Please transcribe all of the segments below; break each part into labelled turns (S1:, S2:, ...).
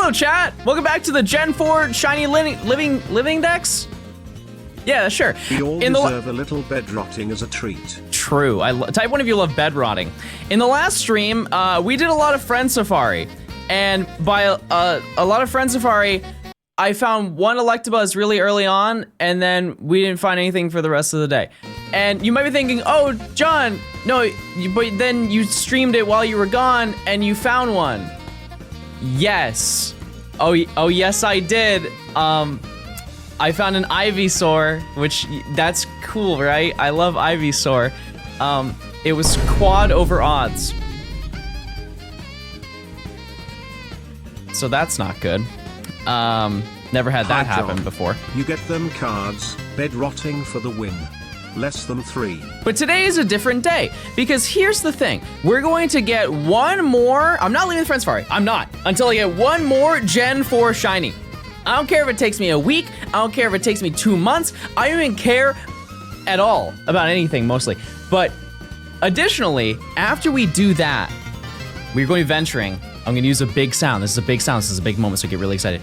S1: Hello, chat. Welcome back to the Gen 4 Shiny Living Dex. Yeah, sure.
S2: We all deserve a little bed rotting as a treat.
S1: True. Type 1 of you love bed rotting. In the last stream, we did a lot of Friend Safari. And by a lot of Friend Safari, I found one Electabuzz really early on, and then we didn't find anything for the rest of the day. And you might be thinking, oh, John, no, but then you streamed it while you were gone, and you found one. Yes. Oh, yes, I did. I found an Ivysaur, which, that's cool, right? I love Ivysaur. It was quad over odds. So that's not good. Never had that happen before.
S2: You get them cards, bed rotting for the win. Less than 3.
S1: But today is a different day, because here's the thing. We're going to get one more, I'm not leaving the Friend Safari, I'm not, until I get one more Gen 4 Shiny. I don't care if it takes me a week, I don't care if it takes me 2 months, I don't even care at all about anything, mostly. But additionally, after we do that, we're going venturing. I'm gonna use a big sound. This is a big sound, this is a big moment, so get really excited.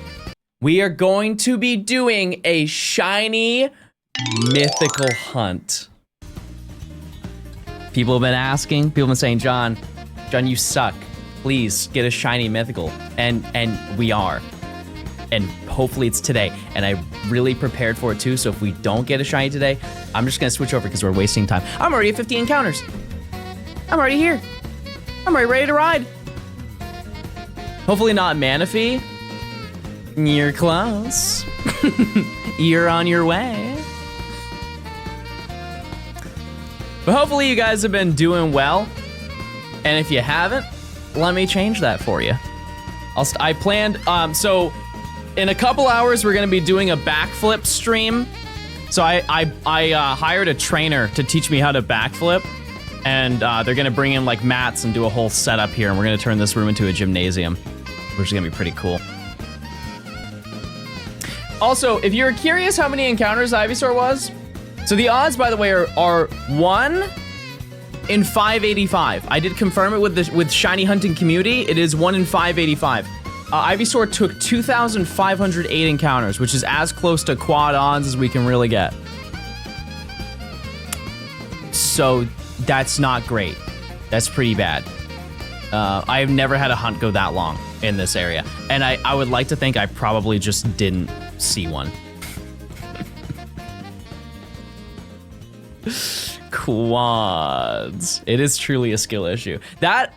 S1: We are going to be doing a shiny mythical hunt. People have been asking, people have been saying, John, you suck. Please get a shiny mythical. And we are. And hopefully it's today. And I really prepared for it too, so if we don't get a shiny today, I'm just gonna switch over because we're wasting time. I'm already at 50 encounters. I'm already here. I'm already ready to ride. Hopefully not Manaphy. You're close. You're on your way. But hopefully you guys have been doing well. And if you haven't, let me change that for you. I planned, so in a couple hours, we're gonna be doing a backflip stream. So I hired a trainer to teach me how to backflip. And they're gonna bring in like mats and do a whole setup here. And we're gonna turn this room into a gymnasium, which is gonna be pretty cool. Also, if you're curious how many encounters Ivysaur was, so the odds, by the way, are 1 in 585. I did confirm it with Shiny Hunting Community. It is 1 in 585. Ivysaur took 2,508 encounters, which is as close to quad odds as we can really get. So that's not great. That's pretty bad. I have never had a hunt go that long in this area. And I would like to think I probably just didn't see one. Quads. It is truly a skill issue. That,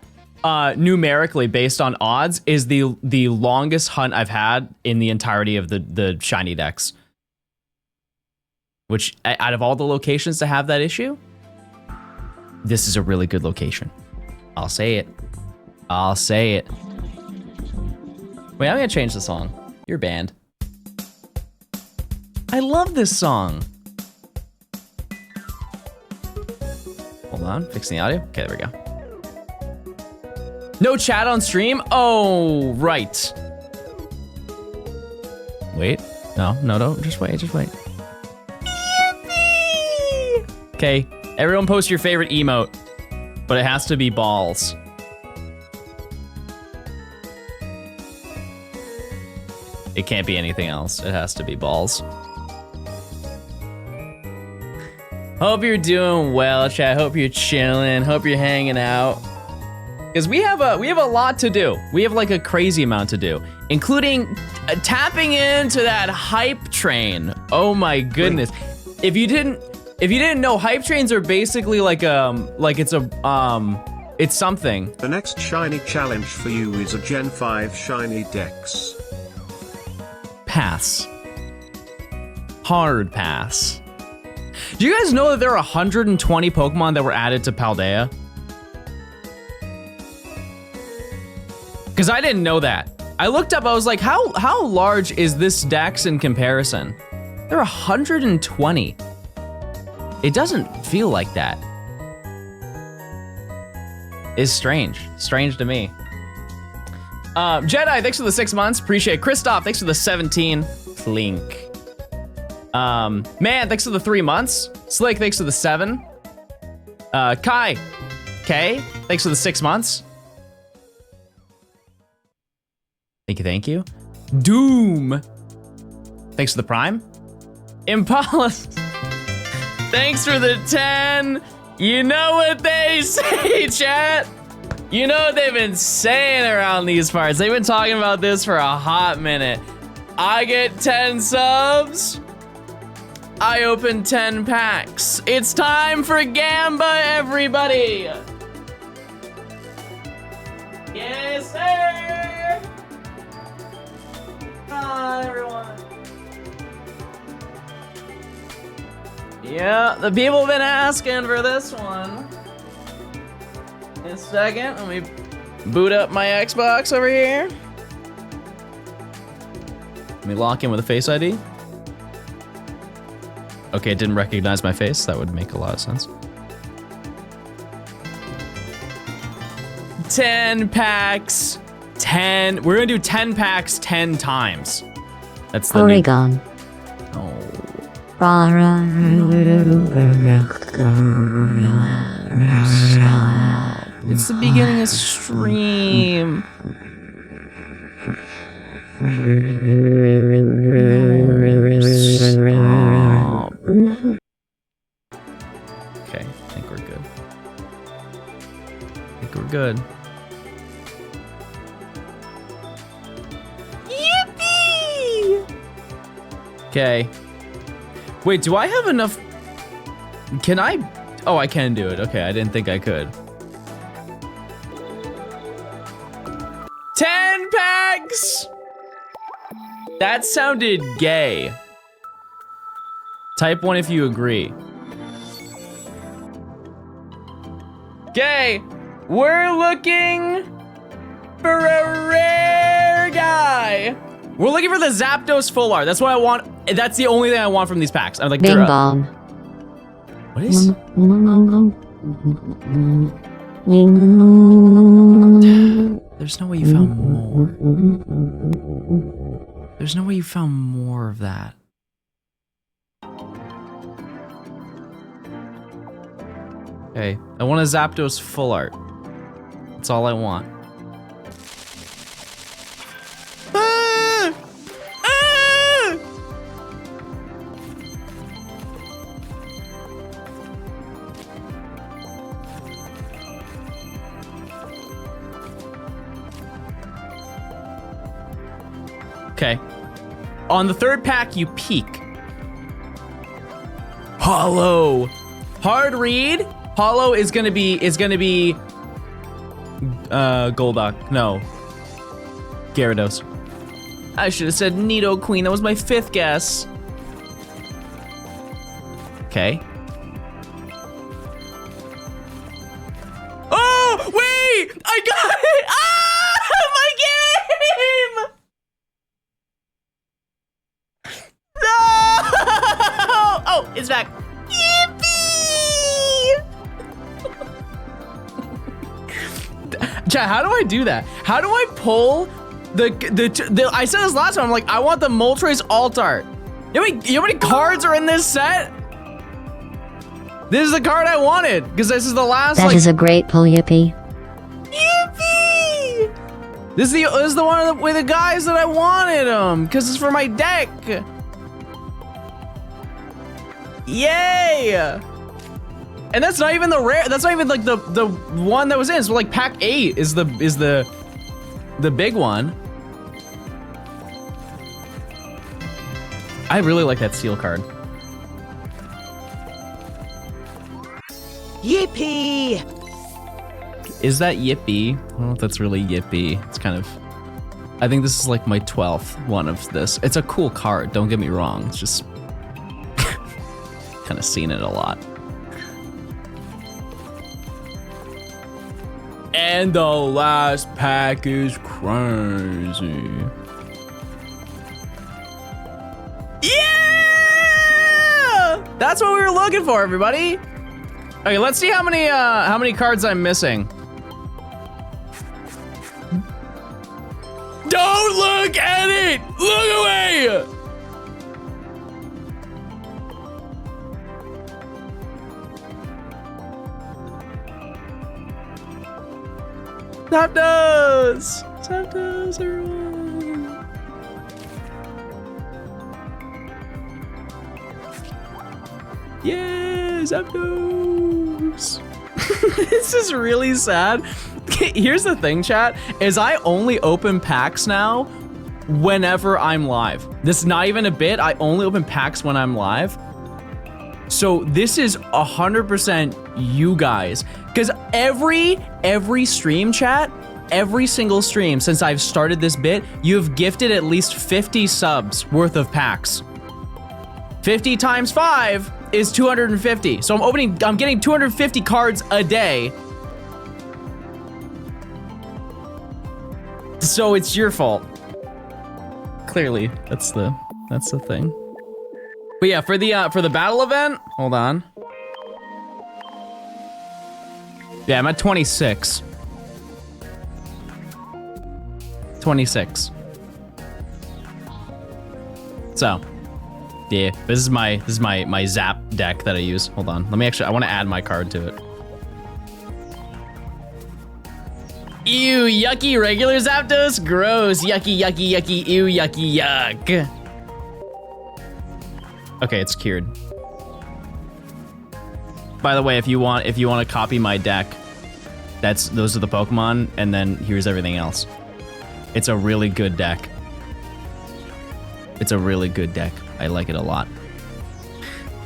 S1: numerically, based on odds, is the longest hunt I've had in the entirety of the shiny decks. Which, out of all the locations to have that issue, this is a really good location. I'll say it. I'll say it. Wait, I'm gonna change the song. You're banned. I love this song. Hold on, fixing the audio. Okay, there we go. No chat on stream? Oh, right. Wait, no, just wait. Okay, everyone post your favorite emote, but it has to be balls. It can't be anything else. It has to be balls. Hope you're doing well, chat. Hope you're chilling. Hope you're hanging out. Because we have a lot to do. We have like a crazy amount to do, including tapping into that hype train. Oh my goodness! If you didn't know, hype trains are basically like it's something.
S2: The next shiny challenge for you is a Gen 5 shiny Dex.
S1: Pass. Hard pass. Do you guys know that there are 120 Pokemon that were added to Paldea? Because I didn't know that. I looked up, I was like, how large is this Dex in comparison? There are 120. It doesn't feel like that. It's strange. Strange to me. Jedi, thanks for the 6 months. Appreciate it. Christoph, thanks for the 17. Link. Man, thanks for the 3 months. Slick, thanks for the 7. Kai, K, thanks for the 6 months. Thank you, thank you. Doom. Thanks for the prime. Impala. Thanks for the 10. You know what they say, chat. You know what they've been saying around these parts. They've been talking about this for a hot minute. I get 10 subs. I open 10 packs. It's time for Gamba, everybody. Yes, sir. Hi, everyone. Yeah, the people have been asking for this one. In a second, let me boot up my Xbox over here. Let me lock in with a Face ID. Okay, it didn't recognize my face. That would make a lot of sense. 10 packs, 10. We're gonna do 10 packs 10 times. That's the
S3: Porygon.
S1: Oh. It's the beginning of stream. Stop. Okay, I think we're good. I think we're good. Yippee! Okay. Wait, do I have enough? Can I? Oh, I can do it. Okay, I didn't think I could. 10 packs! That sounded gay. Type 1 if you agree. Okay, we're looking for a rare guy. We're looking for the Zapdos full art. That's what I want. That's the only thing I want from these packs. I'm like,
S3: Bing bong.
S1: what is? There's no way you found more. There's no way you found more of that. Okay, I want a Zapdos full art. That's all I want. Ah! Ah! Okay. On the third pack, you peek. Hollow. Hard read. Hollow is gonna be Golduck. No. Gyarados. I should have said Nidoqueen. That was my 5th guess. Okay. Oh, wait! I got it! Ah! My game! No! Oh, it's back. Chat, how do I do that? How do I pull the I said this last time, I'm like, I want the Moltres alt art. You know how many cards are in this set? This is the card I wanted, because this is the last,
S3: That
S1: like,
S3: is a great pull, Yippee.
S1: Yippee! This is the one with the guys that I wanted them, because it's for my deck. Yay! And that's not even the rare. That's not even like the one that was in. So like pack 8 is the big one. I really like that seal card.
S4: Yippee!
S1: Is that Yippee? I don't know if that's really Yippee. It's kind of. I think this is like my 12th one of this. It's a cool card. Don't get me wrong. It's just kind of seen it a lot. And the last pack is crazy. Yeah! That's what we were looking for, everybody. Okay, let's see how many cards I'm missing. Don't look at it! Look away! Zapdos! Zapdos, everyone! Yeah, Zapdos. This is really sad. Here's the thing, chat, is I only open packs now whenever I'm live. This is not even a bit. I only open packs when I'm live. So this is 100% you guys. Because every stream, chat, every single stream since I've started this bit, you've gifted at least 50 subs worth of packs. 50 times 5 is 250. So I'm getting 250 cards a day. So it's your fault. Clearly, that's the thing. But yeah, for the battle event, hold on. Yeah, I'm at 26. 26. So, yeah, this is my Zap deck that I use. Hold on, I want to add my card to it. Ew, yucky regular Zapdos, gross, yucky, yucky, yucky, ew, yucky, yuck. Okay, it's cured. By the way, if you want to copy my deck, those are the Pokemon, and then here's everything else. It's a really good deck. It's a really good deck. I like it a lot.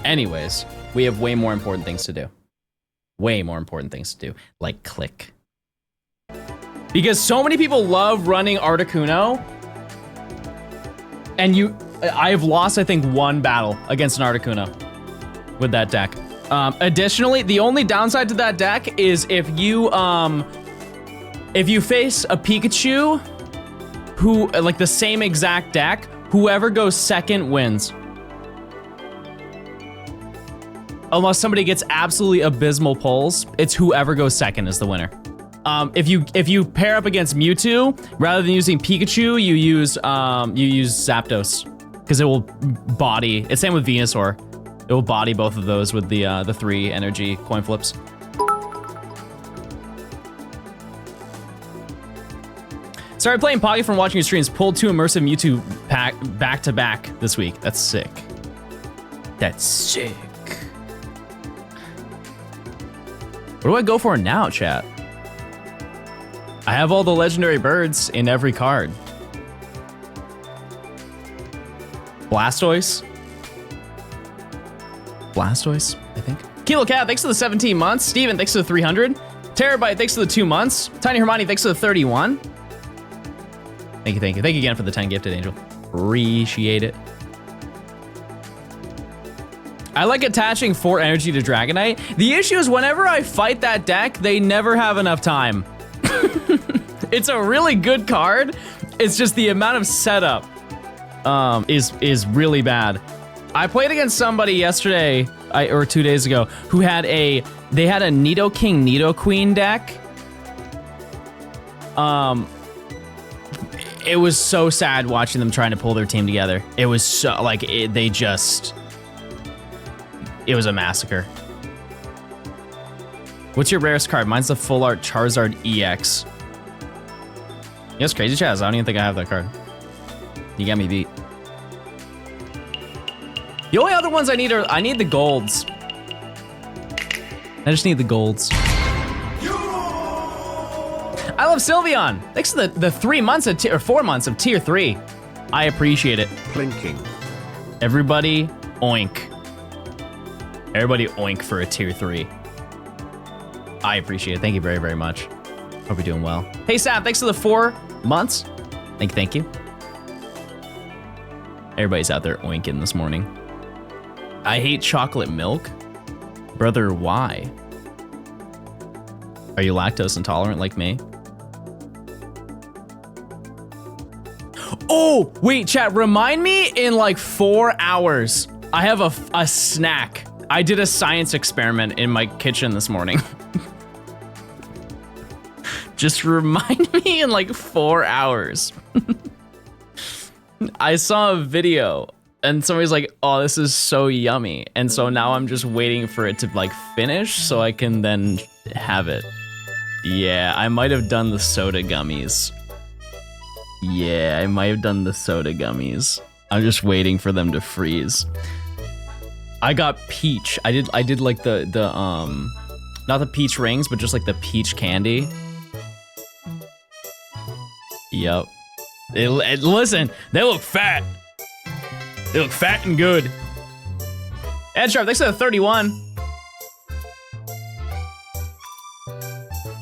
S1: Anyways, we have way more important things to do. Way more important things to do, like click. Because so many people love running Articuno, and I've lost, I think, one battle against an Articuno with that deck. Additionally, the only downside to that deck is if you face a Pikachu who, like the same exact deck, whoever goes second wins. Unless somebody gets absolutely abysmal pulls, it's whoever goes second is the winner. If you pair up against Mewtwo, rather than using Pikachu, you use Zapdos, because it will body. It's same with Venusaur. It will body both of those with the 3 energy coin flips. Started playing Pocket from watching your streams. Pulled 2 immersive Mewtwo back to back this week. That's sick. That's sick. What do I go for now, chat? I have all the legendary birds in every card. Blastoise, I think. Kilo Cat, thanks for the 17 months. Steven, thanks for the 300. Terabyte, thanks for the 2 months. Tiny Hermione, thanks for the 31. Thank you. Thank you again for the 10 gifted, Angel. Appreciate it. I like attaching 4 energy to Dragonite. The issue is whenever I fight that deck, they never have enough time. It's a really good card. It's just the amount of setup is really bad. I played against somebody yesterday or 2 days ago who had a Nidoking Nidoqueen deck. It was so sad watching them trying to pull their team together. It was so like it was a massacre. What's your rarest card? Mine's the full art Charizard EX. Yes, crazy Chaz. I don't even think I have that card. You got me beat. The only other ones I need the golds. I just need the golds. I love Sylveon. Thanks for the 3 months or 4 months of tier 3. I appreciate it.
S2: Blinking.
S1: Everybody oink. Everybody oink for a tier 3. I appreciate it. Thank you very, very much. Hope you're doing well. Hey, Sam, thanks for the 4 months. Thank you. Everybody's out there oinking this morning. I hate chocolate milk. Brother, why? Are you lactose intolerant like me? Oh, wait, chat, remind me in like 4 hours. I have a snack. I did a science experiment in my kitchen this morning. Just remind me in like 4 hours. I saw a video and somebody's like, oh, this is so yummy. And so now I'm just waiting for it to like finish so I can then have it. Yeah, I might have done the soda gummies. Yeah, I might have done the soda gummies. I'm just waiting for them to freeze. I got peach. I did like the not the peach rings, but just like the peach candy. Yep. Listen, they look fat. They look fat and good. Ed Sharp, thanks for the 31.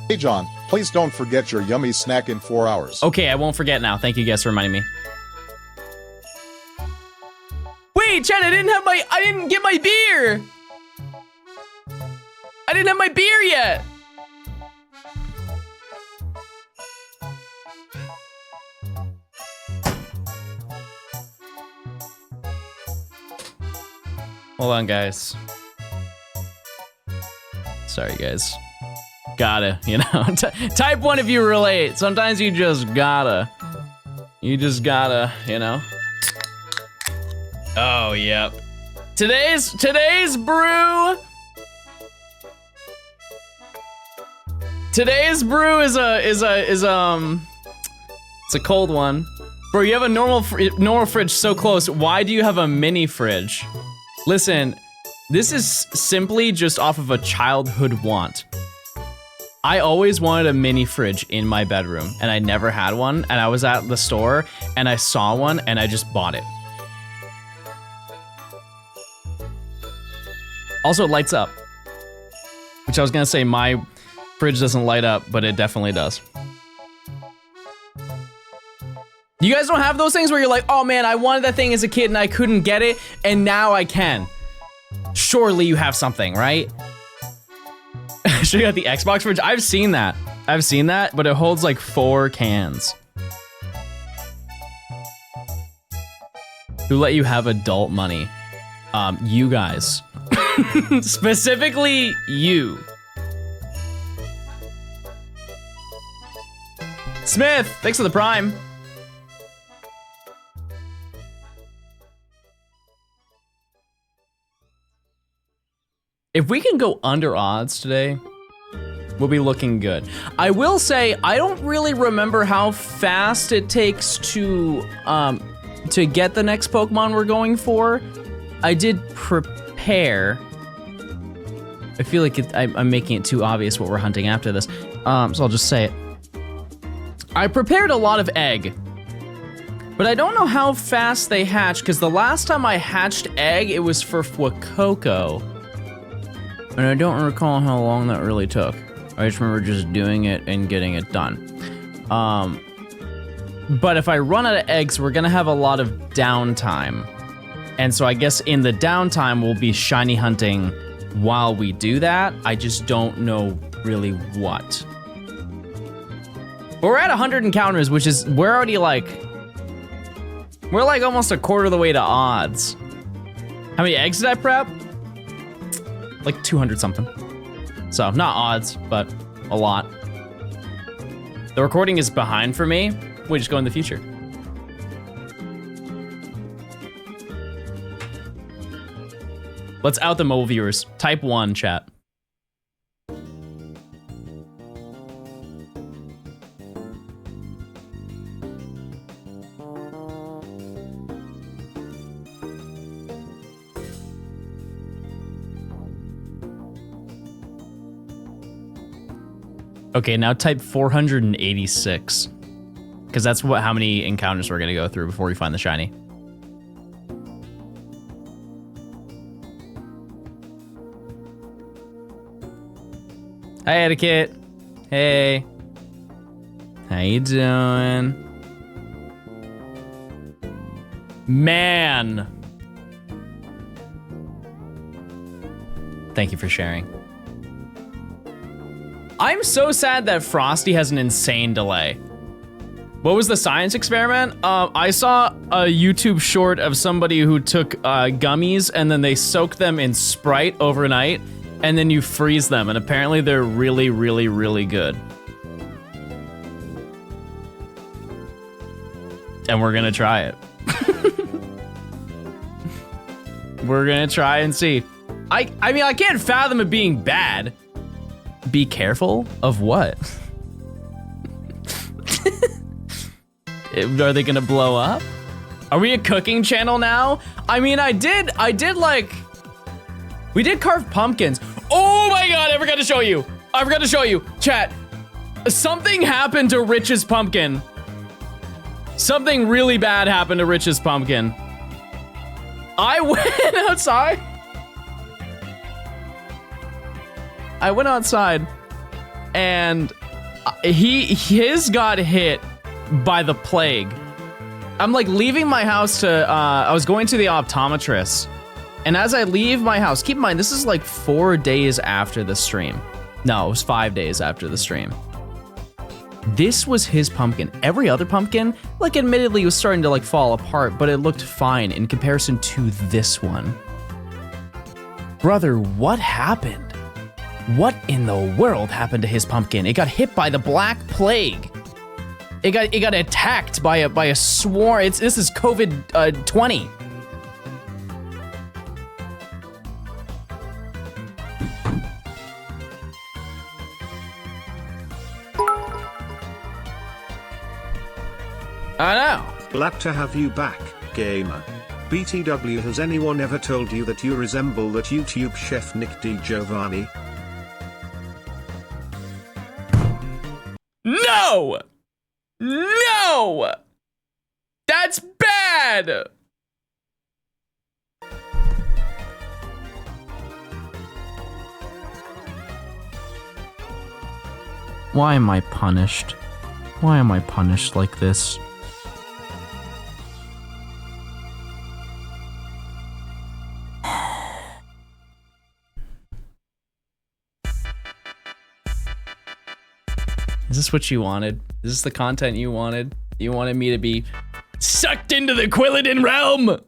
S3: Hey John, please don't forget your yummy snack in 4 hours.
S1: Okay, I won't forget now. Thank you guys for reminding me. Wait, Chad, I didn't get my beer. I didn't have my beer yet. Hold on, guys. Sorry, guys. Gotta, you know. Type 1 if you relate. Sometimes you just gotta. You just gotta, you know. Oh, yep. Today's brew. Today's brew is it's a cold one. Bro, you have a normal fridge so close. Why do you have a mini fridge? Listen, this is simply just off of a childhood want. I always wanted a mini fridge in my bedroom, and I never had one, and I was at the store, and I saw one, and I just bought it. Also, it lights up. Which I was gonna say, my fridge doesn't light up, but it definitely does. You guys don't have those things where you're like, oh man, I wanted that thing as a kid and I couldn't get it, and now I can. Surely you have something, right? Should you got the Xbox fridge? I've seen that. I've seen that, but it holds like 4 cans. Who let you have adult money? You guys. Specifically, you. Smith, thanks for the prime. If we can go under odds today, we'll be looking good. I will say, I don't really remember how fast it takes to get the next Pokemon we're going for. I did prepare. I feel like I'm making it too obvious what we're hunting after this, so I'll just say it. I prepared a lot of egg, but I don't know how fast they hatch, because the last time I hatched egg, it was for Fuecoco. And I don't recall how long that really took. I just remember just doing it and getting it done. But if I run out of eggs, we're gonna have a lot of downtime. And so I guess in the downtime, we'll be shiny hunting while we do that. I just don't know really what. But we're at 100 encounters, which is, we're already like, we're like almost a quarter of the way to odds. How many eggs did I prep? Like 200 something. So not odds, but a lot. The recording is behind for me. We just go in the future. Let's out the mobile viewers. Type 1, chat. Okay, now type 486. Because that's how many encounters we're gonna go through before we find the shiny. Hi, Etiquette. Hey. How you doing? Man. Thank you for sharing. I'm so sad that Frosty has an insane delay. What was the science experiment? I saw a YouTube short of somebody who took gummies and then they soaked them in Sprite overnight and then you freeze them, and apparently they're really, really, really good. And we're gonna try it. We're gonna try and see. I mean, I can't fathom it being bad. Be careful of what? Are they gonna blow up? Are we a cooking channel now? I mean, I did like We did carve pumpkins. Oh my God, I forgot to show you. I forgot to show you. Chat, something happened to Rich's pumpkin. Something really bad happened to Rich's pumpkin. I went outside. And his got hit by the plague. I'm like leaving my house to, I was going to the optometrist. And as I leave my house, keep in mind, this is like 4 days after the stream. No, it was 5 days after the stream. This was his pumpkin. Every other pumpkin, like admittedly was starting to like fall apart, but it looked fine in comparison to this one. Brother, what happened? What in the world happened to his pumpkin? It got hit by the Black Plague. It got attacked by a swarm. This is COVID 20. I know.
S2: Glad to have you back, gamer. BTW, has anyone ever told you that you resemble that YouTube chef Nick DiGiovanni?
S1: No! No! That's bad! Why am I punished? Why am I punished like this? Is this what you wanted? Is this the content you wanted? You wanted me to be sucked into the Quilladin realm?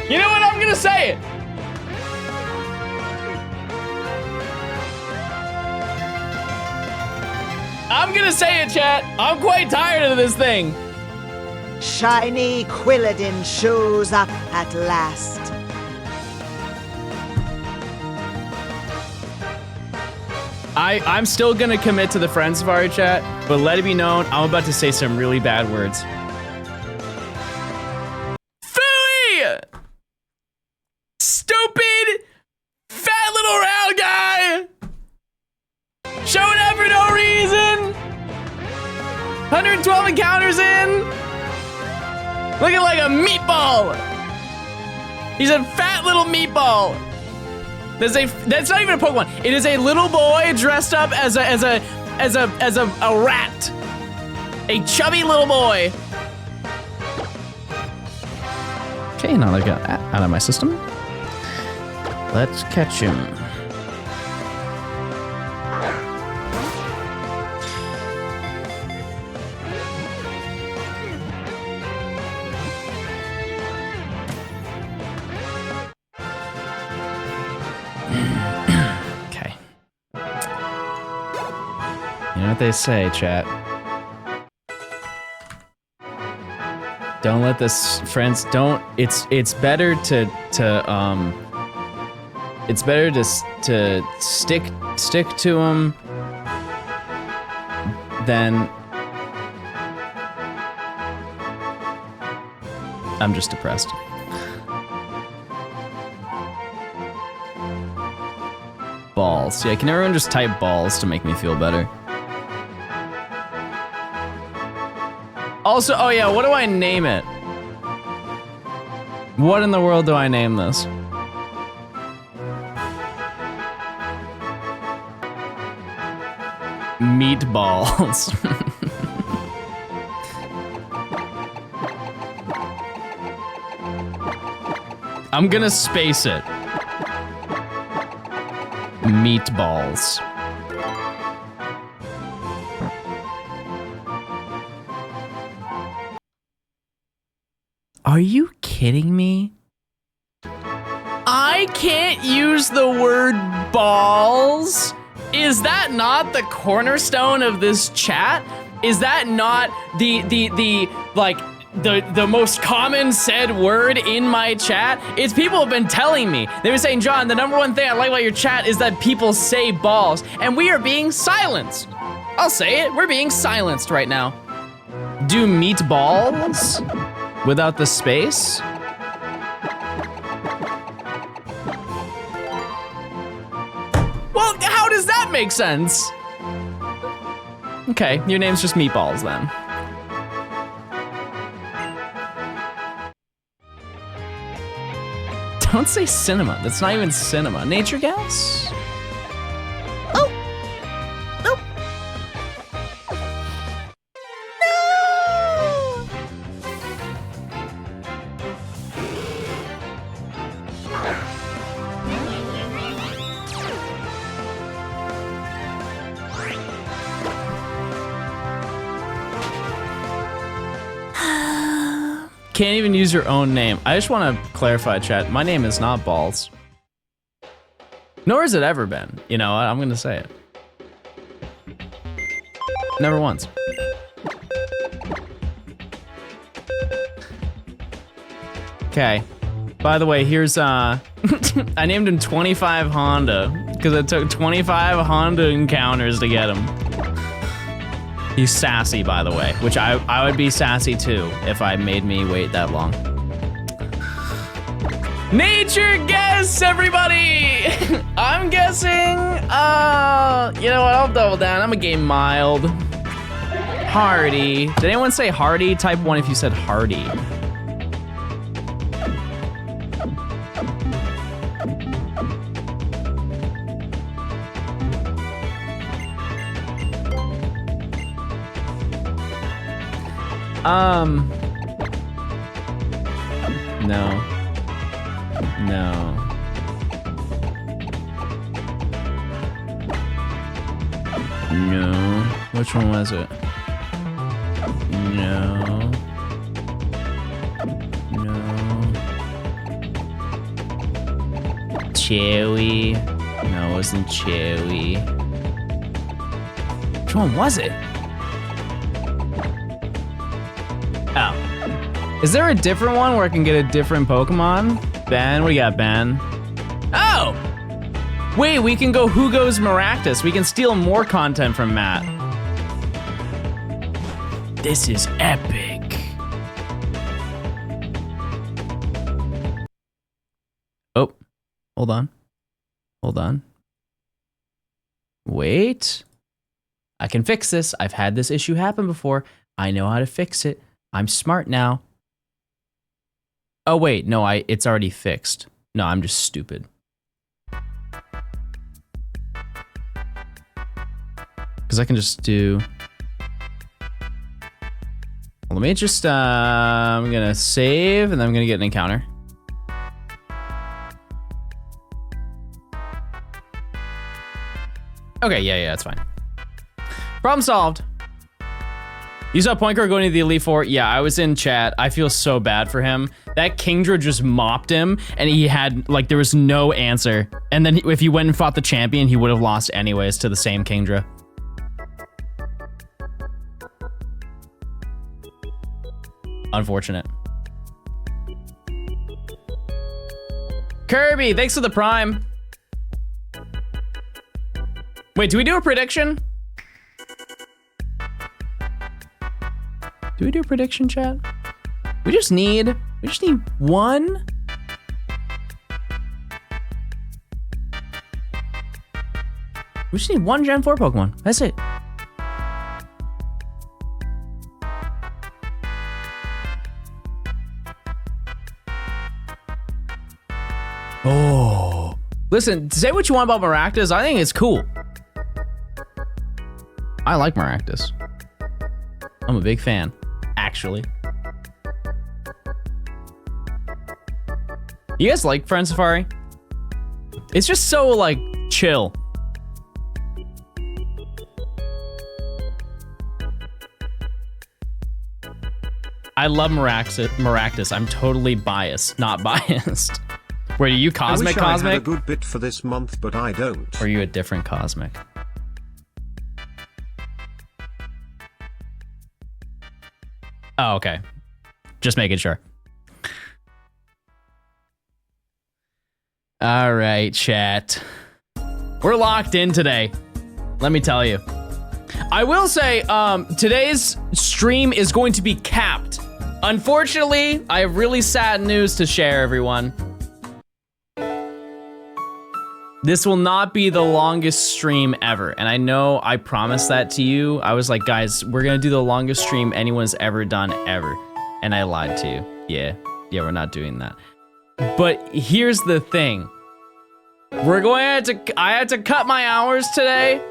S1: You know what? I'm gonna say it. I'm gonna say it, chat. I'm quite tired of this thing.
S4: Shiny Quilladin shows up at last.
S1: I'm still gonna commit to the Friend Safari chat, but let it be known, I'm about to say some really bad words. Phooey! Stupid, fat little round guy! Showing up for no reason! 112 encounters in! Looking like a meatball! He's a fat little meatball! That's not even a Pokemon. It is a little boy dressed up as a rat. A chubby little boy. Okay, now I got that out of my system. Let's catch him. Okay. You know what they say, chat. Don't let this, friends, don't, it's better to stick to them than, I'm just depressed. Balls. Yeah, can everyone just type balls to make me feel better? Also, oh yeah, what do I name it? What in the world do I name this? Meatballs. I'm gonna space it. Meatballs. Are you kidding me? I can't use the word balls? Is that not the cornerstone of this chat? Is that not the like the most common said word in my chat. It's people have been telling me. They were saying, John, the number one thing I like about your chat is that people say balls, and we are being silenced. I'll say it, we're being silenced right now. Do meatballs without the space? Well, how does that make sense? Okay, your name's just Meatballs then. Don't say cinema. That's not even cinema. Nature gas?
S4: Oh! Nope.
S1: Can't even use your own name. I just want to clarify, chat. My name is not Balls. Nor has it ever been. You know what? I'm going to say it. Never once. Okay. By the way, here's I named him 25 Honda because it took 25 Honda encounters to get him. He's sassy, by the way, which I would be sassy too if I made me wait that long. Nature guess, everybody! I'm guessing, you know what, I'll double down. I'm gonna game mild. Hardy. Did anyone say hardy? Type 1 if you said hardy. No. No. No. Which one was it? No. No. Chewy. No, it wasn't Chewy. Which one was it? Oh. Is there a different one where I can get a different Pokemon? Ben, what do you got, Ben? Oh! Wait, we can go Who Goes Maractus. We can steal more content from Matt. This is epic. Oh, hold on. Hold on. Wait. I can fix this. I've had this issue happen before. I know how to fix it. I'm smart now. Oh wait, no, it's already fixed. No, I'm just stupid. Because I can just do... Well, let me just, I'm gonna save and then I'm gonna get an encounter. Okay, yeah, that's fine. Problem solved. You saw Pointer going to the Elite Four? Yeah, I was in chat. I feel so bad for him. That Kingdra just mopped him, and he had, like, there was no answer. And then if he went and fought the champion, he would have lost anyways to the same Kingdra. Unfortunate. Kirby, thanks for the Prime. Wait, do we do a prediction? Do we do a prediction, chat? We just need one. We just need one Gen 4 Pokemon. That's it. Oh. Listen, say what you want about Maractus. I think it's cool. I like Maractus. I'm a big fan, actually. You guys like Friend Safari? It's just so, like, chill. I love Maractus. I'm totally biased, not biased. Wait, are you Cosmic?
S2: I had a good bit for this month, but I don't.
S1: Or are you a different Cosmic? Oh, okay. Just making sure. All right, chat. We're locked in today. Let me tell you. I will say, today's stream is going to be capped. Unfortunately, I have really sad news to share, everyone. This will not be the longest stream ever. And I know I promised that to you. I was like, guys, we're gonna do the longest stream anyone's ever done, ever. And I lied to you. Yeah, we're not doing that. But here's the thing. I had to cut my hours today.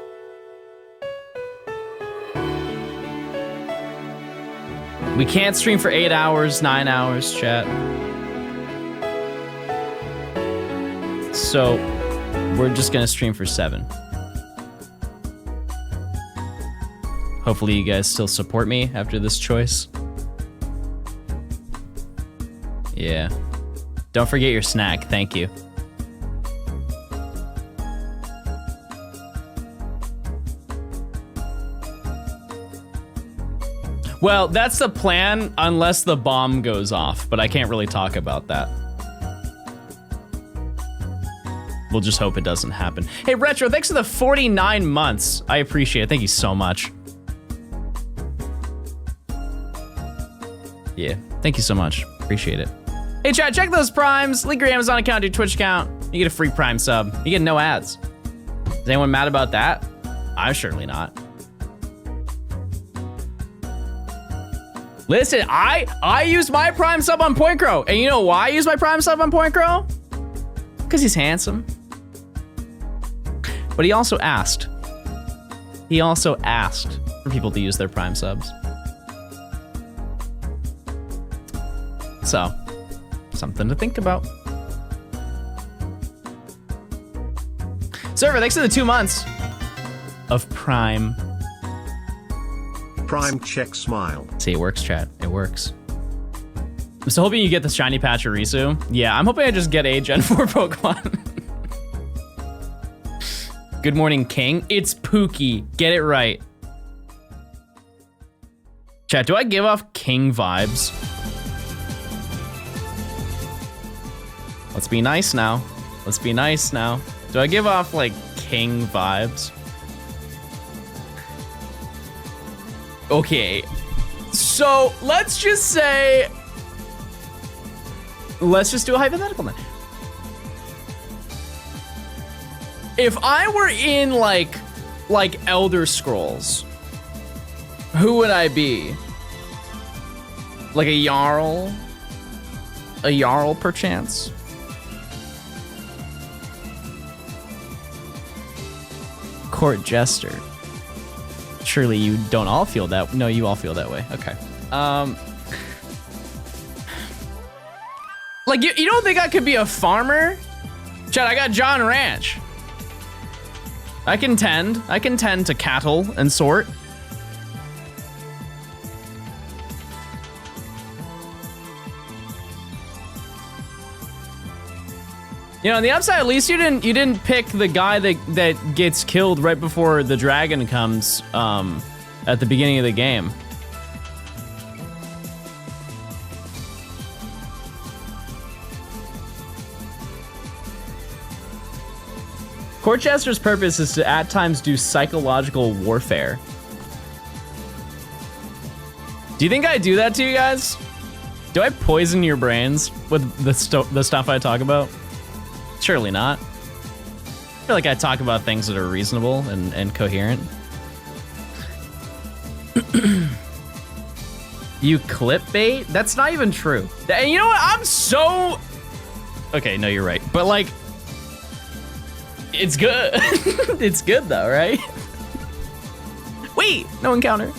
S1: We can't stream for 8 hours, 9 hours, chat. So, we're just gonna stream for 7. Hopefully you guys still support me after this choice. Yeah. Don't forget your snack, thank you. Well, that's the plan unless the bomb goes off, but I can't really talk about that. We'll just hope it doesn't happen. Hey, Retro, thanks for the 49 months. I appreciate it. Thank you so much. Yeah, thank you so much. Appreciate it. Hey, chat, check those primes. Link your Amazon account, your Twitch account. You get a free Prime sub. You get no ads. Is anyone mad about that? I'm surely not. Listen, I used my Prime sub on Point Crow. And you know why I used my Prime sub on Point Crow? Because he's handsome. But he also asked. He also asked for people to use their Prime subs. So, something to think about. Server, thanks for the 2 months of Prime.
S2: Prime check smile.
S1: See, it works, chat. It works. I'm still hoping you get the shiny Pachirisu. Yeah, I'm hoping I just get a Gen 4 Pokemon. Good morning, King. It's Pookie. Get it right. Chat, do I give off King vibes? Let's be nice now. Let's be nice now. Do I give off, like, King vibes? Okay. So, let's just say... Let's just do a hypothetical then. If I were in, like Elder Scrolls, who would I be? Like a Jarl? A Jarl, perchance? Court Jester. Surely you don't all feel that. No, you all feel that way. Okay. Like, you don't think I could be a farmer? Chad, I got John Ranch. I can tend to cattle and sort. You know, on the upside, at least you didn't pick the guy that gets killed right before the dragon comes at the beginning of the game. Court Jester's purpose is to at times do psychological warfare. Do you think I do that to you guys? Do I poison your brains with the stuff I talk about? Surely not. I feel like I talk about things that are reasonable and coherent. You clickbait? That's not even true. And you know what? I'm so... Okay, no, you're right. But like, it's good. It's good though, right? Wait, no encounter.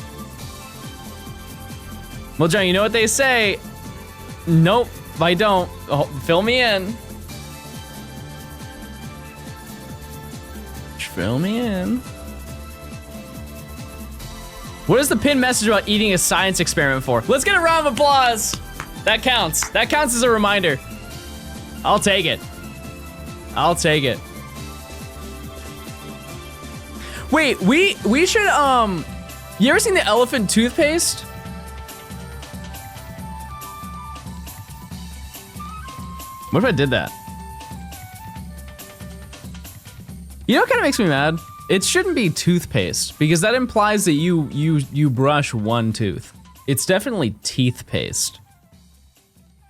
S1: Well, John, you know what they say? Nope, I don't. Oh, fill me in. Fill me in. What is the pinned message about eating a science experiment for? Let's get a round of applause. That counts. That counts as a reminder. I'll take it. I'll take it. Wait, we should, you ever seen the elephant toothpaste? What if I did that? You know what kind of makes me mad? It shouldn't be toothpaste because that implies that you brush one tooth. It's definitely teeth paste.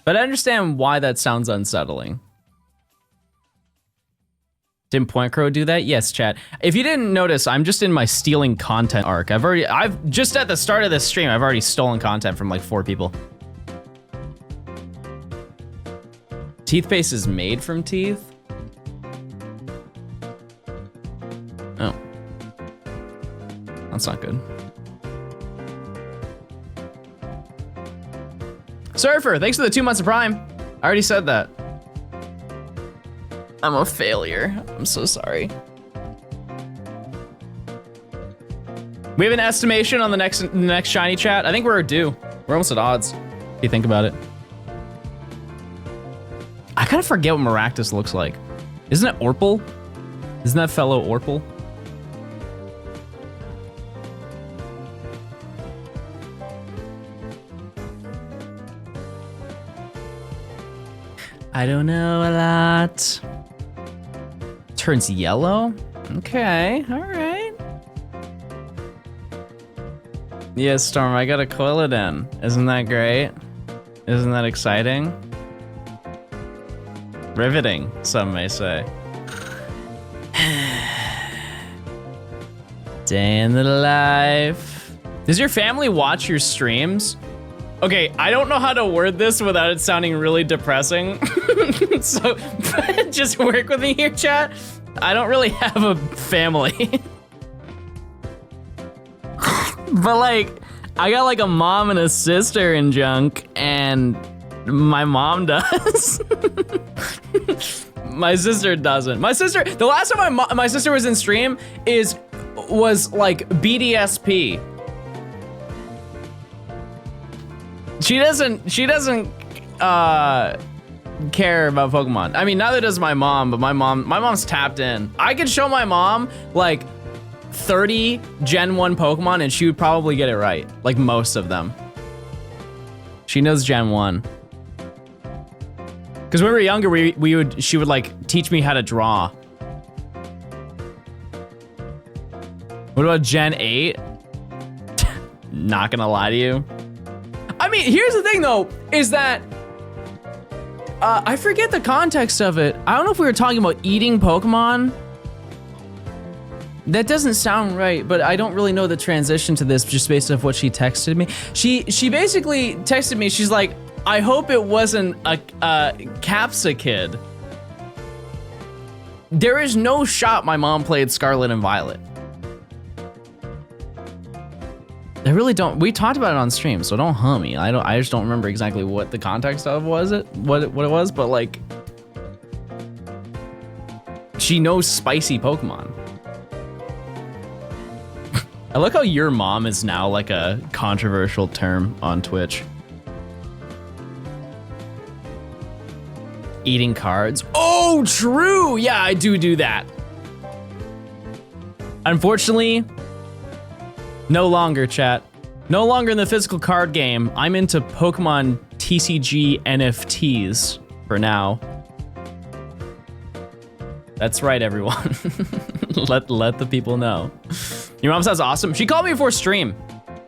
S1: But I understand why that sounds unsettling. Didn't Point Crow do that? Yes, chat. If you didn't notice, I'm just in my stealing content arc. I've just at the start of this stream, I've already stolen content from like 4 people. Toothpaste is made from teeth? Oh. That's not good. Surfer, thanks for the 2 months of Prime. I already said that. I'm a failure. I'm so sorry. We have an estimation on the next shiny chat. I think we're due. We're almost at odds, if you think about it. I kind of forget what Maractus looks like. Isn't it Orpal? Isn't that fellow Orpal? I don't know a lot. Turns yellow? Okay, all right. Yes, Storm, I got a Coilodin. Isn't that great? Isn't that exciting? Riveting, some may say. Day in the life. Does your family watch your streams? Okay, I don't know how to word this without it sounding really depressing. So just work with me here, chat. I don't really have a family. But like, I got like a mom and a sister in junk, and my mom does. My sister doesn't. My sister, the last time my sister was in stream was like BDSP. She doesn't care about Pokemon. I mean, neither does my mom, but my mom's tapped in. I could show my mom like 30 Gen 1 Pokemon and she would probably get it right. Like most of them. She knows Gen 1. Cause when we were younger, she would like teach me how to draw. What about Gen 8? Not gonna lie to you. I mean, here's the thing though, is that I forget the context of it. I don't know if we were talking about eating Pokemon. That doesn't sound right, but I don't really know the transition to this just based off what she texted me. She basically texted me, she's like, I hope it wasn't a Capsa kid. There is no shot my mom played Scarlet and Violet. I really don't. We talked about it on stream, so don't hum me. I just don't remember exactly what the context of what it was, but like, she knows spicy Pokemon. I like how your mom is now like a controversial term on Twitch. Eating cards. Oh, true. Yeah, I do that. Unfortunately, no longer, chat. No longer in the physical card game. I'm into Pokemon TCG NFTs for now. That's right, everyone. let the people know. Your mom sounds awesome. She called me before stream.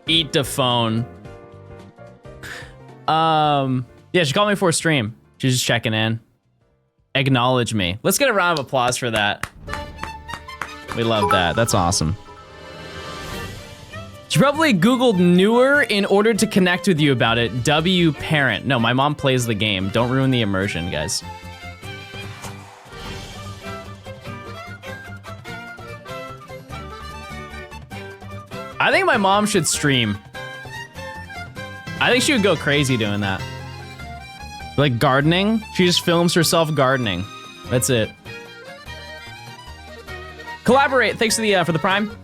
S1: Eat the phone. Yeah, she called me before stream. She's just checking in. Acknowledge me. Let's get a round of applause for that. We love that. That's awesome. She probably Googled newer in order to connect with you about it. W parent. No, my mom plays the game. Don't ruin the immersion, guys. I think my mom should stream. I think she would go crazy doing that. Like gardening. She just films herself gardening. That's it. Collaborate. Thanks for the Prime.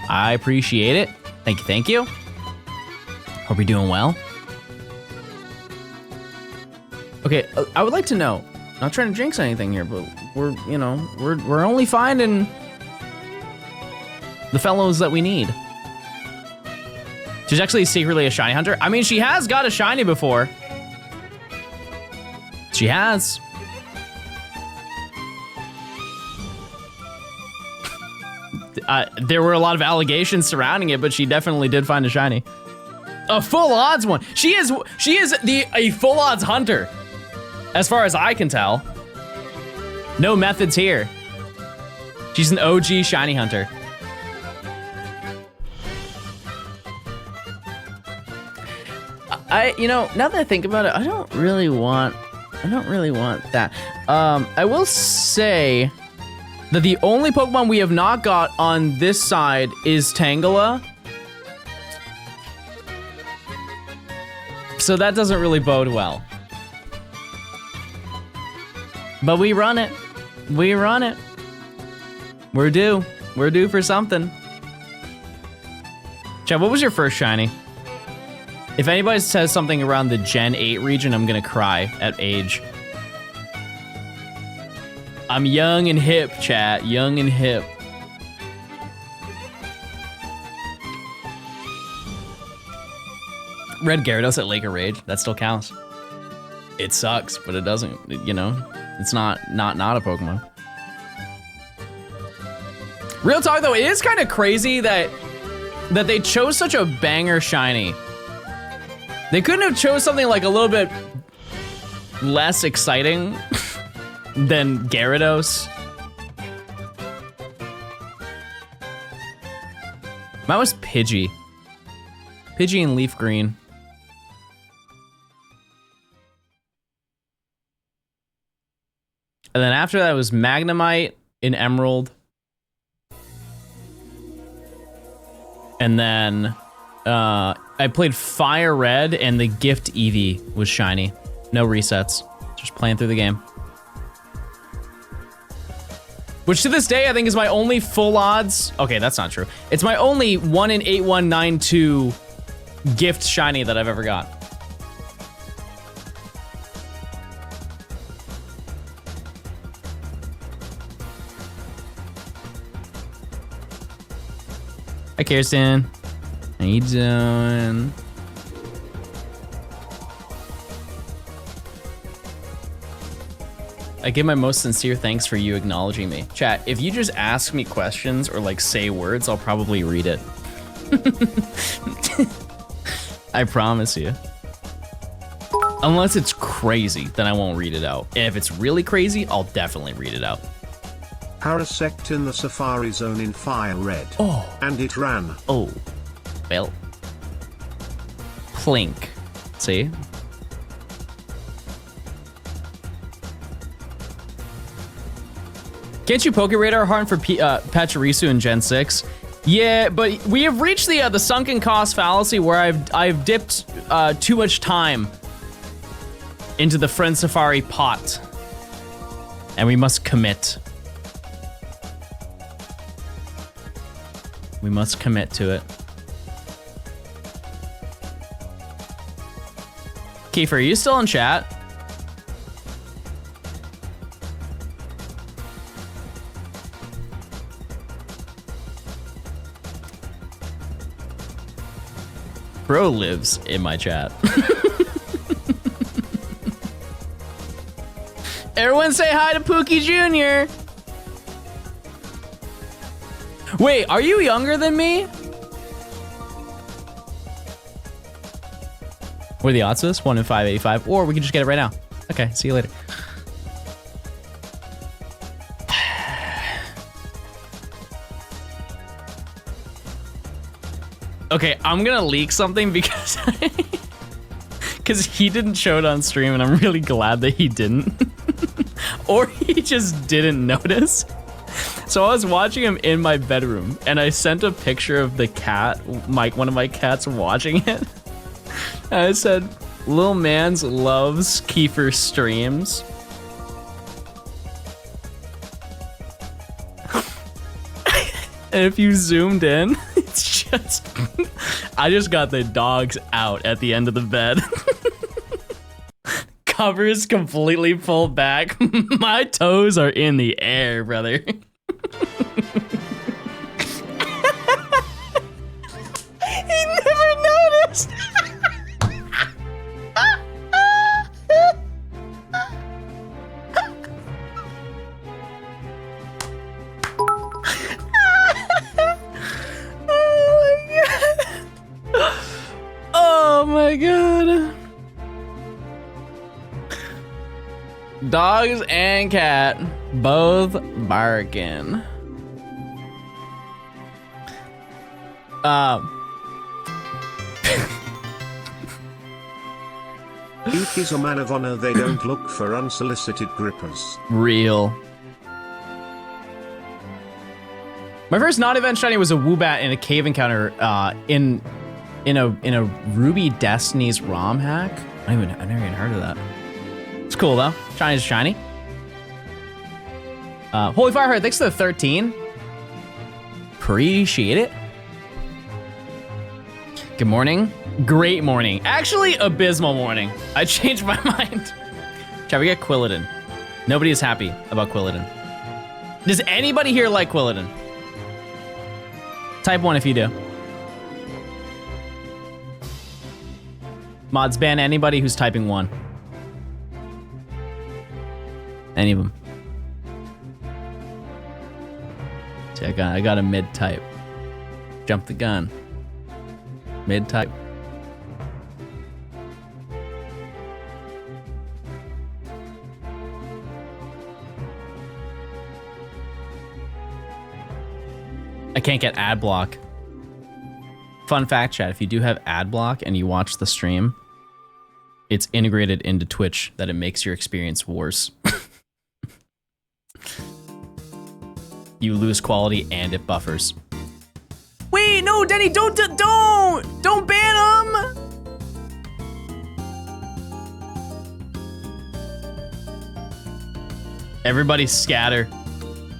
S1: I appreciate it. Thank you. Hope you're doing well. Okay, I would like to know. Not trying to jinx anything here, but we're only finding the fellows that we need. She's actually secretly a shiny hunter. I mean, she has got a shiny before. She has. There were a lot of allegations surrounding it, but she definitely did find a shiny. A full odds one. She is a full odds hunter, as far as I can tell. No methods here. She's an OG shiny hunter. You know, now that I think about it, I don't really want that. I will say that the only Pokemon we have not got on this side is Tangela. So that doesn't really bode well. But we run it. We run it. We're due. We're due for something. Chad, what was your first shiny? If anybody says something around the Gen 8 region, I'm gonna cry at age. I'm young and hip, chat. Young and hip. Red Gyarados at Lake of Rage. That still counts. It sucks, but it doesn't, you know, it's not a Pokemon. Real talk though, it is kind of crazy that they chose such a banger shiny. They couldn't have chose something like a little bit less exciting than Gyarados. Mine was Pidgey. Pidgey and Leaf Green. And then after that was Magnemite in Emerald. And then I played Fire Red and the Gift Eevee was shiny. No resets, just playing through the game. Which to this day I think is my only full odds. Okay, that's not true. It's my only 1 in 8192 gift shiny that I've ever got. Hi, Kirsten. How you doing? I give my most sincere thanks for you acknowledging me. Chat, if you just ask me questions or like say words, I'll probably read it. I promise you. Unless it's crazy, then I won't read it out. If it's really crazy, I'll definitely read it out.
S2: Parasect in the Safari Zone in Fire Red.
S1: Oh.
S2: And it ran.
S1: Oh. Well. Plink. See? Can't you Poke Radar Harn for Pachirisu in Gen 6? Yeah, but we have reached the sunken cost fallacy where I've dipped too much time into the Friend Safari pot. And we must commit. We must commit to it. Kiefer, are you still in chat? Bro lives in my chat. Everyone say hi to Pookie Jr. Wait, are you younger than me? What are the odds of this? 1 in 585, or we can just get it right now. Okay, see you later. Okay, I'm gonna leak something because he didn't show it on stream, and I'm really glad that he didn't. Or he just didn't notice. So I was watching him in my bedroom, and I sent a picture of the cat, one of my cats watching it. And I said, Lil Mans loves Kiefer streams. And if you zoomed in, it's just, I just got the dogs out at the end of the bed. Covers completely pulled back. My toes are in the air, brother. He never noticed. Dogs and cat both barking.
S2: Duke is a man of honor. They don't look for unsolicited grippers.
S1: Real. My first non-event shiny was a Woobat in a cave encounter in a Ruby Destiny's ROM hack. I've never even heard of that. It's cool though. Shiny's shiny. Holy Fireheart, thanks for the 13. Appreciate it. Good morning. Great morning. Actually, abysmal morning. I changed my mind. Shall we get Quilladin? Nobody is happy about Quilladin. Does anybody here like Quilladin? Type 1 if you do. Mods ban anybody who's typing 1. Any of them. See, I got a mid type. Jump the gun. Mid type. I can't get ad block. Fun fact, chat, if you do have ad block and you watch the stream, it's integrated into Twitch that it makes your experience worse. You lose quality and it buffers. Wait, no, Denny, don't ban him! Everybody scatter.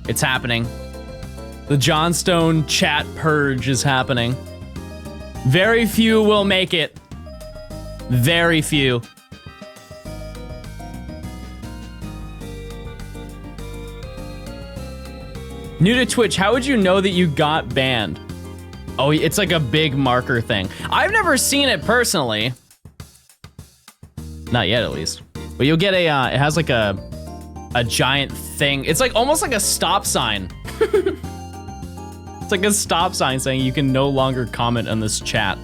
S1: It's happening. The Johnstone chat purge is happening. Very few will make it. Very few. New to Twitch, how would you know that you got banned? Oh, it's like a big marker thing. I've never seen it personally. Not yet, at least. But you'll get a, it has like a giant thing. It's like almost like a stop sign. It's like a stop sign saying you can no longer comment on this chat.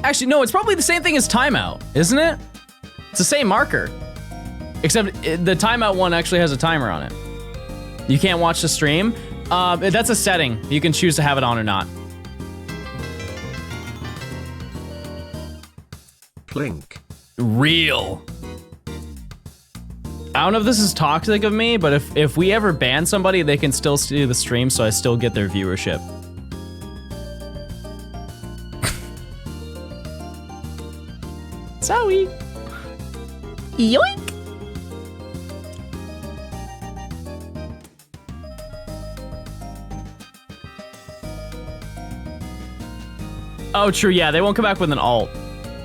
S1: Actually, no, it's probably the same thing as timeout, isn't it? It's the same marker. Except the timeout one actually has a timer on it. You can't watch the stream. That's a setting. You can choose to have it on or not.
S2: Plink.
S1: Real. I don't know if this is toxic of me, but if we ever ban somebody, they can still see the stream, so I still get their viewership. Sorry.
S4: Yoink!
S1: Oh, true, yeah, they won't come back with an alt.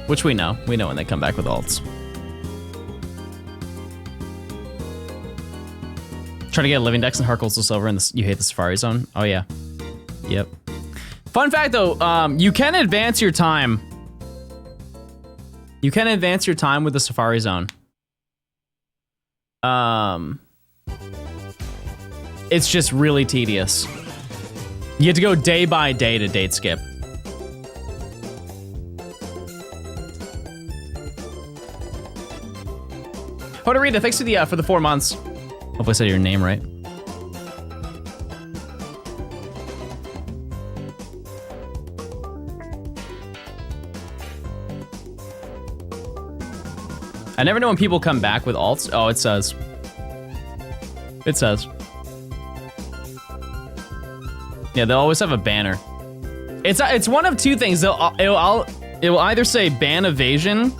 S1: Which we know. We know when they come back with alts. Trying to get a living dex and Harkles to silver and you hate the Safari Zone? Oh, yeah. Yep. Fun fact, though, you can advance your time. You can advance your time with the Safari Zone. It's just really tedious. You have to go day by day to date skip. Hotarita, thanks for the 4 months. Hope I said your name right. I never know when people come back with alts. Oh, it says. It says. Yeah, they'll always have a banner. It's one of two things. It will either say ban evasion,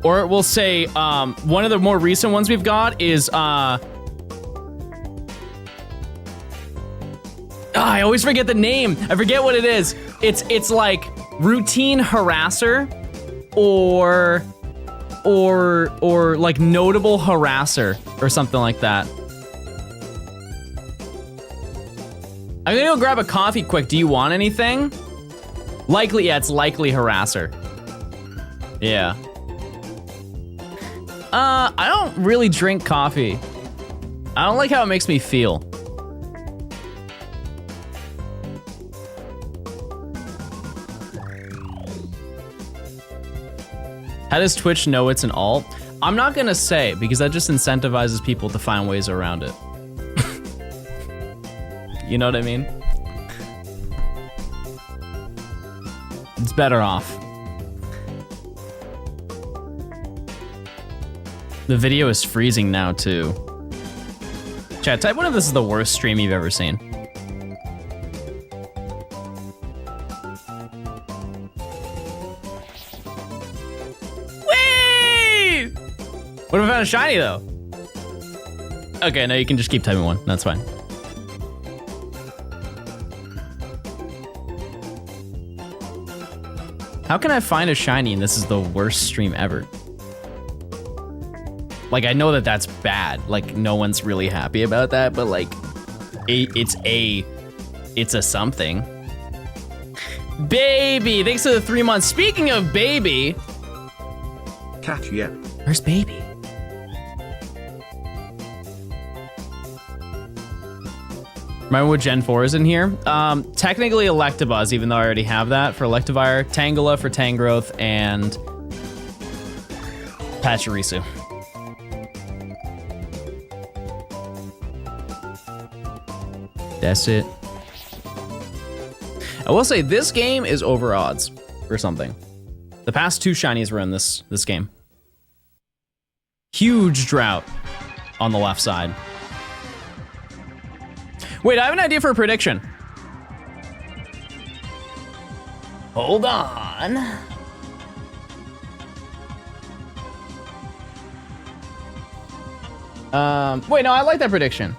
S1: or it will say one of the more recent ones we've got is I always forget the name. I forget what it is. It's like routine harasser or like notable harasser or something like that. I'm gonna go grab a coffee quick. Do you want anything? Likely, yeah, it's likely harasser. Yeah. I don't really drink coffee. I don't like how it makes me feel. How does Twitch know it's an alt? I'm not gonna say, because that just incentivizes people to find ways around it. You know what I mean? It's better off. The video is freezing now too. Chat, type one if this is the worst stream you've ever seen. Whee! What if I found a shiny though? Okay, no, you can just keep typing one. That's fine. How can I find a shiny and this is the worst stream ever? Like, I know that that's bad. Like, no one's really happy about that, but like, it's a something. Baby, thanks for the 3 months. Speaking of baby.
S2: Cat, yeah.
S1: Where's baby? Remember what Gen 4 is in here? Technically Electabuzz, even though I already have that for Electivire, Tangela for Tangrowth, and Pachirisu. That's it. I will say this game is over odds or something. The past 2 shinies were in this game. Huge drought on the left side. Wait, I have an idea for a prediction. Hold on. Wait, no, I like that prediction.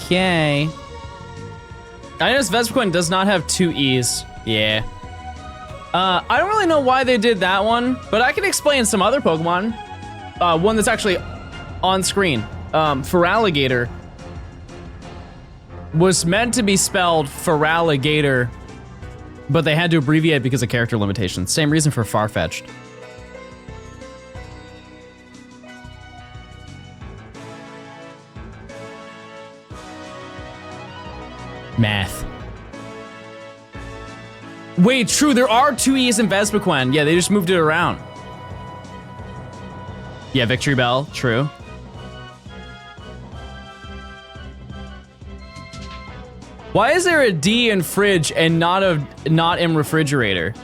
S1: Okay. I noticed Vespiquen does not have 2 E's. Yeah. I don't really know why they did that one, but I can explain some other Pokemon. One that's actually on screen. Feraligatr was meant to be spelled Feraligatr, but they had to abbreviate because of character limitations. Same reason for Farfetch'd. Math. Wait, true, there are 2 E's in Vespiquen. Yeah, they just moved it around. Yeah, Victory Bell, true. Why is there a D in fridge and not in refrigerator?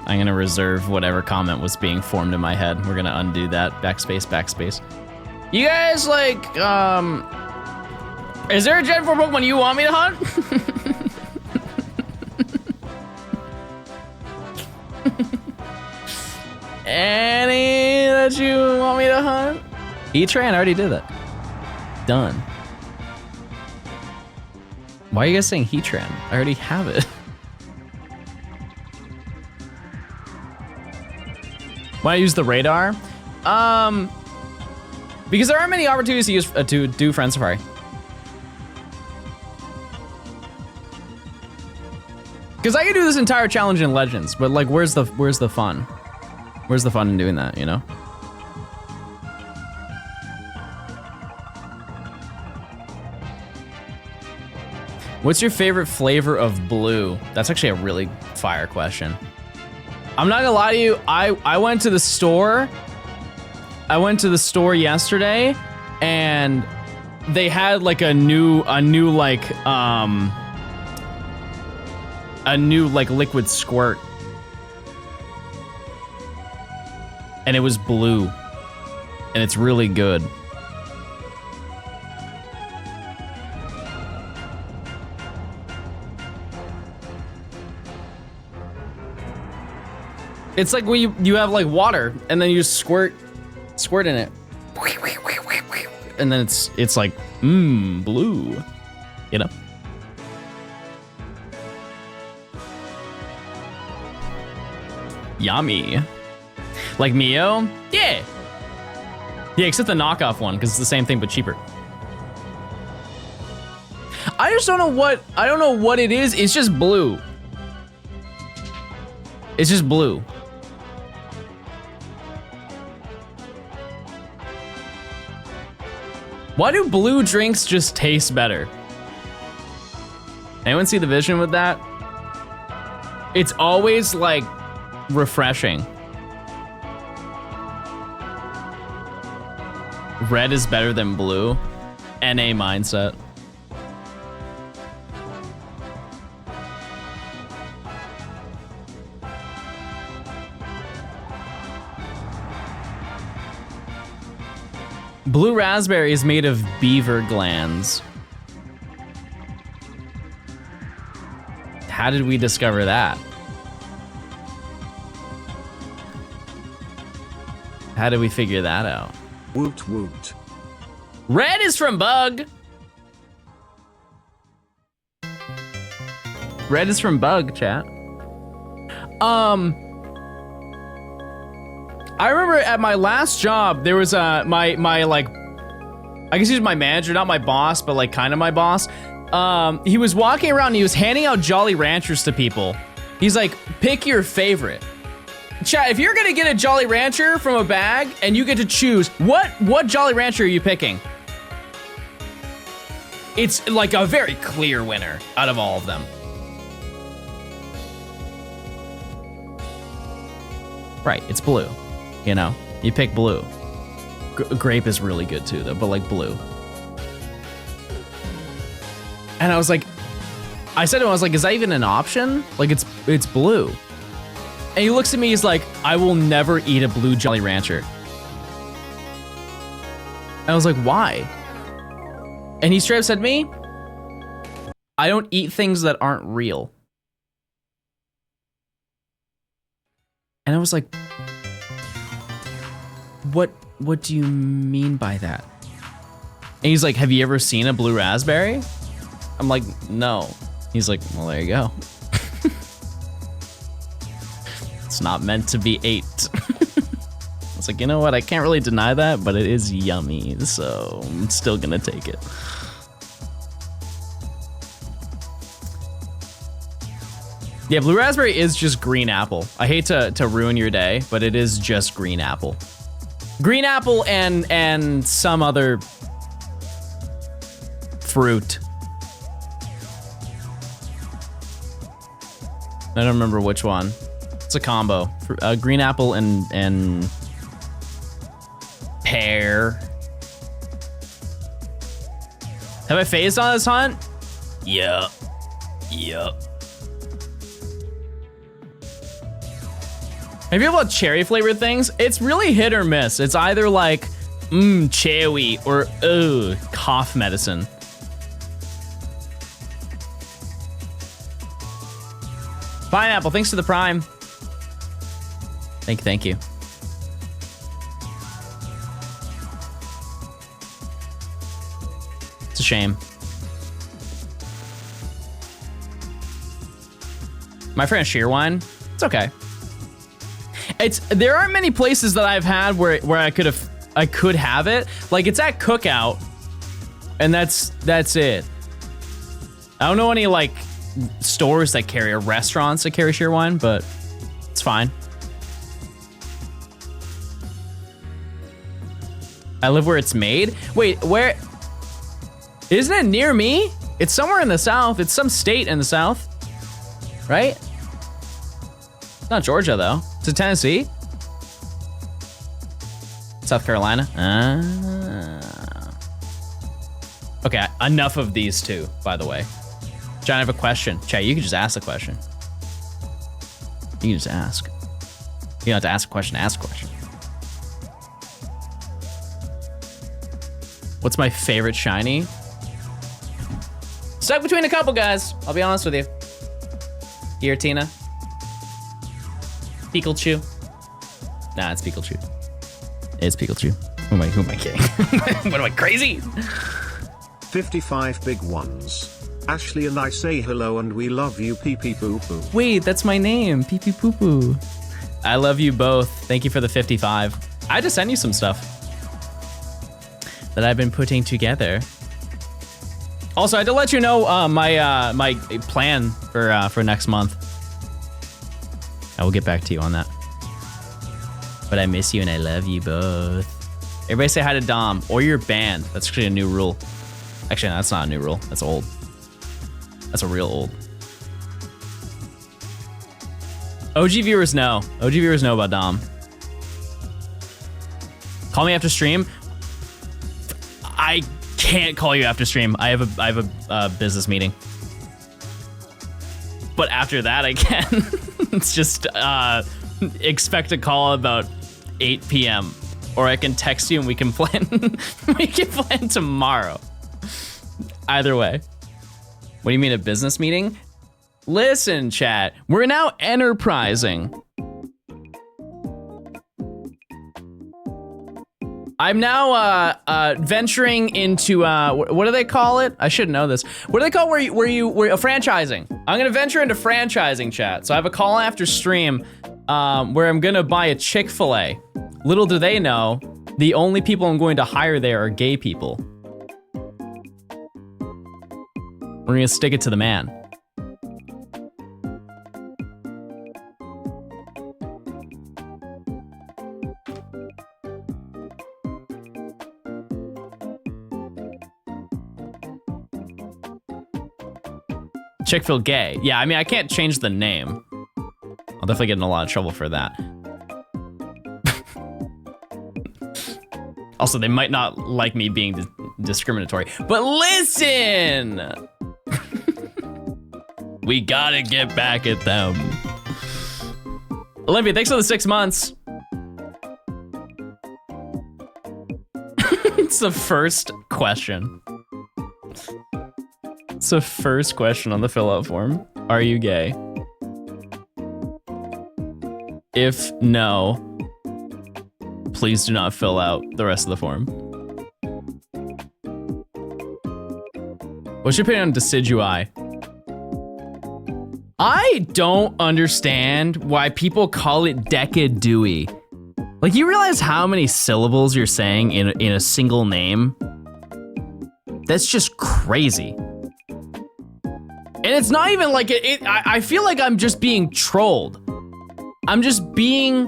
S1: I'm gonna reserve whatever comment was being formed in my head. We're gonna undo that. Backspace, backspace. You guys, like, is there a Gen 4 Pokemon you want me to hunt? Any that you want me to hunt? Heatran, I already did that. Done. Why are you guys saying Heatran? I already have it. Why use the radar? Because there aren't many opportunities to use to do Friend Safari. Because I could do this entire challenge in Legends, but like, where's the fun? Where's the fun in doing that? You know? What's your favorite flavor of blue? That's actually a really fire question. I'm not gonna lie to you. I went to the store. I went to the store yesterday, and they had like a new like liquid squirt, and it was blue, and it's really good. It's like when you have like water, and then you just squirt in it, and then it's like blue, you know. Yummy. Like Mio? Yeah. Yeah, except the knockoff one, because it's the same thing but cheaper. I just don't know what it is. It's just blue. It's just blue. Why do blue drinks just taste better? Anyone see the vision with that? It's always like refreshing. Red is better than blue. NA mindset. Blue raspberry is made of beaver glands. How did we discover that? How did we figure that out?
S2: Woot woot.
S1: Red is from bug. Red is from bug, chat. I remember at my last job, there was my like, I guess he was my manager, not my boss, but like kind of my boss. He was walking around and he was handing out Jolly Ranchers to people. He's like, pick your favorite. Chat, if you're gonna get a Jolly Rancher from a bag and you get to choose, what Jolly Rancher are you picking? It's like a very clear winner out of all of them. Right, it's blue. You know, you pick blue. Grape is really good too, though, but like blue. And I was like, I said to him, I was like, is that even an option? Like, it's blue. And he looks at me, he's like, I will never eat a blue Jolly Rancher. And I was like, why? And he straight up said to me, I don't eat things that aren't real. And I was like, what do you mean by that? And he's like, have you ever seen a blue raspberry? I'm like, no. He's like, well, there you go. It's not meant to be ate. I was like, you know what? I can't really deny that, but it is yummy, so I'm still gonna take it. Yeah, blue raspberry is just green apple. I hate to ruin your day, but it is just green apple. Green apple and some other fruit. I don't remember which one. It's a combo. Green apple and pear. Have I phased on this hunt? Yup. Yup. Have you ever cherry flavored things? It's really hit or miss. It's either like, cherry or, cough medicine. Pineapple, thanks to the Prime. Thank you. It's a shame. My friend Shearwine, it's okay. There aren't many places that I've had where I could have it. Like, it's at Cookout, and that's it. I don't know any like stores that carry or restaurants that carry Shearwine, but it's fine. I live where it's made. Wait, where? Isn't it near me? It's somewhere in the South. It's some state in the South, right? It's not Georgia though. Is it Tennessee? South Carolina? Okay, enough of these two, by the way. John, I have a question. Chat, you can just ask the question. You can just ask. You don't have to ask a question, ask a question. What's my favorite shiny? Stuck between a couple, guys. I'll be honest with you. Giratina. Pikachu. Nah, it's Pikachu. It's Pikachu. Who am I kidding? What am I, crazy?
S2: 55 big ones. Ashley and I say hello and we love you, pee pee poo poo.
S1: Wait, that's my name, pee pee poo poo. I love you both. Thank you for the 55. I had to send you some stuff that I've been putting together. Also, I had to let you know my plan for next month. I will get back to you on that. But I miss you and I love you both. Everybody say hi to Dom or you're banned. That's actually a new rule. Actually, no, that's not a new rule. That's old. That's a real old. OG viewers know. OG viewers know about Dom. Call me after stream. I can't call you after stream. I have a business meeting. But after that, I can. It's just expect a call about 8 p.m. Or I can text you and we can plan. We can plan tomorrow. Either way. What do you mean a business meeting? Listen, chat. We're now enterprising. I'm now venturing into what do they call it? I should know this. What do they call where you franchising? I'm gonna venture into franchising, chat. So I have a call after stream where I'm gonna buy a Chick-fil-A. Little do they know, the only people I'm going to hire there are gay people. We're gonna stick it to the man. Chick-fil gay. Yeah, I mean, I can't change the name. I'll definitely get in a lot of trouble for that. Also, they might not like me being discriminatory, but listen! We gotta get back at them. Olympia, thanks for the 6 months. It's the first question. It's the first question on the fill out form. Are you gay? If no, please do not fill out the rest of the form. What's your opinion on decidui? I don't understand why people call it decadui. Like, you realize how many syllables you're saying in a single name? That's just crazy. And it's not even like I feel like I'm just being trolled. I'm just being...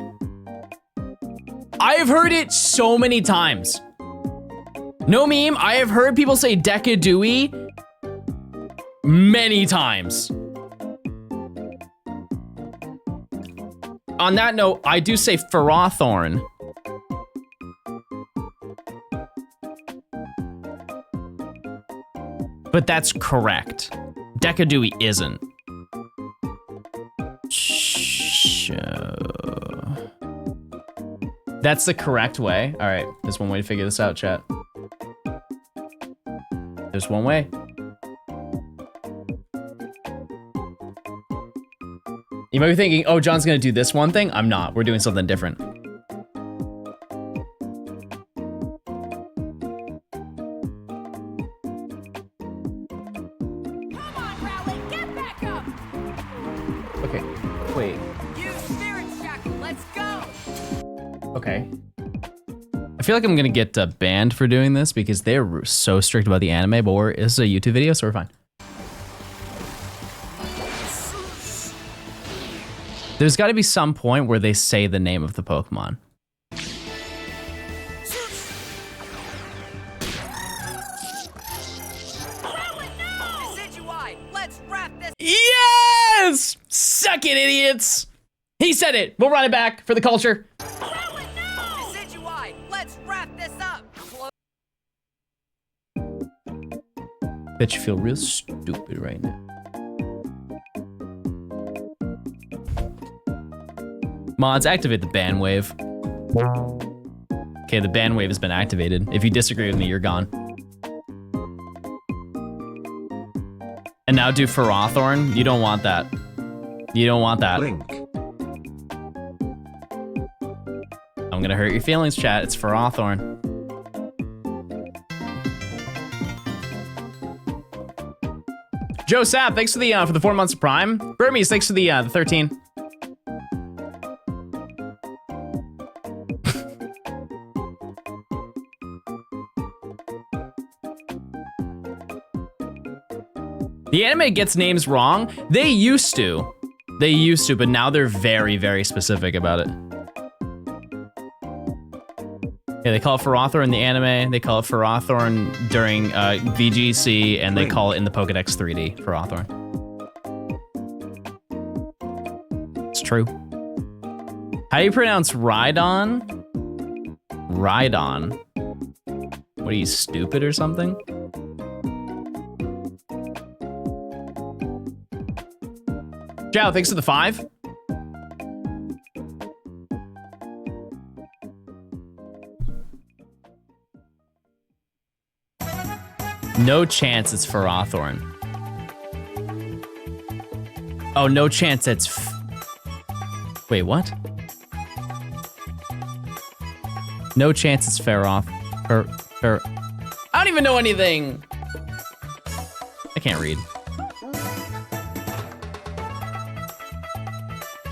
S1: I have heard it so many times. No meme, I have heard people say decadui many times. On that note, I do say Ferrothorn. But that's correct. Decadui isn't. That's the correct way. All right, there's one way to figure this out, chat. There's one way. You might be thinking, oh, John's gonna do this one thing. I'm not, we're doing something different. Okay, wait. Okay. I feel like I'm gonna get banned for doing this because they're so strict about the anime, but this is a YouTube video, so we're fine. There's gotta be some point where they say the name of the Pokemon. Yes! Suck it, idiots! He said it! We'll run it back for the culture. Bet you feel real stupid right now. Mods, activate the ban wave. Okay, the ban wave has been activated. If you disagree with me, you're gone. And now do Ferrothorn? You don't want that. You don't want that.
S2: Link.
S1: I'm gonna hurt your feelings, chat. It's Ferrothorn. Joe Sapp, thanks for the 4 months of Prime. Burmese, thanks for the 13. The anime gets names wrong. They used to, but now they're very, very specific about it. Yeah, they call it Farathor in the anime. They call it Farathorn during VGC, and they call it in the Pokedex 3D Farathorn. It's true. How do you pronounce Rhydon? Rhydon. What are you, stupid or something? Ciao, thanks for the 5. No chance it's Farathorn. Oh, no chance it's wait, what? No chance it's Farath. I don't even know anything. I can't read.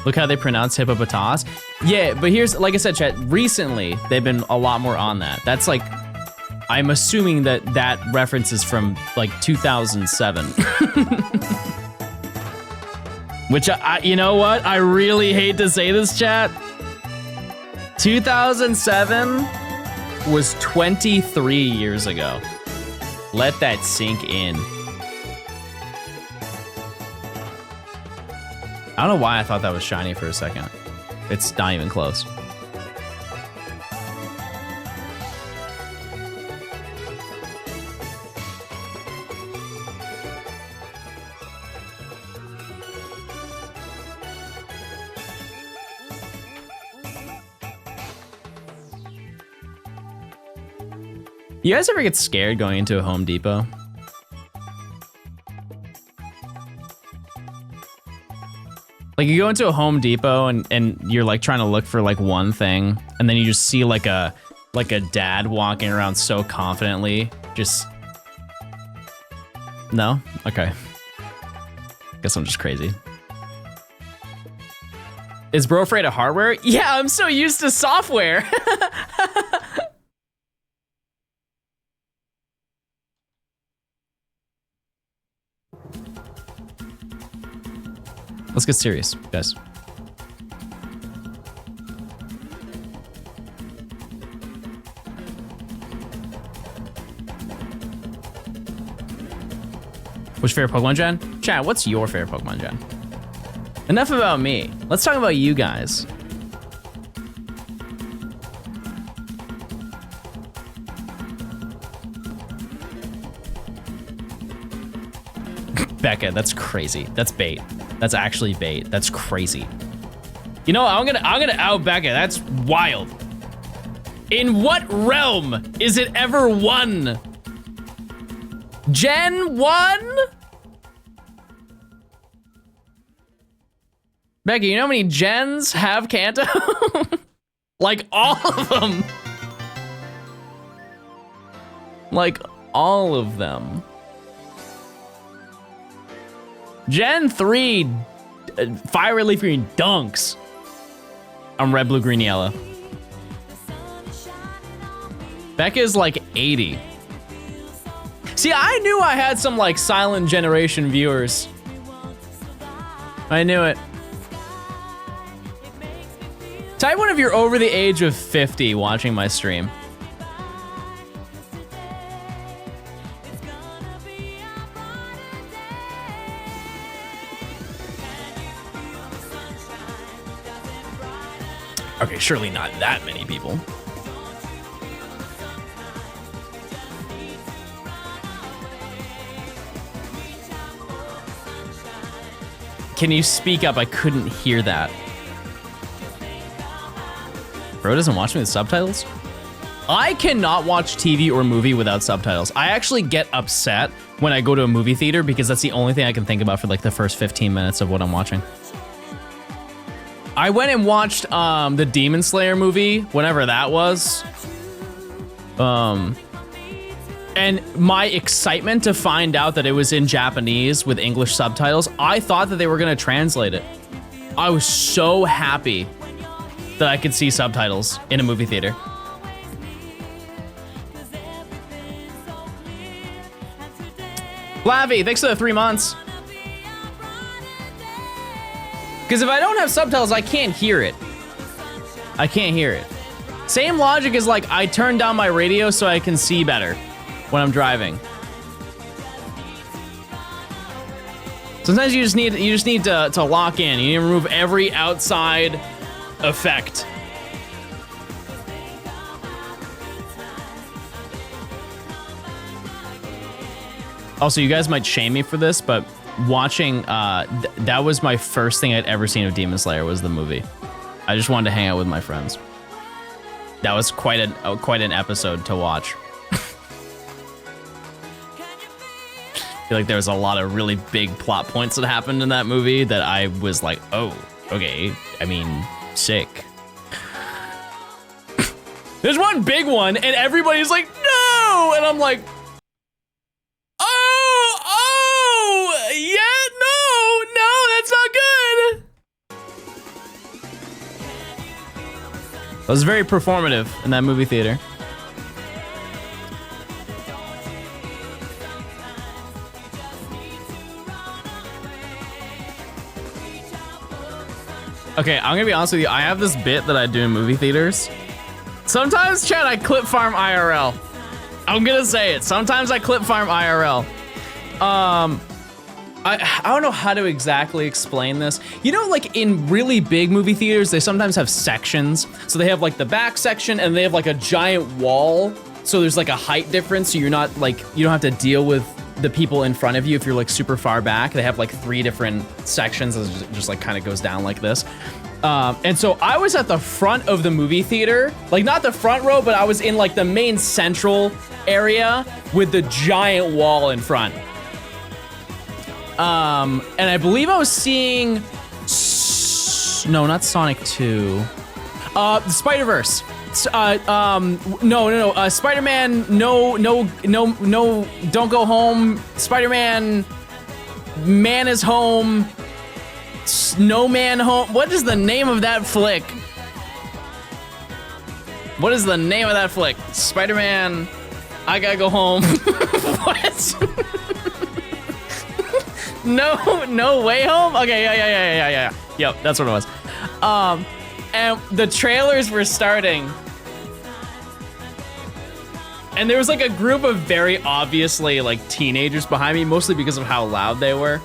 S1: Look how they pronounce hippopotas. Yeah, but here's, like I said, chat, recently, they've been a lot more on that. That's like, I'm assuming that that reference is from like 2007. Which, you know what? I really hate to say this, chat. 2007 was 23 years ago. Let that sink in. I don't know why I thought that was shiny for a second. It's not even close. You guys ever get scared going into a Home Depot? Like you go into a Home Depot and you're like trying to look for like one thing, and then you just see like a dad walking around so confidently. Just no? Okay. Guess I'm just crazy. Is bro afraid of hardware? Yeah, I'm so used to software. Let's get serious, guys. What's your favorite Pokemon gen? Chat, what's your favorite Pokemon gen? Enough about me. Let's talk about you guys. Becca, that's crazy. That's bait. That's actually bait. That's crazy. You know, I'm gonna out Becca. That's wild. In what realm is it ever won? Gen 1? Becca, you know how many gens have Kanto? Like all of them. Like all of them. Gen 3, Fire Red Leaf Green dunks. I'm red, blue, green, yellow. Becca's like 80. See, I knew I had some like silent generation viewers. I knew it. Type one if you're over the age of 50 watching my stream. Okay, surely not that many people. Can you speak up? I couldn't hear that. Bro doesn't watch me with subtitles? I cannot watch TV or movie without subtitles. I actually get upset when I go to a movie theater because that's the only thing I can think about for like the first 15 minutes of what I'm watching. I went and watched the Demon Slayer movie, whenever that was. And my excitement to find out that it was in Japanese with English subtitles, I thought that they were gonna translate it. I was so happy that I could see subtitles in a movie theater. Flavy, thanks for the 3 months. Because if I don't have subtitles, I can't hear it. I can't hear it. Same logic as like I turn down my radio so I can see better when I'm driving. Sometimes you just need to lock in. You need to remove every outside effect. Also, you guys might shame me for this, but watching that was my first thing I'd ever seen of Demon Slayer was the movie. I just wanted to hang out with my friends. That was quite an episode to watch. I feel like there was a lot of really big plot points that happened in that movie that I was like, oh, okay. I mean, sick. There's one big one, and everybody's like, no! And I'm like, oh, yeah, no, that's not good. I was very performative in that movie theater. Okay, I'm gonna be honest with you. I have this bit that I do in movie theaters. Sometimes, Chad, I clip farm IRL. I'm gonna say it. Sometimes I clip farm IRL. I don't know how to exactly explain this. You know, like in really big movie theaters, they sometimes have sections. So they have like the back section and they have like a giant wall. So there's like a height difference. So you're not like, you don't have to deal with the people in front of you if you're like super far back. They have like 3 different sections that just like kind of goes down like this. And so I was at the front of the movie theater, like not the front row, but I was in like the main central area with the giant wall in front. And I believe I was seeing, no, not Sonic 2. The Spider-Verse. No. Spider-Man, no, don't go home. Spider-Man, man is home. Snowman home. What is the name of that flick? What is the name of that flick? Spider-Man, I gotta go home. What? No way home? Okay, yeah. Yep, that's what it was. And the trailers were starting. And there was like a group of very obviously like teenagers behind me, mostly because of how loud they were.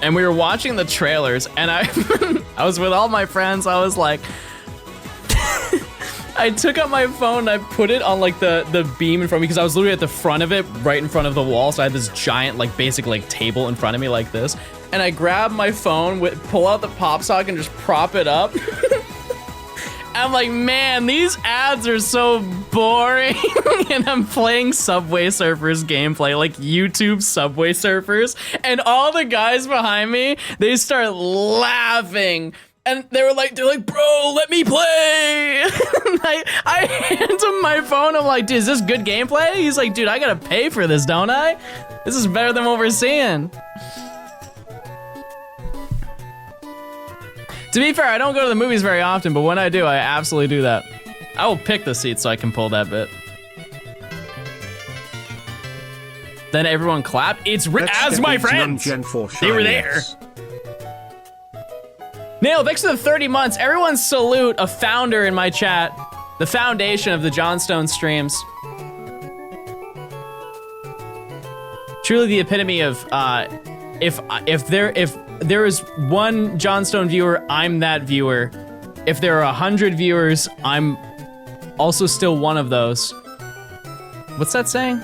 S1: And we were watching the trailers and I was with all my friends. I was like, I took out my phone and I put it on like the beam in front of me because I was literally at the front of it, right in front of the wall. So I had this giant, like basic like table in front of me like this. And I grabbed my phone, pull out the pop socket and just prop it up. I'm like, man, these ads are so boring. And I'm playing Subway Surfers gameplay, like YouTube Subway Surfers. And all the guys behind me, they start laughing. And they're like, bro, let me play. I hand him my phone. I'm like, dude, is this good gameplay? He's like, dude, I gotta pay for this, don't I? This is better than what we're seeing. To be fair, I don't go to the movies very often, but when I do, I absolutely do that. I will pick the seat so I can pull that bit. Then everyone clap. It's as my friends. They were there. Nail, thanks for the 30 months. Everyone salute a founder in my chat. The foundation of the Johnstone streams. Truly the epitome of if there is one Johnstone viewer, I'm that viewer. If there are 100 viewers, I'm also still one of those. What's that saying?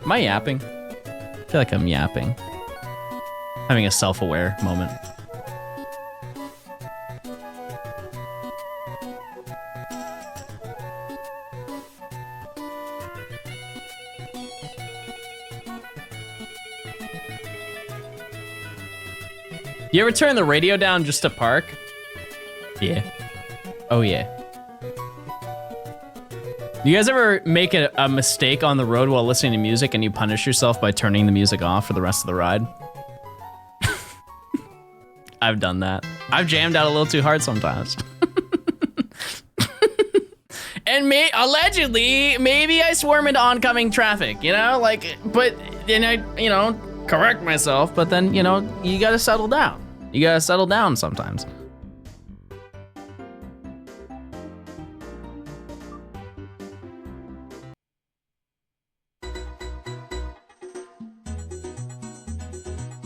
S1: Am I yapping? I feel like I'm yapping. Having a self-aware moment. You ever turn the radio down just to park? Yeah. Oh yeah. Do you guys ever make a mistake on the road while listening to music and you punish yourself by turning the music off for the rest of the ride? I've done that. I've jammed out a little too hard sometimes. And allegedly, maybe I swerm into oncoming traffic, you know? Like, but then I, you know, correct myself, but then, you know, you gotta settle down. You gotta settle down sometimes.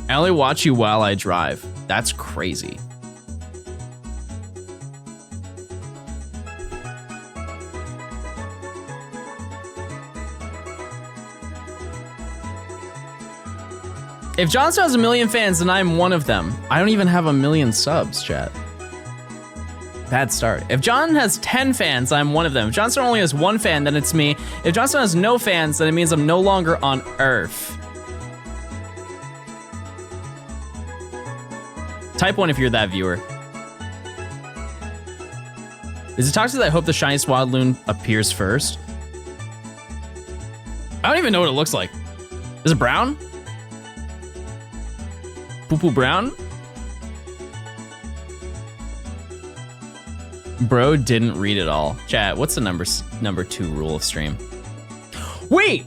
S1: I only watch you while I drive. That's crazy. If Johnstone has 1 million fans, then I'm one of them. I don't even have 1 million subs, chat. Bad start. If John has 10 fans, I'm one of them. If Johnstone only has 1 fan, then it's me. If Johnstone has no fans, then it means I'm no longer on Earth. Type 1 if you're that viewer. Is it toxic that I hope the shiny Swadloon appears first? I don't even know what it looks like. Is it brown? Poo-poo brown? Bro didn't read it all. Chat, what's the number 2 rule of stream? Wait!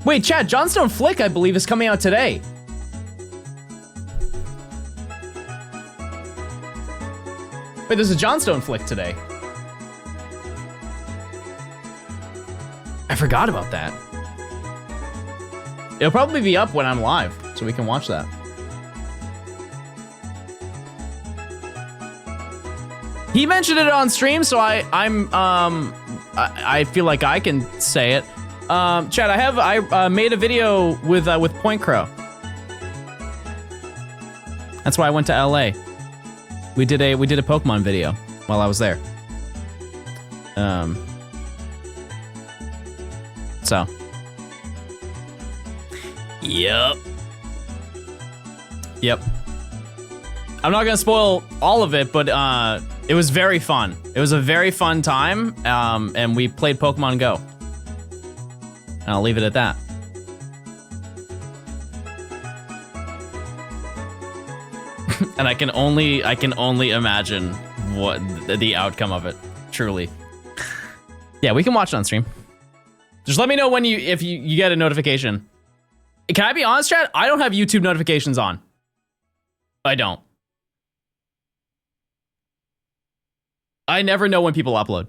S1: Wait, chat, Johnstone Flick, I believe, is coming out today. Wait, there's a Johnstone Flick today. I forgot about that. It'll probably be up when I'm live, so we can watch that. He mentioned it on stream, so I feel like I can say it. Chad, I made a video with Point Crow. That's why I went to LA. We did a Pokemon video while I was there. So. Yep. I'm not gonna spoil all of it, but it was very fun. It was a very fun time, and we played Pokemon Go. And I'll leave it at that. And I can only imagine what the outcome of it. Truly. Yeah, we can watch it on stream. Just let me know when if you get a notification. Can I be honest, chat? I don't have YouTube notifications on. I don't. I never know when people upload.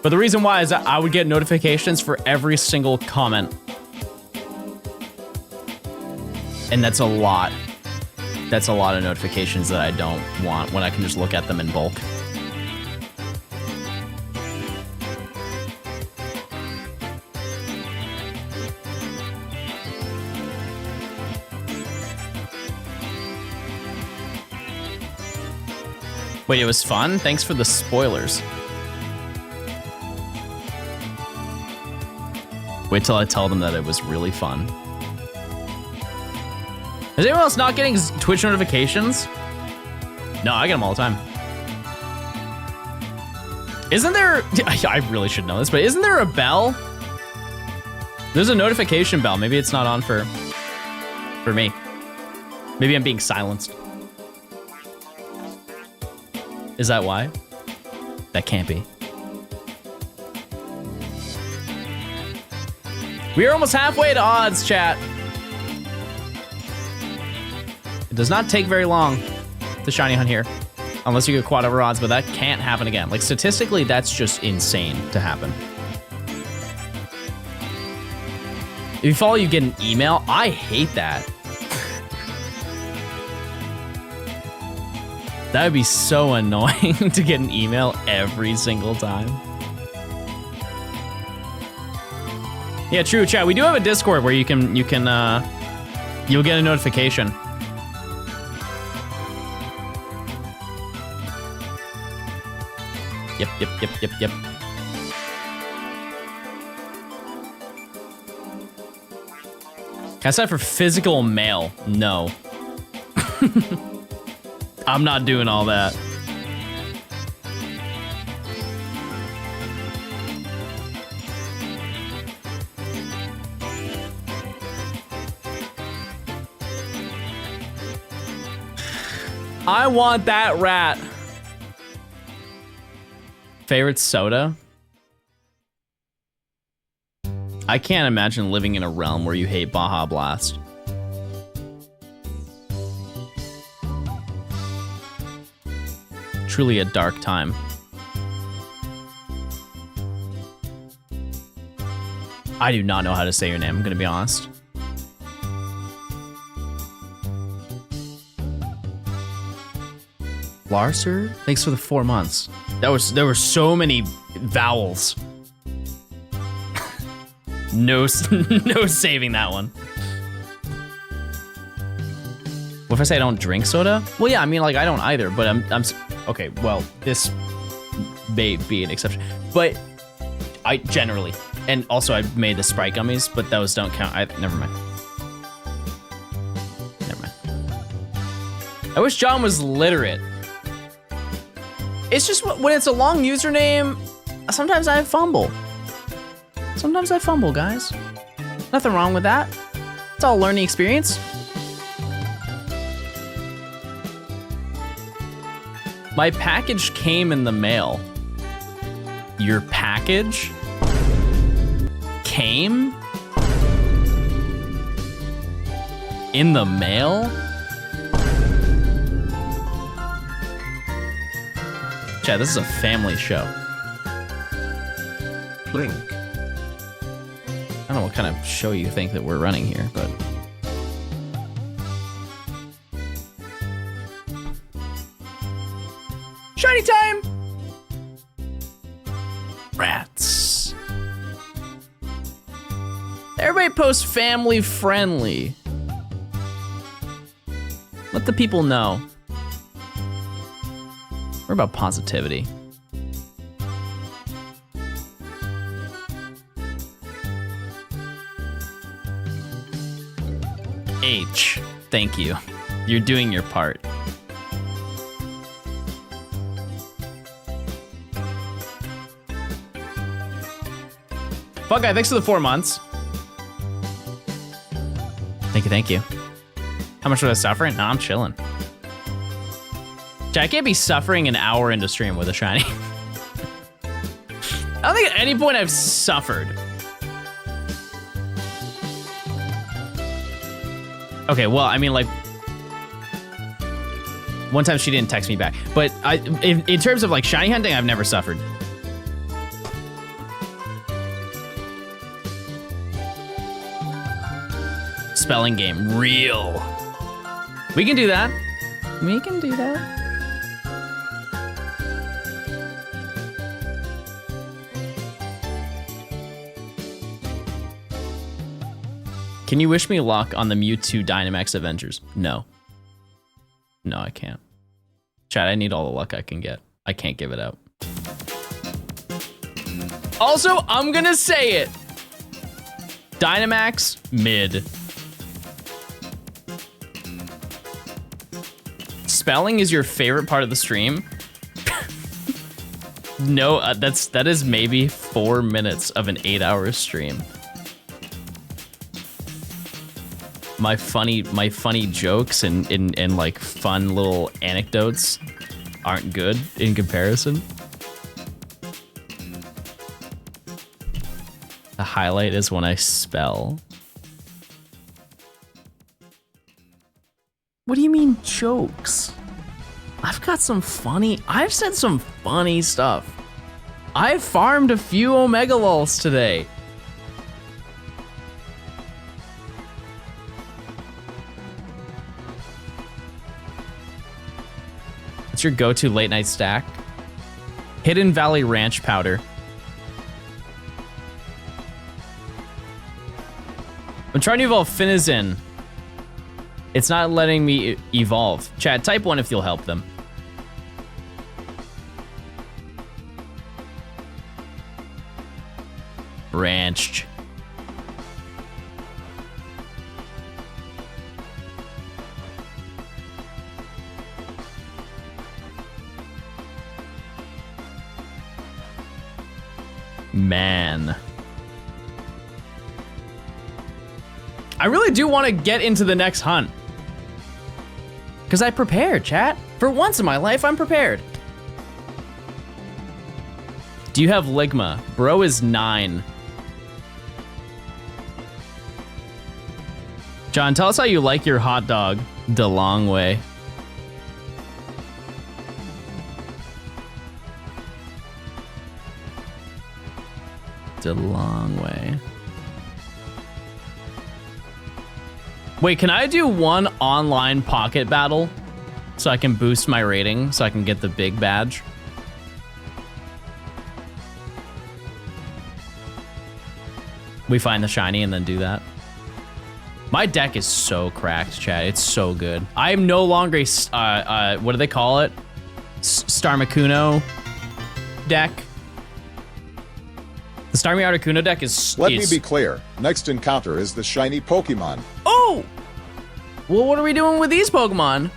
S1: But the reason why is that I would get notifications for every single comment. And that's a lot. That's a lot of notifications that I don't want when I can just look at them in bulk. Wait, it was fun? Thanks for the spoilers. Wait till I tell them that it was really fun. Is anyone else not getting Twitch notifications? No, I get them all the time. Isn't there... I really should know this, but isn't there a bell? There's a notification bell. Maybe it's not on for me. Maybe I'm being silenced. Is that why? That can't be. We are almost halfway to odds, chat. It does not take very long to shiny hunt here. Unless you get quad over odds, but that can't happen again. Like, statistically, that's just insane to happen. If you follow, you get an email. I hate that. That would be so annoying to get an email every single time. Yeah, true, chat. We do have a Discord where you'll get a notification. Yep. Can I sign for physical mail? No. I'm not doing all that. I want that rat. Favorite soda? I can't imagine living in a realm where you hate Baja Blast. Truly a dark time. I do not know how to say your name, I'm gonna be honest. Larser? Thanks for the 4 months. There were so many vowels. No saving that one. What if I say I don't drink soda? Well, yeah, I mean, like, I don't either, but I'm okay, well, this may be an exception. But I generally, and also I made the Sprite gummies, but those don't count. Never mind. Never mind. I wish John was literate. It's just when it's a long username, sometimes I fumble. Sometimes I fumble, guys. Nothing wrong with that. It's all a learning experience. My package came in the mail. Your package came in the mail? Chad, this is a family show.
S2: Blink.
S1: I don't know what kind of show you think that we're running here, but... Shiny time! Rats. Everybody post family friendly. Let the people know. We're about positivity. H, thank you. You're doing your part. Fuck guy, thanks for the 4 months. Thank you. How much was I suffering? No, I'm chilling. I can't be suffering an hour into stream with a shiny. I don't think at any point I've suffered. Okay, well, I mean, like, one time she didn't text me back, but in terms of like shiny hunting, I've never suffered. Spelling game, real. We can do that. We can do that. Can you wish me luck on the Mewtwo Dynamax Avengers? No. No, I can't. Chat, I need all the luck I can get. I can't give it out. Also, I'm gonna say it. Dynamax, mid. Spelling is your favorite part of the stream? No, that is maybe 4 minutes of an 8-hour stream. My funny jokes and like fun little anecdotes aren't good in comparison. The highlight is when I spell. What do you mean jokes? I've said some funny stuff. I farmed a few Omega Lulls today. What's your go-to late night stack? Hidden Valley Ranch powder. I'm trying to evolve Finizen. It's not letting me evolve. Chat, type 1 if you'll help them. Ranched. Man. I really do want to get into the next hunt. Because I prepared, chat. For once in my life, I'm prepared. Do you have Ligma? Bro is 9. John, tell us how you like your hot dog the long way. The long way. Wait, can I do one online pocket battle so I can boost my rating so I can get the big badge? We find the shiny and then do that. My deck is so cracked, chat. It's so good. I am no longer a, what do they call it? Star Makuno deck. The Starmie Articuno deck is...
S3: Let me be clear. Next encounter is the shiny Pokemon.
S1: Oh! Well, what are we doing with these Pokemon?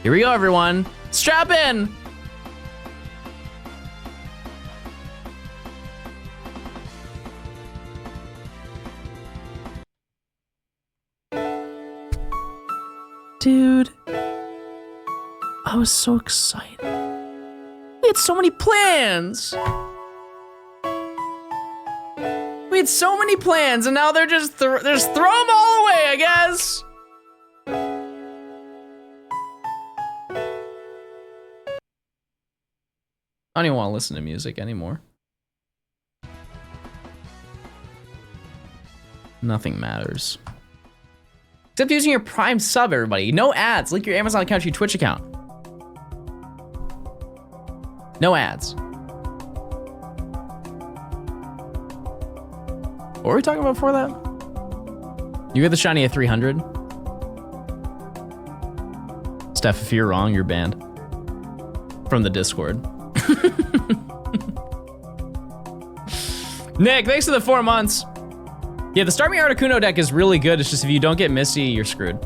S1: Here we go, everyone. Strap in! Dude. I was so excited. We had so many plans. We had so many plans, and now they're just throw them all away, I guess. I don't even want to listen to music anymore. Nothing matters. Except using your Prime sub, everybody. No ads. Link your Amazon account to your Twitch account. No ads. What were we talking about before that? You get the shiny at 300. Steph, if you're wrong, you're banned. From the Discord. Nick, thanks for the 4 months. Yeah, the Starmie Articuno deck is really good. It's just if you don't get Misty, you're screwed.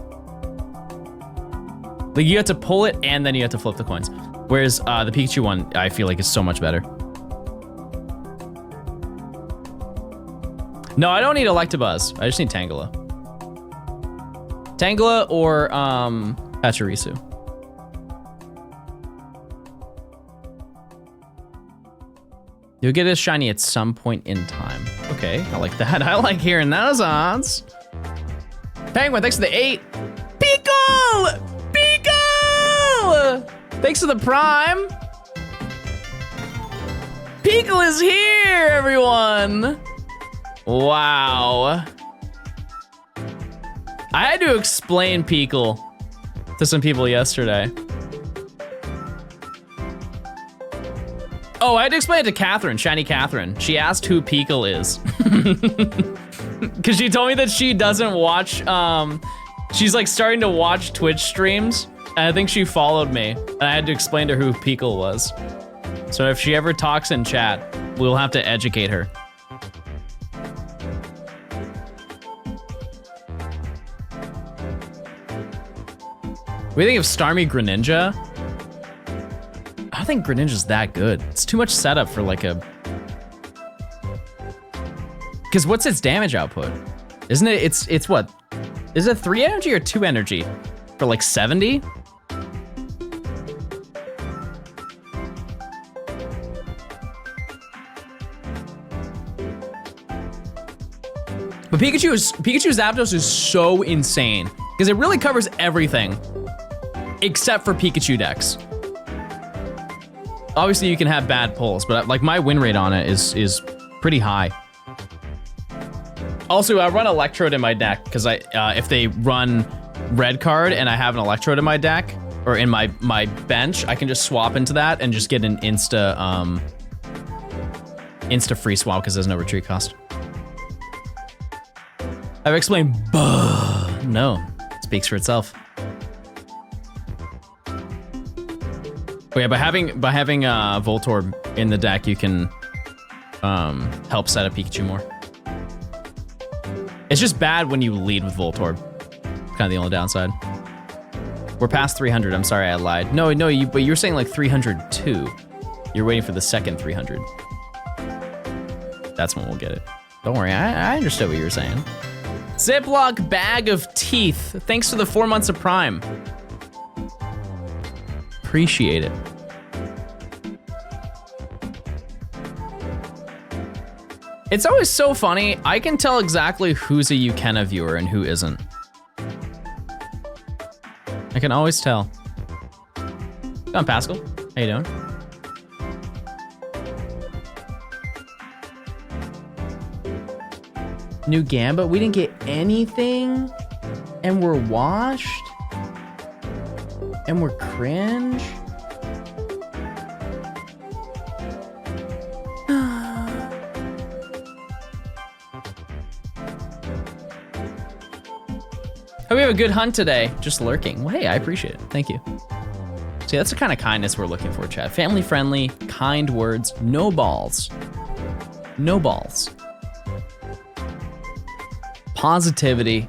S1: Like, you have to pull it and then you have to flip the coins. Whereas the Pikachu one, I feel like is so much better. No, I don't need Electabuzz. I just need Tangela. Tangela or Pachirisu. You'll get a shiny at some point in time. Okay, I like that. I like hearing those odds. Penguin, thanks for the 8. Pickle! Pickle! Thanks for the Prime. Pickle is here, everyone. Wow. I had to explain Pickle to some people yesterday. Oh, I had to explain it to Catherine, Shiny Catherine. She asked who Pickle is. Cause she told me that she doesn't watch, she's like starting to watch Twitch streams. And I think she followed me. And I had to explain to her who Pickle was. So if she ever talks in chat, we'll have to educate her. What do you think of Starmie Greninja? I don't think Greninja's that good. It's too much setup for like a... Because what's its damage output? Isn't it, it's what? Is it 3 energy or 2 energy? For like 70? But Pikachu's Zapdos is so insane because it really covers everything except for Pikachu decks. Obviously you can have bad pulls, but like my win rate on it is pretty high. Also, I run Electrode in my deck because if they run red card and I have an Electrode in my deck or in my bench, I can just swap into that and just get an insta free swap because there's no retreat cost. I've explained, no, it speaks for itself. Oh yeah, by having Voltorb in the deck, you can help set up Pikachu more. It's just bad when you lead with Voltorb. Kind of the only downside. We're past 300. I'm sorry, I lied. No, but you were saying like 302. You're waiting for the second 300. That's when we'll get it. Don't worry, I understood what you were saying. Ziploc bag of teeth. Thanks for the 4 months of Prime. Appreciate it. It's always so funny. I can tell exactly who's a Ukenna viewer and who isn't. I can always tell. Come on, Pascal. How you doing? New Gambit, we didn't get anything, and we're washed, and we're cringe. Hope we have a good hunt today. Just lurking. Well, hey, I appreciate it. Thank you. See, that's the kind of kindness we're looking for, chat. Family friendly, kind words, no balls. No balls. Positivity.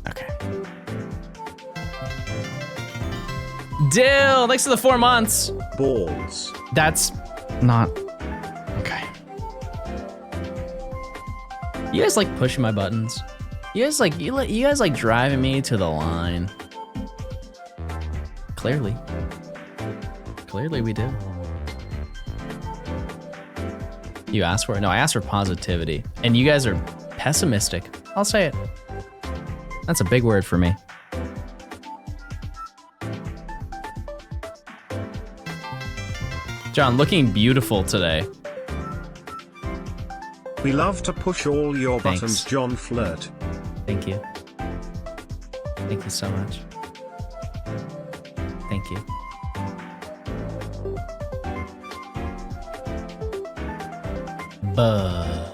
S1: Okay. Dill, thanks for the 4 months.
S2: Balls.
S1: That's not okay. You guys like pushing my buttons. You guys like driving me to the line. Clearly we do. You asked for it? No, I asked for positivity, and you guys are pessimistic. I'll say it. That's a big word for me. John, looking beautiful today.
S2: We love to push all your
S1: Thanks.
S2: buttons, John Flirt.
S1: Thank you. Thank you so much. Thank you. Buh.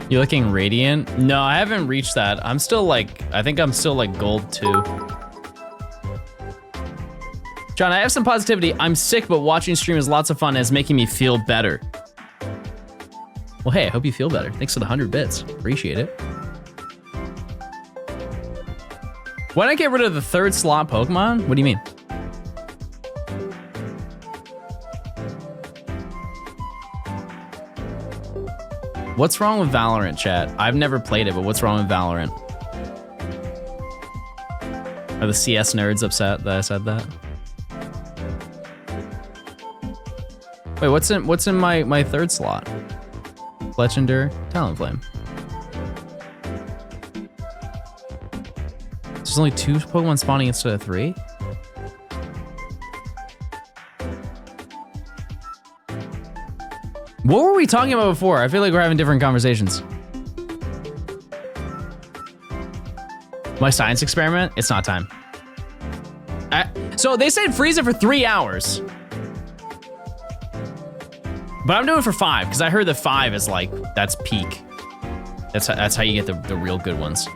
S1: You looking radiant? No, I haven't reached that. I'm still like, I think I'm still like gold 2. John, I have some positivity. I'm sick, but watching stream is lots of fun and it's making me feel better. Well, hey, I hope you feel better. Thanks for the 100 bits. Appreciate it. Why not get rid of the 3rd slot Pokemon? What do you mean? What's wrong with Valorant, chat? I've never played it, but what's wrong with Valorant? Are the CS nerds upset that I said that? Wait, what's in my 3rd slot? Fletchinder, Talonflame. There's only 2 Pokemon spawning instead of 3? What were we talking about before? I feel like we're having different conversations. My science experiment? It's not time. So they said freeze it for 3 hours. But I'm doing it for 5, because I heard that 5 is like, that's peak. That's how you get the real good ones.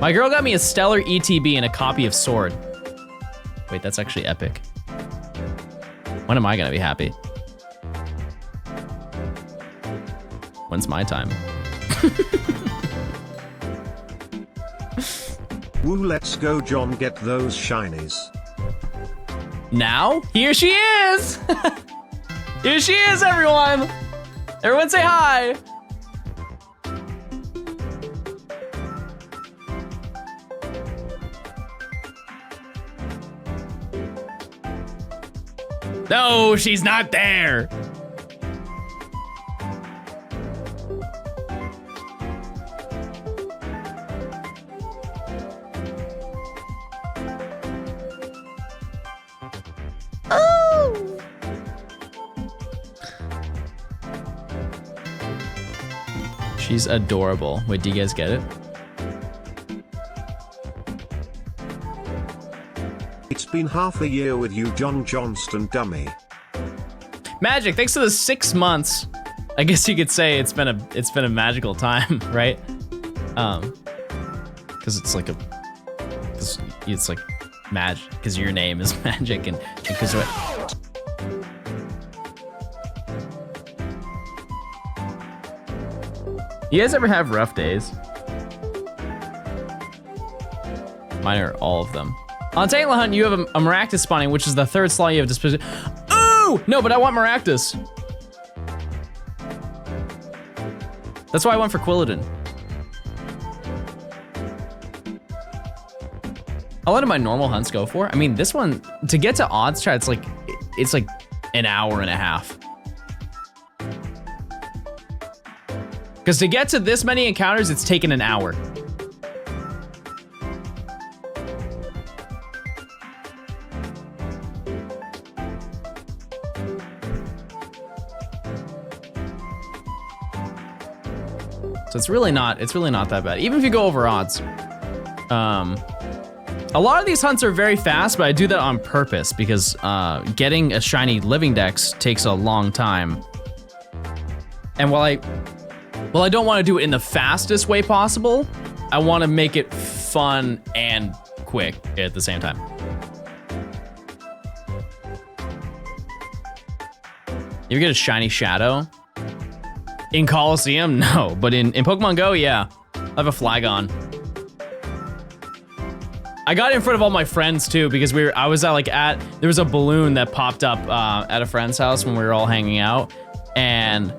S1: My girl got me a Stellar ETB and a copy of Sword. Wait, that's actually epic. When am I gonna be happy? When's my time?
S2: Woo, let's go, John, get those shinies.
S1: Now? Here she is! Here she is, everyone! Everyone say hi! No, she's not there! She's adorable. Wait, do you guys get it?
S2: It's been half a year with you, John Johnstone dummy.
S1: Magic, thanks for the 6 months. I guess you could say it's been a magical time, right? Because it's like Magic, because your name is Magic, and because what? You guys ever have rough days? Mine are all of them. On Tangle Hunt, you have a Maractus spawning, which is the third slot you have disposed of. Ooh! No, but I want Maractus. That's why I went for Quilladin. How long do my normal hunts go for? I mean, this one, to get to odds chat, it's like an hour and a half. Because to get to this many encounters, it's taken an hour. So it's really not that bad. Even if you go over odds. A lot of these hunts are very fast, but I do that on purpose because getting a shiny living dex takes a long time. And while I don't want to do it in the fastest way possible, I want to make it fun and quick at the same time. You ever get a shiny shadow? In Coliseum, no, but in Pokemon Go, yeah. I have a Flagon. I got it in front of all my friends too because I was at there was a balloon that popped up at a friend's house when we were all hanging out, and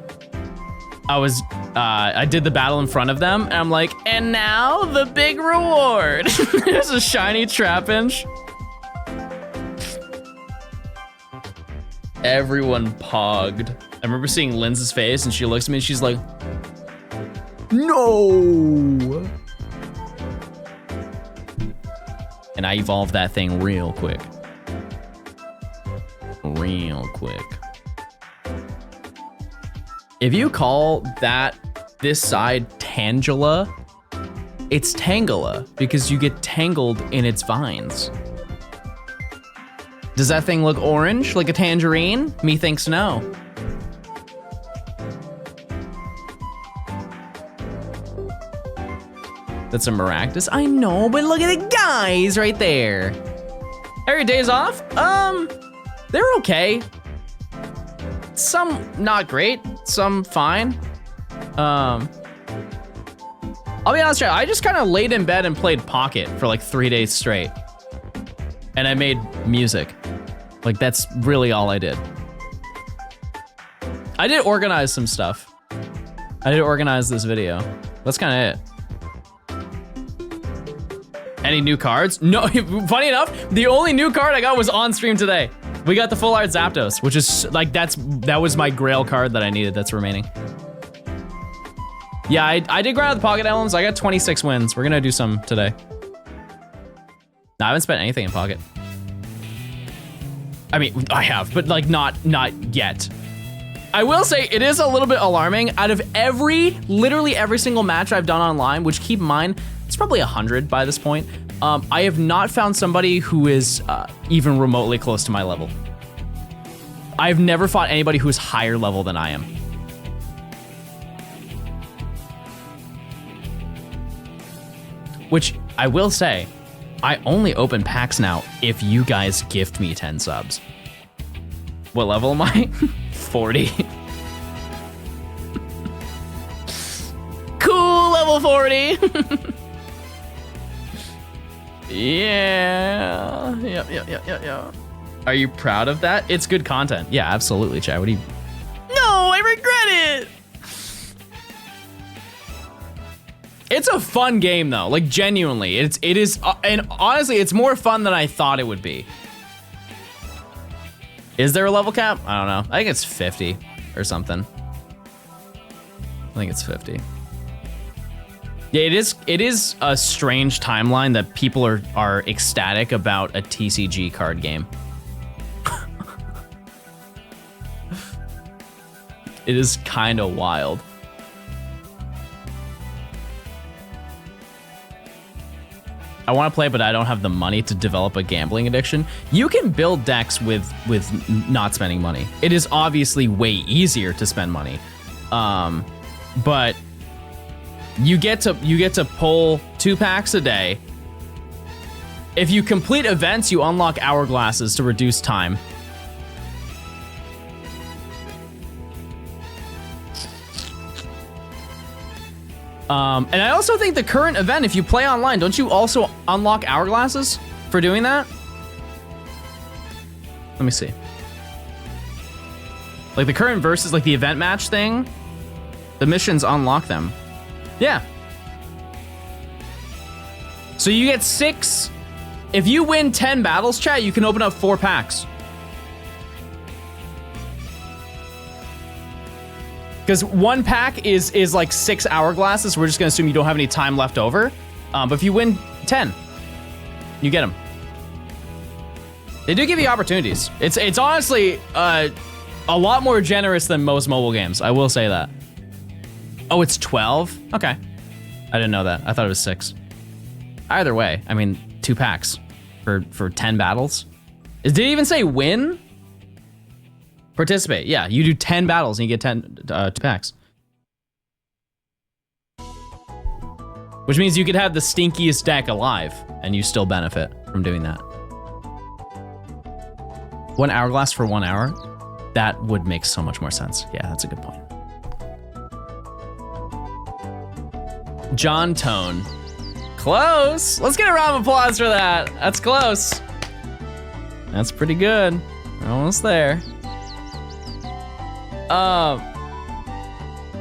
S1: I did the battle in front of them, and I'm like, and now the big reward. There's a shiny Trapinch. Everyone pogged. I remember seeing Linz's face, and she looks at me and she's like, no. And I evolved that thing real quick. Real quick. If you call this side Tangela, it's Tangela because you get tangled in its vines. Does that thing look orange like a tangerine? Methinks no. That's a Maractus. I know, but look at the guys right there. Every day's off? They're okay. Some not great, some fine. I'll be honest, I just kind of laid in bed and played Pocket for like 3 days straight. And I made music. Like, that's really all I did. I did organize some stuff. I did organize this video. That's kind of it. Any new cards? No, funny enough, the only new card I got was on stream today. We got the full art Zapdos, which is like, that was my grail card that I needed that's remaining. Yeah, I did grind out the Pocket Emblems. I got 26 wins. We're gonna do some today. No, I haven't spent anything in Pocket. I mean, I have, but like not yet. I will say it is a little bit alarming. Out of literally every single match I've done online, which keep in mind, it's probably 100 by this point, I have not found somebody who is even remotely close to my level. I've never fought anybody who's higher level than I am. Which I will say, I only open packs now if you guys gift me 10 subs. What level am I? 40. Cool, level 40. Yeah. Yep. Are you proud of that? It's good content. Yeah, absolutely, Chad. What do you... No, I regret it. It's a fun game though, like genuinely. It is, and honestly, it's more fun than I thought it would be. Is there a level cap? I don't know. I think it's 50 or something. I think it's 50. Yeah, it is a strange timeline that people are ecstatic about a TCG card game. It is kind of wild. I want to play, but I don't have the money to develop a gambling addiction. You can build decks with not spending money. It is obviously way easier to spend money, but you get to pull 2 packs a day, if you complete events, you unlock hourglasses to reduce time. And I also think the current event, if you play online, don't you also unlock hourglasses for doing that? Let me see. Like the current versus like the event match thing, the missions unlock them. Yeah. So you get 6. If you win 10 battles, chat, you can open up 4 packs. Because 1 pack is like 6 hourglasses. We're just gonna assume you don't have any time left over. But if you win 10, you get them. They do give you opportunities. It's honestly a lot more generous than most mobile games. I will say that. Oh, it's 12? Okay. I didn't know that. I thought it was 6. Either way, I mean, 2 packs for 10 battles. Did it even say win? Participate. Yeah, you do 10 battles and you get 2 packs. Which means you could have the stinkiest deck alive and you still benefit from doing that. 1 hourglass for 1 hour? That would make so much more sense. Yeah, that's a good point. Johnstone. Close. Let's get a round of applause for that. That's close. That's pretty good. We're almost there.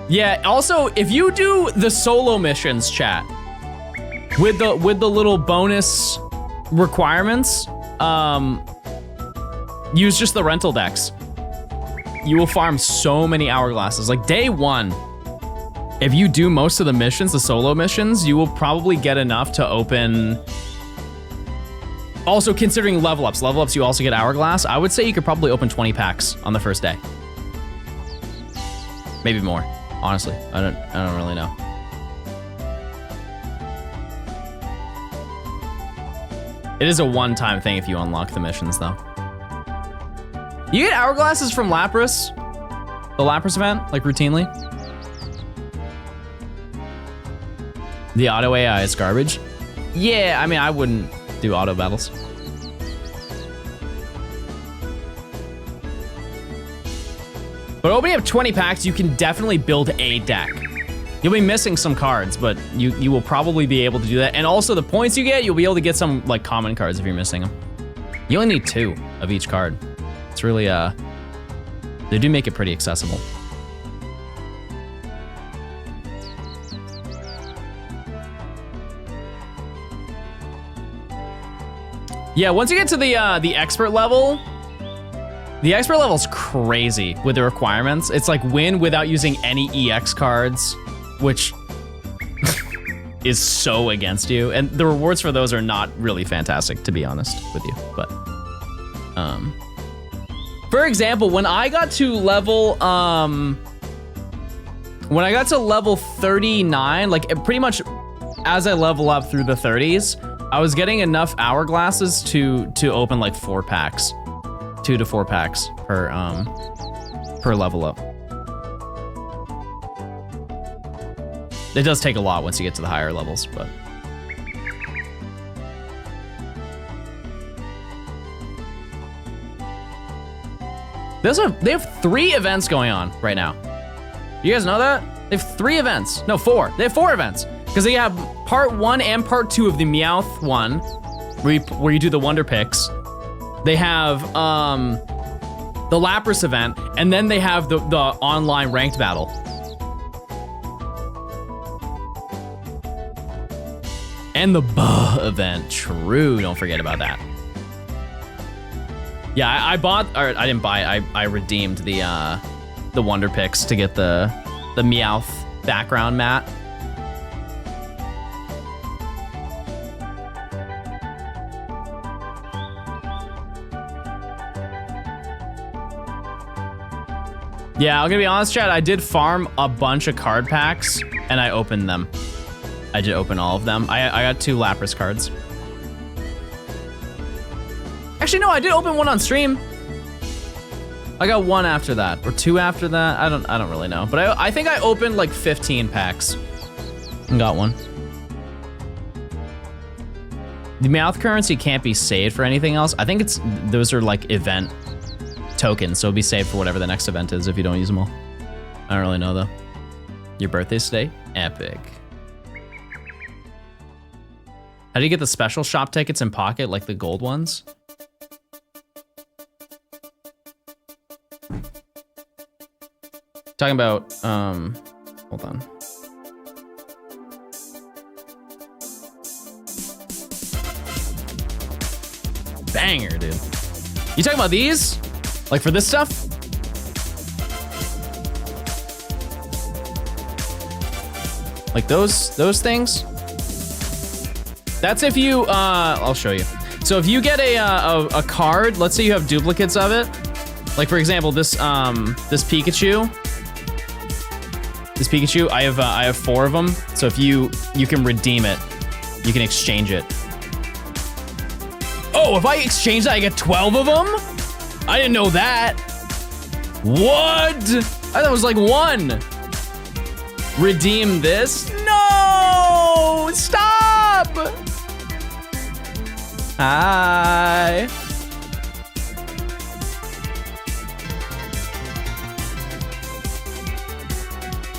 S1: Yeah, also, if you do the solo missions, chat, with the little bonus requirements, use just the rental decks. You will farm so many hourglasses. Like day 1, if you do most of the missions, the solo missions, you will probably get enough to open. Also, considering level ups, you also get hourglass. I would say you could probably open 20 packs on the first day. Maybe more, honestly. I don't really know. It is a one-time thing if you unlock the missions, though. You get hourglasses from Lapras, the Lapras event, like routinely. The auto AI is garbage. Yeah, I mean, I wouldn't do auto battles. But opening up 20 packs, you can definitely build a deck. You'll be missing some cards, but you will probably be able to do that. And also the points you get, you'll be able to get some like common cards if you're missing them. You only need 2 of each card. It's really, they do make it pretty accessible. Yeah, once you get to the expert level, the expert level is crazy with the requirements. It's like win without using any EX cards, which is so against you. And the rewards for those are not really fantastic, to be honest with you. But, for example, when I got to level, 39, like pretty much as I level up through the 30s, I was getting enough hourglasses to open like 4 packs. 2 to 4 packs per level up. It does take a lot once you get to the higher levels, but. They have 3 events going on right now. You guys know that? They have 3 events. No, 4. They have 4 events. Because they have part 1 and part 2 of the Meowth one, where you do the Wonder Picks. They have the Lapras event, and then they have the online ranked battle. And the event, true, don't forget about that. Yeah, I bought, or I didn't buy, I redeemed the Wonder Picks to get the Meowth background mat. Yeah, I'm gonna be honest, chat, I did farm a bunch of card packs, and I opened them. I did open all of them. I got 2 Lapras cards. Actually, no, I did open one on stream. I got 1 after that, or 2 after that. I don't really know, but I think I opened like 15 packs and got 1. The mouth currency can't be saved for anything else. I think those are like event tokens, so it'll be saved for whatever the next event is if you don't use them all. I don't really know though. Your birthday's today? Epic. How do you get the special shop tickets in pocket, like the gold ones? Talking about, hold on. Banger, dude. You talking about these? Like for this stuff? Like those things? That's if you, I'll show you. So if you get a card, let's say you have duplicates of it. Like for example, this Pikachu. This Pikachu, I have 4 of them. So if you can redeem it, you can exchange it. Oh, if I exchange that, I get 12 of them? I didn't know that. What? I thought it was like 1. Redeem this? No! Stop! Hi.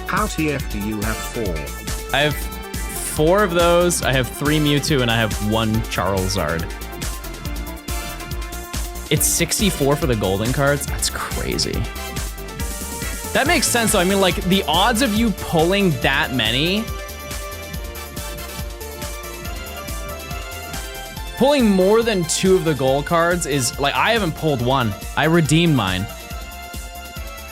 S2: How TF do you have 4?
S1: I have 4 of those. I have 3 Mewtwo and I have 1 Charizard. It's 64 for the golden cards. That's crazy. That makes sense though. I mean, like the odds of you pulling that many, pulling more than 2 of the gold cards is like, I haven't pulled 1. I redeemed mine.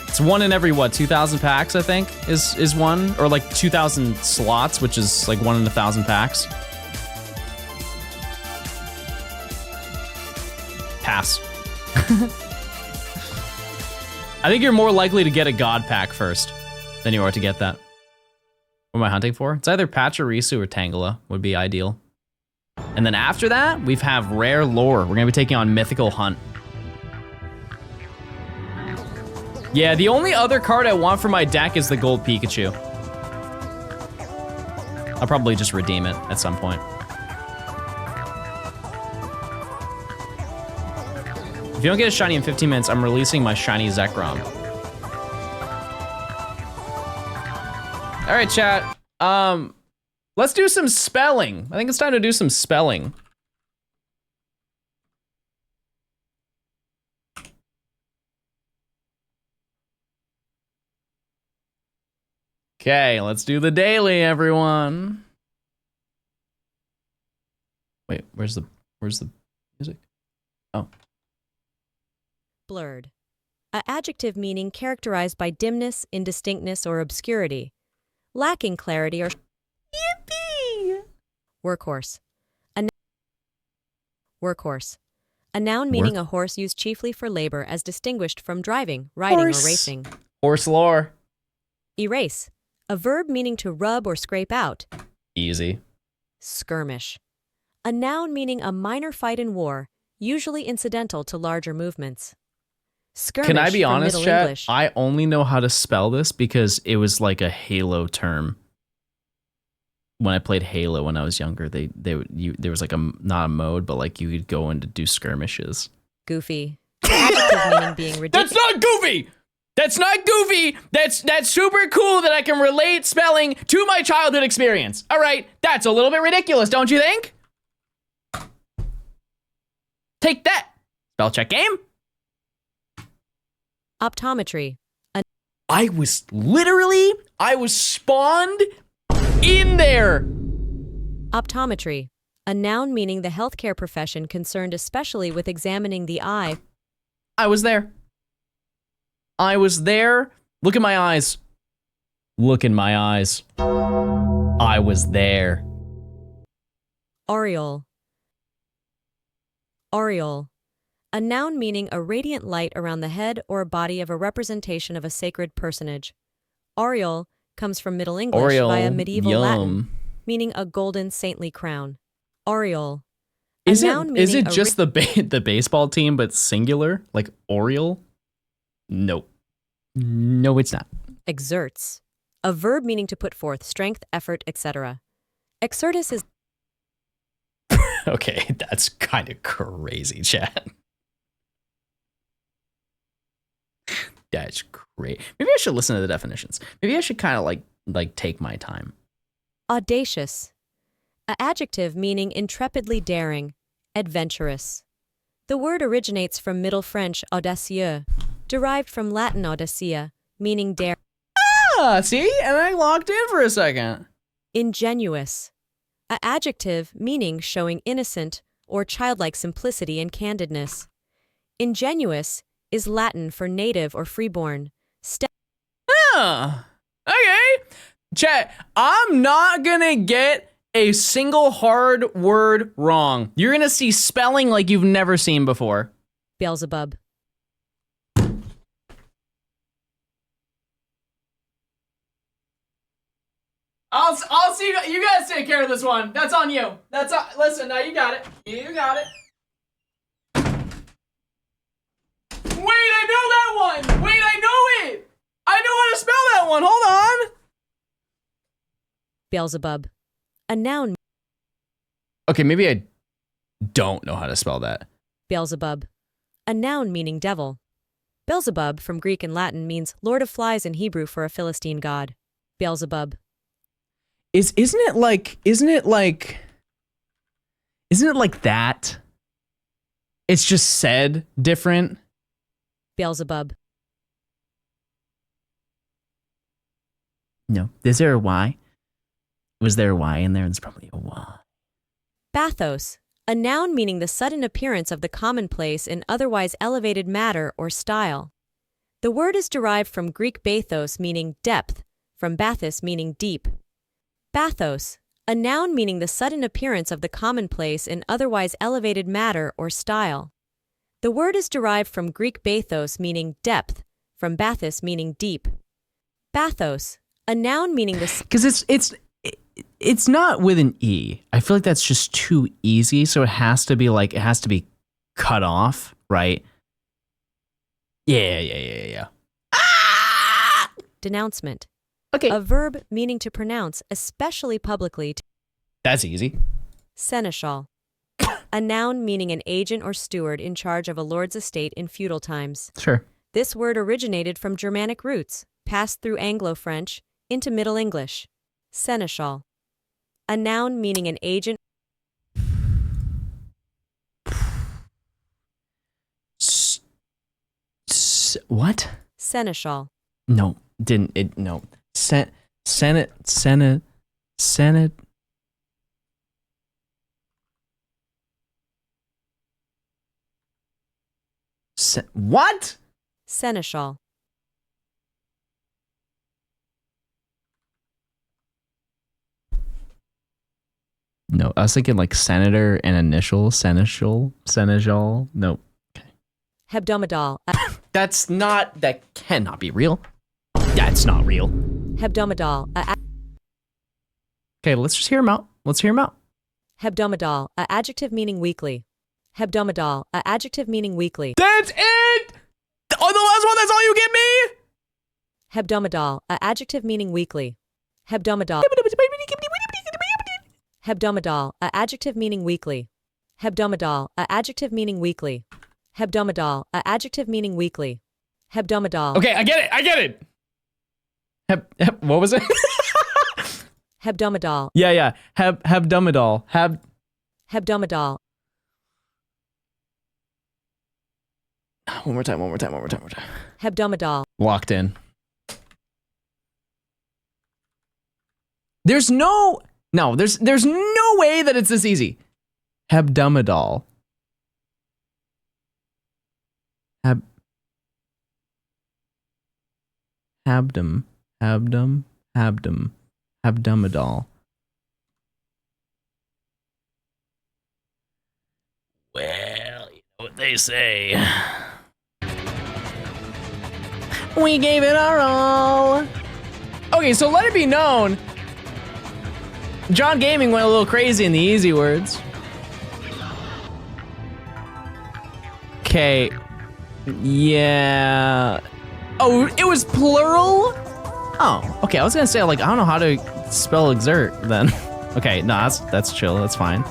S1: It's 1 in every, what, 2,000 packs, I think, is 1? Or like 2,000 slots, which is like 1 in 1,000 packs. Pass. I think you're more likely to get a god pack first than you are to get that. What am I hunting for? It's either Pachirisu or Tangela would be ideal. And then after that, we have rare lore. We're gonna be taking on mythical hunt. Yeah, the only other card I want for my deck is the gold Pikachu. I'll probably just redeem it at some point. If you don't get a shiny in 15 minutes, I'm releasing my shiny Zekrom. All right, chat. Let's do some spelling. I think it's time to do some spelling. Okay, let's do the daily, everyone. Wait, where's the music? Oh.
S5: Blurred. A adjective meaning characterized by dimness, indistinctness, or obscurity. Lacking clarity or yippee! Workhorse. Workhorse. A noun meaning a horse used chiefly for labor as distinguished from driving, riding, or racing.
S1: Horse lore.
S5: Erase. A verb meaning to rub or scrape out.
S1: Easy.
S5: Skirmish. A noun meaning a minor fight in war, usually incidental to larger movements. Skirmish.
S1: Can I be honest,
S5: Middle
S1: chat?
S5: English.
S1: I only know how to spell this because it was like a Halo term. When I played Halo when I was younger, there was like not a mode, but like you could go in to do skirmishes.
S5: Goofy. Adjective meaning being ridiculous.
S1: That's not goofy. That's not goofy. That's super cool that I can relate spelling to my childhood experience. All right, that's a little bit ridiculous, don't you think? Take that, spell check game.
S5: Optometry.
S1: I was spawned in there.
S5: Optometry. A noun meaning the healthcare profession concerned especially with examining the eye.
S1: I was there. Look at my eyes. Look in my eyes. I was there.
S5: Aureole. Aureole. A noun meaning a radiant light around the head or body of a representation of a sacred personage. Aureole comes from Middle English via medieval Latin, meaning a golden saintly crown. Aureole.
S1: Is it just the baseball team but singular, like Oriole? Nope. No, it's not.
S5: Exerts. A verb meaning to put forth strength, effort, etc. Exertus is
S1: Okay, that's kind of crazy, chat. That's great. Maybe I should listen to the definitions. Maybe I should kind of like take my time.
S5: Audacious. An adjective meaning intrepidly daring, adventurous. The word originates from Middle French audacieux, derived from Latin audacia, meaning dare.
S1: Ah, see? And I locked in for a second.
S5: Ingenuous. An adjective meaning showing innocent or childlike simplicity and candidness. Ingenuous is Latin for native or freeborn.
S1: Ah, okay. Chat, I'm not gonna get a single hard word wrong. You're gonna see spelling like you've never seen before.
S5: Beelzebub.
S1: I'll see you guys take care of this one. That's on you. Listen, now you got it. You got it. Wait, I know that one. Wait, I know it. I know how to spell that one. Hold on.
S5: Beelzebub. A noun.
S1: Okay, maybe I don't know how to spell that.
S5: Beelzebub. A noun meaning devil. Beelzebub from Greek and Latin means Lord of Flies in Hebrew for a Philistine god. Beelzebub.
S1: Isn't it like that? It's just said different.
S5: Beelzebub.
S1: No. Is there a Y? Was there a Y in there? There's probably a Y.
S5: Bathos. A noun meaning the sudden appearance of the commonplace in otherwise elevated matter or style. The word is derived from Greek bathos meaning depth, from bathos meaning deep. Bathos. A noun meaning the sudden appearance of the commonplace in otherwise elevated matter or style. The word is derived from Greek bathos meaning depth, from bathos meaning deep. Bathos. A noun meaning the...
S1: Because it's not with an E. I feel like that's just too easy, so it has to be cut off, right? Yeah. Ah!
S5: Denouncement.
S1: Okay.
S5: A verb meaning to pronounce, especially publicly.
S1: That's easy.
S5: Seneschal. A noun meaning an agent or steward in charge of a lord's estate in feudal times.
S1: Sure.
S5: This word originated from Germanic roots, passed through Anglo-French, into Middle English. Seneschal. A noun meaning an agent.
S1: What?
S5: Seneschal.
S1: No, didn't it? No. Senate. What?
S5: Seneschal.
S1: No, I was thinking like senator and initial, seneschal. Nope. Okay.
S5: Hebdomadal.
S1: That cannot be real. That's not real.
S5: Hebdomadal.
S1: Okay, let's just hear him out.
S5: Hebdomadal. A adjective meaning weekly. Hebdomadal. A adjective meaning weekly.
S1: That's it! Oh, the last one, that's all you give me?
S5: Hebdomadal. A adjective meaning weekly. Hebdomadal. Hebdomadal. A adjective meaning weekly. Hebdomadal. A adjective meaning weekly. Hebdomadal. A adjective meaning weekly. Hebdomadal.
S1: Okay, I get it. What was it?
S5: Hebdomadal.
S1: Yeah. Hebdomadal.
S5: Hebdomadal.
S1: One more time.
S5: Hebdomadal.
S1: Locked in. There's no way that it's this easy. Hebdomadal. Hebdomadal. Well, you know what they say. We gave it our all. Okay, so let it be known, John Gaming went a little crazy in the easy words. Okay. Yeah. Oh, it was plural? Oh, okay. I was gonna say, like, I don't know how to spell exert then. Okay, no, that's chill. That's fine.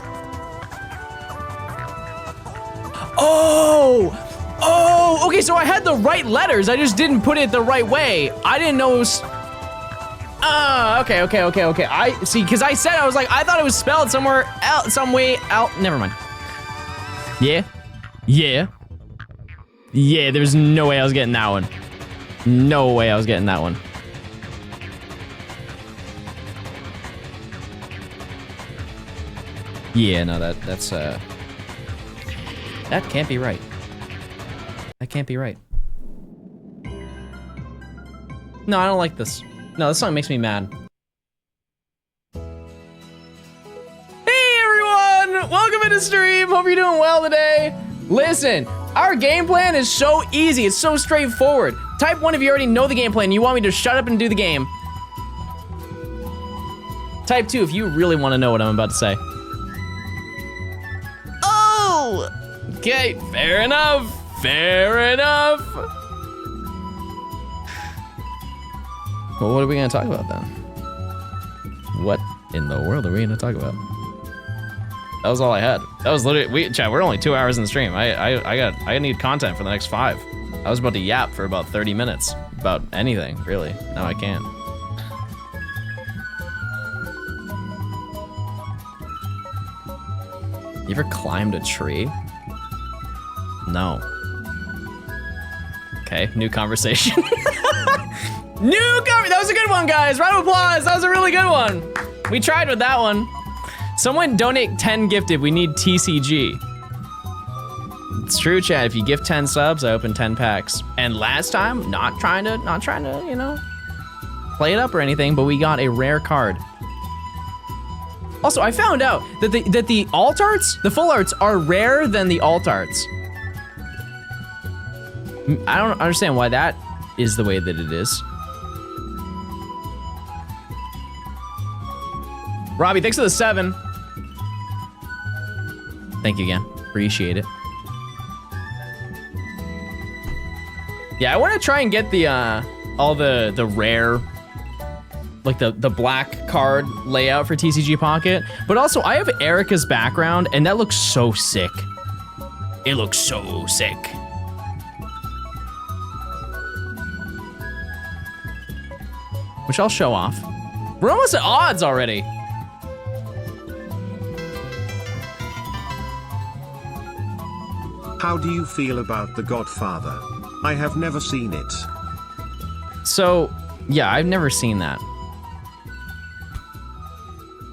S1: Oh, okay, so I had the right letters. I just didn't put it the right way. I didn't know it was... Okay. I see, because I said, I was like, I thought it was spelled somewhere else, some way out. Never mind. Yeah, there's no way I was getting that one. No way I was getting that one. Yeah, no, that's that can't be right. That can't be right. No, I don't like this. No, this song makes me mad. Hey everyone! Welcome into stream. Hope you're doing well today. Listen, our game plan is so easy. It's so straightforward. Type 1 if you already know the game plan. You want me to shut up and do the game. Type 2 if you really want to know what I'm about to say. Oh! Okay, fair enough. Fair enough. Well, what are we gonna talk about then? What in the world are we gonna talk about? That was all I had. That was literally, chat, we're only 2 hours in the stream. I need content for the next 5. I was about to yap for about 30 minutes about anything, really. Now I can't. You ever climbed a tree? No. Okay, new conversation. That was a good one, guys. Round of applause. That was a really good one. We tried with that one. Someone donate 10 gifted. We need TCG. It's true, chat. If you gift 10 subs, I open 10 packs. And last time, not trying to, you know, play it up or anything, but we got a rare card. Also, I found out that the alt arts, the full arts, are rarer than the alt arts. I don't understand why that is the way that it is. Robbie, thanks for the 7. Thank you again. Appreciate it. Yeah, I want to try and get the all the rare, like the black card layout for TCG Pocket. But also, I have Erica's background, and that looks so sick. It looks so sick. Which I'll show off. We're almost at odds already.
S2: How do you feel about The Godfather? I have never seen it.
S1: So, yeah, I've never seen that.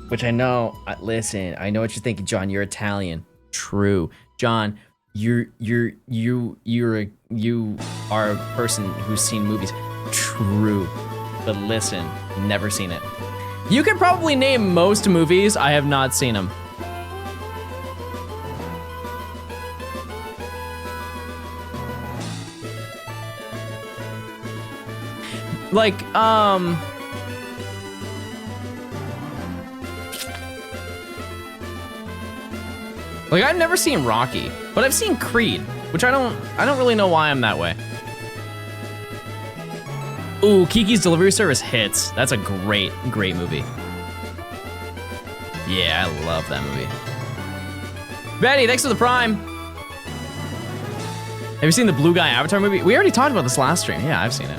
S1: Which I know, listen, I know what you're thinking, John, you're Italian. True. John, you are a person who's seen movies. True. But listen, never seen it. You can probably name most movies, I have not seen them. Like, I've never seen Rocky, but I've seen Creed, which I don't really know why I'm that way. Ooh, Kiki's Delivery Service hits. That's a great movie. Yeah, I love that movie. Betty, thanks for the Prime. Have you seen the Blue Guy Avatar movie? We already talked about this last stream. Yeah, I've seen it.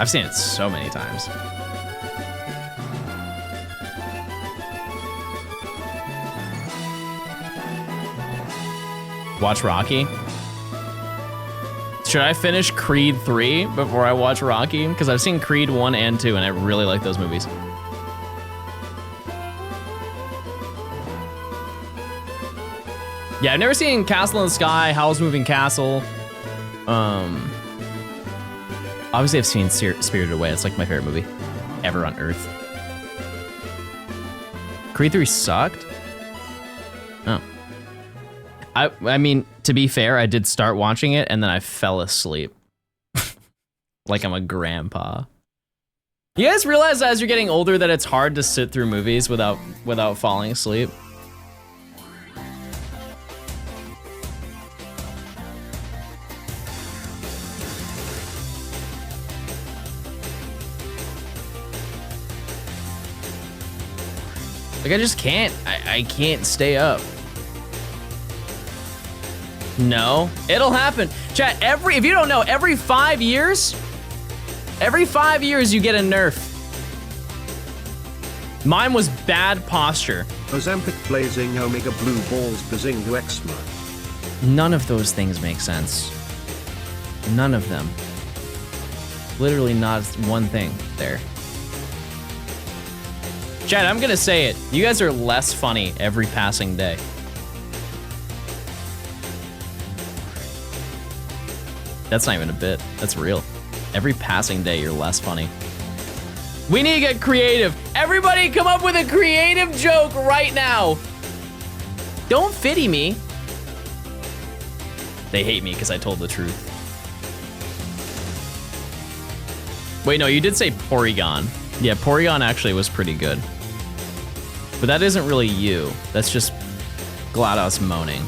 S1: I've seen it so many times. Watch Rocky? Should I finish Creed 3 before I watch Rocky? Because I've seen Creed 1 and 2 and I really like those movies. Yeah, I've never seen Castle in the Sky, Howl's Moving Castle. Obviously I've seen Spirited Away. It's like my favorite movie ever on Earth. Creed 3 sucked? Oh. I mean, to be fair, I did start watching it and then I fell asleep. Like I'm a grandpa. You guys realize as you're getting older that it's hard to sit through movies without falling asleep? Like I just can't. I can't stay up. No, it'll happen. Chat, if you don't know, every 5 years you get a nerf. Mine was bad posture.
S2: Ozempic blazing Omega blue balls Bazingu Eczema.
S1: None of those things make sense. None of them. Literally not one thing there. Chat, I'm gonna say it. You guys are less funny every passing day. That's not even a bit. That's real. Every passing day, you're less funny. We need to get creative. Everybody come up with a creative joke right now. Don't fitty me. They hate me because I told the truth. Wait, no, you did say Porygon. Yeah, Porygon actually was pretty good. But that isn't really you. That's just GLaDOS moaning.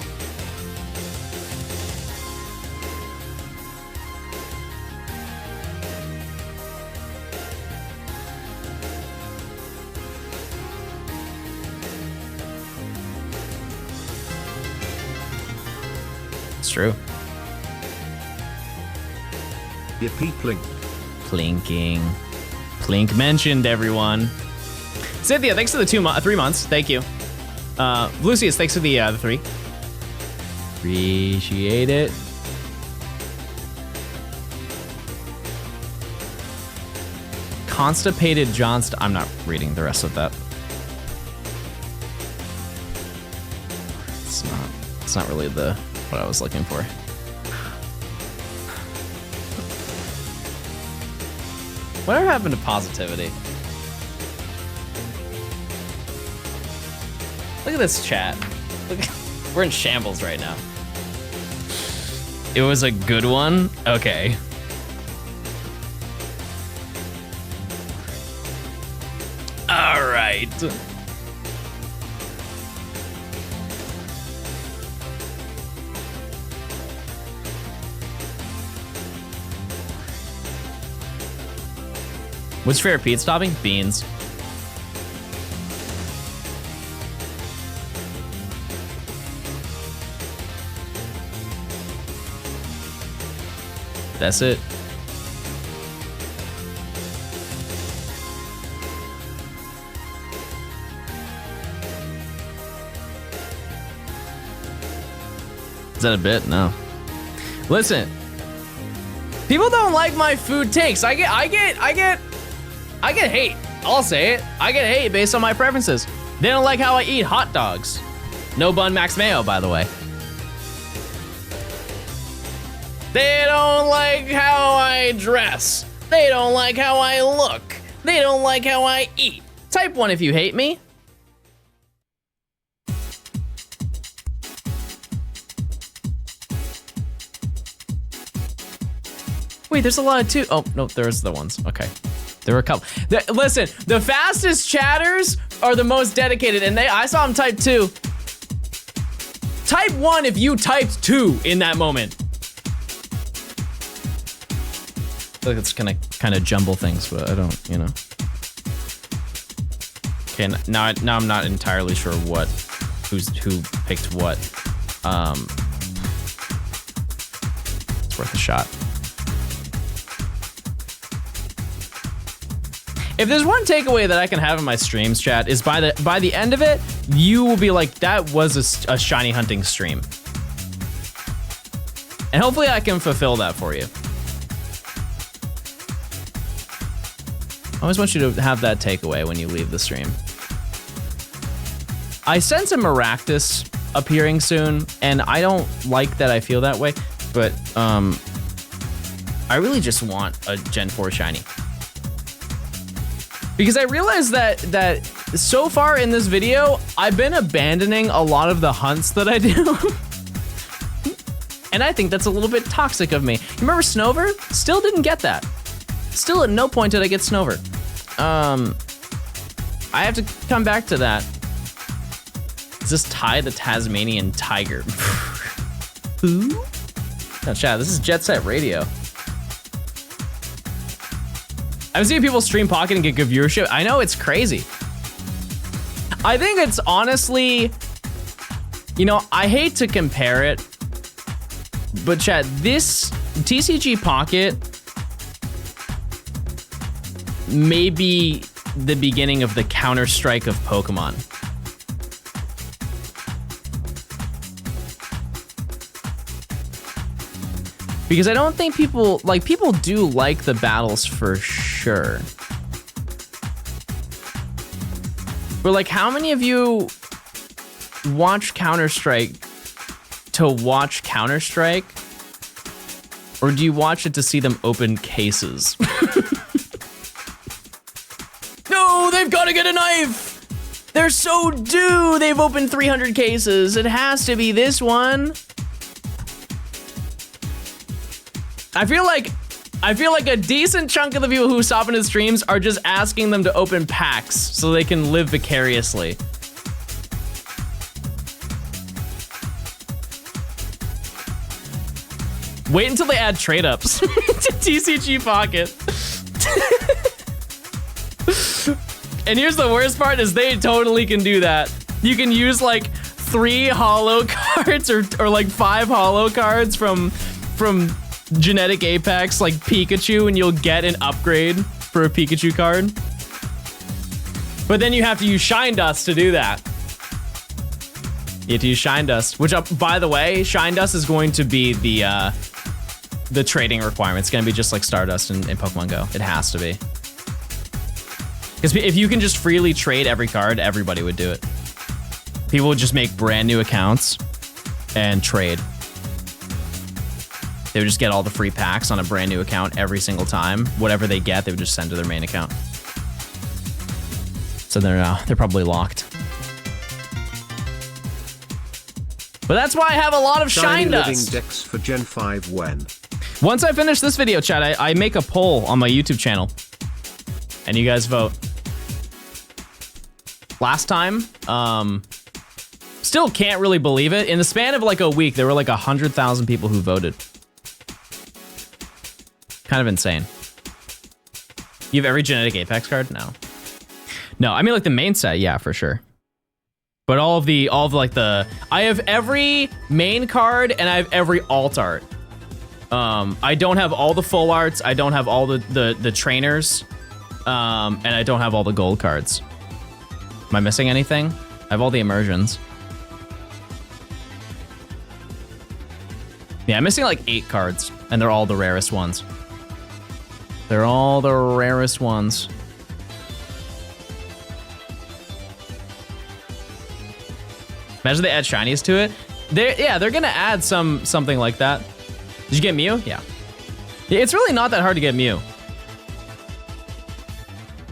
S1: It's true.
S2: You're peepling.
S1: Plinking. Plink mentioned, everyone. Cynthia, thanks for the 3 months. Thank you. Lucius, thanks for the 3. Appreciate it. Constipated Johnstone. I'm not reading the rest of that. It's not really what I was looking for. Whatever happened to positivity? Look at this chat. Look, we're in shambles right now. It was a good one? Okay. All right. What's your favorite pizza topping? Beans. That's it. Is that a bit? No. Listen. People don't like my food takes. I get hate. I'll say it. I get hate based on my preferences. They don't like how I eat hot dogs. No bun max mayo, by the way. They don't like how I dress. They don't like how I look. They don't like how I eat. Type 1 if you hate me. Wait, there's a lot of two. Oh, no, there's the ones. Okay. There were a couple. Listen, the fastest chatters are the most dedicated, and I saw them type 2. Type 1 if you typed 2 in that moment. I feel like it's gonna kind of jumble things, but I don't, you know. Okay, now I'm not entirely sure who picked what. It's worth a shot. If there's one takeaway that I can have in my streams, chat, is by the end of it, you will be like, that was a shiny hunting stream. And hopefully I can fulfill that for you. I always want you to have that takeaway when you leave the stream. I sense a Maractus appearing soon, and I don't like that I feel that way, but I really just want a Gen 4 shiny. Because I realized that so far in this video, I've been abandoning a lot of the hunts that I do. And I think that's a little bit toxic of me. You remember Snover? Still didn't get that. Still at no point did I get Snover. I have to come back to that. Is this Ty the Tasmanian Tiger? Who? No, chat, this is Jet Set Radio. I've seen people stream Pocket and get good viewership. I know, it's crazy. I think it's honestly, you know, I hate to compare it, But chat, this TCG Pocket may be the beginning of the Counter-Strike of Pokemon. Because I don't think people do like the battles for sure. But like, how many of you watch Counter-Strike to watch Counter-Strike? Or do you watch it to see them open cases? No, they've got to get a knife! They're so due! They've opened 300 cases. It has to be this one. I feel like a decent chunk of the people who stop into streams are just asking them to open packs so they can live vicariously. Wait until they add trade-ups to TCG Pocket. And here's the worst part is they totally can do that. You can use like 3 holo cards or like 5 holo cards from Genetic Apex, like Pikachu, and you'll get an upgrade for a Pikachu card. But then you have to use Shine Dust to do that. You have to use Shine Dust, which, by the way, Shine Dust is going to be the trading requirement. It's going to be just like Stardust in Pokemon Go. It has to be. Because if you can just freely trade every card, everybody would do it. People would just make brand new accounts and trade. They would just get all the free packs on a brand new account every single time. Whatever they get, they would just send to their main account. So they're probably locked. But that's why I have a lot of Shine Dust.
S2: Decks for Gen 5 when?
S1: Once I finish this video, chat, I make a poll on my YouTube channel. And you guys vote. Last time, still can't really believe it. In the span of like a week, there were like 100,000 people who voted. Kind of insane. You have every Genetic Apex card? No, I mean like the main set, yeah, for sure. But all of I have every main card and I have every alt art. I don't have all the full arts. I don't have all the trainers. And I don't have all the gold cards. Am I missing anything? I have all the immersions. Yeah, I'm missing like 8 cards, and they're all the rarest ones. They're all the rarest ones. Imagine they add shinies to it. They're gonna add something like that. Did you get Mew? Yeah. It's really not that hard to get Mew.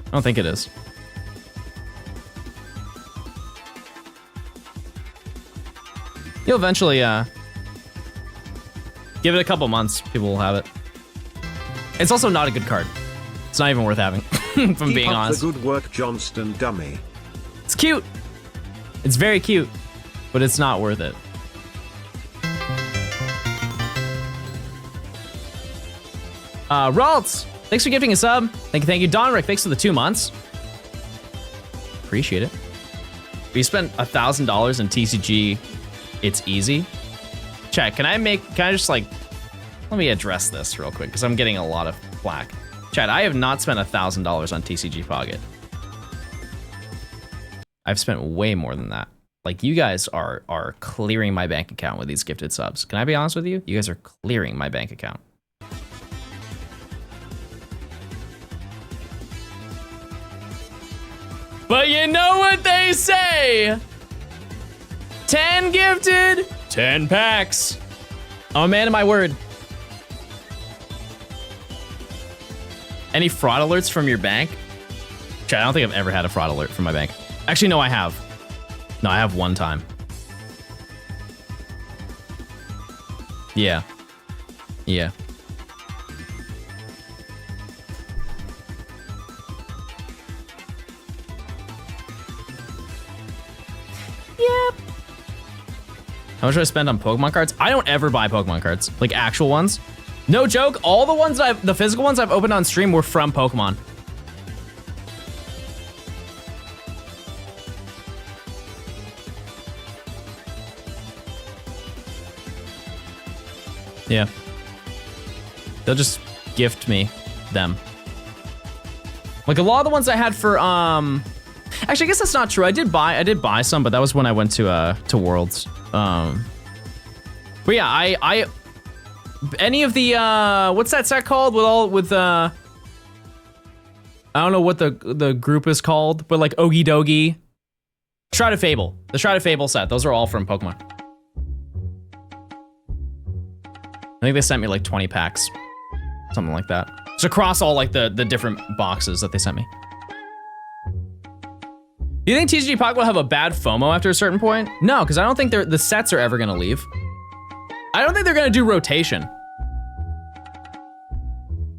S1: I don't think it is. You'll eventually, give it a couple months, people will have it. It's also not a good card. It's not even worth having, if I'm being honest.
S2: The good work, Johnstone dummy.
S1: It's cute. It's very cute, but it's not worth it. Raltz, thanks for gifting a sub. Thank you. Donrick, thanks for the 2 months. Appreciate it. We spent $1,000 in TCG. It's easy. Chat, can I just like, let me address this real quick because I'm getting a lot of flack. Chat, I have not spent $1,000 on TCG Pocket. I've spent way more than that. Like, you guys are clearing my bank account with these gifted subs. Can I be honest with you? You guys are clearing my bank account. But you know what they say? 10 gifted, 10 packs. I'm a man of my word. Any fraud alerts from your bank? Chat, I don't think I've ever had a fraud alert from my bank. Actually, no, I have. No, I have one time. Yeah. Yeah. Yep. How much do I spend on Pokemon cards? I don't ever buy Pokemon cards, like actual ones. No joke, all the ones the physical ones I've opened on stream were from Pokemon. Yeah. They'll just gift me them. Like a lot of the ones I had for actually I guess that's not true. I did buy some, but that was when I went to Worlds. But yeah, I any of the what's that set called with I don't know what the group is called, but like Ogie Dogie, Shroud of Fable, the Shroud of Fable set, those are all from Pokemon. I think they sent me like 20 packs, something like that. It's across all like the different boxes that they sent me. Do you think TCG Pocket will have a bad FOMO after a certain point? No, because I don't think the sets are ever gonna leave. I don't think they're gonna do rotation.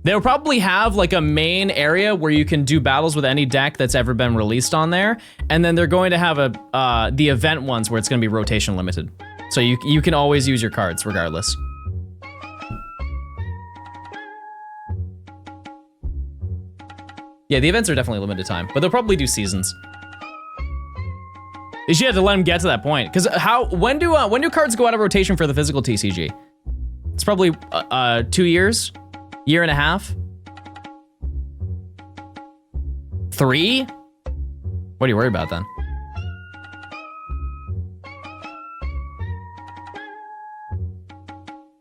S1: They'll probably have like a main area where you can do battles with any deck that's ever been released on there, and then they're going to have the event ones where it's gonna be rotation limited. So you can always use your cards regardless. Yeah, the events are definitely limited time, but they'll probably do seasons. You should have to let them get to that point, because when do cards go out of rotation for the physical TCG? It's probably 2 years, year and a half, 3. What do you worry about then?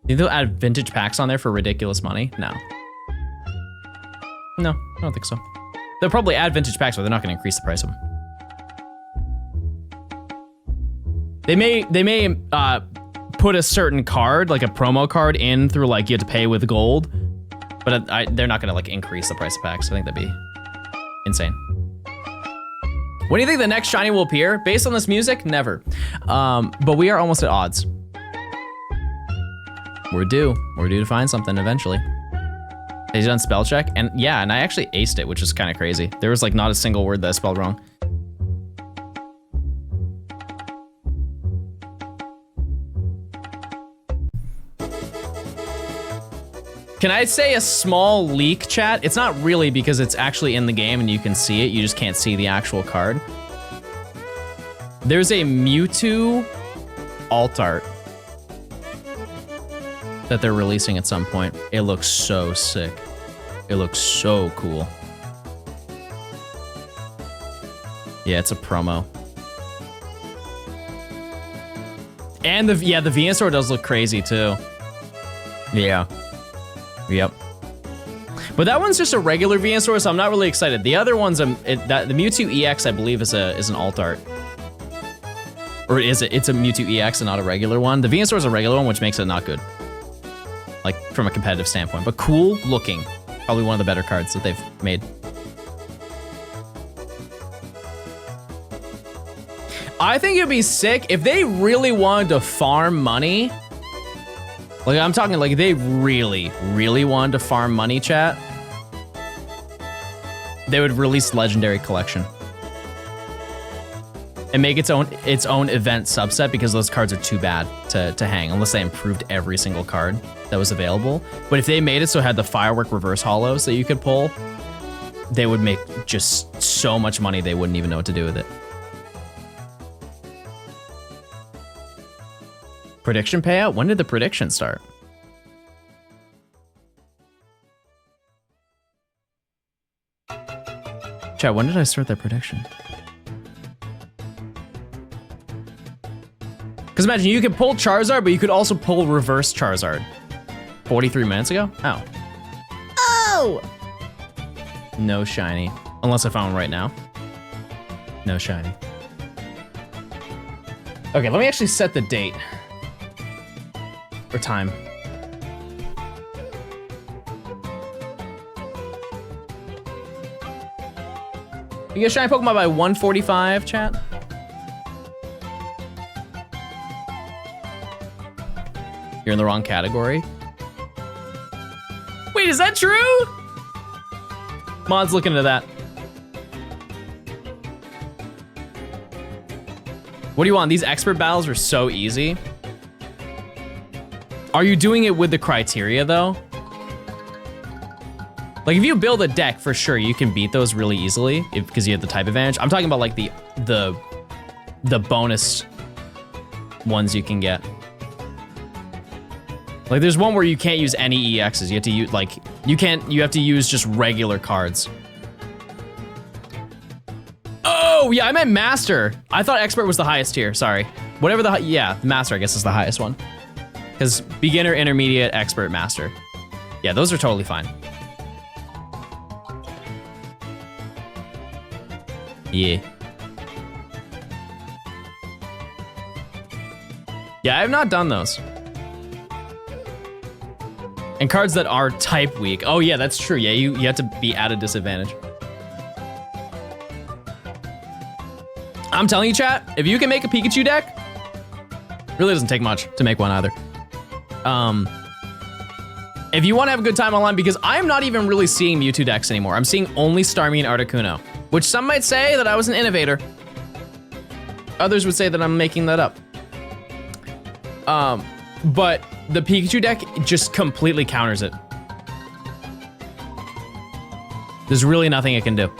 S1: You think they'll add vintage packs on there for ridiculous money? No. No, I don't think so. They'll probably add vintage packs, but they're not going to increase the price of them. They may put a certain card, like a promo card, in through like you have to pay with gold, but they're not going to like increase the price of packs. I think that'd be insane. When do you think the next shiny will appear? Based on this music, never. But we are almost at odds. We're due to find something eventually. He's done spell check, and yeah, and I actually aced it, which is kind of crazy. There was like not a single word that I spelled wrong. Can I say a small leak, chat? It's not really, because it's actually in the game and you can see it, you just can't see the actual card. There's a Mewtwo alt art that they're releasing at some point. It looks so sick. It looks so cool. Yeah, it's a promo. And the Venusaur does look crazy too. Yeah. Yep. But that one's just a regular Venusaur, so I'm not really excited. The other one's the Mewtwo EX, I believe, is an alt art. Or is it? It's a Mewtwo EX and not a regular one. The Venusaur is a regular one, which makes it not good. Like, from a competitive standpoint. But cool looking. Probably one of the better cards that they've made. I think it'd be sick if they really wanted to farm money. Like, I'm talking like they really, really wanted to farm money, chat. They would release Legendary Collection. And make its own event subset, because those cards are too bad to hang, unless they improved every single card that was available. But if they made it so it had the Firework reverse holos that you could pull, they would make just so much money they wouldn't even know what to do with it. Prediction payout? When did the prediction start? Chat, when did I start that prediction? Because imagine, you could pull Charizard, but you could also pull reverse Charizard. 43 minutes ago? Oh. Oh! No shiny. Unless I found one right now. No shiny. Okay, let me actually set the date. Or time. You get shiny Pokemon by 1:45, chat? You're in the wrong category. Wait, is that true? Mod's looking into that. What do you want? These expert battles are so easy. Are you doing it with the criteria though? Like, if you build a deck, for sure you can beat those really easily because you have the type advantage. I'm talking about like the bonus ones you can get. Like there's one where you can't use any EXs. You have to use like you have to use just regular cards. Oh yeah, I meant master. I thought expert was the highest tier. Sorry. Whatever the master I guess is the highest one. Because beginner, intermediate, expert, master. Yeah, those are totally fine. Yeah. Yeah, I have not done those. And cards that are type weak. Oh yeah, that's true. Yeah, you have to be at a disadvantage. I'm telling you, chat, if you can make a Pikachu deck, really doesn't take much to make one either. If you want to have a good time online, because I'm not even really seeing Mewtwo decks anymore. I'm seeing only Starmie and Articuno, which some might say that I was an innovator. Others would say that I'm making that up. But the Pikachu deck just completely counters it. There's really nothing it can do.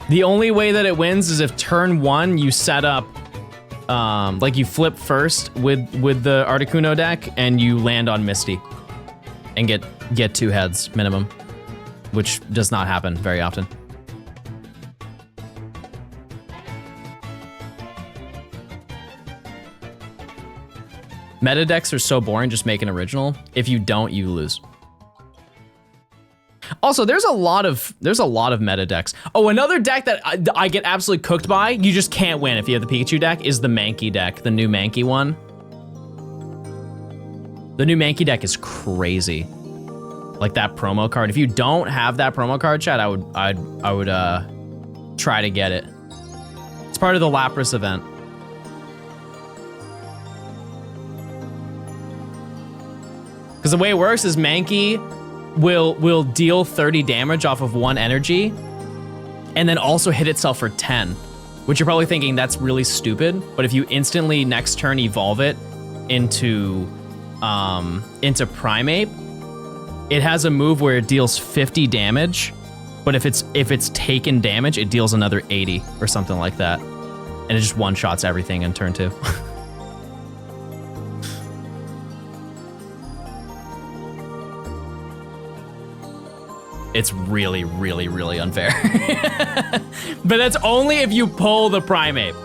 S1: The only way that it wins is if turn 1 you set up, like you flip first with the Articuno deck and you land on Misty and get 2 heads minimum, which does not happen very often. Meta decks are so boring, just make an original. If you don't, you lose. Also, there's a lot of meta decks. Oh, another deck that I get absolutely cooked by, you just can't win if you have the Pikachu deck, is the Mankey deck, the new Mankey one. The new Mankey deck is crazy. Like that promo card. If you don't have that promo card, chat, I would try to get it. It's part of the Lapras event. Because the way it works is Mankey will deal 30 damage off of 1 energy and then also hit itself for 10, which you're probably thinking that's really stupid. But if you instantly next turn evolve it into Primeape, it has a move where it deals 50 damage, but if it's taken damage, it deals another 80 or something like that. And it just one-shots everything in turn 2. It's really, really, really unfair. But that's only if you pull the Primeape.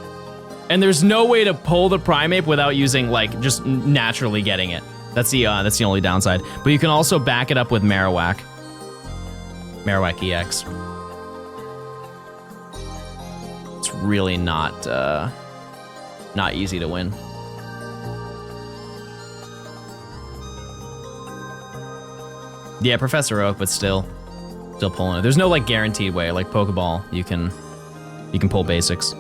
S1: And there's no way to pull the Primeape without using, like, just naturally getting it. That's the only downside. But you can also back it up with Marowak. Marowak EX. It's really not easy to win. Yeah, Professor Oak, but still pulling it. There's no like guaranteed way, like Pokeball, you can pull basics.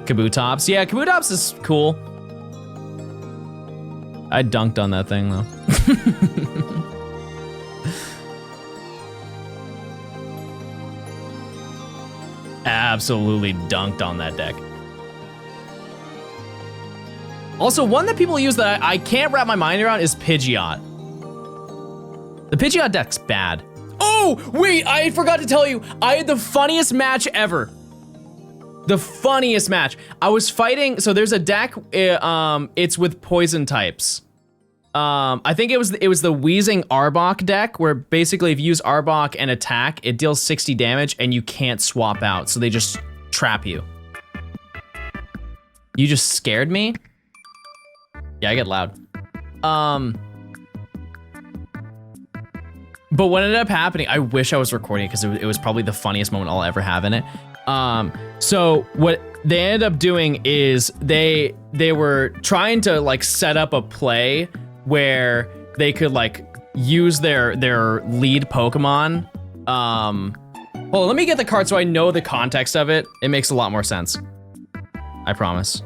S1: Kabutops. Yeah, Kabutops is cool. I dunked on that thing though. Absolutely dunked on that deck. Also, one that people use that I can't wrap my mind around is Pidgeot. The Pidgeot deck's bad. Oh, wait, I forgot to tell you, I had the funniest match ever. The funniest match. I was fighting, so there's a deck, it's with poison types. I think it was the Wheezing Arbok deck, where basically if you use Arbok and attack, it deals 60 damage and you can't swap out, so they just trap you. You just scared me? Yeah, I get loud. But what ended up happening, I wish I was recording it because it was probably the funniest moment I'll ever have in it. So what they ended up doing is they were trying to like set up a play where they could like use their lead Pokemon. Hold on, let me get the card so I know the context of it. It makes a lot more sense. I promise.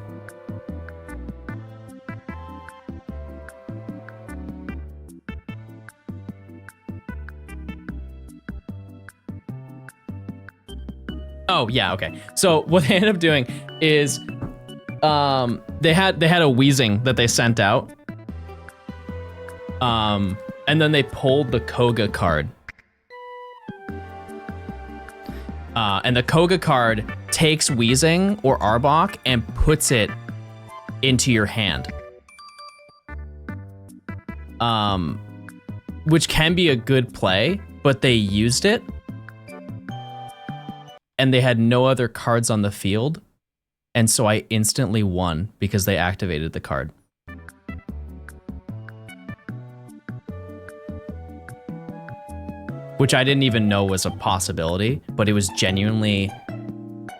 S1: Oh yeah, okay. So what they ended up doing is they had a Weezing that they sent out. And then they pulled the Koga card. And the Koga card takes Weezing or Arbok and puts it into your hand. Which can be a good play, but they used it. And they had no other cards on the field. And so I instantly won because they activated the card. Which I didn't even know was a possibility, but it was genuinely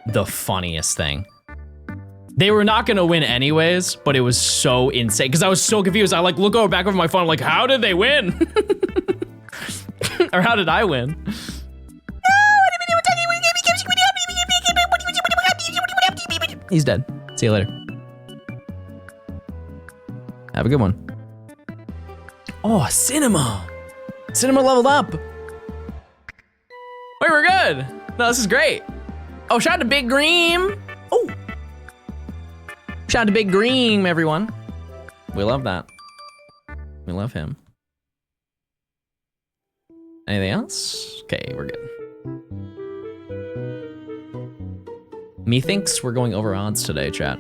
S1: the funniest thing. They were not gonna win anyways, but it was so insane because I was so confused. I like look over back over my phone, like, how did they win? Or how did I win? He's dead. See you later. Have a good one. Oh, Cinema. Cinema leveled up. Wait, we're good. No, this is great. Oh, shout out to Big Green. Oh. Shout out to Big Green, everyone. We love that. We love him. Anything else? Okay, we're good. Methinks we're going over odds today, chat.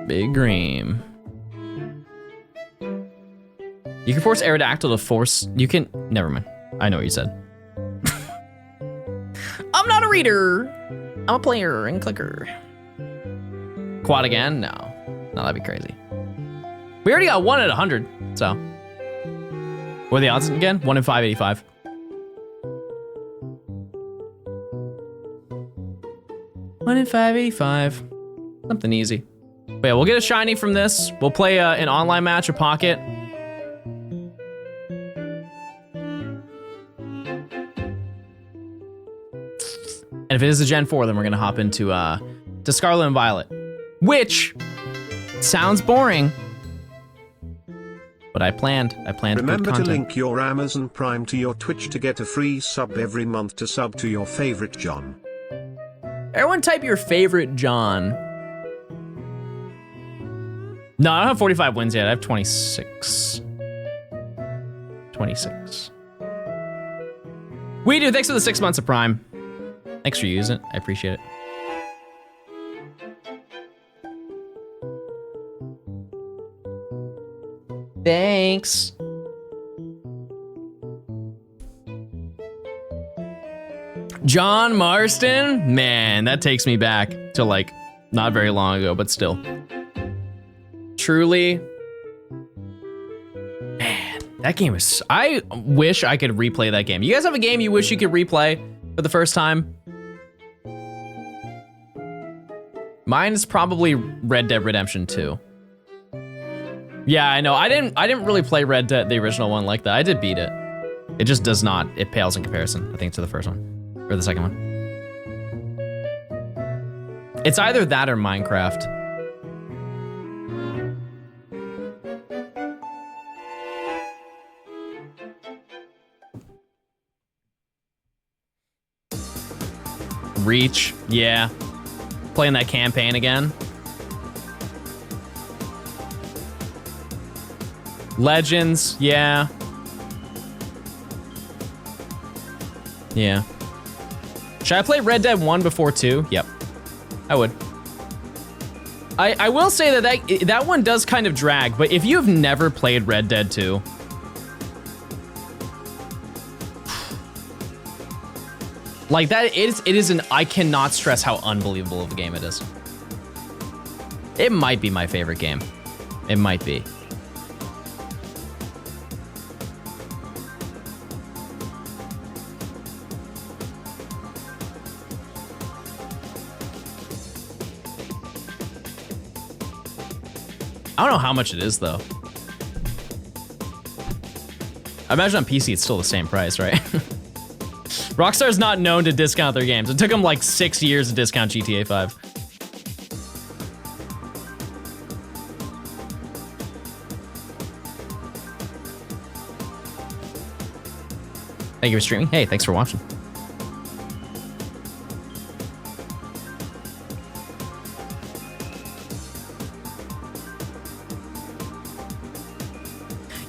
S1: Big Green. You can force Aerodactyl to force, you can, never mind. I know what you said. I'm not a reader. I'm a player and clicker. Quad again? No. No, that'd be crazy. We already got 1 at 100, so. What are the odds again? 1 in 585. One in 585. Something easy. But yeah, we'll get a shiny from this. We'll play an online match, a pocket. And if it is a Gen 4, then we're gonna hop into to Scarlet and Violet, which sounds boring, but I planned
S2: Remember
S1: good
S2: to link your Amazon Prime to your Twitch to get a free sub every month to sub to your favorite John.
S1: Everyone type your favorite John. No, I don't have 45 wins yet. I have 26. 26. We do. Thanks for the 6 months of Prime. Thanks for using it. I appreciate it. Thanks. John Marston? Man, that takes me back to like not very long ago, but still. Truly. Man, that game is, I wish I could replay that game. You guys have a game you wish you could replay for the first time? Mine is probably Red Dead Redemption 2. Yeah, I know. I didn't really play Red Dead, the original one, like that. I did beat it. It just does not. It pales in comparison, I think, to the first one. Or the second one. It's either that or Minecraft. Reach, yeah. Playing that campaign again. Legends, yeah. Yeah. Should I play Red Dead 1 before 2? Yep, I would. I will say that one does kind of drag, but if you've never played Red Dead 2, like that, it is an, I cannot stress how unbelievable of a game it is. It might be my favorite game. It might be. I don't know how much it is though. I imagine on PC it's still the same price, right? Rockstar's not known to discount their games. It took them like 6 years to discount GTA 5. Thank you for streaming. Hey, thanks for watching.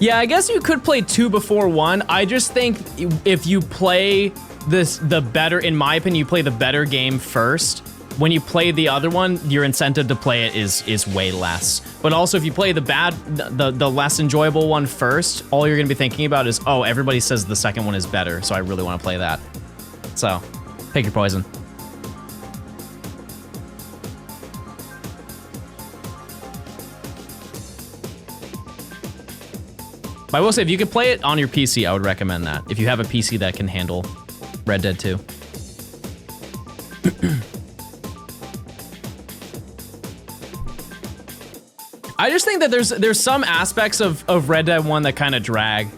S1: Yeah, I guess you could play 2 before 1. I just think if you play the better, in my opinion, you play the better game first. When you play the other one, your incentive to play it is way less. But also, if you play the less enjoyable one first, all you're gonna be thinking about is, oh, everybody says the second one is better, so I really want to play that. So, pick your poison. But I will say, if you could play it on your PC, I would recommend that. If you have a PC that can handle Red Dead 2. I just think that there's some aspects of Red Dead 1 that kind of drag.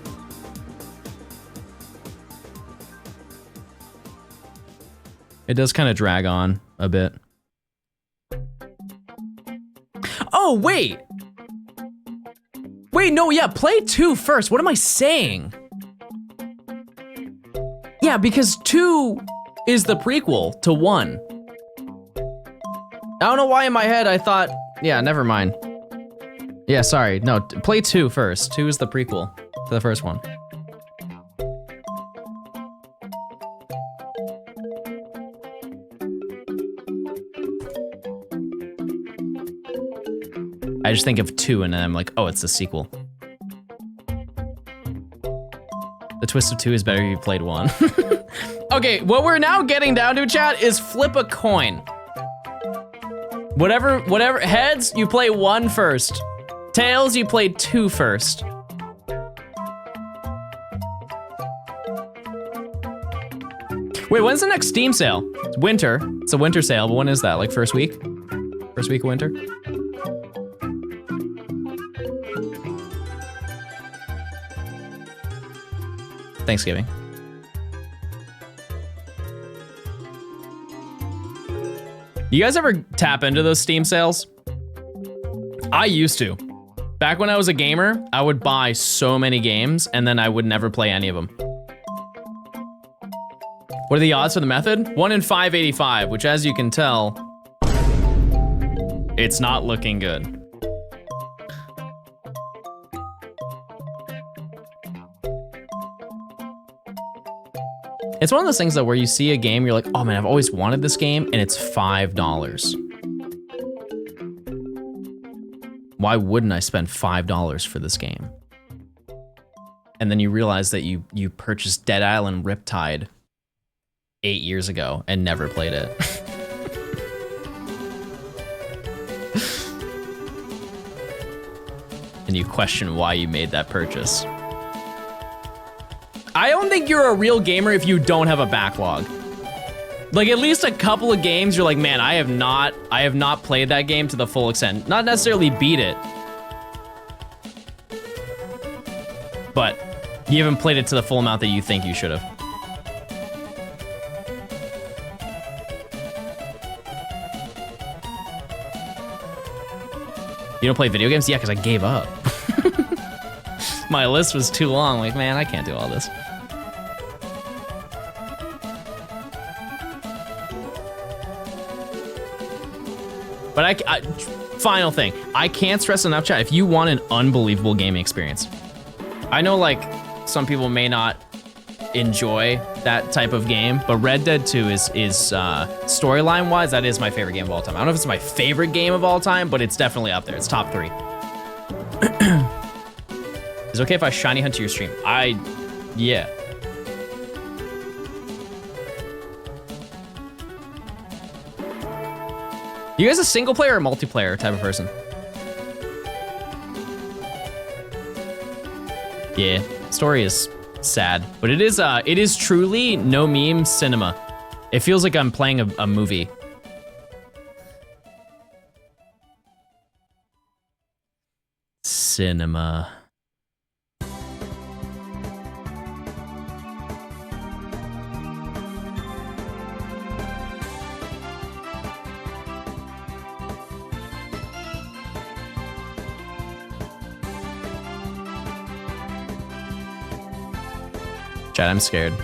S1: It does kind of drag on a bit. Oh, wait! Wait, no, yeah, play 2 first. What am I saying? Yeah, because 2 is the prequel to 1. I don't know why in my head I thought, yeah, never mind. Yeah, sorry, no, play 2 first. 2 is the prequel to the first one. I just think of 2 and then I'm like, oh, it's the sequel. The twist of 2 is better if you played 1. Okay, what we're now getting down to, chat, is flip a coin. Whatever, heads, you play 1 first. Tails, you play 2 first. Wait, when's the next Steam sale? It's winter. It's a winter sale, but when is that? Like first week? First week of winter? Thanksgiving. You guys ever tap into those Steam sales? I used to. Back when I was a gamer, I would buy so many games and then I would never play any of them. What are the odds for the method? 1 in 585, which as you can tell, it's not looking good. It's one of those things though where you see a game, you're like, oh man, I've always wanted this game, and it's $5. Why wouldn't I spend $5 for this game? And then you realize that you purchased Dead Island Riptide 8 years ago and never played it. And you question why you made that purchase. I don't think you're a real gamer if you don't have a backlog. Like at least a couple of games you're like, man, I have not played that game to the full extent. Not necessarily beat it, but you haven't played it to the full amount that you think you should have. You don't play video games? Yeah, because I gave up. My list was too long. Like, man, I can't do all this. But final thing, I can't stress enough, chat, if you want an unbelievable gaming experience. I know like some people may not enjoy that type of game, but Red Dead 2 is storyline wise, that is my favorite game of all time. I don't know if it's my favorite game of all time, but it's definitely up there. It's top 3. Is it okay if I shiny hunt to your stream? Yeah. You guys a single player or multiplayer type of person? Yeah, story is sad, but it is truly no meme cinema. It feels like I'm playing a movie. Cinema. Chat, I'm scared.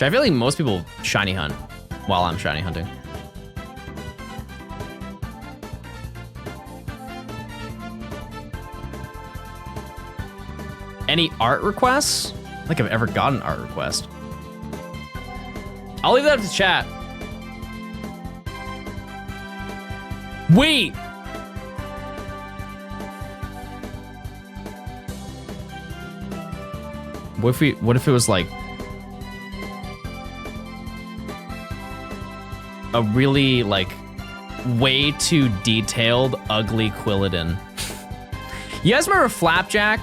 S1: Which I feel like most people shiny hunt while I'm shiny hunting. Any art requests? I don't think I've ever gotten an art request. I'll leave that up to chat. Wait! What if it was like a really like way too detailed ugly Quilladin? You guys remember Flapjack?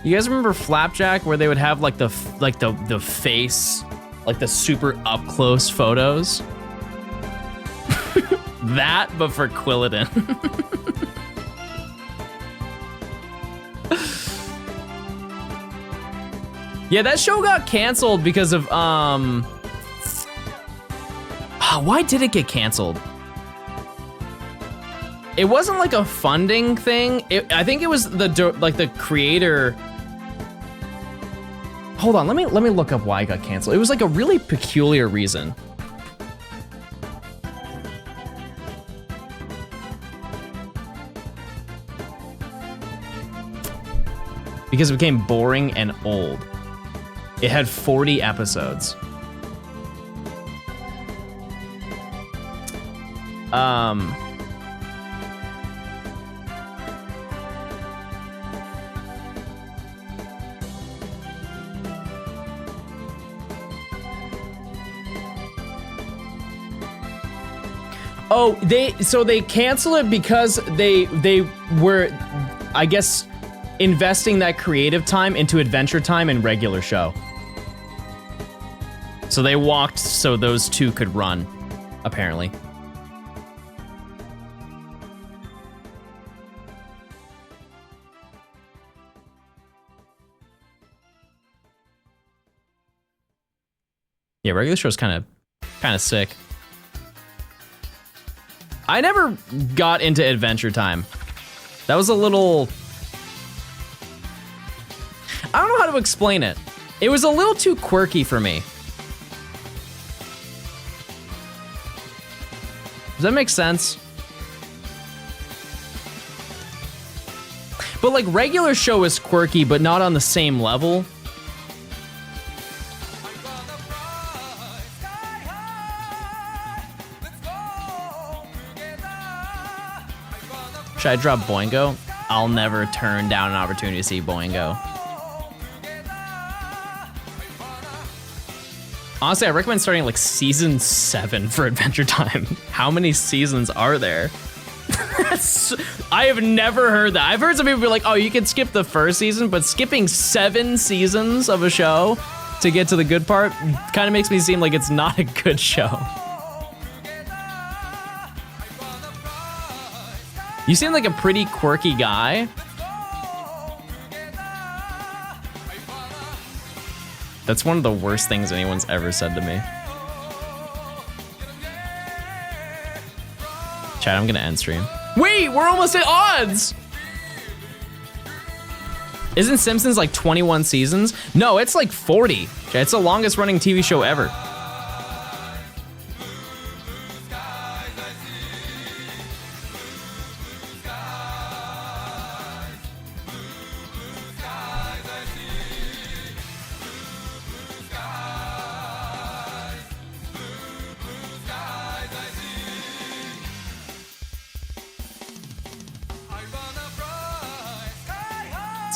S1: You guys remember Flapjack where they would have like the face, like the super up close photos? That, but for Quilladin. Yeah, that show got canceled because of why did it get canceled? It wasn't like a funding thing. I think it was the creator. Hold on, let me look up why it got canceled. It was like a really peculiar reason. Because it became boring and old. It had 40 episodes. Oh, they cancel it because they were, I guess, investing that creative time into Adventure Time and regular show. So they walked so those two could run, apparently. Yeah, regular show's kind of sick. I never got into Adventure Time. That was a little... I don't know how to explain it. It was a little too quirky for me. Does that make sense? But like regular show is quirky, but not on the same level. Should I drop Boingo? I'll never turn down an opportunity to see Boingo. Honestly, I recommend starting like season 7 for Adventure Time. How many seasons are there? I have never heard that. I've heard some people be like, oh, you can skip the first season, but skipping 7 seasons of a show to get to the good part kind of makes me seem like it's not a good show. You seem like a pretty quirky guy. That's one of the worst things anyone's ever said to me. Chat, I'm gonna end stream. Wait, we're almost at odds! Isn't Simpsons like 21 seasons? No, it's like 40. It's the longest running TV show ever.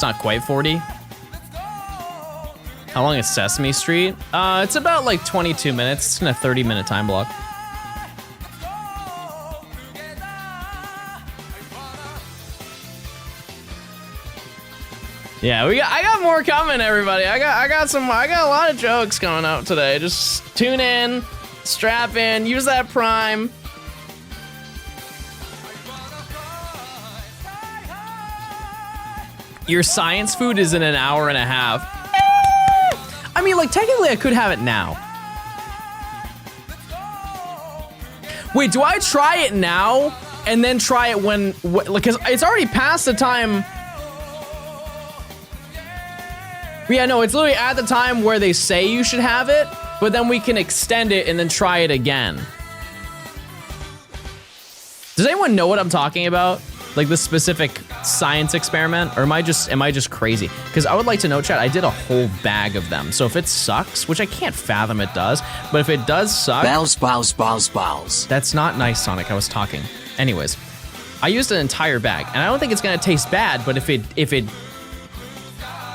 S1: Not quite 40. How long is Sesame Street? It's about like 22 minutes. It's in a 30-minute time block. Yeah, I got more coming, everybody. I got a lot of jokes coming up today. Just tune in, strap in, use that Prime. Your science food is in an hour and a half. I mean, like, technically I could have it now. Wait, do I try it now and then try it when, because it's already past the time. But yeah, no, it's literally at the time where they say you should have it, but then we can extend it and then try it again. Does anyone know what I'm talking about? Like this specific science experiment? Or am I just crazy? Because I would like to know, chat, I did a whole bag of them. So if it sucks, which I can't fathom it does, but if it does suck.
S6: Bows.
S1: That's not nice, Sonic, I was talking. Anyways, I used an entire bag, and I don't think it's gonna taste bad, but if it,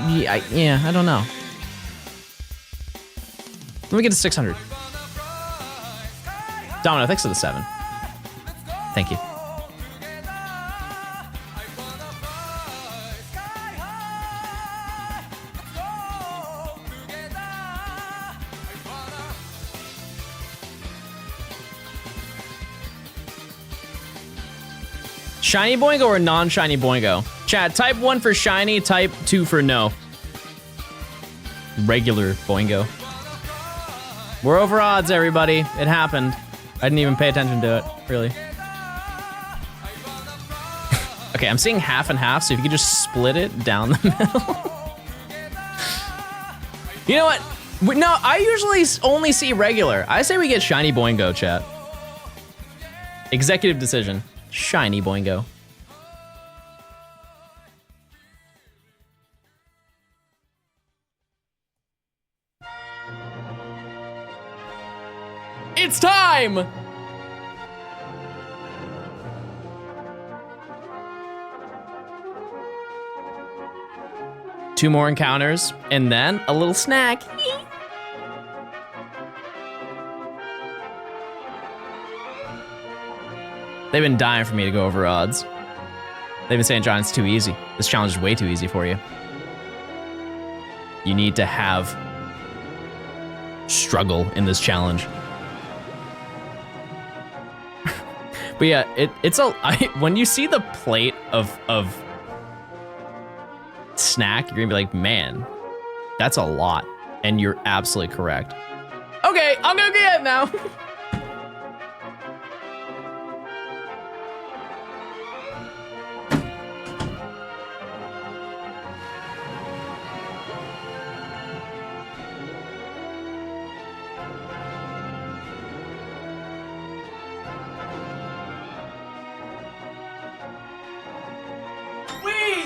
S1: yeah, I don't know. Let me get to 600. Domino, thanks for the 7. Thank you. Shiny Boingo or non-shiny Boingo? Chat, type 1 for shiny, type 2 for no. Regular Boingo. We're over odds, everybody. It happened. I didn't even pay attention to it, really. Okay, I'm seeing half and half, so if you could just split it down the middle. You know what? No, I usually only see regular. I say we get shiny Boingo, chat. Executive decision. Shiny Boingo. It's time! Two more encounters, and then a little snack. They've been dying for me to go over odds. They've been saying, John, it's too easy. This challenge is way too easy for you. You need to have struggle in this challenge. But yeah, when you see the plate of snack, you're gonna be like, man, that's a lot. And you're absolutely correct. Okay, I'll go get it now.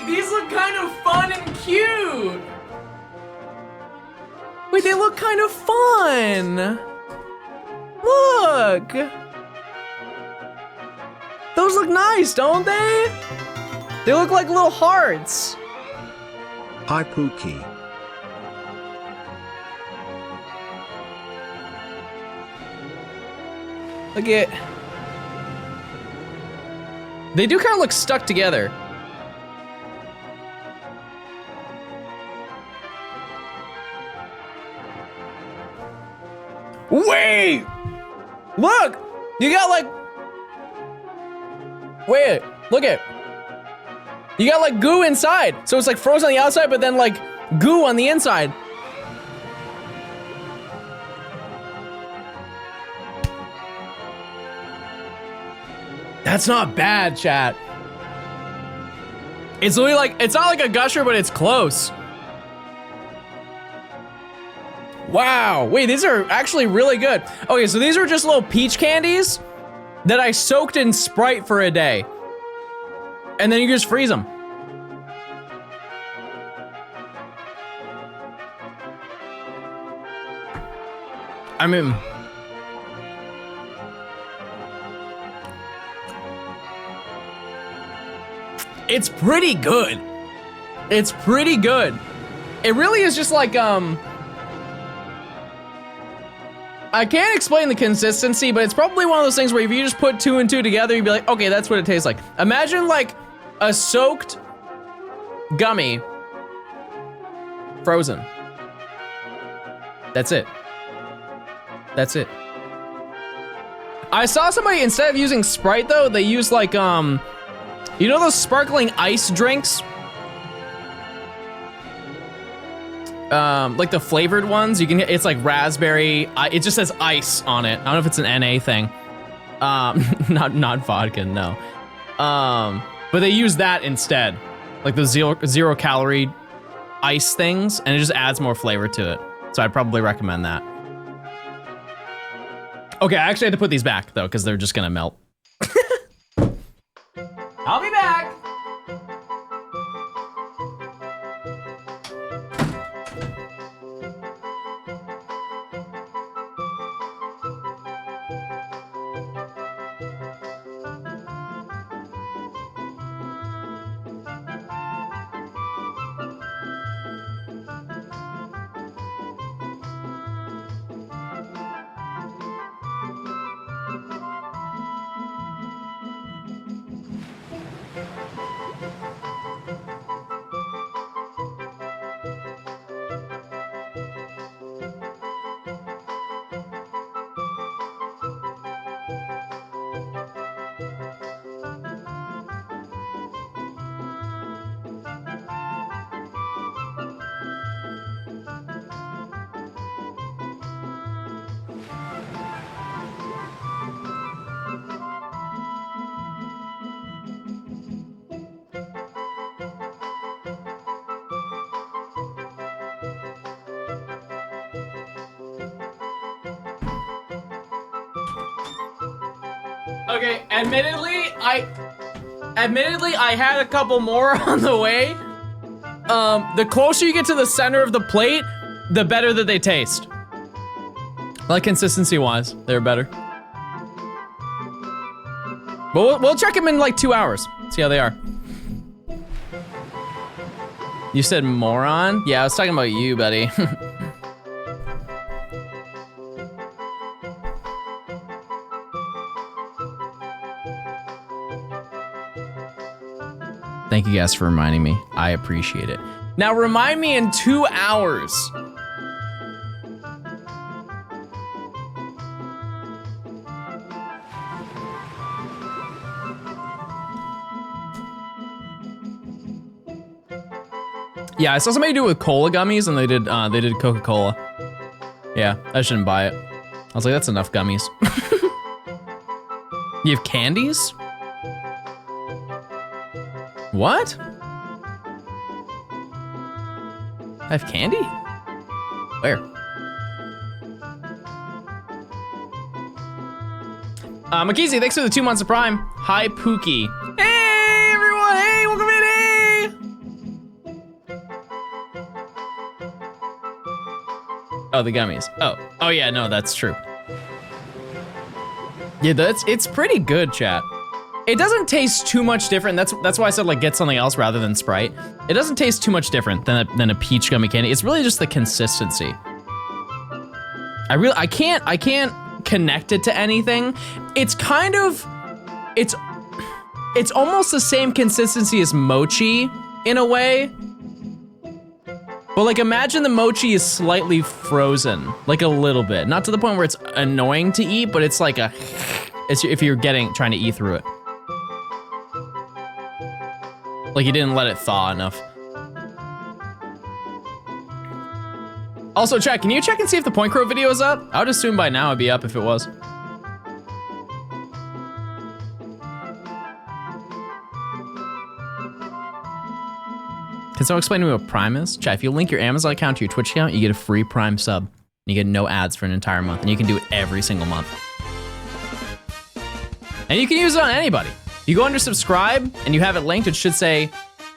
S1: These look kind of fun and cute. Wait, they look kind of fun. Look. Those look nice, don't they? They look like little hearts.
S2: Hi, Pookie.
S1: Look at. They do kind of look stuck together. Wait! Look! You got like... Wait, look at... You got like goo inside. So it's like frozen on the outside, but then like goo on the inside. That's not bad, chat. It's literally like, it's not like a gusher, but it's close. Wow, wait, these are actually really good. Okay, so these are just little peach candies that I soaked in Sprite for a day. And then you just freeze them. I mean, it's pretty good. It's pretty good. It really is just like, I can't explain the consistency, but it's probably one of those things where if you just put 2 and 2 together, you'd be like, okay, that's what it tastes like. Imagine like a soaked gummy, frozen. That's it. That's it. I saw somebody, instead of using Sprite though, they use like, you know those sparkling ice drinks? Like the flavored ones, you can get, it's like raspberry, it just says ice on it. I don't know if it's an NA thing. Not vodka, no. But they use that instead. Like the zero calorie ice things, and it just adds more flavor to it. So I'd probably recommend that. Okay, I actually had to put these back though, because they're just gonna melt. I'll be back. Okay, admittedly, I had a couple more on the way. The closer you get to the center of the plate, the better that they taste. Like consistency-wise, they're better. But we'll check them in like 2 hours. See how they are. You said moron? Yeah, I was talking about you, buddy. Thank you guys for reminding me. I appreciate it. Now remind me in 2 hours. Yeah, I saw somebody do it with cola gummies, and they did Coca-Cola. Yeah, I shouldn't buy it. I was like, that's enough gummies. You have candies? What? I have candy? Where? Makizi, thanks for the 2 months of Prime. Hi, Pookie. Hey, everyone. Hey, welcome in. Hey. Oh, the gummies. Oh yeah, no, that's true. Yeah, it's pretty good, chat. It doesn't taste too much different. That's why I said like get something else rather than Sprite. It doesn't taste too much different than a peach gummy candy. It's really just the consistency. I can't connect it to anything. It's kind of, it's almost the same consistency as mochi in a way. But like imagine the mochi is slightly frozen, like a little bit. Not to the point where it's annoying to eat, but it's like it's if you're trying to eat through it. Like you didn't let it thaw enough. Also, chat, can you check and see if the Point Crow video is up? I would assume by now it'd be up if it was. Can someone explain to me what Prime is? Chat, if you link your Amazon account to your Twitch account, you get a free Prime sub. You get no ads for an entire month, and you can do it every single month. And you can use it on anybody. You go under subscribe, and you have it linked, it should say,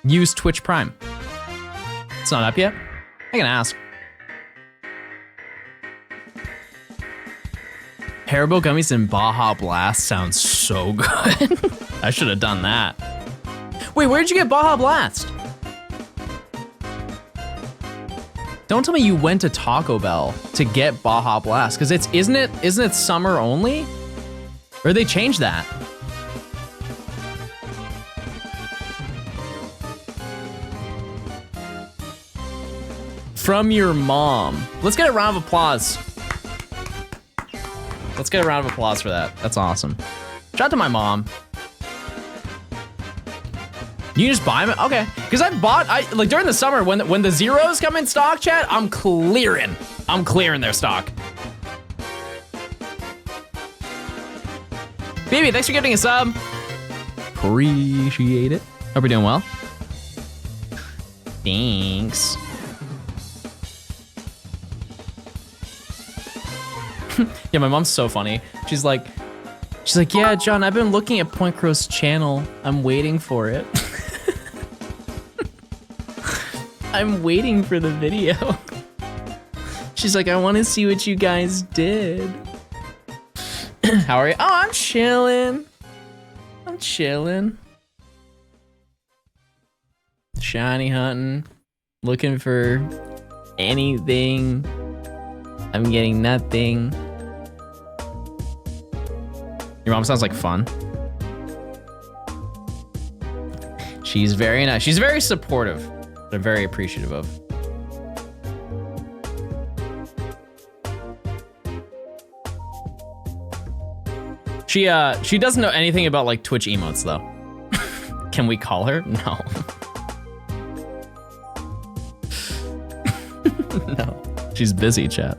S1: use Twitch Prime. It's not up yet? I can ask. Haribo gummies and Baja Blast sounds so good. I should have done that. Wait, where'd you get Baja Blast? Don't tell me you went to Taco Bell to get Baja Blast, because isn't it summer only? Or they changed that? From your mom. Let's get a round of applause. Let's get a round of applause for that. That's awesome. Shout out to my mom. You just buy them? Okay. Because like during the summer when the zeros come in stock, chat, I'm clearing their stock. Baby, thanks for giving a sub. Appreciate it. Hope you're doing well. Thanks. Yeah, my mom's so funny. She's like, yeah, John, I've been looking at Point Crow's channel. I'm waiting for it. I'm waiting for the video. She's like, I want to see what you guys did. How are you? Oh, I'm chilling. I'm chilling. Shiny hunting. Looking for anything. I'm getting nothing. Your mom sounds like fun. She's very nice. She's very supportive, but I'm very appreciative of. She doesn't know anything about like Twitch emotes though. Can we call her? No. No. She's busy, chat.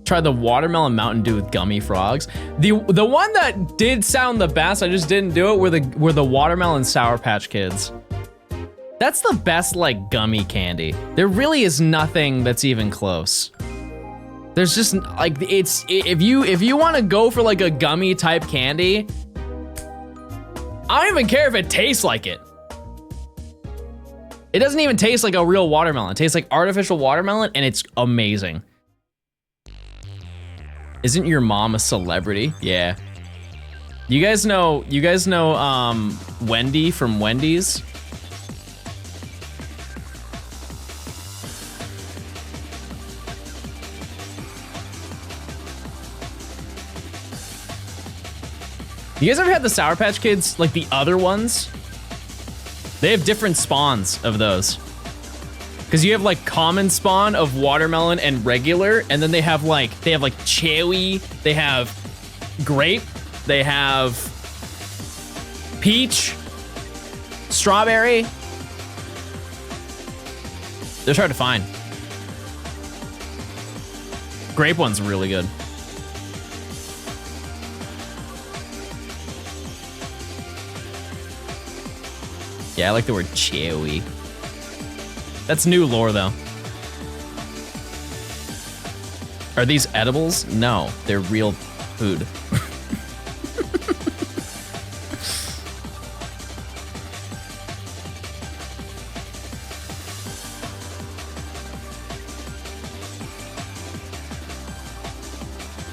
S1: Try the watermelon Mountain Dew with gummy frogs. The one that did sound the best, I just didn't do it, were the watermelon Sour Patch Kids. That's the best like gummy candy. There really is nothing that's even close. There's just like if you want to go for like a gummy type candy, I don't even care if it tastes like it. It doesn't even taste like a real watermelon. It tastes like artificial watermelon, and it's amazing. Isn't your mom a celebrity? Yeah. You guys know Wendy from Wendy's? You guys ever had the Sour Patch Kids, like the other ones? They have different spawns of those. Because you have like common spawn of watermelon and regular, and then they have like cherry, they have grape, they have peach, strawberry. They're hard to find. Grape one's really good. Yeah, I like the word cherry. That's new lore, though. Are these edibles? No, they're real food.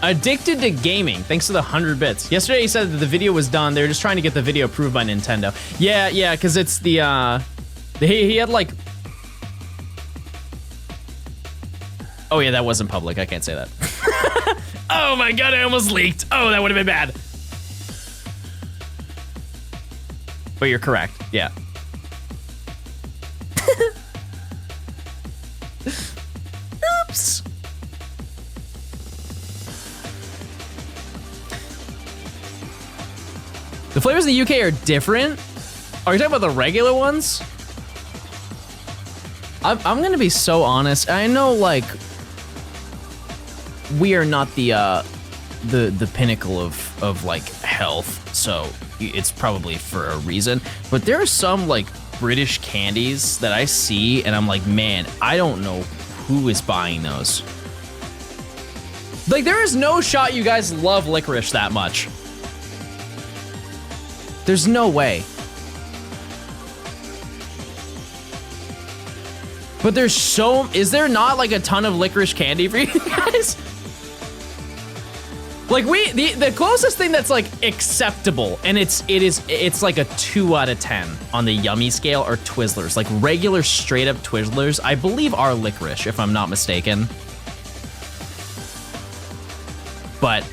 S1: Addicted to gaming, thanks to the 100 bits. Yesterday he said that the video was done. They were just trying to get the video approved by Nintendo. Yeah, because it's the, he had like... Oh yeah, that wasn't public. I can't say that. Oh my god, I almost leaked. Oh, that would have been bad. But you're correct, yeah. Oops. The flavors in the UK are different. Are you talking about the regular ones? I'm gonna be so honest. I know, like, we are not the pinnacle of like health, so it's probably for a reason. But there are some like British candies that I see, and I'm like, man, I don't know who is buying those. Like, there is no shot you guys love licorice that much. There's no way. But there's so, is there not like a ton of licorice candy for you guys? Like the closest thing that's like acceptable, and it's like a 2 out of 10 on the yummy scale, are Twizzlers. Like regular straight up Twizzlers, I believe are licorice if I'm not mistaken. But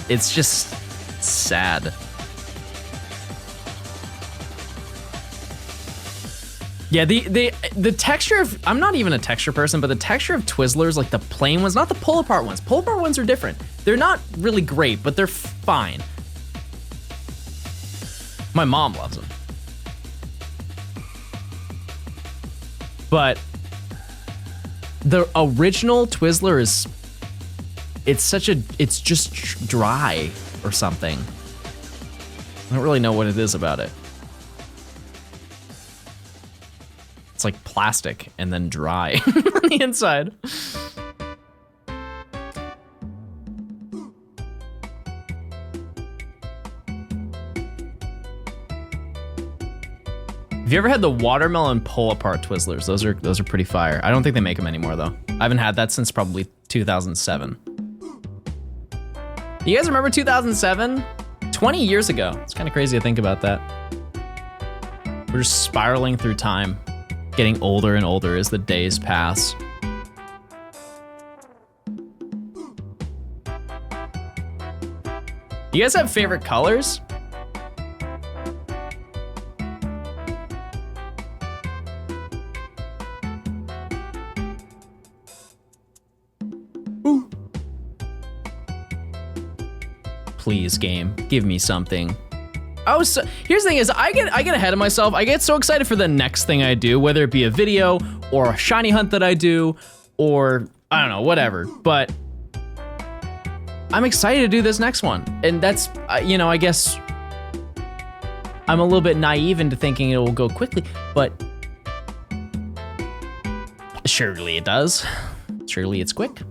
S1: it's just sad. Yeah, the texture of, I'm not even a texture person, but the texture of Twizzlers, like the plain ones, not the pull apart ones. Pull apart ones are different. They're not really great, but they're fine. My mom loves them. But the original Twizzler is, it's just dry or something. I don't really know what it is about it. It's like plastic and then dry on the inside. Have you ever had the watermelon pull-apart Twizzlers? Those are pretty fire. I don't think they make them anymore though. I haven't had that since probably 2007. You guys remember 2007? 20 years ago. It's kind of crazy to think about that. We're just spiraling through time, getting older and older as the days pass. You guys have favorite colors? Please, game, give me something. Oh, so here's the thing is I get ahead of myself. I get so excited for the next thing I do, whether it be a video or a shiny hunt that I do, or I don't know, whatever. But I'm excited to do this next one. And that's, you know, I guess I'm a little bit naive into thinking it will go quickly, but surely it does. Surely it's quick.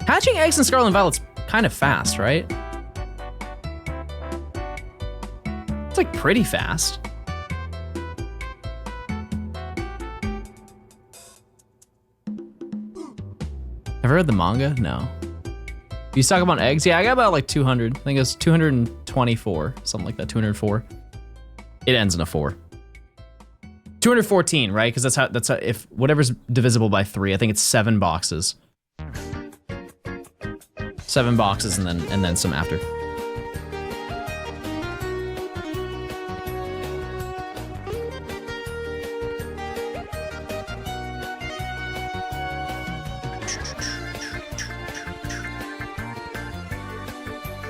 S1: Hatching eggs in Scarlet and Violet's kind of fast, right? It's like pretty fast. Ever read the manga? No. You talk about eggs? Yeah, I got about like 200. I think it was 224, something like that, 204. It ends in a 4. 214, right? Because that's how, if whatever's divisible by 3, I think it's 7 boxes. 7 boxes and then some after.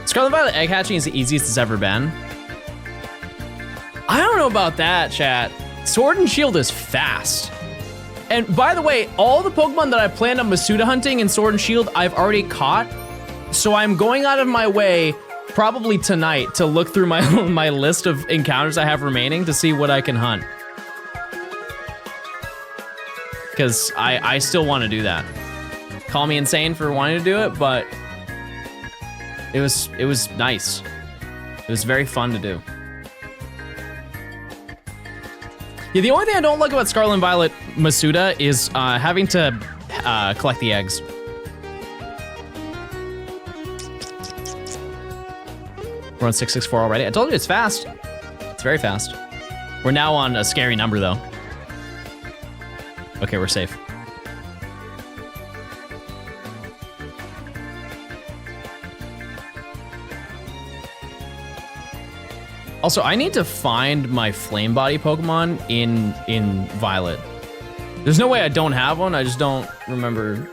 S1: Scarlet Violet egg hatching is the easiest it's ever been. I don't know about that, chat. Sword and Shield is fast. And by the way, all the Pokemon that I planned on Masuda hunting in Sword and Shield, I've already caught. So I'm going out of my way, probably tonight, to look through my my list of encounters I have remaining to see what I can hunt. Because I still want to do that. Call me insane for wanting to do it, but it was nice. It was very fun to do. Yeah, the only thing I don't like about Scarlet and Violet Masuda is having to collect the eggs. We're on 664 already. I told you it's fast. It's very fast. We're now on a scary number though. Okay, we're safe. Also, I need to find my Flame Body Pokemon in Violet. There's no way I don't have one. I just don't remember.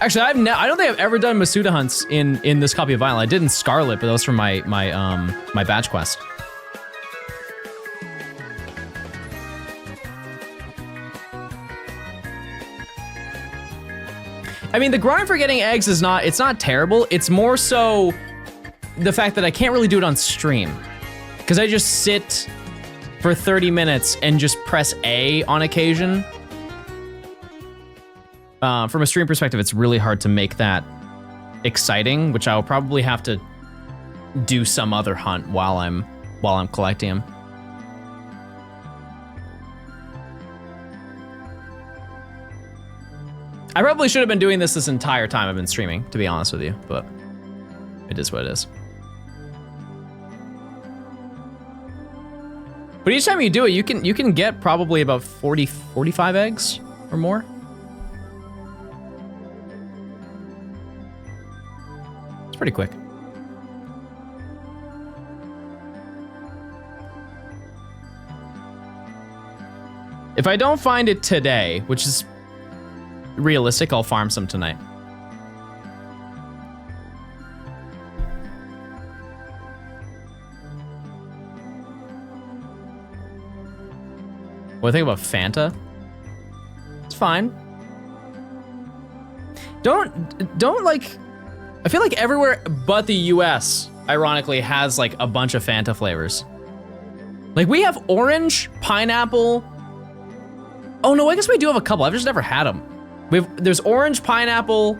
S1: Actually, I don't think I've ever done Masuda hunts in this copy of Violet. I did in Scarlet, but that was from my badge quest. I mean, the grind for getting eggs is it's not terrible. It's more so the fact that I can't really do it on stream. Because I just sit for 30 minutes and just press A on occasion. From a stream perspective, it's really hard to make that exciting, which I will probably have to do some other hunt while I'm collecting them. I probably should have been doing this entire time I've been streaming, to be honest with you, but it is what it is. But each time you do it, you can get probably about 45 eggs or more. It's pretty quick. If I don't find it today, which is realistic, I'll farm some tonight. What do you think about Fanta? It's fine. Don't like, I feel like everywhere but the US, ironically, has like a bunch of Fanta flavors. Like we have orange, pineapple, Oh no, I guess we do have a couple. I've just never had them. There's orange, pineapple,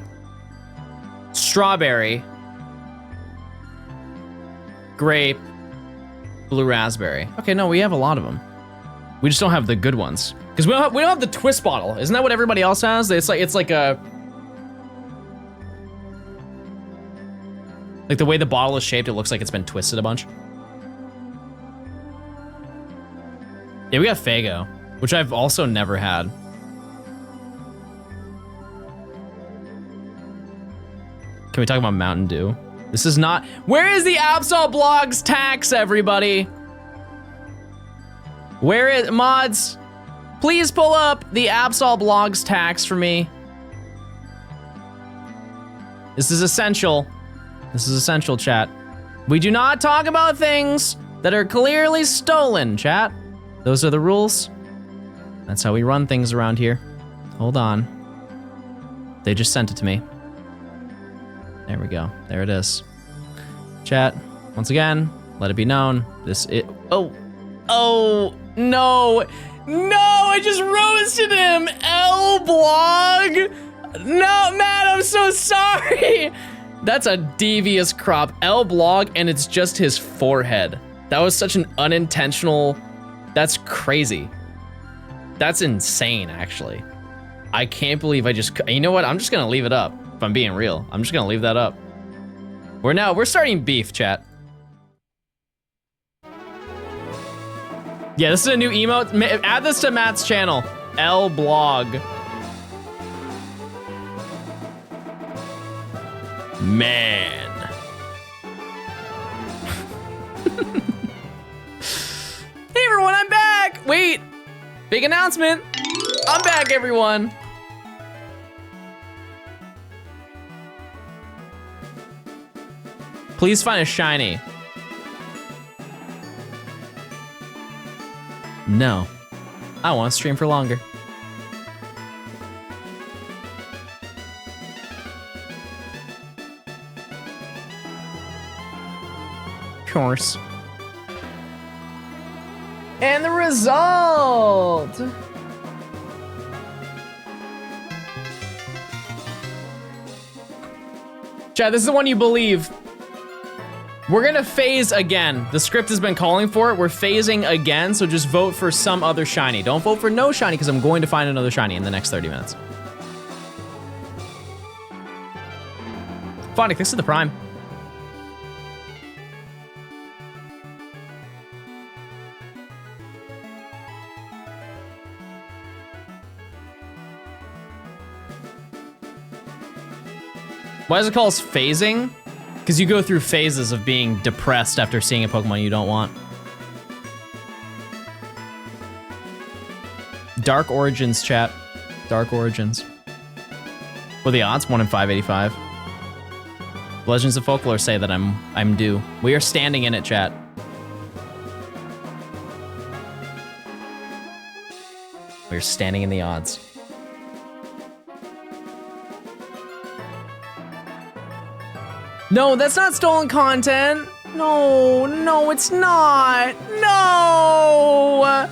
S1: strawberry, grape, blue raspberry. Okay, no, we have a lot of them. We just don't have the good ones. Because we don't have the twist bottle. Isn't that what everybody else has? It's like a... Like the way the bottle is shaped, it looks like it's been twisted a bunch. Yeah, we got Faygo, which I've also never had. Can we talk about Mountain Dew? This is not... Where is the Absol Blogs tax, everybody? Where is... Mods, please pull up the Absol Blogs tax for me. This is essential. This is essential, chat. We do not talk about things that are clearly stolen, chat. Those are the rules. That's how we run things around here. Hold on. They just sent it to me. There we go. There it is. Chat, once again, let it be known. Oh, no. No, I just roasted him. L-Blog. No, Matt, I'm so sorry. That's a devious crop. L-Blog, and it's just his forehead. That was such an unintentional... That's crazy. That's insane, actually. I can't believe I just... You know what? I'm just gonna leave it up. If I'm being real, I'm just gonna leave that up. We're starting beef, chat. Yeah, this is a new emote. Add this to Matt's channel. L-Blog. Man. Hey everyone, I'm back! Wait, big announcement. I'm back, everyone. Please find a shiny. No, I want to stream for longer. Of course. And the result! Chad, this is the one you believe. We're gonna phase again. The script has been calling for it. We're phasing again, so just vote for some other shiny. Don't vote for no shiny, because I'm going to find another shiny in the next 30 minutes. Phonic, thanks to the Prime. Why does it call us phasing? Because you go through phases of being depressed after seeing a Pokemon you don't want. Dark Origins, chat. Dark Origins. What are the odds? 1 in 585. Legends of Folklore say that I'm due. We are standing in it, chat. We're standing in the odds. No, that's not stolen content. No, it's not. No!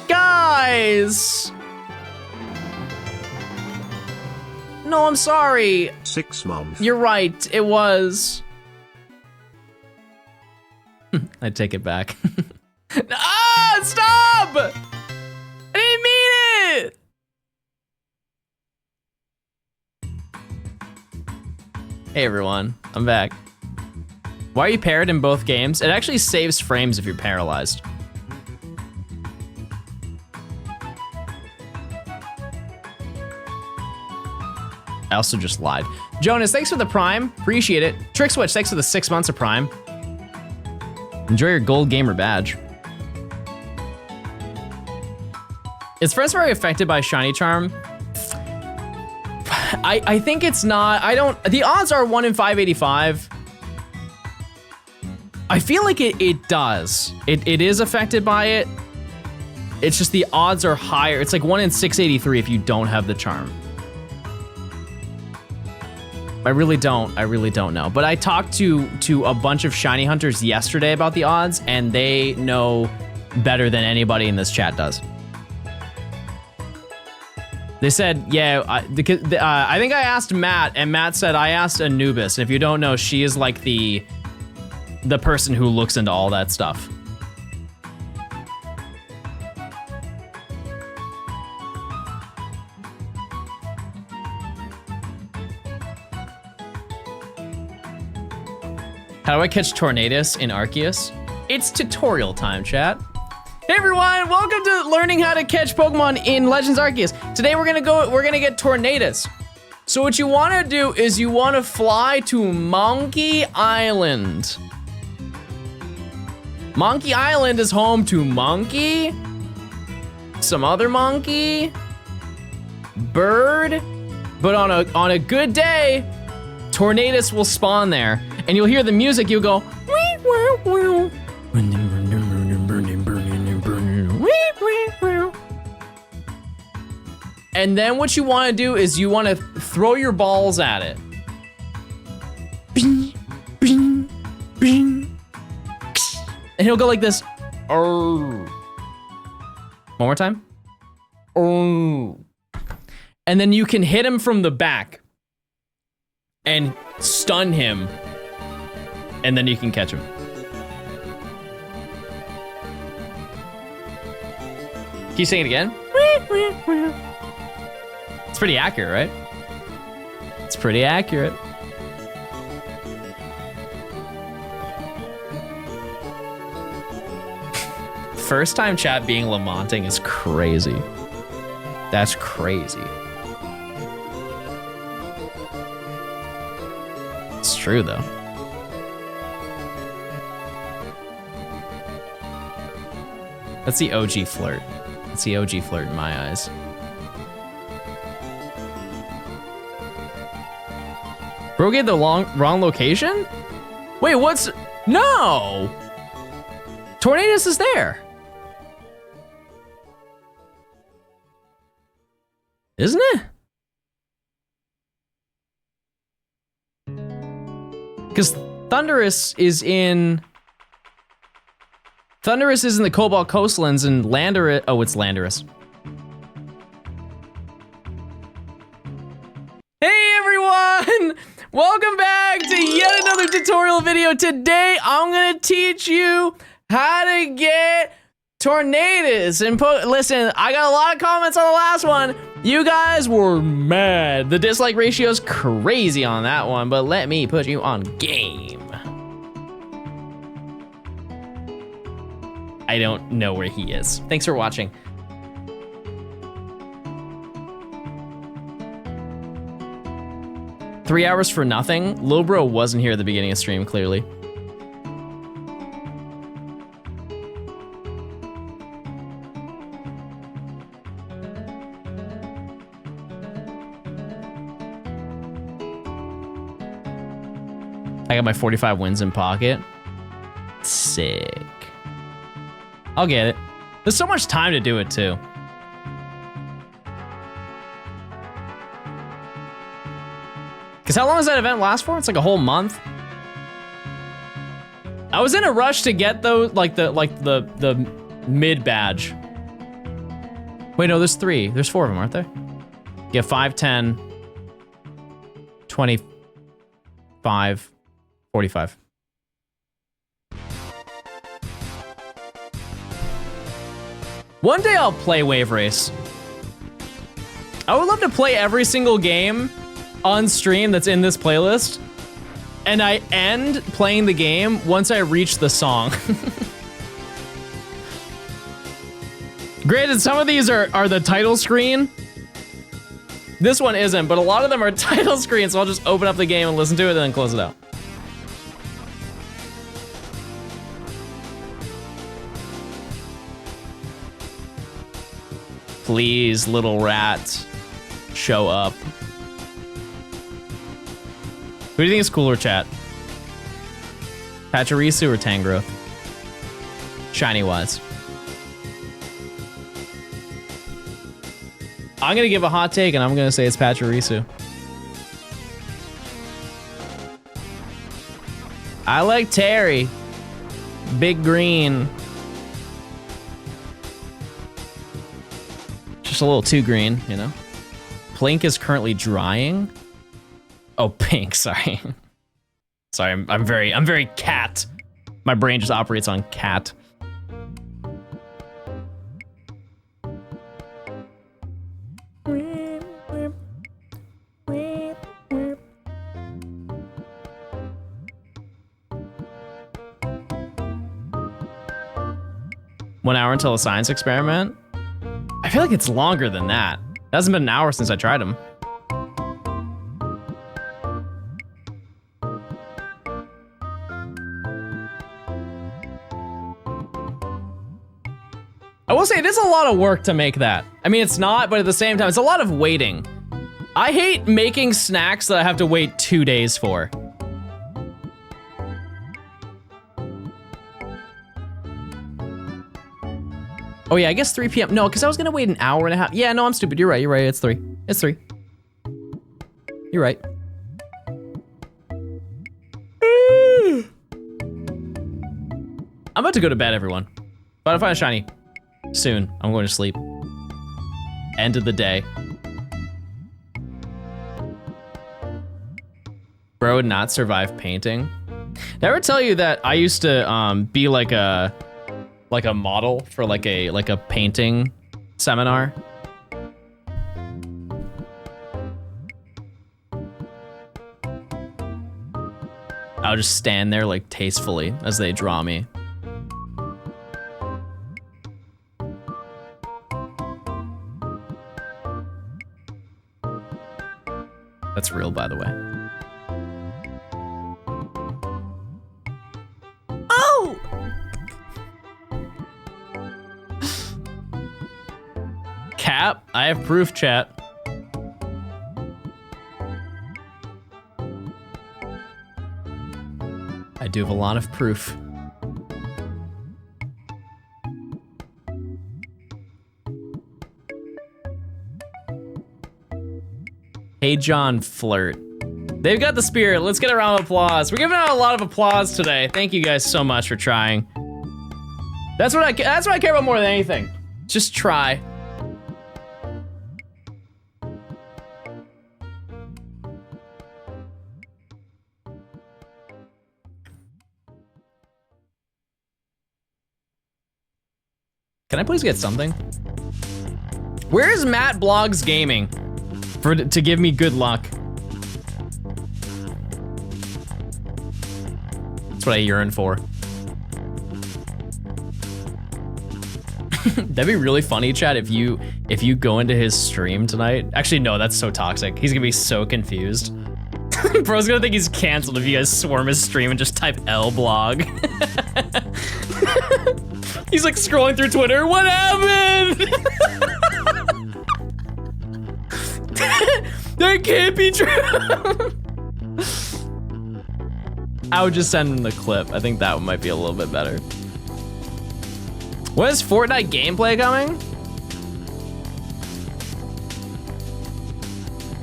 S1: Guys! No, I'm sorry.
S2: 6 months.
S1: You're right, it was. I take it back. Ah, stop! I didn't mean it! Hey everyone, I'm back. Why are you paired in both games? It actually saves frames if you're paralyzed. I also just lied. Jonas, thanks for the Prime. Appreciate it. Trick Switch, thanks for the 6 months of Prime. Enjoy your gold gamer badge. Is Friends very affected by Shiny Charm? I think it's not. The odds are 1 in 585. I feel like it does. It is affected by it. It's just the odds are higher. It's like 1 in 683 if you don't have the charm. I really don't know. But I talked to a bunch of shiny hunters yesterday about the odds, and they know better than anybody in this chat does. They said, yeah, I think I asked Matt, and Matt said I asked Anubis. If you don't know, she is like the person who looks into all that stuff. How do I catch Tornadus in Arceus? It's tutorial time, chat. Hey everyone, welcome to learning how to catch Pokemon in Legends Arceus. Today we're gonna get Tornadus. So what you wanna do is you wanna fly to Monkey Island. Monkey Island is home to Monkey, some other monkey, bird, but on a good day, Tornadus will spawn there. And you'll hear the music, you'll go, wee, wee, wee. And then what you want to do is you want to throw your balls at it. Bing, bing, bing. And he'll go like this. One more time. And then you can hit him from the back and stun him. And then you can catch him. Can you sing it again? It's pretty accurate, right? It's pretty accurate. First time chat being lamenting is crazy. That's crazy. It's true though. That's the OG flirt. That's the OG flirt in my eyes. Bro gave the wrong location? Wait, what's... No! Tornadus is there. Isn't it? Because Thundurus is in the Cobalt Coastlands, and Landorus... Oh, it's Landorus. Hey, everyone! Welcome back to yet another tutorial video. Today, I'm gonna teach you how to get Tornadus. And listen, I got a lot of comments on the last one. You guys were mad. The dislike ratio is crazy on that one, but let me put you on game. I don't know where he is. Thanks for watching. Three hours for nothing? Lil Bro wasn't here at the beginning of stream, clearly. I got my 45 wins in pocket. Sick. I'll get it. There's so much time to do it too. Cause how long does that event last for? It's like a whole month. I was in a rush to get those, like the mid badge. Wait, no, there's three. There's four of them, aren't there? Yeah, 5, 10, 25, 45. One day I'll play Wave Race. I would love to play every single game on stream that's in this playlist, and I end playing the game once I reach the song. Granted, some of these are the title screen. This one isn't, but a lot of them are title screen, so I'll just open up the game and listen to it and then close it out. Please, little rat, show up. Who do you think is cooler, chat? Pachirisu or Tangrowth? Shiny wise. I'm gonna give a hot take and I'm gonna say it's Pachirisu. I like Terry. Big green. Just a little too green, you know? Plink is currently drying. Oh, pink, sorry. Sorry, I'm very cat. My brain just operates on cat. One hour until a science experiment? I feel like it's longer than that. It hasn't been an hour since I tried them. I will say it is a lot of work to make that. I mean, it's not, but at the same time, it's a lot of waiting. I hate making snacks that I have to wait 2 days for. Oh yeah, I guess 3 p.m. No, because I was gonna wait an hour and a half. Yeah, no, I'm stupid. You're right. You're right. It's 3. It's 3. You're right. I'm about to go to bed, everyone. If I don't find a shiny soon, I'm going to sleep. End of the day. Bro would not survive painting. Did I ever tell you that I used to be like a model for like a painting seminar? I'll just stand there like tastefully as they draw me. That's real, by the way. Oh! Cap, I have proof, chat. I do have a lot of proof. Hey John, flirt. They've got the spirit. Let's get a round of applause. We're giving out a lot of applause today. Thank you guys so much for trying. That's what I care about more than anything. Just try. Can I please get something? Where is Matt Blogs Gaming to give me good luck? That's what I yearn for. That'd be really funny, chat, if you go into his stream tonight. Actually, no, that's so toxic. He's gonna be so confused. Bro's gonna think he's canceled if you guys swarm his stream and just type L blog. He's like scrolling through Twitter. What happened? That can't be true. I would just send him the clip. I think that one might be a little bit better. When is Fortnite gameplay coming?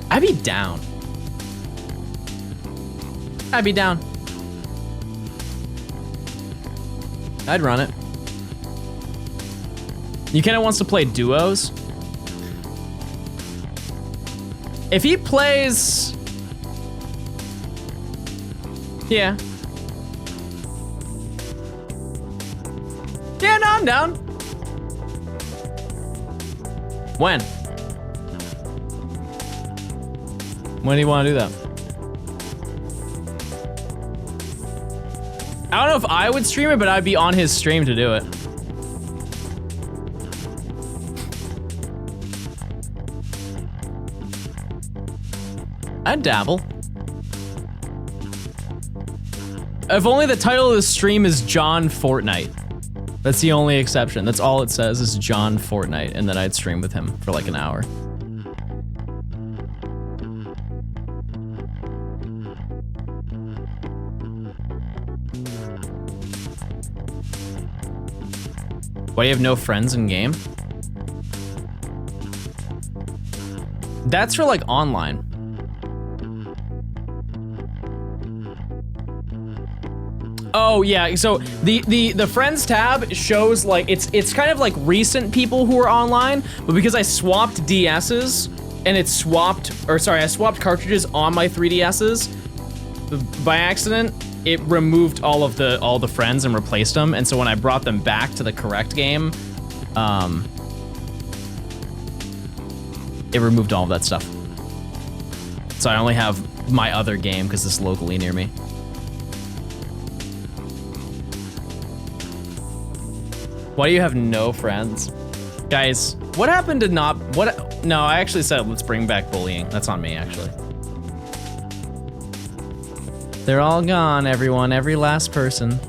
S1: I'd be down. I'd be down. I'd run it. Yukenna wants to play duos. If he plays... Yeah. Yeah, no, I'm down. When? When do you want to do that? I don't know if I would stream it, but I'd be on his stream to do it. I'd dabble. If only the title of the stream is John Fortnite. That's the only exception. That's all it says is John Fortnite, and then I'd stream with him for like an hour. Why do you have no friends in game? That's for like online. Oh yeah, so the friends tab shows like it's kind of like recent people who are online, but because I swapped DSs, and it swapped, or sorry, I swapped cartridges on my 3DSs by accident. It removed all the friends and replaced them, and so when I brought them back to the correct game, it removed all of that stuff. So I only have my other game because it's locally near me. Why do you have no friends? Guys, what happened to not, no, I actually said let's bring back bullying. That's on me, actually. They're all gone, everyone, every last person.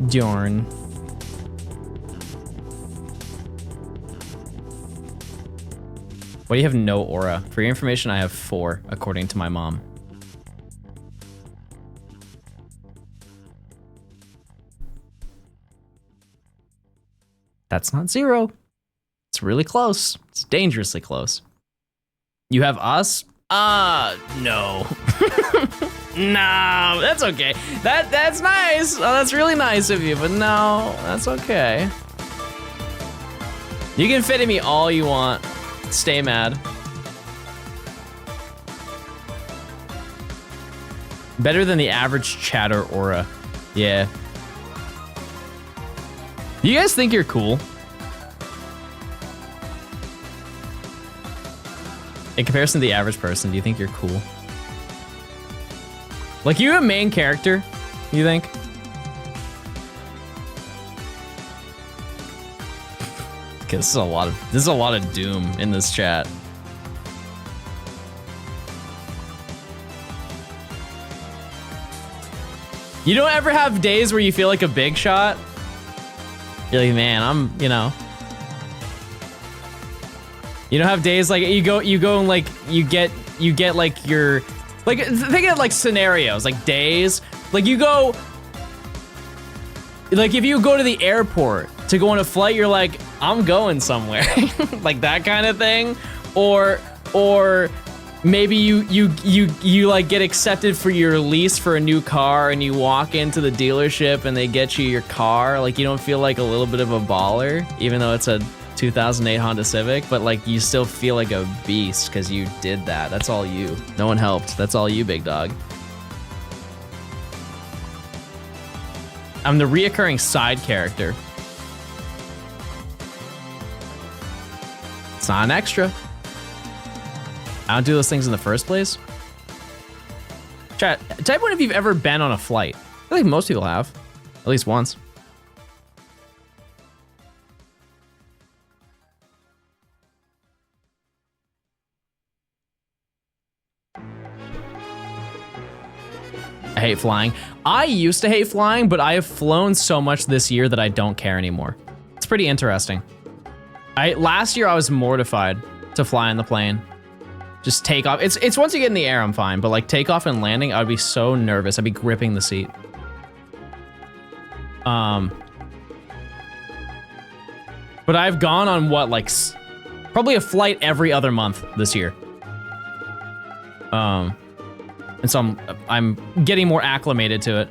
S1: Darn. Why do you have no aura? For your information, I have 4, according to my mom. That's not 0. It's really close. It's dangerously close. You have us? No. No, that's okay. That's nice. Oh, that's really nice of you, but no, that's okay. You can fit in me all you want. Stay mad. Better than the average chatter aura. Yeah. You guys think you're cool? In comparison to the average person, do you think you're cool? Like, you a main character, you think? Okay, this is a lot of doom in this chat. You don't ever have days where you feel like a big shot? You're like, man, I'm, you know. You don't have days like you go and like you get like your, like, think of like scenarios, like days, like you go, like if you go to the airport to go on a flight, you're like, I'm going somewhere, like that kind of thing, or maybe you like get accepted for your lease for a new car and you walk into the dealership and they get you your car, like you don't feel like a little bit of a baller, even though it's a 2008 Honda Civic, but like you still feel like a beast because you did that. That's all you. No one helped. That's all you, big dog. I'm the reoccurring side character. It's not an extra. I don't do those things in the first place. Chat, type one if you've ever been on a flight. I think most people have, at least once. I hate flying. I used to hate flying, but I have flown so much this year that I don't care anymore. It's pretty interesting. Last year I was mortified to fly on the plane. Just take off. It's once you get in the air, I'm fine, but like takeoff and landing, I'd be so nervous. I'd be gripping the seat. But I've gone on what, like probably a flight every other month this year. And so I'm getting more acclimated to it.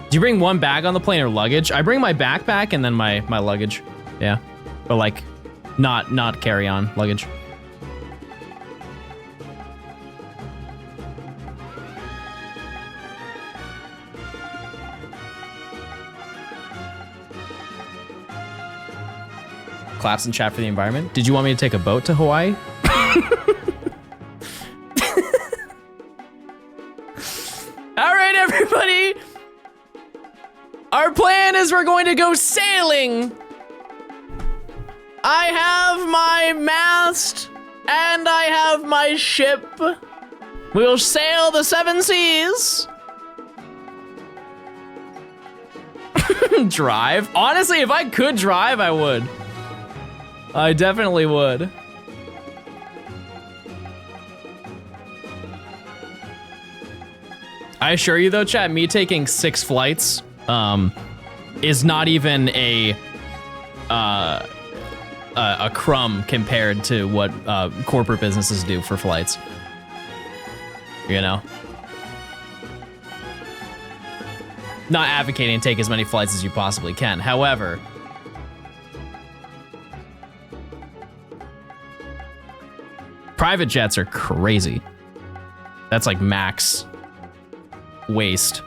S1: Do you bring one bag on the plane or luggage? I bring my backpack and then my luggage. Yeah, but like not carry-on luggage. Claps in chat for the environment. Did you want me to take a boat to Hawaii? All right, everybody. Our plan is we're going to go sailing. I have my mast and I have my ship. We'll sail the 7 seas. Drive? Honestly, if I could drive, I would. I definitely would. I assure you though, chat, me taking 6 flights is not even a crumb compared to what corporate businesses do for flights. You know? Not advocating take as many flights as you possibly can. However, Private jets are crazy. That's like max waste.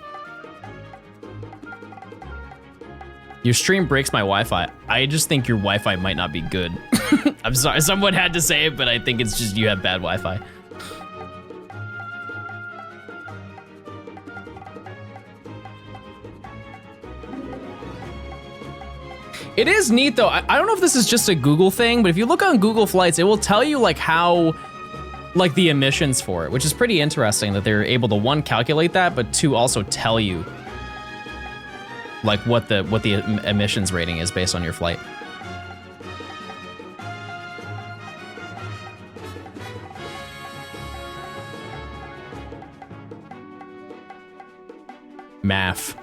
S1: Your stream breaks my Wi-Fi. I just think your Wi-Fi might not be good. I'm sorry, someone had to say it, but I think it's just you have bad Wi-Fi. It is neat though. I don't know if this is just a Google thing, but if you look on Google Flights, it will tell you like how, like the emissions for it, which is pretty interesting that they're able to one, calculate that, but two, also tell you like what the emissions rating is based on your flight. Math.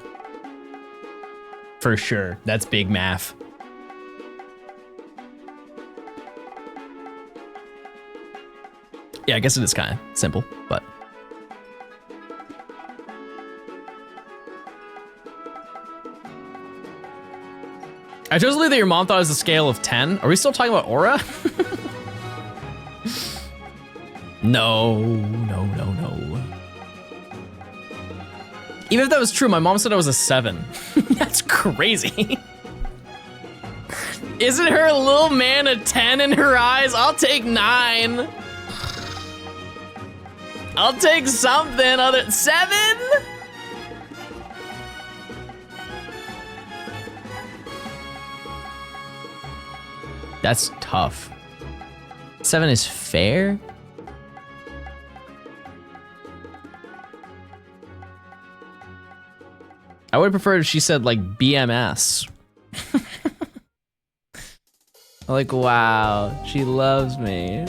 S1: For sure, that's big math. Yeah, I guess it is kind of simple, but. I chose to believe that your mom thought it was a scale of 10. Are we still talking about Aura? No. Even if that was true, my mom said I was a 7. That's crazy. Isn't her little man a 10 in her eyes? I'll take 9. I'll take something other. 7? That's tough. 7 is fair? I would prefer if she said like BMS. Like, wow, she loves me.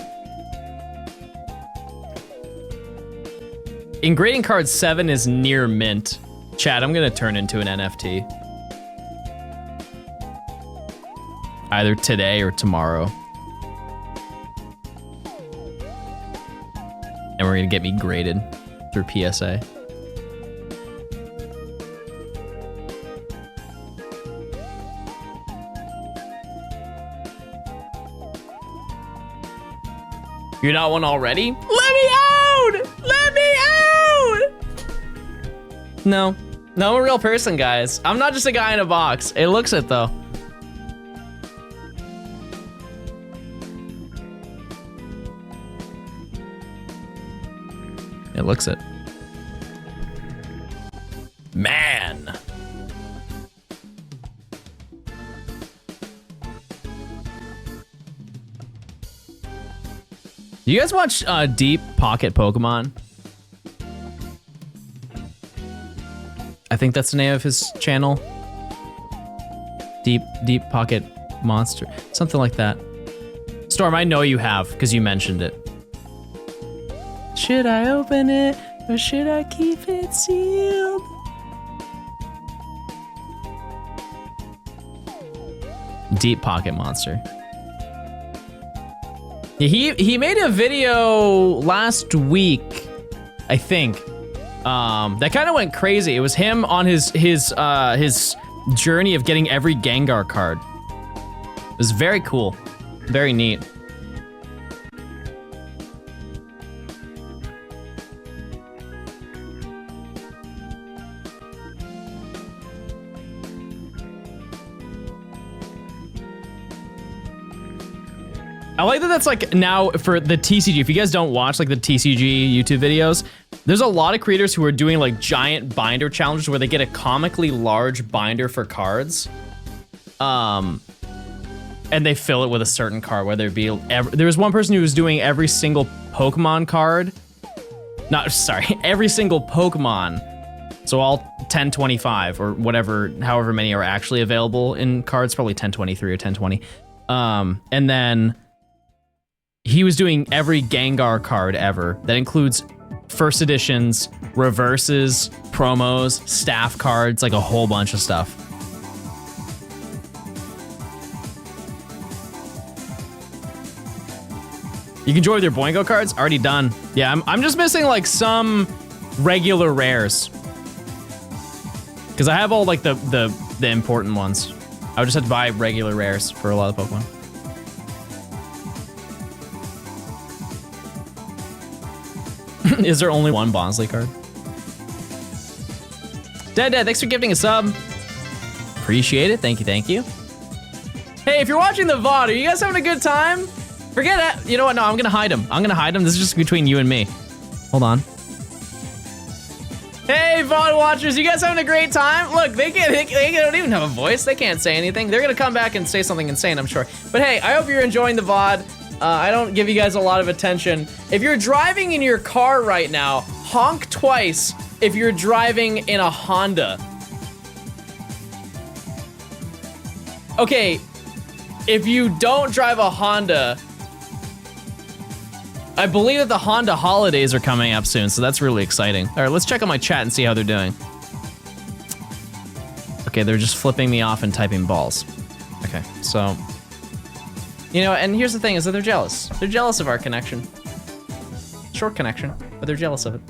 S1: In grading card 7 is near mint. Chad, I'm gonna turn into an NFT. Either today or tomorrow. And we're gonna get me graded through PSA. You're not one already? Let me out! Let me out! No. No, I'm a real person, guys. I'm not just a guy in a box. It looks it, though. It looks it. Man. Do you guys watch Deep Pocket Pokemon? I think that's the name of his channel. Deep Pocket Monster. Something like that. Storm, I know you have, because you mentioned it. Should I open it, or should I keep it sealed? Deep Pocket Monster. He made a video last week, I think, that kind of went crazy. It was him on his journey of getting every Gengar card. It was very cool, very neat. I like that that's like now for the TCG. If you guys don't watch like the TCG YouTube videos, there's a lot of creators who are doing like giant binder challenges where they get a comically large binder for cards. And they fill it with a certain card, whether it be there was one person who was doing every single Pokemon card. Every single Pokemon. So all 1025 or whatever, however many are actually available in cards, probably 1023 or 1020. And then he was doing every Gengar card ever. That includes first editions, reverses, promos, staff cards, like a whole bunch of stuff. You can join with your Boingo cards? Already done. Yeah, I'm just missing like some regular rares. Because I have all like the important ones. I would just have to buy regular rares for a lot of Pokemon. Is there only one Bonsley card? Dead, thanks for gifting a sub. Appreciate it. Thank you, thank you. Hey, if you're watching the VOD, are you guys having a good time? Forget it. You know what? No, I'm gonna hide him. I'm gonna hide him. This is just between you and me. Hold on. Hey, VOD watchers, you guys having a great time? Look, they don't even have a voice. They can't say anything. They're gonna come back and say something insane, I'm sure. But hey, I hope you're enjoying the VOD. I don't give you guys a lot of attention. If you're driving in your car right now, honk twice if you're driving in a Honda. Okay, if you don't drive a Honda, I believe that the Honda holidays are coming up soon, so that's really exciting. All right, let's check on my chat and see how they're doing. Okay, they're just flipping me off and typing balls. Okay, so, you know, and here's the thing is that they're jealous. They're jealous of our connection. Short connection, but they're jealous of it.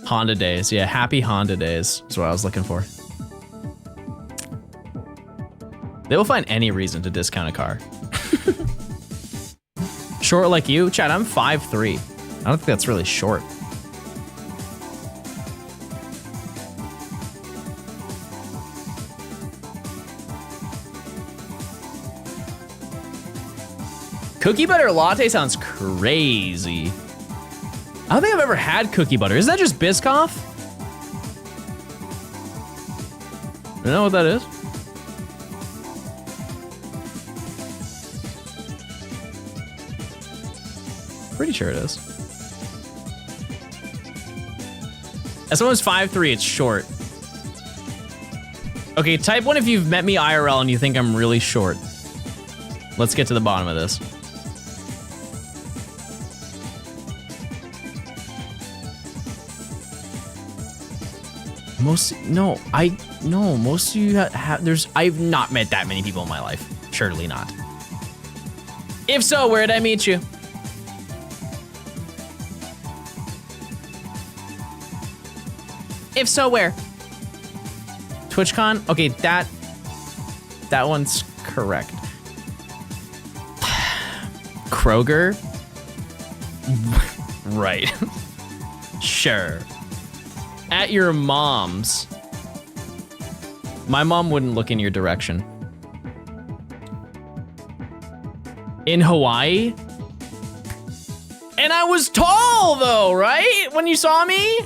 S1: Honda days, yeah, happy Honda days is what I was looking for. They will find any reason to discount a car. Short like you? Chad, I'm 5'3". I don't think that's really short. Cookie butter latte sounds crazy. I don't think I've ever had cookie butter. Is that just Biscoff? You know what that is? Pretty sure it is. As someone's 5'3", it's short. Okay, type 1 if you've met me IRL and you think I'm really short. Let's get to the bottom of this. Most of you have, I've not met that many people in my life. Surely not. If so, where did I meet you? If so, where? TwitchCon? Okay, that one's correct. Kroger? Right. Sure. At your mom's. My mom wouldn't look in your direction. In Hawaii? And I was tall though, right? When you saw me?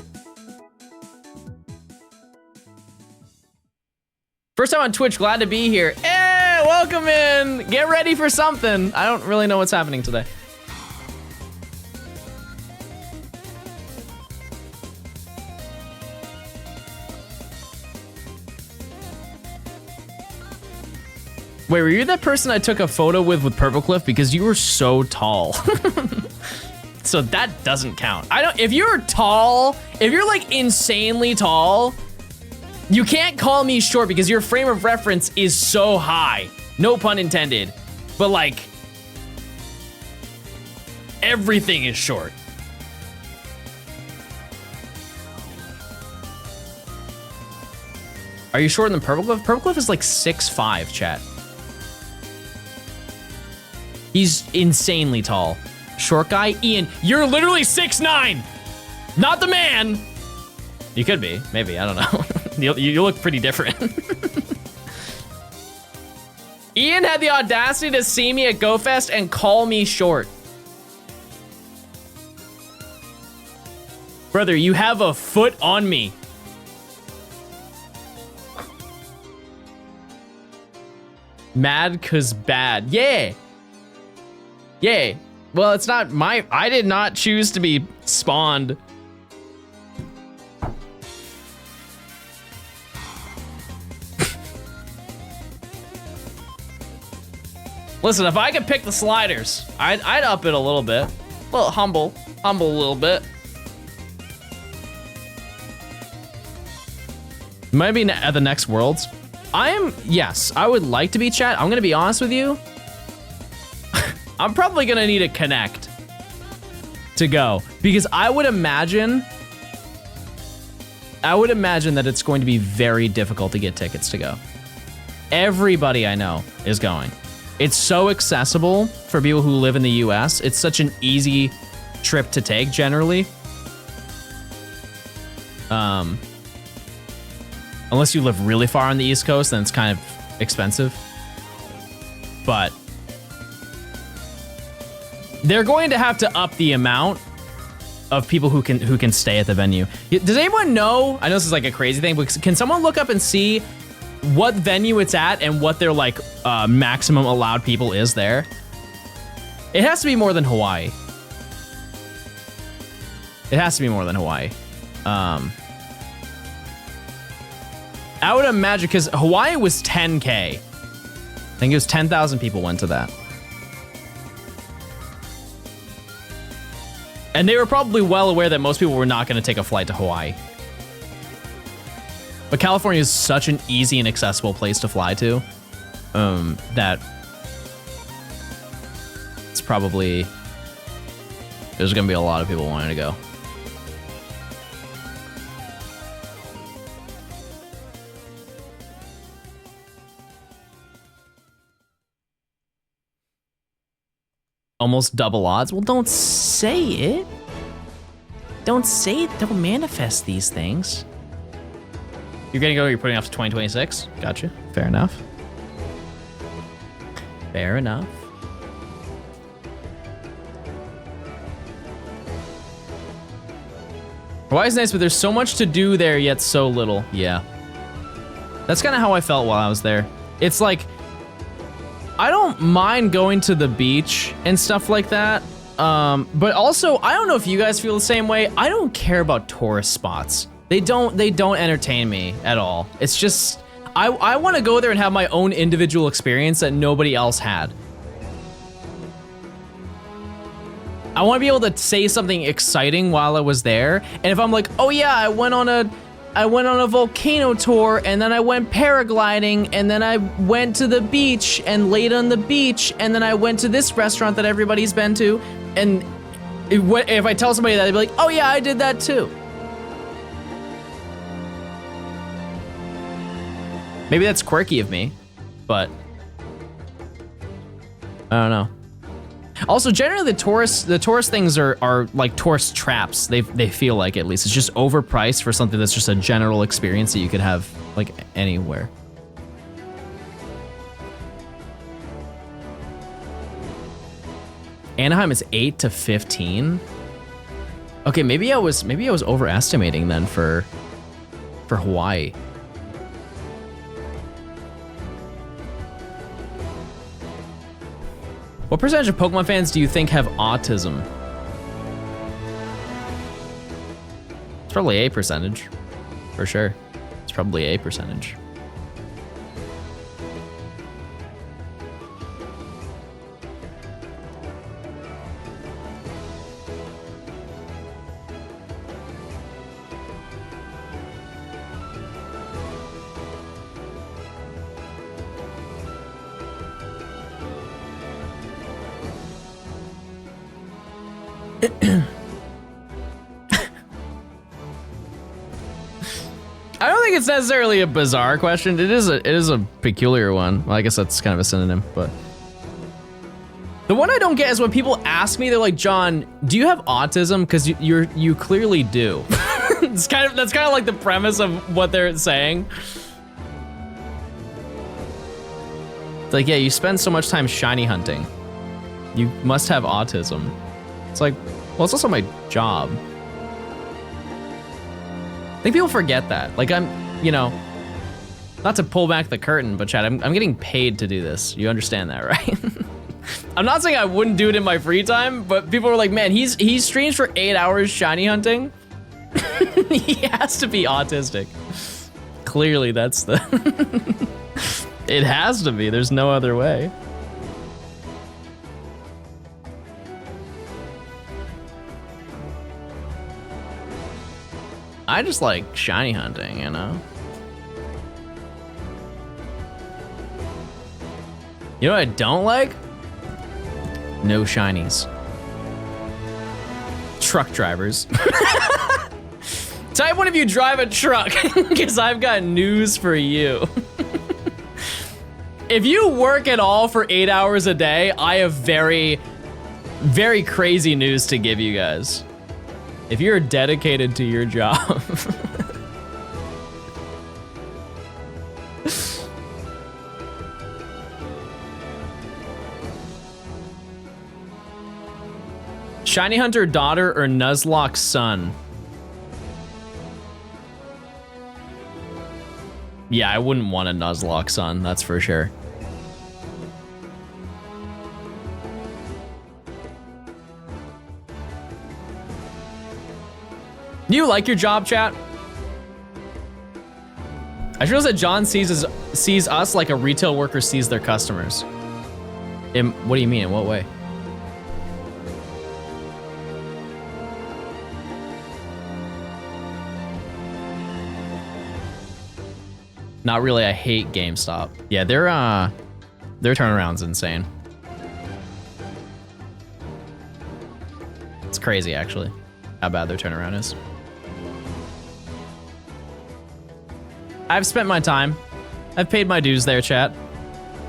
S1: First time on Twitch, glad to be here. Hey, welcome in. Get ready for something. I don't really know what's happening today. Wait, were you that person I took a photo with Purple Cliff? Because you were so tall. So that doesn't count. If you're tall, if you're like insanely tall, you can't call me short because your frame of reference is so high. No pun intended. But like, everything is short. Are you shorter than Purple Cliff? Purple Cliff is like 6'5", chat. He's insanely tall. Short guy, Ian, you're literally 6'9". Not the man. You could be, maybe, I don't know. you look pretty different. Ian had the audacity to see me at GoFest and call me short. Brother, you have a foot on me. Mad 'cause bad. Yeah. Yeah. Well, it's not I did not choose to be spawned. Listen, if I could pick the sliders, I'd up it a little bit. Well, humble a little bit. Maybe at the next Worlds. Yes, I would like to be chat. I'm gonna be honest with you. I'm probably gonna need a connect to go because I would imagine that it's going to be very difficult to get tickets to go. Everybody I know is going. It's so accessible for people who live in the US. It's such an easy trip to take generally. Unless you live really far on the East Coast, then it's kind of expensive. But they're going to have to up the amount of people who can stay at the venue. Does anyone know? I know this is like a crazy thing, but can someone look up and see what venue it's at and what their like maximum allowed people is there? It has to be more than Hawaii. It has to be more than Hawaii. I would imagine, because Hawaii was 10K. I think it was 10,000 people went to that. And they were probably well aware that most people were not going to take a flight to Hawaii. But California is such an easy and accessible place to fly to that it's probably, there's going to be a lot of people wanting to go. Almost double odds? Well, don't say it. Don't say it. Don't manifest these things. You're gonna go, you're putting off to 2026? Gotcha. Fair enough. Fair enough. Hawaii's nice, but there's so much to do there, yet so little. Yeah. That's kind of how I felt while I was there. It's like, I don't mind going to the beach and stuff like that. But also, I don't know if you guys feel the same way. I don't care about tourist spots. They don't entertain me at all. It's just, I want to go there and have my own individual experience that nobody else had. I want to be able to say something exciting while I was there. And if I'm like, oh yeah, I went on a volcano tour, and then I went paragliding, and then I went to the beach and laid on the beach, and then I went to this restaurant that everybody's been to, and if I tell somebody that, they'd be like, oh yeah, I did that too. Maybe that's quirky of me, but I don't know. Also, generally the tourist things are like tourist traps. They feel like, at least. It's just overpriced for something that's just a general experience that you could have like anywhere. Anaheim is 8 to 15. Okay, maybe I was overestimating then for Hawaii. What percentage of Pokemon fans do you think have autism? It's probably a percentage, for sure. It's probably a percentage. I don't think it's necessarily a bizarre question. It is a peculiar one. Well, I guess that's kind of a synonym, but the one I don't get is when people ask me, they're like, John, do you have autism? Because you clearly do. That's kind of like the premise of what they're saying. It's like, yeah, you spend so much time shiny hunting. You must have autism. It's like, well, it's also my job. I think people forget that. Like, I'm, you know, not to pull back the curtain, but Chad, I'm getting paid to do this. You understand that, right? I'm not saying I wouldn't do it in my free time, but people are like, man, he streams for 8 hours shiny hunting. He has to be autistic. Clearly, that's the... It has to be. There's no other way. I just like shiny hunting, you know? You know what I don't like? No shinies. Truck drivers. Type one of you drive a truck, because I've got news for you. If you work at all for 8 hours a day, I have very, very crazy news to give you guys. If you're dedicated to your job. Shiny Hunter daughter or Nuzlocke son? Yeah, I wouldn't want a Nuzlocke son, that's for sure. Do you like your job, chat? I feel that John sees us like a retail worker sees their customers. What do you mean, in what way? Not really, I hate GameStop. Yeah, their turnaround's insane. It's crazy, actually, how bad their turnaround is. I've spent my time. I've paid my dues there, chat.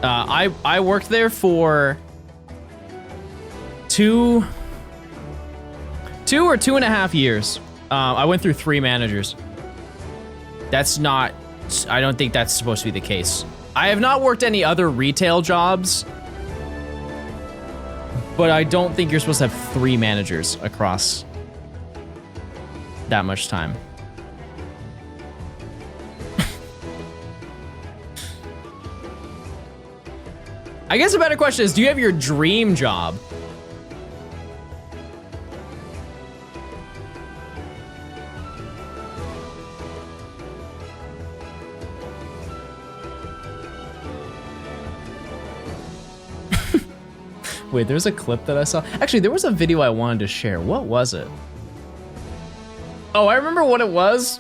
S1: I worked there for two or 2.5 years. I went through 3 managers. That's not, I don't think that's supposed to be the case. I have not worked any other retail jobs, but I don't think you're supposed to have 3 managers across that much time. I guess a better question is, do you have your dream job? Wait, there's a clip that I saw. Actually, there was a video I wanted to share. What was it? Oh, I remember what it was.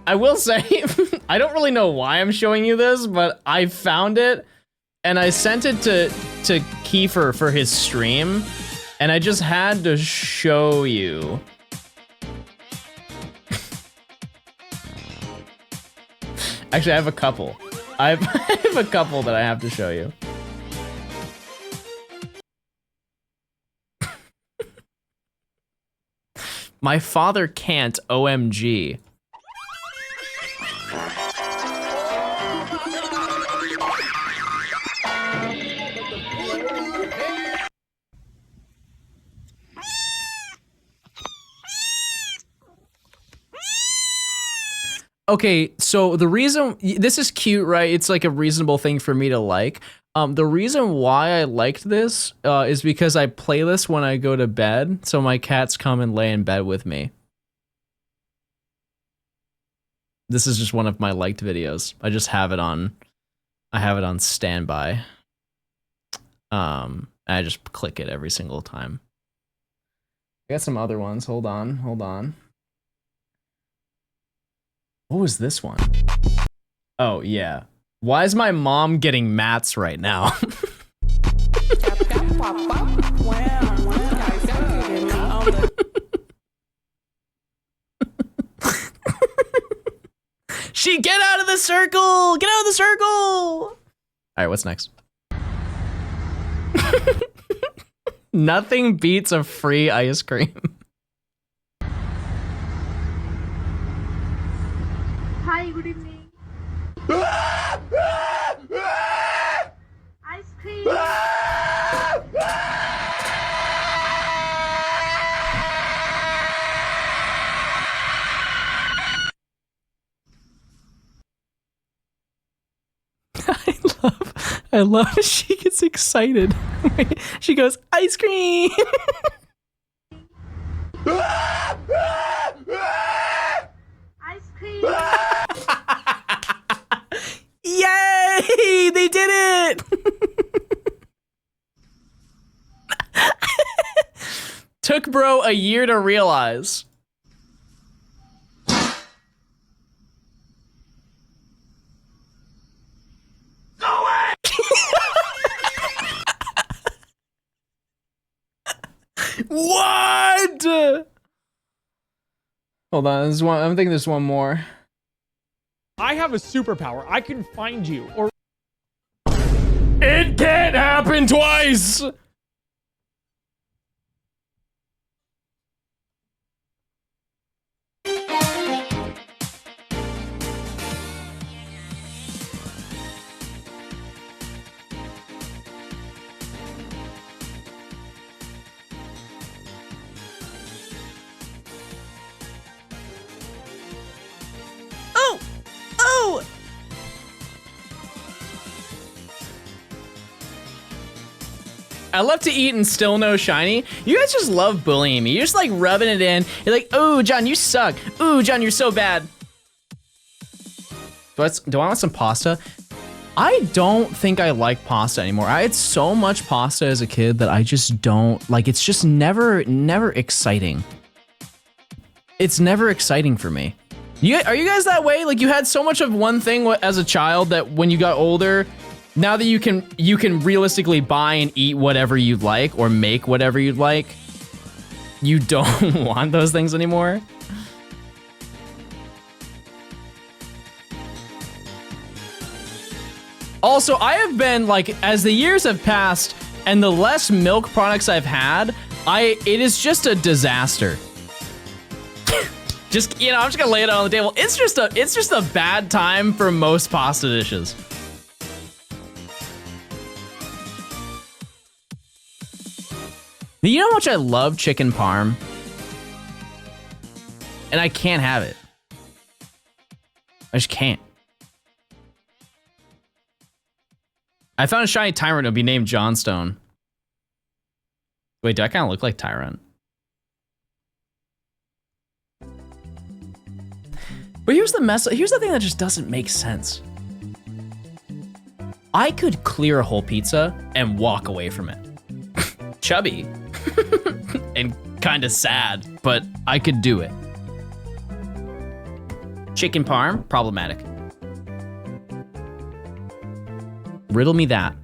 S1: I will say, I don't really know why I'm showing you this, but I found it and I sent it to Kiefer for his stream, and I just had to show you. Actually, I have a couple. I have a couple that I have to show you. My father can't, OMG. Okay, so the reason, this is cute, right? It's like a reasonable thing for me to like. The reason why I liked this is because I play this when I go to bed, so my cats come and lay in bed with me. This is just one of my liked videos. I just have it on, I have it on standby. I just click it every single time. I got some other ones, hold on, hold on. What was this one? Oh, yeah. Why is my mom getting mats right now? She, get out of the circle! Get out of the circle! All right, what's next? Nothing beats a free ice cream.
S7: Hi, good evening. Ice cream.
S1: I love she gets excited. She goes, ice cream.
S7: Ice cream.
S1: Yay! They did it! Took bro a year to realize. Go away! What? Hold on, there's one. I'm thinking there's one more.
S8: I have a superpower. I can find you, or
S1: It can't happen twice!
S4: Oh! Oh!
S1: I love to eat and still no shiny. You guys just love bullying me. You're just like rubbing it in. You're like, ooh, John, you suck. Ooh, John, you're so bad. Do I want some pasta? I don't think I like pasta anymore. I had so much pasta as a kid that I just don't, like, it's just never exciting. It's never exciting for me. Are you guys that way? Like, you had so much of one thing as a child that when you got older, now that you can realistically buy and eat whatever you'd like or make whatever you'd like, you don't want those things anymore? Also, I have been, like, as the years have passed and the less milk products I've had, it is just a disaster. Just, you know, I'm just gonna lay it on the table. It's just a bad time for most pasta dishes. You know how much I love chicken parm? And I can't have it. I just can't. I found a shiny Tyrant. It'll be named Johnstone. Wait, do I kind of look like Tyrant? But here's the mess. Here's the thing that just doesn't make sense. I could clear a whole pizza and walk away from it. Chubby. And kind of sad, but I could do it. Chicken parm, problematic. Riddle me that.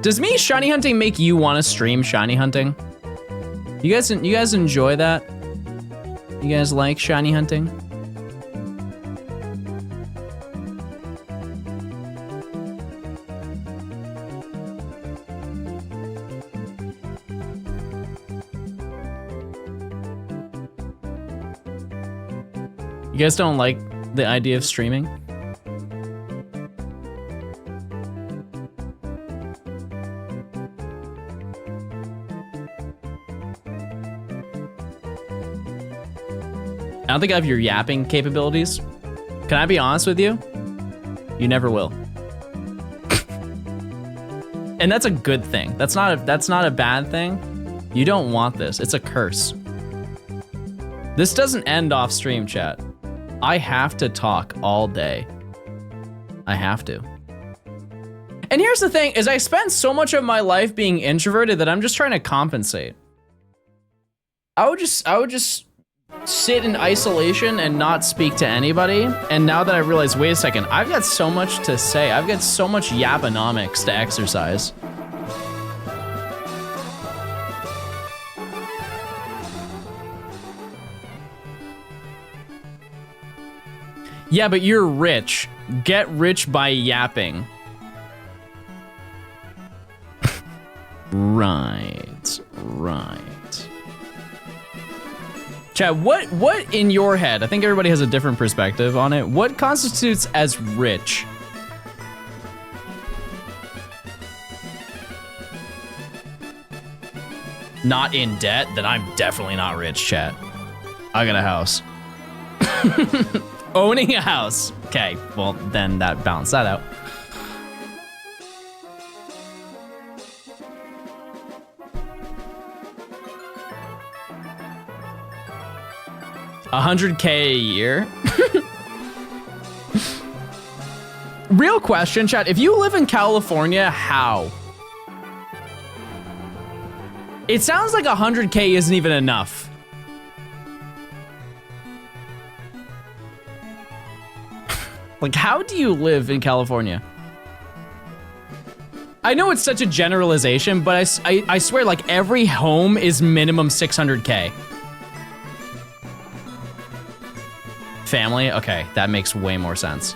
S1: Does me shiny hunting make you want to stream shiny hunting? You guys enjoy that? You guys like shiny hunting? You guys don't like the idea of streaming? I don't think I have your yapping capabilities. Can I be honest with you? You never will. And that's a good thing. That's not a bad thing. You don't want this. It's a curse. This doesn't end off stream, chat. I have to talk all day. I have to. And here's the thing, is I spent so much of my life being introverted that I'm just trying to compensate. I would just sit in isolation and not speak to anybody. And now that I realize, wait a second, I've got so much to say. I've got so much yaponomics to exercise. Yeah, but you're rich. Get rich by yapping. Right. Chad, what in your head, I think everybody has a different perspective on it, what constitutes as rich? Not in debt? Then I'm definitely not rich, chat. I got a house. Owning a house. Okay, well, then that balanced that out. $100K a year? Real question, chat. If you live in California, how? It sounds like 100K isn't even enough. Like, how do you live in California? I know it's such a generalization, but I swear, like, every home is minimum 600K. Family? Okay, that makes way more sense.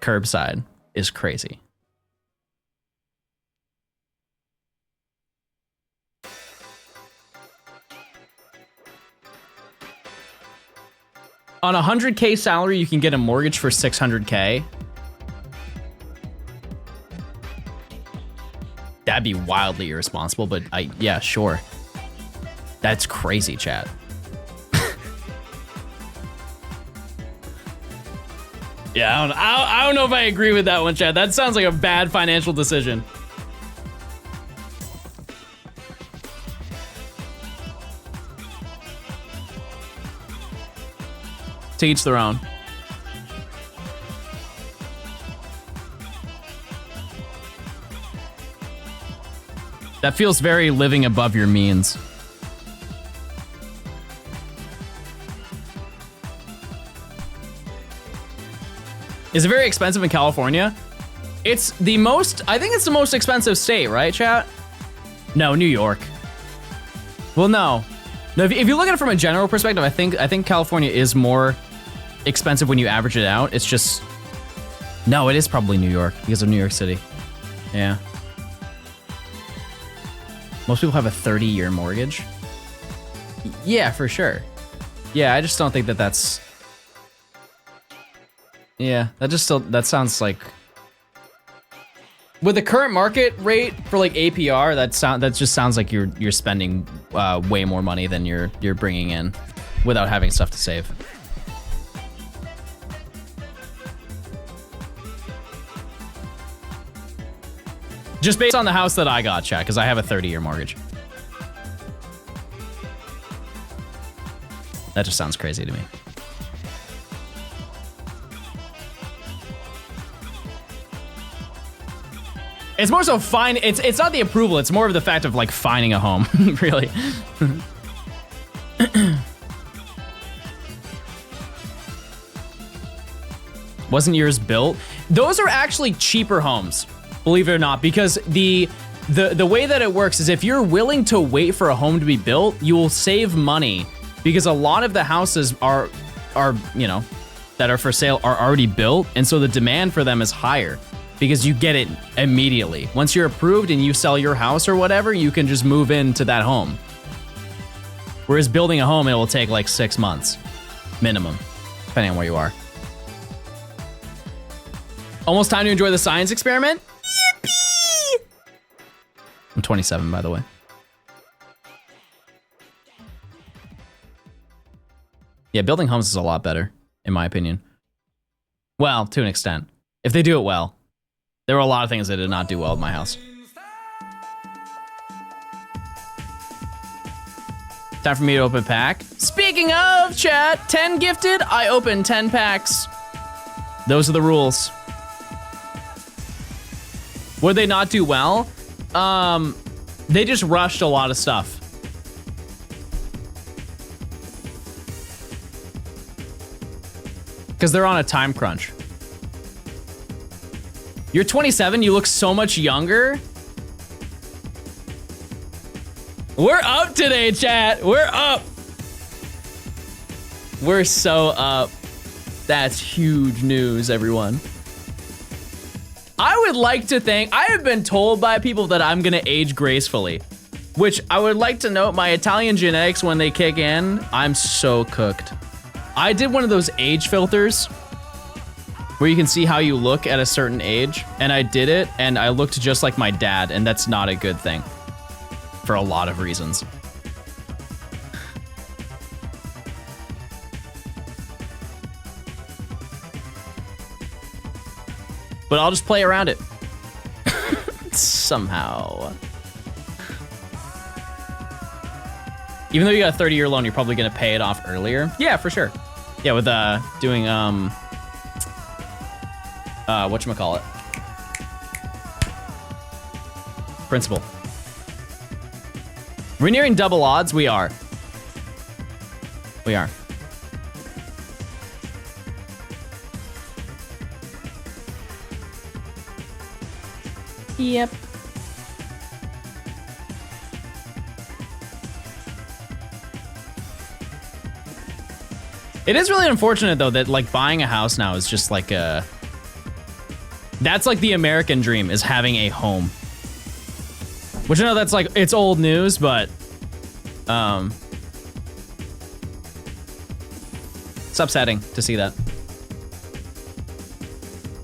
S1: Curbside is crazy. On a 100K salary, you can get a mortgage for 600K. That'd be wildly irresponsible, but yeah, sure. That's crazy, chat. Yeah, I don't know if I agree with that one, chat. That sounds like a bad financial decision. To each their own. That feels very living above your means. Is it very expensive in California? It's the most, I think it's the most expensive state, right, chat? No, New York. Well, no. No, if you look at it from a general perspective, I think California is more expensive when you average it out. It's just, no, it is probably New York because of New York City. Yeah. Most people have a 30-year mortgage. Yeah, for sure. Yeah, I just don't think that that's... Yeah, that sounds like... With the current market rate for like APR, that just sounds like you're spending way more money than you're bringing in without having stuff to save. Just based on the house that I got, chat, because I have a 30-year mortgage. That just sounds crazy to me. It's more so fine. It's not the approval. It's more of the fact of like finding a home, really. Wasn't yours built? Those are actually cheaper homes, believe it or not, because the way that it works is if you're willing to wait for a home to be built, you will save money because a lot of the houses are you know, that are for sale are already built, and so the demand for them is higher. Because you get it immediately. Once you're approved and you sell your house or whatever, you can just move into that home. Whereas building a home, it will take like 6 months, minimum, depending on where you are. Almost time to enjoy the science experiment? Yippee! I'm 27, by the way. Yeah, building homes is a lot better, in my opinion. Well, to an extent. If they do it well. There were a lot of things that did not do well at my house. Time for me to open a pack. Speaking of, chat, 10 gifted, I opened 10 packs. Those are the rules. Would they not do well? They just rushed a lot of stuff. Because they're on a time crunch. You're 27, you look so much younger. We're up today, chat. We're up. We're so up. That's huge news, everyone. I would like to think, I have been told by people that I'm gonna age gracefully, which I would like to note my Italian genetics, when they kick in, I'm so cooked. I did one of those age filters where you can see how you look at a certain age, and I did it, and I looked just like my dad, and that's not a good thing for a lot of reasons. But I'll just play around it. Somehow. Even though you got a 30-year loan, you're probably gonna pay it off earlier. Yeah, for sure. Yeah, with doing whatchamacallit? Principal. We're nearing double odds. We are. We are. Yep. It is really unfortunate though that like buying a house now is just like that's like the American dream, is having a home. Which I know that's like, it's old news, but it's upsetting to see that.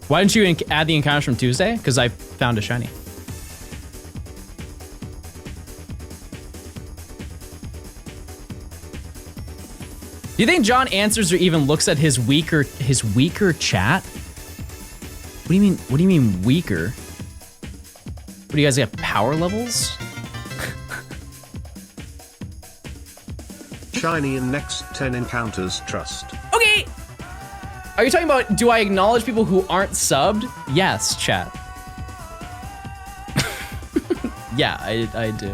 S1: Why didn't you add the encounters from Tuesday? Because I found a shiny. Do you think John answers or even looks at his weaker chat? What do you mean? What do you mean weaker? What do you guys have, power levels?
S2: Shiny in next 10 encounters trust.
S1: Okay. Are you talking about, do I acknowledge people who aren't subbed? Yes, chat. Yeah, I do.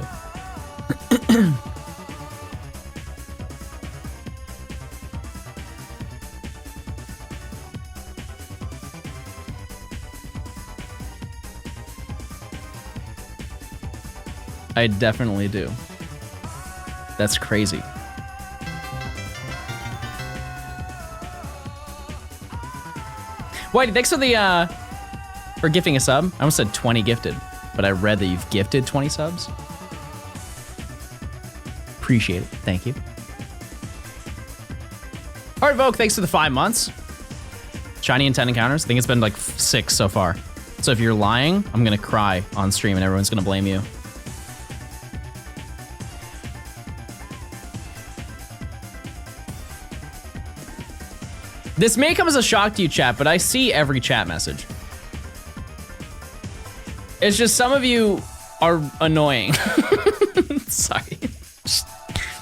S1: I definitely do. That's crazy. Whitey, thanks for the for gifting a sub. I almost said 20 gifted, but I read that you've gifted 20 subs. Appreciate it. Thank you. All right, Vogue, thanks for the 5 months. Shiny and 10 encounters. I think it's been like 6 so far. So if you're lying, I'm gonna cry on stream and everyone's gonna blame you. This may come as a shock to you, chat, but I see every chat message. It's just some of you are annoying. Sorry.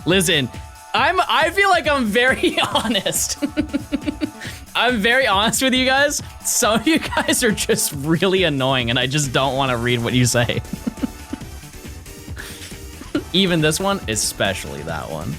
S1: Listen, I feel like I'm very honest. I'm very honest with you guys. Some of you guys are just really annoying and I just don't want to read what you say. Even this one, especially that one.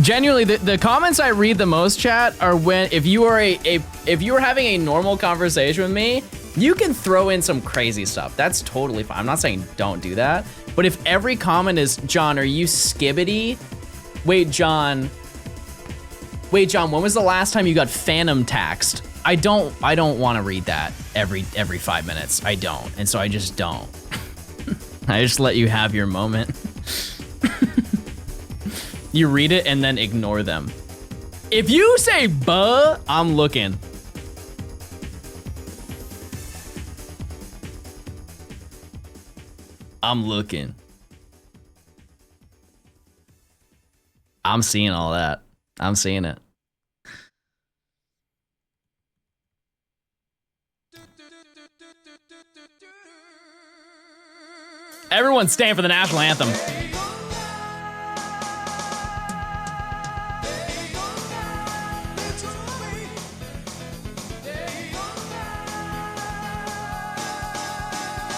S1: Genuinely, the comments I read the most, chat, are when if you are if you are having a normal conversation with me, you can throw in some crazy stuff. That's totally fine. I'm not saying don't do that, but if every comment is, John, are you skibbity? Wait, John, when was the last time you got phantom taxed? I don't want to read that every 5 minutes. I don't, and so I just don't. I just let you have your moment. You read it and then ignore them. If you say buh, I'm looking. I'm looking. I'm seeing all that. I'm seeing it. Everyone stand for the national anthem.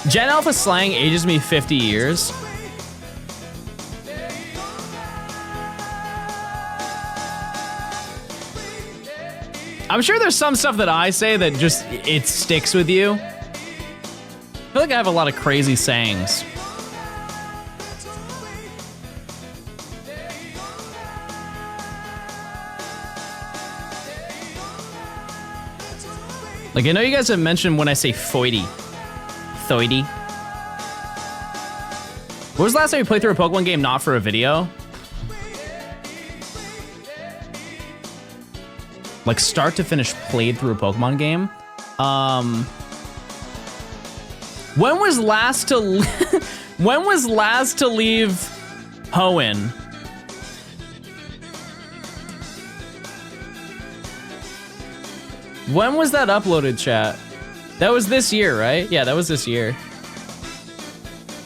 S1: Gen Alpha slang ages me 50 years. I'm sure there's some stuff that I say that just, it sticks with you. I feel like I have a lot of crazy sayings. Like, I know you guys have mentioned when I say foidy. Thoidy. When was the last time you played through a Pokemon game not for a video? Like start to finish played through a Pokemon game? When was last to when was last to leave Hoenn? When was that uploaded, chat? That was this year, right? Yeah, that was this year.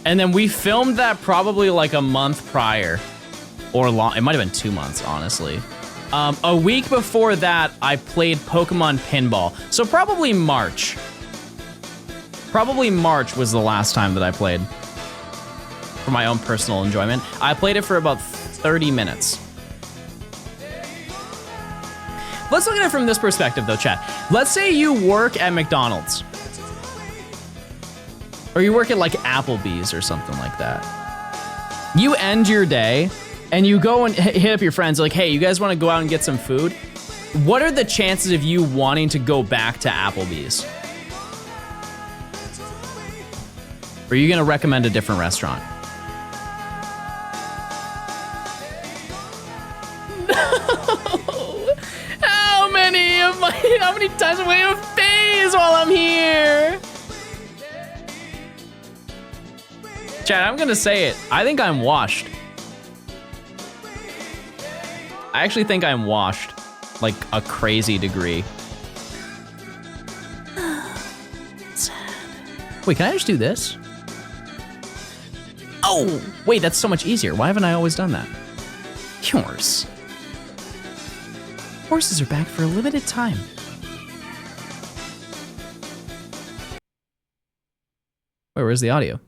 S1: And then we filmed that probably like a month prior. Or long, it might have been 2 months, honestly. A week before that, I played Pokemon Pinball. So probably March. Probably March was the last time that I played. For my own personal enjoyment. I played it for about 30 minutes. Let's look at it from this perspective though, chat. Let's say you work at McDonald's. Or you work at like Applebee's or something like that. You end your day and you go and hit up your friends like, hey, you guys want to go out and get some food? What are the chances of you wanting to go back to Applebee's? Or are you gonna recommend a different restaurant? No! How many times am I gonna phase while I'm here? Chad, I'm gonna say it. I think I'm washed. I actually think I'm washed. Like a crazy degree. Wait, can I just do this? Oh, wait, that's so much easier. Why haven't I always done that? Horse. Horses are back for a limited time. Wait, where's the audio?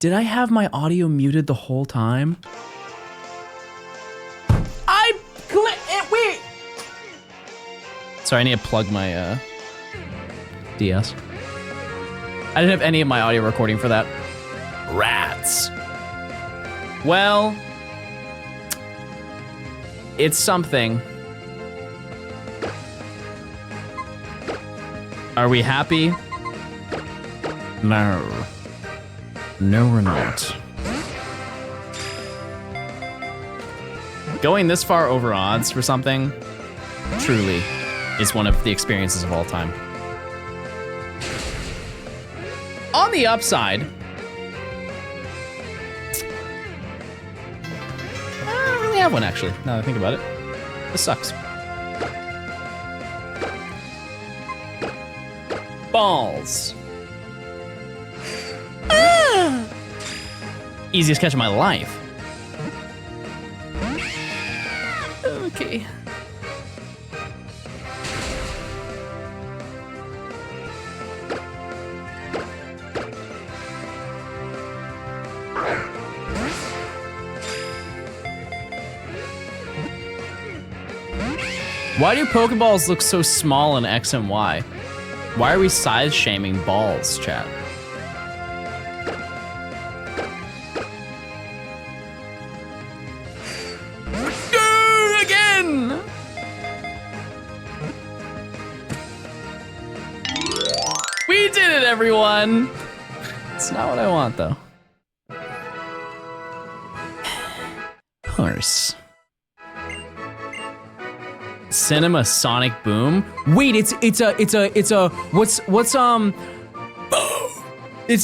S1: Did I have my audio muted the whole time? Wait. Sorry, I need to plug my DS. I didn't have any of my audio recording for that. Rats. Well, it's something. Are we happy? No. No, we're not. Going this far over odds for something truly is one of the experiences of all time. On the upside, I don't really have one actually, now that I think about it. This sucks. Balls. Ah! Easiest catch of my life. Okay. Why do Pokeballs look so small in X and Y? Why are we size shaming balls, chat? Again! We did it, everyone! It's not what I want, though. Horse. Cinema Sonic Boom. Wait, it's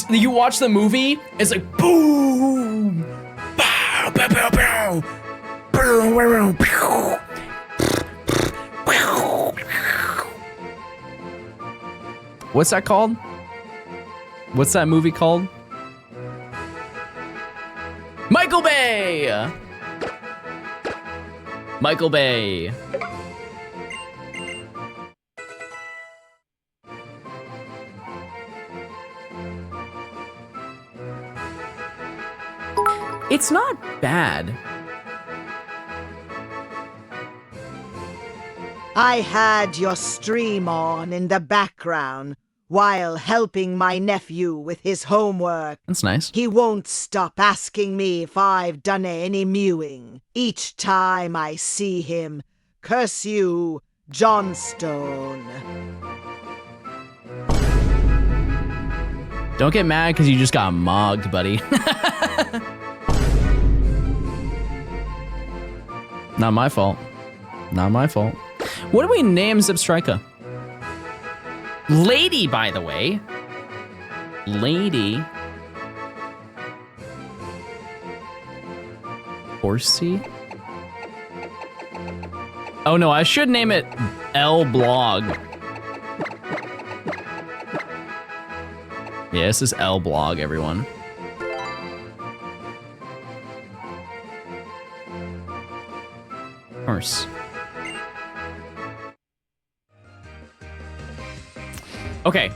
S1: you watch the movie, it's like boom, bow, bow, bow, bow, bow, bow, bow. What's that called? What's that movie called? Michael Bay. Michael Bay. It's not bad.
S8: I had your stream on in the background while helping my nephew with his homework.
S1: That's nice.
S8: He won't stop asking me if I've done any mewing. Each time I see him, curse you, Johnstone.
S1: Don't get mad because you just got mugged, buddy. Not my fault. Not my fault. What do we name Zipstrika? Lady, by the way. Lady. Horsey? Oh no, I should name it L Blog. Yeah, this is L Blog, everyone. Horse. Okay,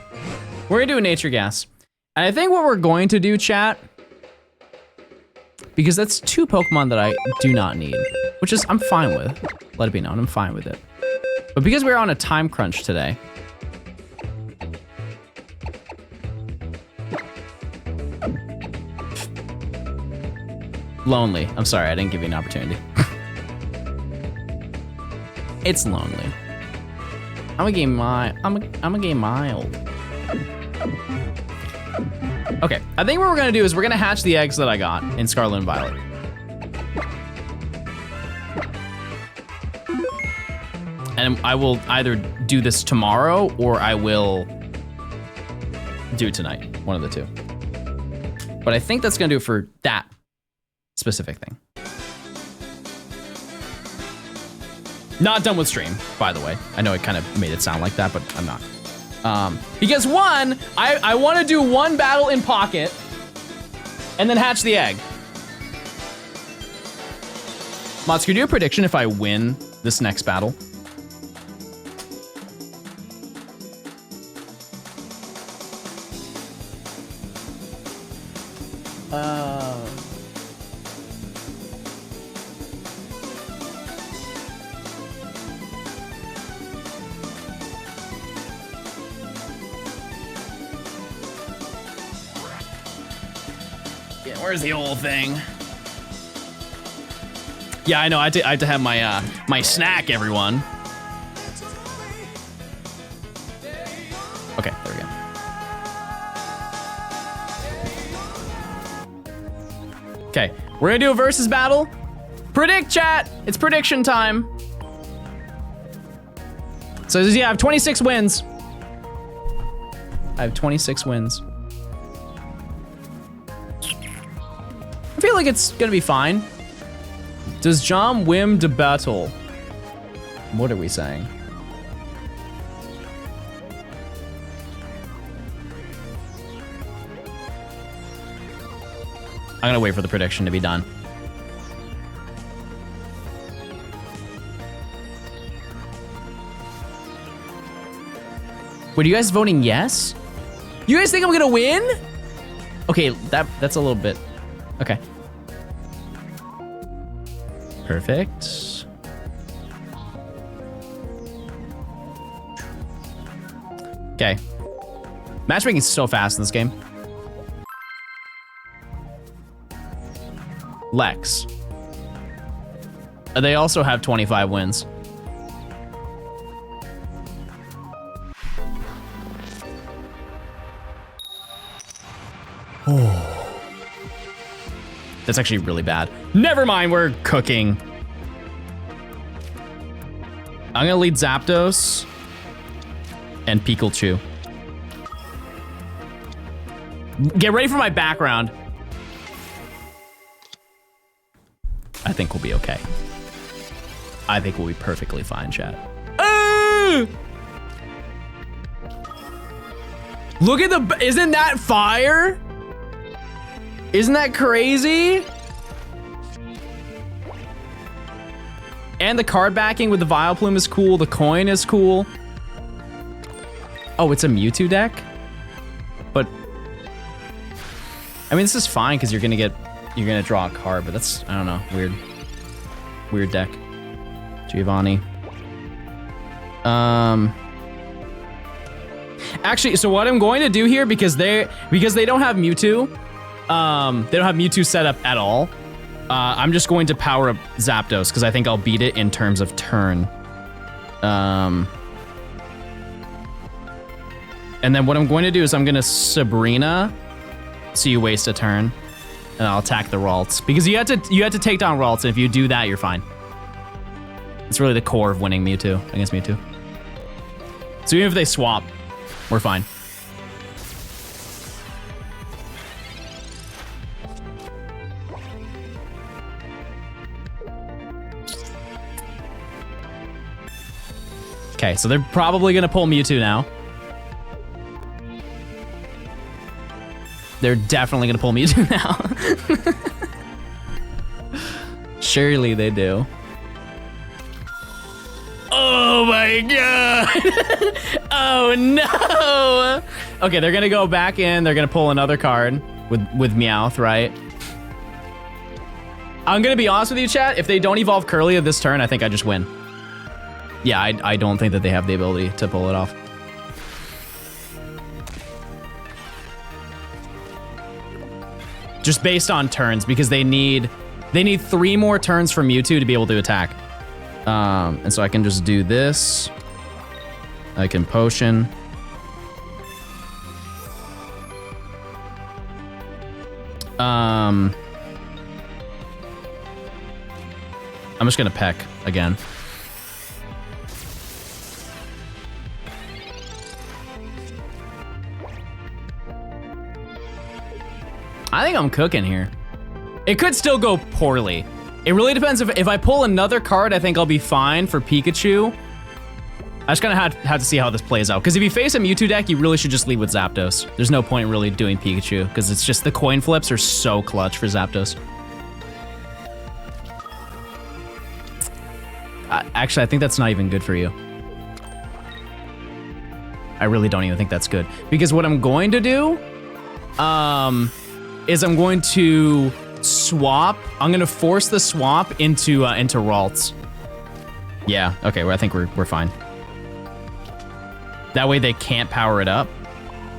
S1: we're gonna do a nature gas. And I think what we're going to do, chat, because that's 2 Pokemon that I do not need, which is, I'm fine with. Let it be known, I'm fine with it. But because we're on a time crunch today, Lonely. I'm sorry, I didn't give you an opportunity. It's lonely. I'm a game mild. Okay, I think what we're gonna do is we're gonna hatch the eggs that I got in Scarlet and Violet. And I will either do this tomorrow or I will do it tonight, one of the two. But I think that's gonna do it for that specific thing. Not done with stream, by the way. I know it kind of made it sound like that, but I'm not. Because one, I want to do one battle in pocket and then hatch the egg. Mods, can you do a prediction if I win this next battle? Yeah, where's the whole thing? Yeah, I know. I had to have my my snack, everyone. Okay, there we go. Okay, we're gonna do a versus battle. Predict, chat. It's prediction time. So yeah, I have 26 wins. I have 26 wins. I feel like it's gonna be fine. Does John win the battle? What are we saying? I'm gonna wait for the prediction to be done. Wait, are you guys voting yes? You guys think I'm gonna win? Okay, that's a little bit. Okay. Perfect. Okay. Matchmaking is so fast in this game. Lex. They also have 25 wins. Oh. That's actually really bad. Never mind, we're cooking. I'm gonna lead Zapdos and Pikachu. Get ready for my background. I think we'll be okay. I think we'll be perfectly fine, chat. Look at the, isn't that fire? Isn't that crazy? And the card backing with the Vileplume is cool. The coin is cool. Oh, it's a Mewtwo deck? But, I mean, this is fine because you're gonna draw a card, but that's, I don't know, weird deck. Giovanni. Actually, so what I'm going to do here, because they don't have Mewtwo, they don't have Mewtwo set up at all. I'm just going to power up Zapdos because I think I'll beat it in terms of turn. And then what I'm going to do is I'm going to Sabrina, so you waste a turn, and I'll attack the Ralts because you had to take down Ralts, and if you do that, you're fine. It's really the core of winning Mewtwo against Mewtwo. So even if they swap, we're fine. Okay, so they're probably gonna pull Mewtwo now. They're definitely gonna pull Mewtwo now. Surely they do. Oh my god! Oh no! Okay, they're gonna go back in. They're gonna pull another card with Meowth, right? I'm gonna be honest with you, chat. If they don't evolve Curlia this turn, I think I just win. Yeah, I don't think that they have the ability to pull it off. Just based on turns, because they need They need 3 more turns from Mewtwo to be able to attack. And so I can just do this. I can potion. I'm just gonna peck again. I think I'm cooking here. It could still go poorly. It really depends if I pull another card, I think I'll be fine for Pikachu. I just kind of have to see how this plays out. Because if you face a Mewtwo deck, you really should just lead with Zapdos. There's no point really doing Pikachu, because it's just the coin flips are so clutch for Zapdos. Actually, I think that's not even good for you. I really don't even think that's good. Because what I'm going to do is I'm going to swap. I'm going to force the swap into Ralts. Yeah, okay, well, I think we're fine. That way they can't power it up,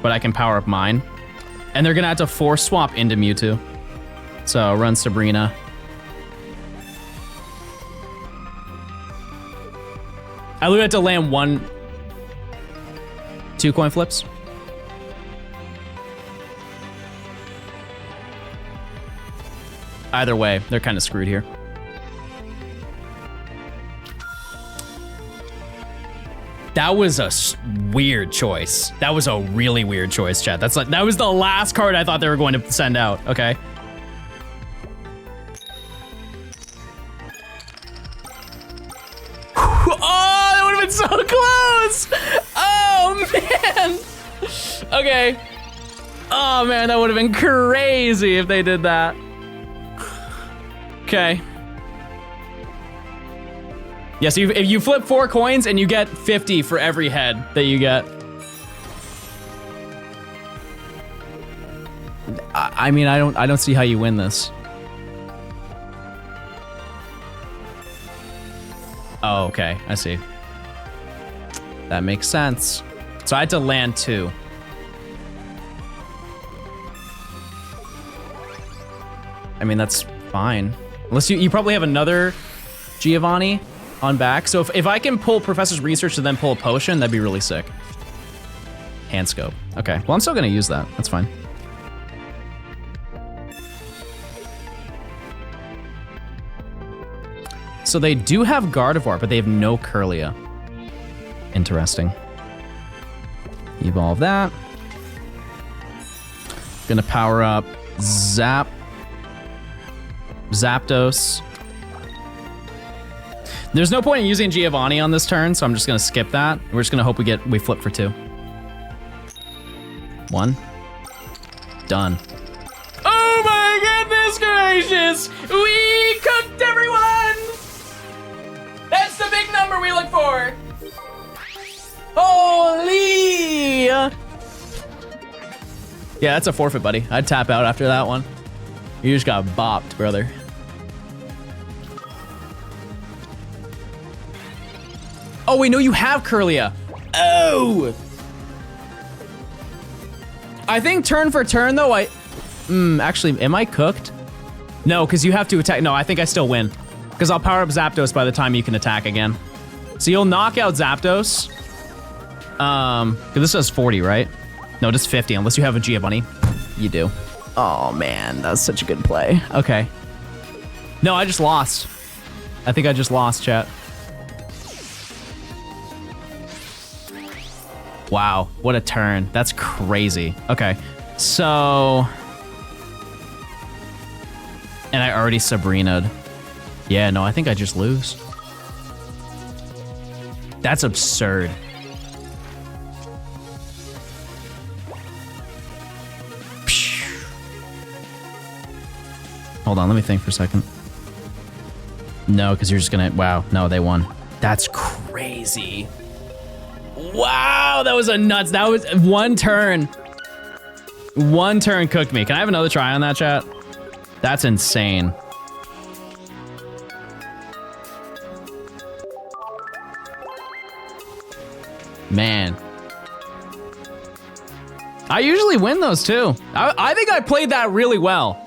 S1: but I can power up mine. And they're gonna have to force swap into Mewtwo. So run Sabrina. I literally had to land 2 coin flips. Either way, they're kind of screwed here. That was a weird choice. That was a really weird choice, chat. That was the last card I thought they were going to send out. Okay. Oh, that would have been so close. Oh man. Okay. Oh man, that would have been crazy if they did that. Okay. Yeah, so if you flip 4 coins and you get 50 for every head that you get. I mean, I don't see how you win this. Oh, okay, I see. That makes sense. So I had to land 2. I mean, that's fine. Unless you probably have another Giovanni on back. So if I can pull Professor's Research to then pull a potion, that'd be really sick. Hand scope. Okay, well, I'm still gonna use that. That's fine. So they do have Gardevoir, but they have no Kirlia. Interesting. Evolve that. Gonna power up Zapdos. There's no point in using Giovanni on this turn, so I'm just gonna skip that. We're just gonna hope we flip for 2. 1. Done. Oh my goodness gracious! We cooked everyone! That's the big number we look for! Holy! Yeah, that's a forfeit, buddy. I'd tap out after that one. You just got bopped, brother. Oh, wait, no, you have Kirlia. Oh! I think turn for turn, though, actually, am I cooked? No, because you have to attack. No, I think I still win. Because I'll power up Zapdos by the time you can attack again. So you'll knock out Zapdos. Because this does 40, right? No, just 50, unless you have a Giovanni. You do. Oh, man, that was such a good play. Okay. No, I just lost. I think I just lost, chat. Wow, what a turn. That's crazy. Okay, so... And I already Sabrina'd. Yeah, no, I think I just lose. That's absurd. Hold on, let me think for a second. No, because you're just gonna... Wow, no, they won. That's crazy. Wow, that was a nuts. That was 1 turn. 1 turn cooked me. Can I have another try on that, chat? That's insane. Man. I usually win those too. I think I played that really well.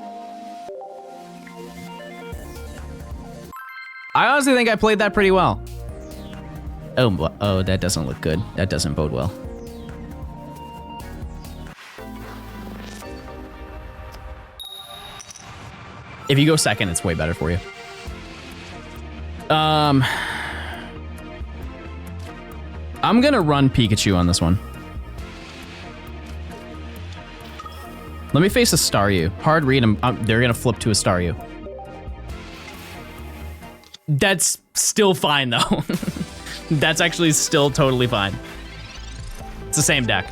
S1: I honestly think I played that pretty well. Oh, that doesn't look good. That doesn't bode well. If you go second, it's way better for you. I'm gonna run Pikachu on this one. Let me face a Staryu. Hard read, they're gonna flip to a Staryu. That's still fine though. That's actually still totally fine. It's the same deck.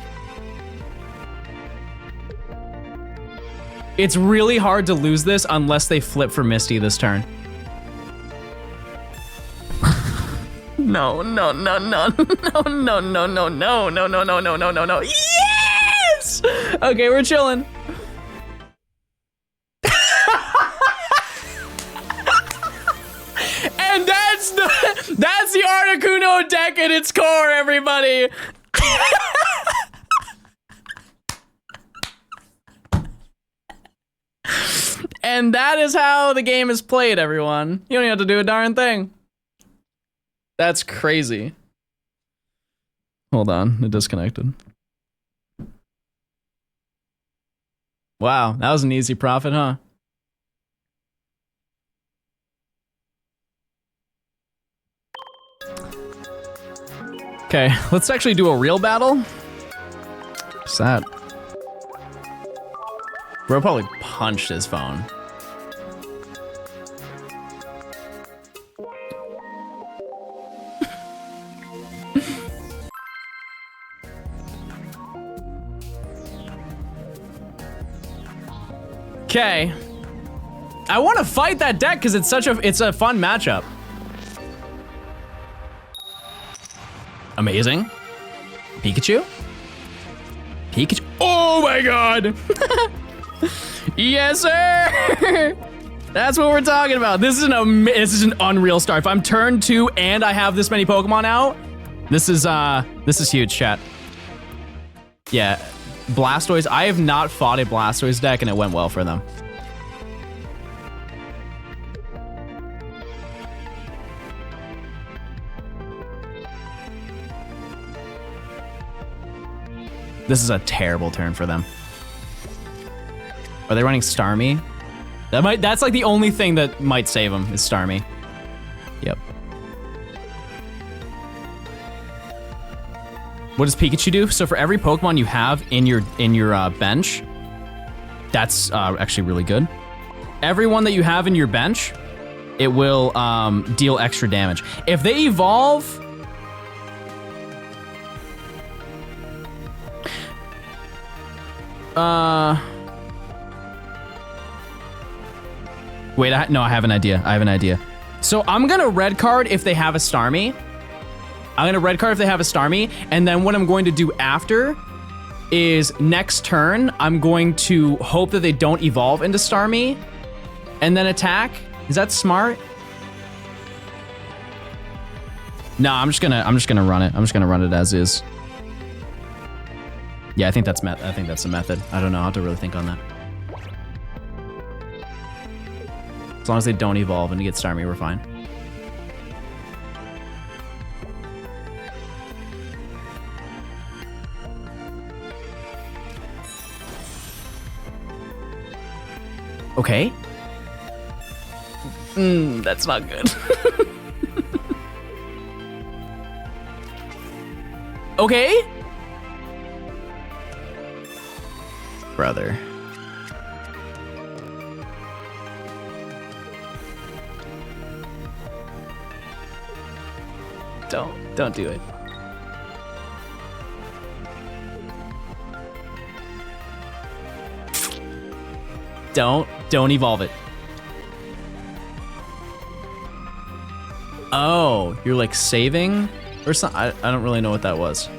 S1: It's really hard to lose this unless they flip for Misty this turn. No. Yes! Okay, we're chilling. And that's the Articuno deck at its core, everybody. And that is how the game is played, everyone. You don't even have to do a darn thing. That's crazy. Hold on, it disconnected. Wow, that was an easy profit, huh? Okay, let's actually do a real battle. What's that? Bro probably punched his phone. Okay. I want to fight that deck because it's a fun matchup. Amazing. Pikachu? Pikachu? Oh my god! Yes, sir! That's what we're talking about. This is an unreal start. If I'm turn 2 and I have this many Pokemon out, this is huge, chat. Yeah, Blastoise. I have not fought a Blastoise deck and it went well for them. This is a terrible turn for them. Are they running Starmie? That's like the only thing that might save them is Starmie. Yep. What does Pikachu do? So for every Pokemon you have in your bench, that's actually really good. Everyone that you have in your bench, it will deal extra damage. If they evolve, wait, no, I have an idea. So I'm gonna red card if they have a Starmie. And then what I'm going to do after is next turn, I'm going to hope that they don't evolve into Starmie and then attack. Is that smart? No, I'm just gonna run it. I'm just gonna run it as is. Yeah, I think that's the method. I don't know. I'll have to really think on that. As long as they don't evolve and get Starmie, we're fine. Okay. That's not good. Okay. Brother. Don't do it. Don't evolve it. Oh, you're like saving or something? I don't really know what that was.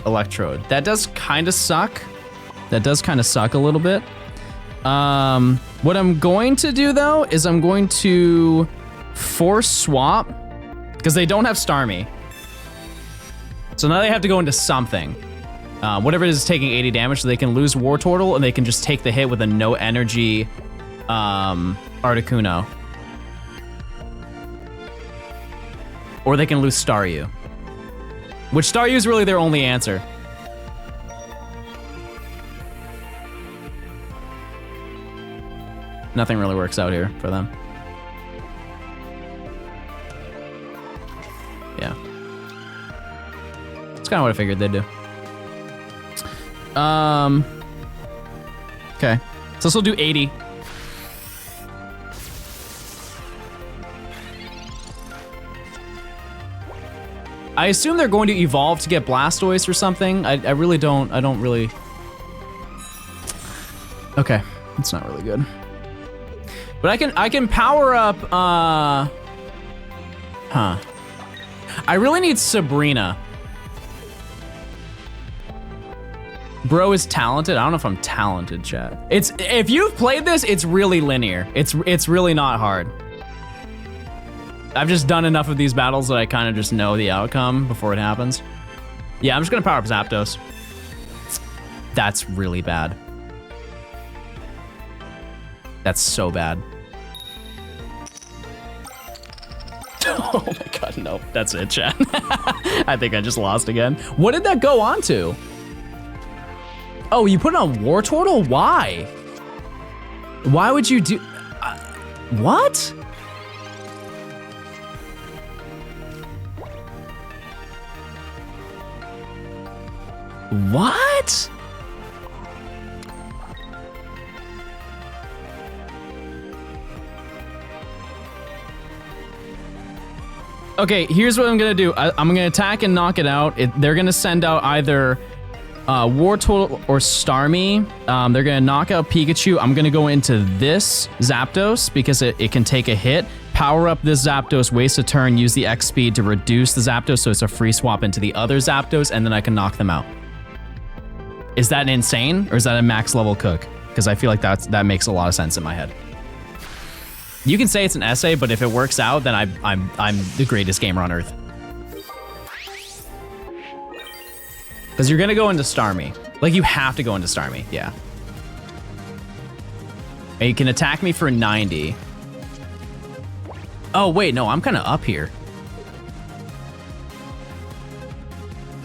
S1: Electrode. That does kind of suck. That does kind of suck a little bit. What I'm going to do though is I'm going to force swap because they don't have Starmie. So now they have to go into something. Whatever it is taking 80 damage, so they can lose Wartortle and they can just take the hit with a no energy Articuno. Or they can lose Staryu. Which Staryu is really their only answer. Nothing really works out here for them. Yeah. That's kind of what I figured they'd do. Okay. So this will do 80. I assume they're going to evolve to get Blastoise or something. I really don't, Okay, that's not really good. But I can power up, I really need Sabrina. Bro is talented. I don't know if I'm talented, chat. If you've played this, it's really linear. It's really not hard. I've just done enough of these battles that I kind of just know the outcome before it happens. Yeah, I'm just gonna power up Zapdos. That's really bad. That's so bad. Oh my god, no. That's it, chat. I think I just lost again. What did that go on to? Oh, you put it on Wartortle? Why? Why would you do... what? What? Okay, here's what I'm gonna do. I'm gonna attack and knock it out. They're gonna send out either Wartortle or Starmie. They're gonna knock out Pikachu. I'm gonna go into this Zapdos because it can take a hit. Power up this Zapdos, waste a turn, use the X speed to reduce the Zapdos so it's a free swap into the other Zapdos, and then I can knock them out. Is that insane, or is that a max level cook? Because I feel like that makes a lot of sense in my head. You can say it's an essay, but if it works out, then I'm the greatest gamer on earth. Because you're gonna go into Starmie. Like, you have to go into Starmie, yeah. And you can attack me for 90. Oh, wait, no, I'm kind of up here.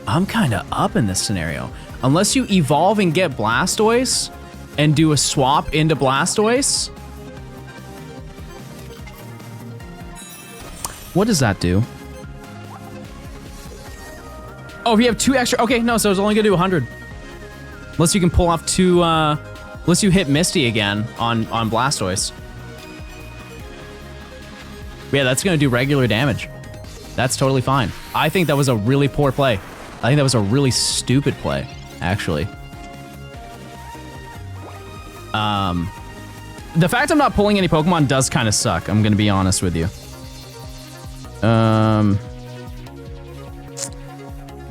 S1: I'm kind of up in this scenario. Unless you evolve and get Blastoise and do a swap into Blastoise. What does that do? Oh, if you have 2 extra, okay, no, so it's only gonna do 100. Unless you can pull off 2, unless you hit Misty again on Blastoise. Yeah, that's gonna do regular damage. That's totally fine. I think that was a really poor play. I think that was a really stupid play, actually. The fact I'm not pulling any Pokemon does kind of suck, I'm gonna be honest with you.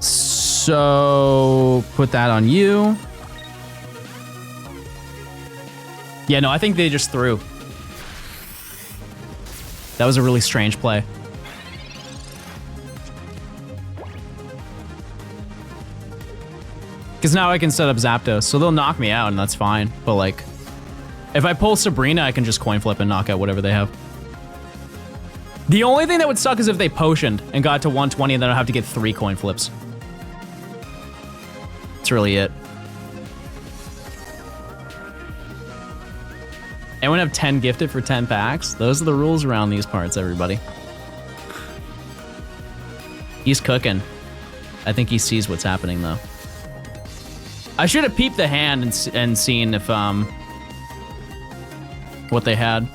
S1: So put that on you. Yeah, no, I think they just threw. That was a really strange play. Because now I can set up Zapdos, so they'll knock me out and that's fine. But like, if I pull Sabrina, I can just coin flip and knock out whatever they have. The only thing that would suck is if they potioned and got to 120 and then I'd have to get 3 coin flips. That's really it. Anyone have 10 gifted for 10 packs? Those are the rules around these parts, everybody. He's cooking. I think he sees what's happening, though. I should have peeped the hand and seen if, what they had.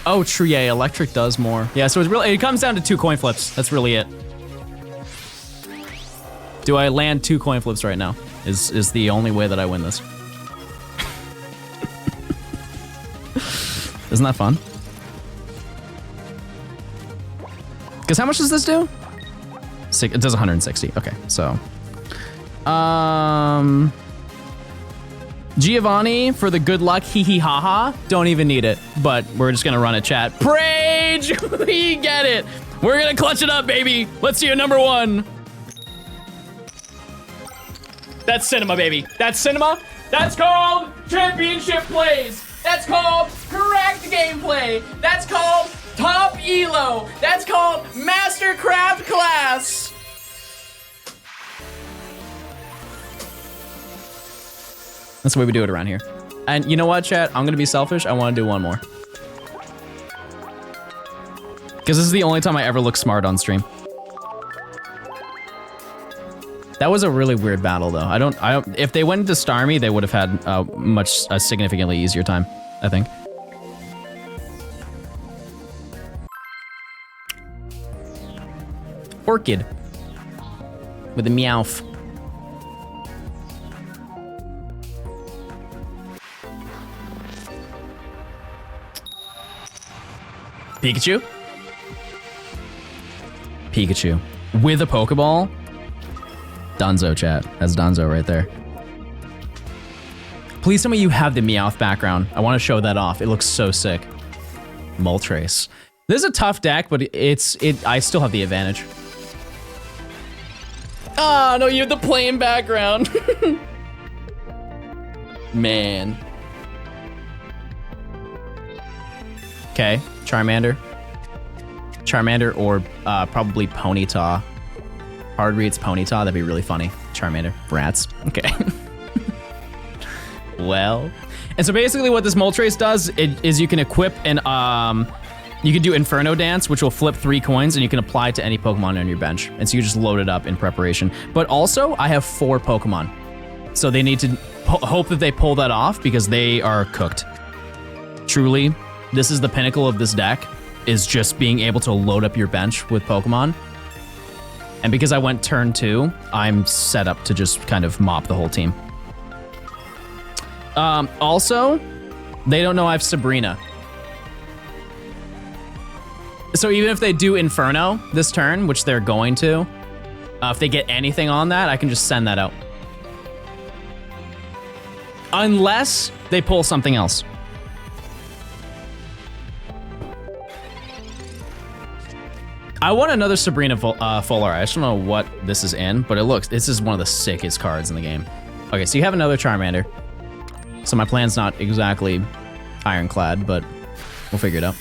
S1: Oh, true, yeah, electric does more. Yeah, so it comes down to 2 coin flips. That's really it. Do I land 2 coin flips right now? Is the only way that I win this. Isn't that fun? Because how much does this do? It does 160. Okay, so. Giovanni for the good luck, hee hee ha ha. Don't even need it, but we're just gonna run a chat. Prage! We get it! We're gonna clutch it up, baby! Let's see your number 1. That's cinema, baby. That's cinema. That's called championship plays. That's called correct gameplay. That's called top elo. That's called mastercraft class. That's the way we do it around here. And you know what, chat? I'm gonna be selfish. I want to do one more. Because this is the only time I ever look smart on stream. That was a really weird battle, though. I don't. If they went into Starmie, they would have had a significantly easier time, I think. Orchid with a meowth. Pikachu? Pikachu. With a Pokeball? Dunzo, chat. That's Dunzo right there. Please tell me you have the Meowth background. I want to show that off. It looks so sick. Moltres. This is a tough deck, but I still have the advantage. Oh, no, you have the plain background. Man. Okay, Charmander. Charmander or probably Ponyta. Hard reads Ponyta, that'd be really funny. Charmander, rats. Okay. Well, and so basically what this Moltres does is you can equip and you can do Inferno Dance, which will flip 3 coins, and you can apply it to any Pokemon on your bench. And so you just load it up in preparation. But also, I have 4 Pokemon. So they need to hope that they pull that off because they are cooked. Truly, this is the pinnacle of this deck, is just being able to load up your bench with Pokemon. And because I went turn 2, I'm set up to just kind of mop the whole team. Also, they don't know I have Sabrina. So even if they do Inferno this turn, which they're going to, if they get anything on that, I can just send that out. Unless they pull something else. I want another Sabrina Full Art. I just don't know what this is in, but this is one of the sickest cards in the game. Okay, so you have another Charmander. So my plan's not exactly ironclad, but we'll figure it out.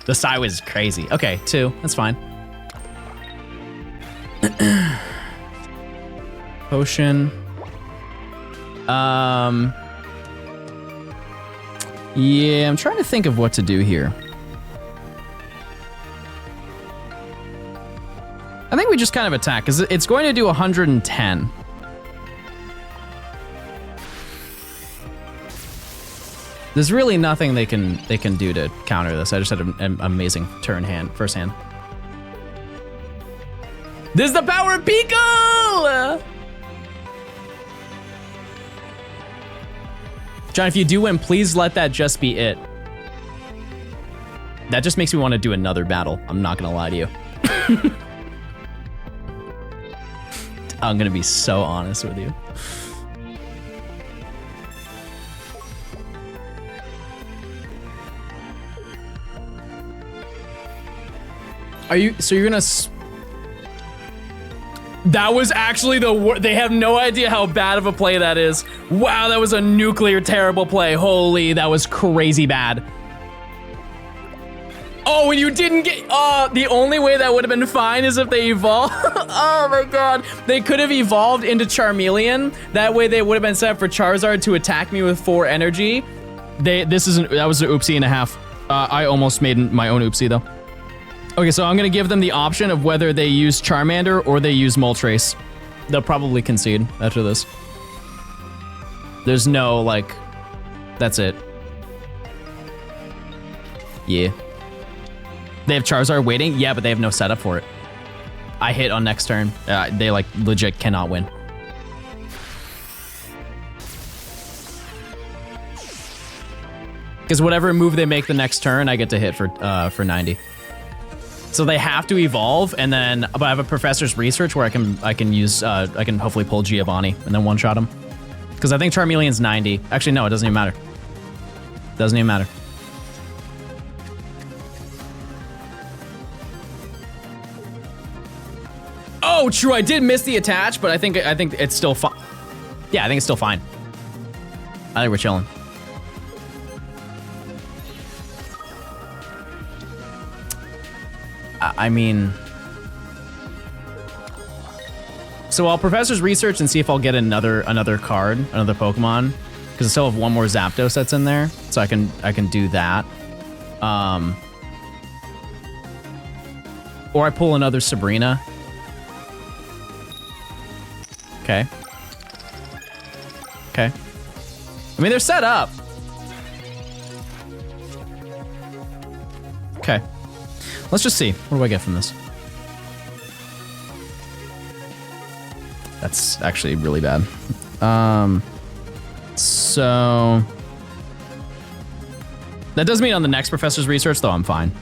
S1: The Psy was crazy. Okay, 2, that's fine. Potion. Yeah, I'm trying to think of what to do here. I think we just kind of attack, because it's going to do 110. There's really nothing they can do to counter this. I just had an amazing first hand. This is the power of Pico! John, if you do win, please let that just be it. That just makes me want to do another battle. I'm not gonna lie to you. I'm gonna be so honest with you. So you're gonna... That was actually the worst. They have no idea how bad of a play that is. Wow, that was a nuclear terrible play. Holy, that was crazy bad. Oh, and you didn't get... the only way that would have been fine is if they evolved. Oh my god. They could have evolved into Charmeleon. That way they would have been set for Charizard to attack me with 4 energy. That was an oopsie and a half. I almost made my own oopsie though. Okay, so I'm gonna give them the option of whether they use Charmander or they use Moltres. They'll probably concede after this. There's no, like, that's it. Yeah. They have Charizard waiting? Yeah, but they have no setup for it. I hit on next turn. They, like, legit cannot win. Because whatever move they make the next turn, I get to hit for 90. So they have to evolve, and then, but I have a Professor's Research where I can use, I can hopefully pull Giovanni and then one-shot him. Because I think Charmeleon's 90. Actually, no, it doesn't even matter. Doesn't even matter. Oh, true. I did miss the attach, but I think it's still fine. Yeah, I think it's still fine. I think we're chilling. I mean, so I'll professor's research and see if I'll get another card, another Pokemon, because I still have one more Zapdos that's in there, so I can do that. Or I pull another Sabrina. Okay. Okay. I mean, they're set up. Okay. Let's just see. What do I get from this? That's actually really bad. So that does mean on the next professor's research, though, I'm fine.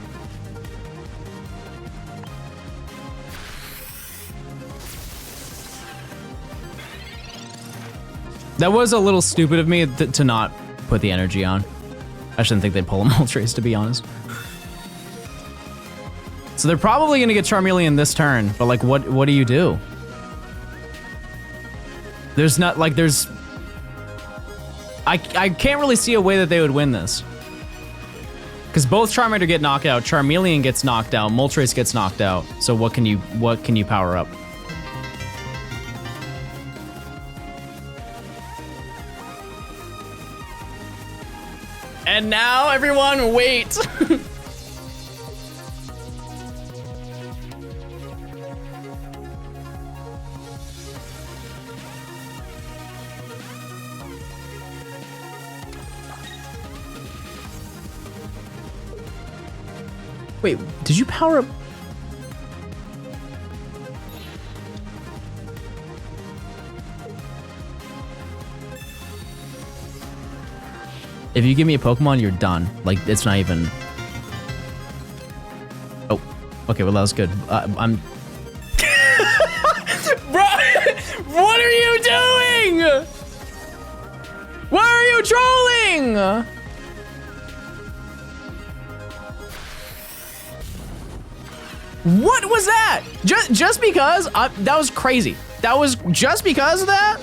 S1: That was a little stupid of me to not put the energy on. I shouldn't think they'd pull a Moltres, to be honest. So they're probably gonna get Charmeleon this turn, but like, what do you do? There's not, like, I can't really see a way that they would win this. Because both Charmander get knocked out, Charmeleon gets knocked out, Moltres gets knocked out. So what can you power up? And now, everyone, wait. Wait, did you power up? If you give me a Pokemon, you're done. Like, it's not even... Oh, okay, well, that was good. I'm... Bro, what are you doing? Why are you trolling? What was that? Just because? That was crazy. That was just because of that?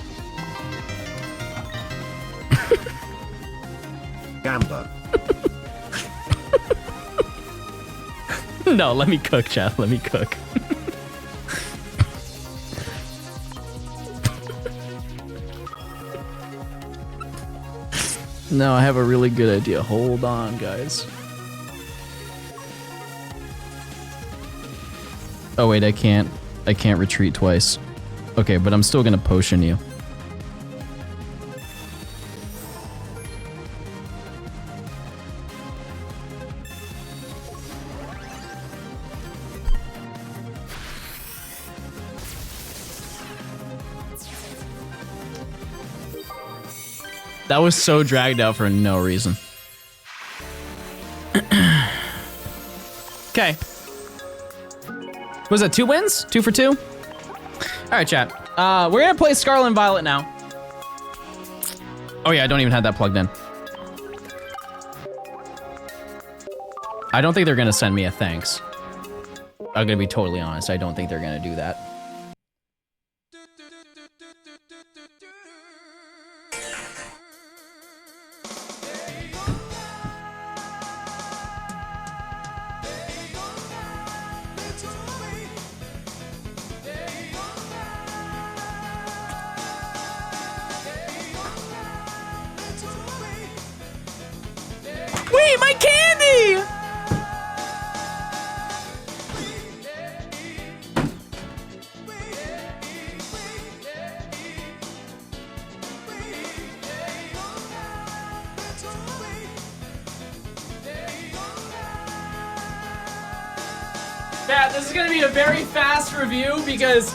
S2: Gamba.
S1: No, let me cook, chat. Let me cook. No, I have a really good idea. Hold on, guys. Oh wait, I can't retreat twice. Okay, but I'm still gonna potion you. That was so dragged out for no reason. Okay. Was that 2 wins? 2 for 2? All right, chat. We're gonna play Scarlet and Violet now. Oh yeah, I don't even have that plugged in. I don't think they're gonna send me a thanks. I'm gonna be totally honest. I don't think they're gonna do that. Wait, my candy! Yeah, this is gonna be a very fast review because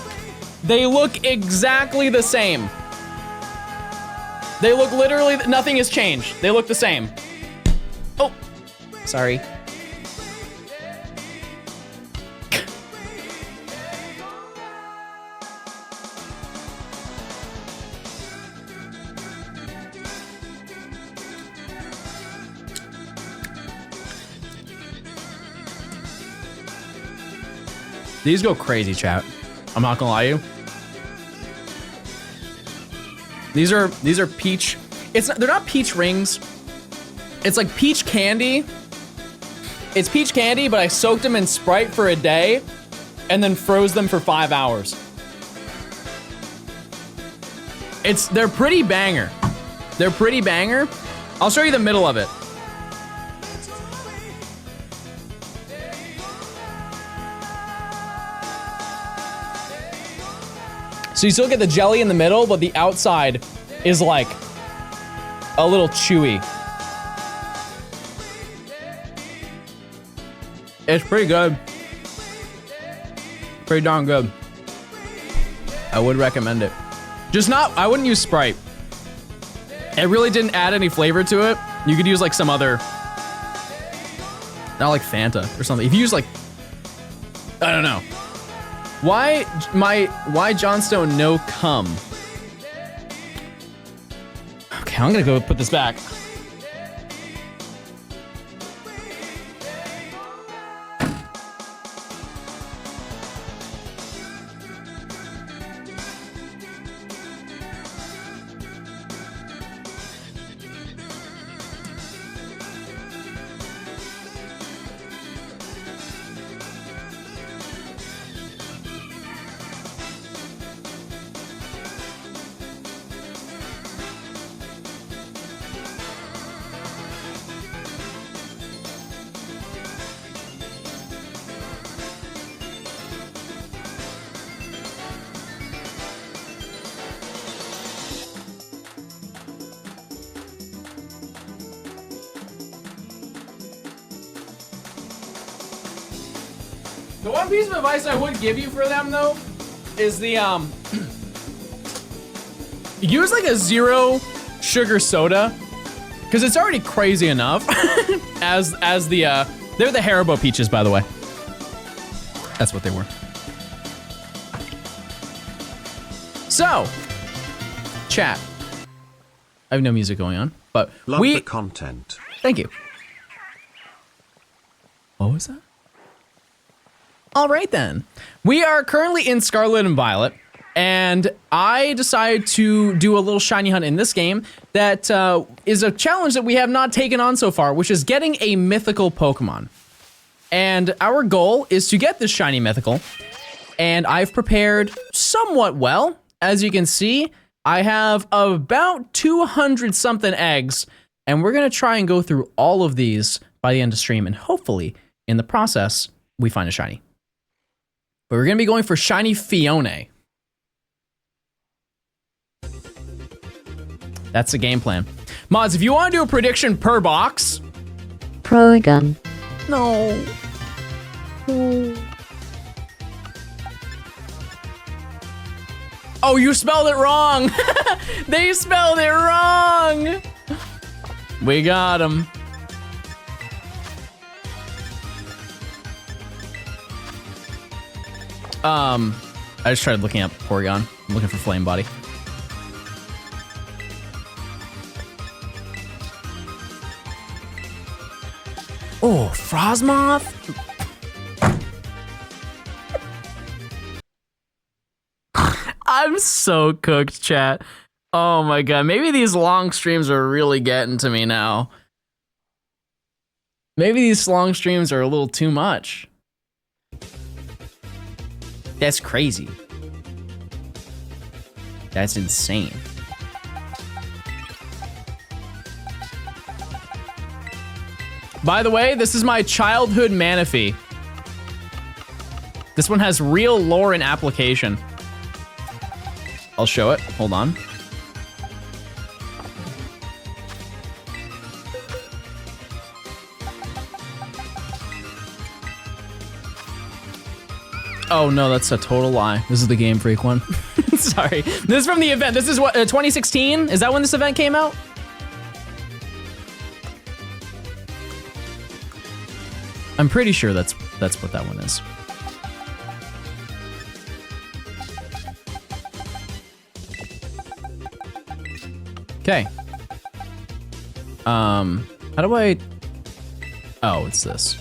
S1: they look exactly the same. They look literally, nothing has changed. They look the same. Oh, sorry. These go crazy, chat. I'm not gonna lie to you. These are peach. They're not peach rings. It's like peach candy. It's peach candy, but I soaked them in Sprite for a day and then froze them for 5 hours. They're pretty banger. They're pretty banger. I'll show you the middle of it. So you still get the jelly in the middle, but the outside is like a little chewy. It's pretty good. Pretty darn good. I would recommend it. I wouldn't use Sprite. It really didn't add any flavor to it. You could use like some other, not like Fanta or something. If you use like, I don't know. Why Johnstone no cum? Okay, I'm gonna go put this back. The one piece of advice I would give you for them though is the use like a 0 sugar soda, because it's already crazy enough as the they're the Haribo peaches, by the way. That's what they were. So, chat. I have no music going on, but
S2: Love the content.
S1: Thank you. What was that? All right then. We are currently in Scarlet and Violet, and I decided to do a little shiny hunt in this game that is a challenge that we have not taken on so far, which is getting a mythical Pokemon. And our goal is to get this shiny mythical, and I've prepared somewhat well. As you can see, I have about 200 something eggs, and we're gonna try and go through all of these by the end of stream, and hopefully, in the process, we find a shiny. But we're gonna be going for shiny Fione. That's the game plan. Mods, if you wanna do a prediction per box.
S5: Pro-gun.
S1: No. Oh, you spelled it wrong. They spelled it wrong. We got him. I just tried looking up Porygon. I'm looking for Flame Body. Oh, Frosmoth? I'm so cooked, chat. Oh my god, maybe these long streams are really getting to me now. Maybe these long streams are a little too much. That's crazy. That's insane. By the way, this is my childhood Manaphy. This one has real lore and application. I'll show it. Hold on. Oh no, that's a total lie. This is the Game Freak one. Sorry. This is from the event. This is what, 2016? Is that when this event came out? I'm pretty sure that's what that one is. Okay. How do I... Oh, it's this.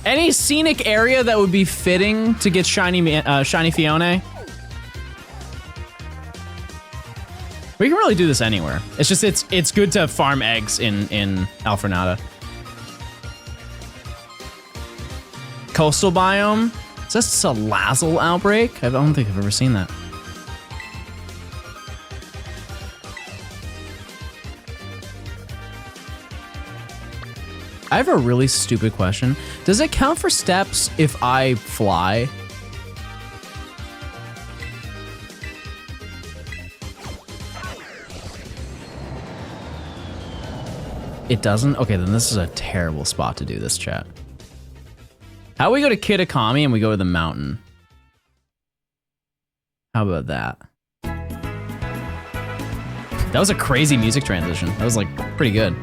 S1: Any scenic area that would be fitting to get shiny Fione? We can really do this anywhere. It's just it's good to farm eggs in Alfornada. Coastal biome. Is this a Salazzle outbreak? I don't think I've ever seen that. I have a really stupid question. Does it count for steps if I fly? It doesn't? Okay, then this is a terrible spot to do this, chat. How about we go to Kitakami and we go to the mountain? How about that? That was a crazy music transition. That was like pretty good.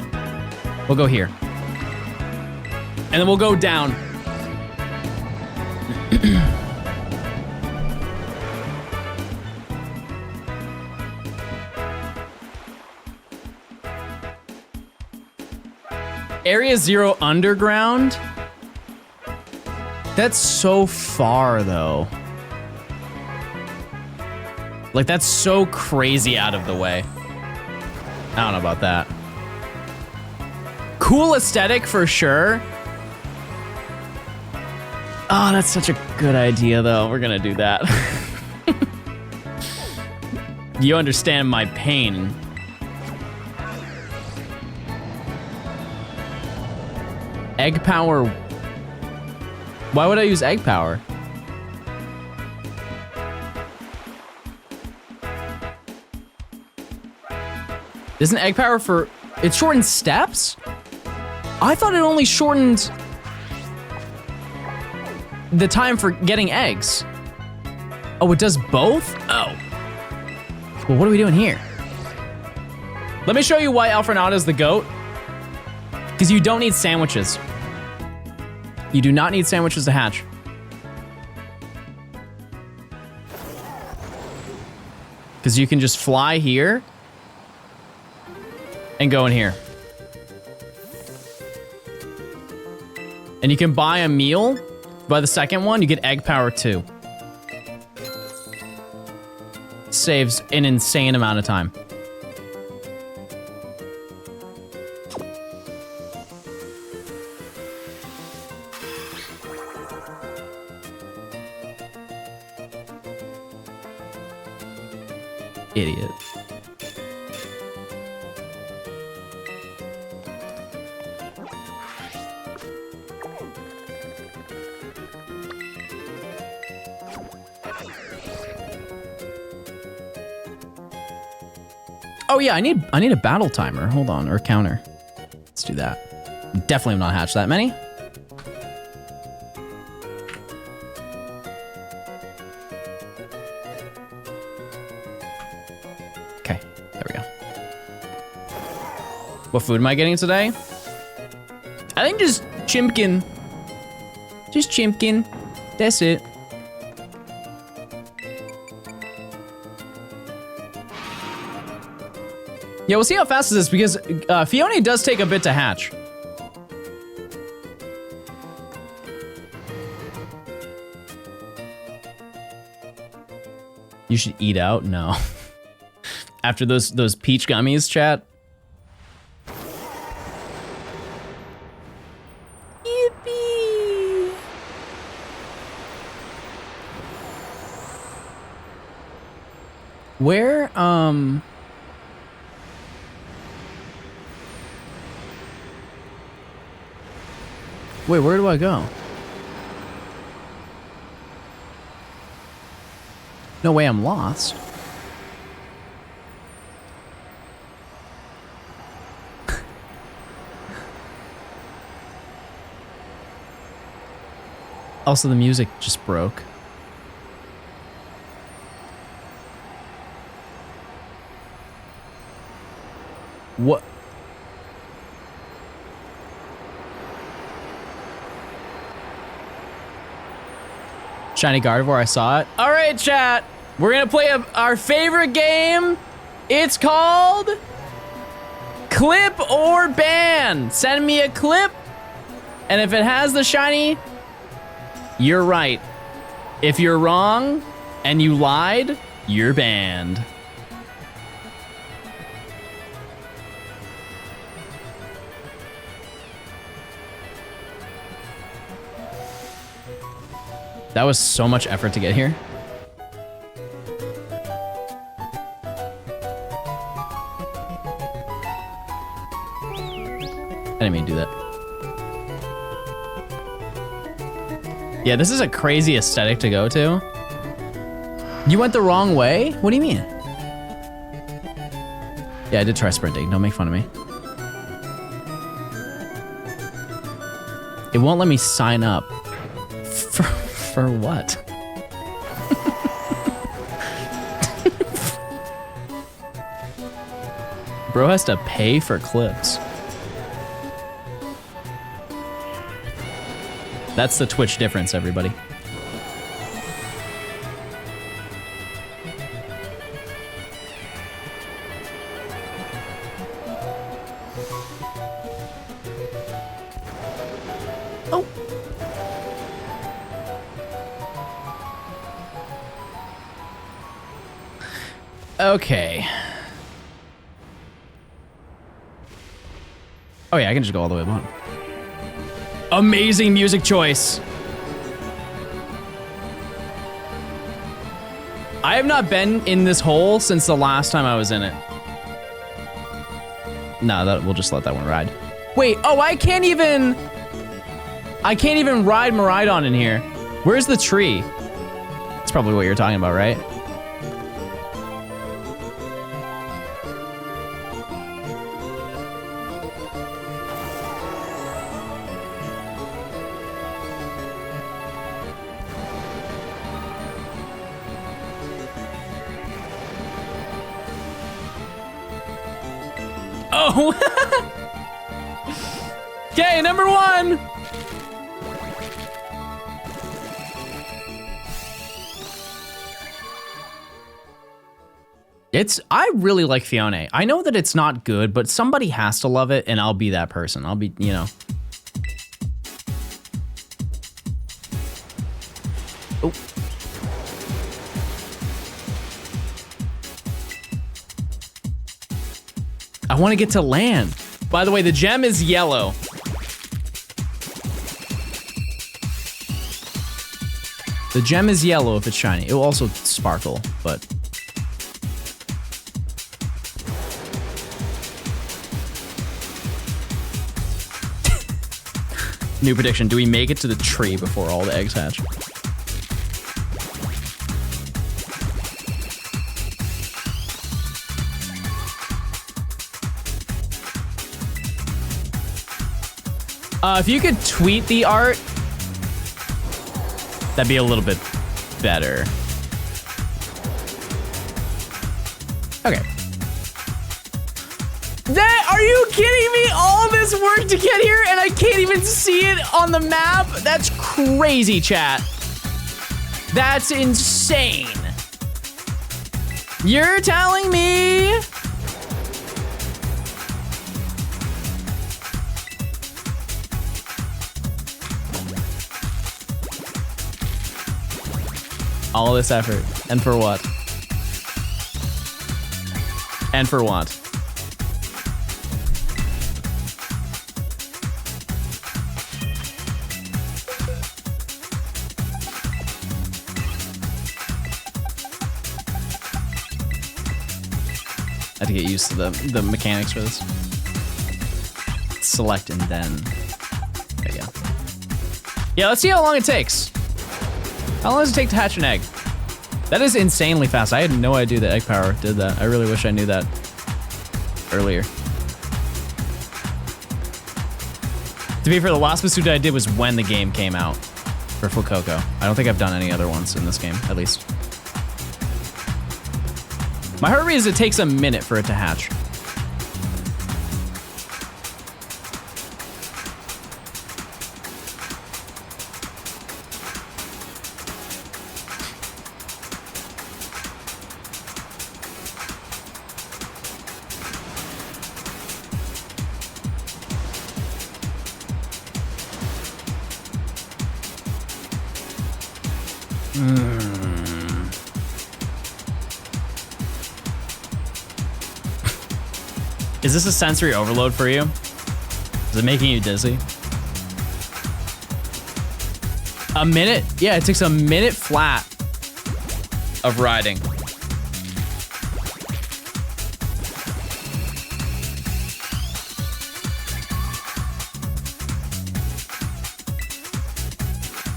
S1: We'll go here. And then we'll go down. Area 0 underground? That's so far, though. Like, that's so crazy out of the way. I don't know about that. Cool aesthetic for sure. Oh, that's such a good idea, though. We're gonna do that. You understand my pain. Egg power. Why would I use egg power? Isn't egg power for... It shortens steps? I thought it only shortened the time for getting eggs. Oh, it does both? Oh. Well, what are we doing here? Let me show you why Alfornada is the GOAT. Because you don't need sandwiches. You do not need sandwiches to hatch. Because you can just fly here and go in here. And you can buy a meal. By the second one, you get egg power too. Saves an insane amount of time. Idiot. Oh yeah, I need a battle timer. Hold on, or counter. Let's do that. Definitely have not hatched that many. Okay, there we go. What food am I getting today? I think just chimpkin. Just chimpkin. That's it. Yeah, we'll see how fast this is because Fione does take a bit to hatch. You should eat out? No. After those peach gummies, chat. Yippee! Where, Wait, where do I go? No way I'm lost. Also, the music just broke. What? Shiny Gardevoir, I saw it. All right, chat. We're gonna play our favorite game. It's called Clip or Ban. Send me a clip And if it has the shiny, you're right. If you're wrong and you lied, you're banned. That was so much effort to get here. I didn't mean to do that. Yeah, this is a crazy aesthetic to go to. You went the wrong way? What do you mean? Yeah, I did try sprinting. Don't make fun of me. It won't let me sign up. For what? Bro has to pay for clips. That's the Twitch difference, everybody. Oh. Okay. Oh yeah, I can just go all the way bottom. Amazing music choice. I have not been in this hole since the last time I was in it. No, we'll just let that one ride. Wait, oh, I can't even ride Miraidon in here. Where's the tree? That's probably what you're talking about, right? Oh! Okay, number one! I really like Fiona. I know that it's not good, but somebody has to love it, and I'll be that person. I'll be, you know. Oh. I want to get to land. By the way, the gem is yellow. The gem is yellow if it's shiny. It will also sparkle, but... New prediction, do we make it to the tree before all the eggs hatch? If you could tweet the art, that'd be a little bit better. Okay. Are you kidding me? All this work to get here and I can't even see it on the map? That's crazy, chat. That's insane. You're telling me? All this effort. And for what? And for what? I have to get used to the mechanics for this. Select and then. There you go. Yeah, let's see how long it takes. How long does it take to hatch an egg? That is insanely fast. I had no idea that egg power did that. I really wish I knew that earlier. To be fair, the last pursuit I did was when the game came out for Fuecoco. I don't think I've done any other ones in this game, at least. My heart rate is it takes a minute for it to hatch. Is this a sensory overload for you? Is it making you dizzy? A minute? Yeah, it takes a minute flat of riding.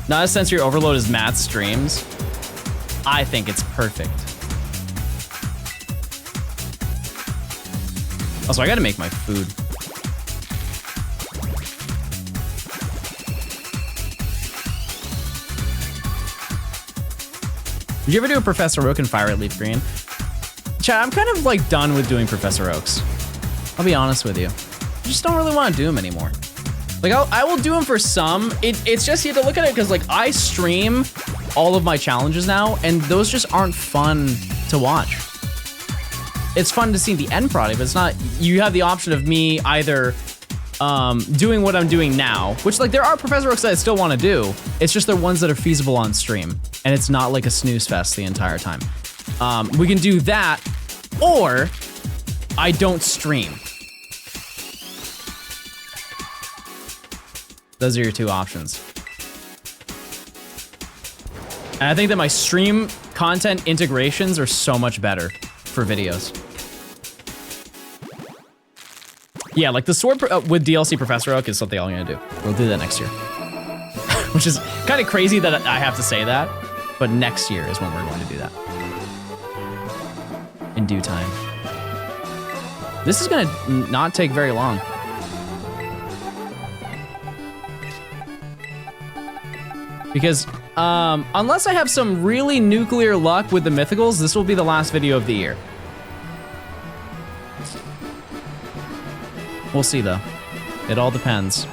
S1: Not a sensory overload as Matt's streams. I think it's perfect. Also, I gotta make my food. Did you ever do a Professor Oak and Fire at Leaf Green? Chat, I'm kind of like done with doing Professor Oaks. I'll be honest with you. I just don't really want to do them anymore. Like, I will do them for some. It's just, you have to look at it because, like, I stream all of my challenges now, and those just aren't fun to watch. It's fun to see the end product, but it's not, you have the option of me either doing what I'm doing now, which, like, there are Professor Oaks that I still want to do. It's just they're ones that are feasible on stream, and it's not like a snooze fest the entire time. We can do that, or I don't stream. Those are your two options. And I think that my stream content integrations are so much better for videos. Yeah, like the sword with DLC Professor Oak is something I'm gonna do. We'll do that next year. Which is kind of crazy that I have to say that, but next year is when we're going to do that. In due time. This is gonna not take very long. Because unless I have some really nuclear luck with the mythicals, this will be the last video of the year. We'll see though. It all depends.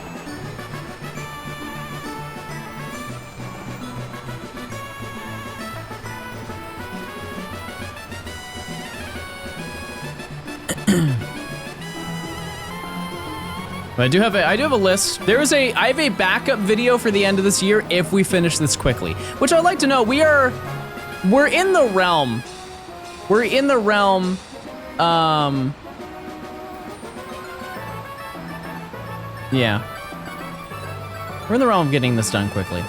S1: But I do have a list. I have a backup video for the end of this year if we finish this quickly. Which I'd like to know, we're in the realm. We're in the realm, yeah. We're in the realm of getting this done quickly.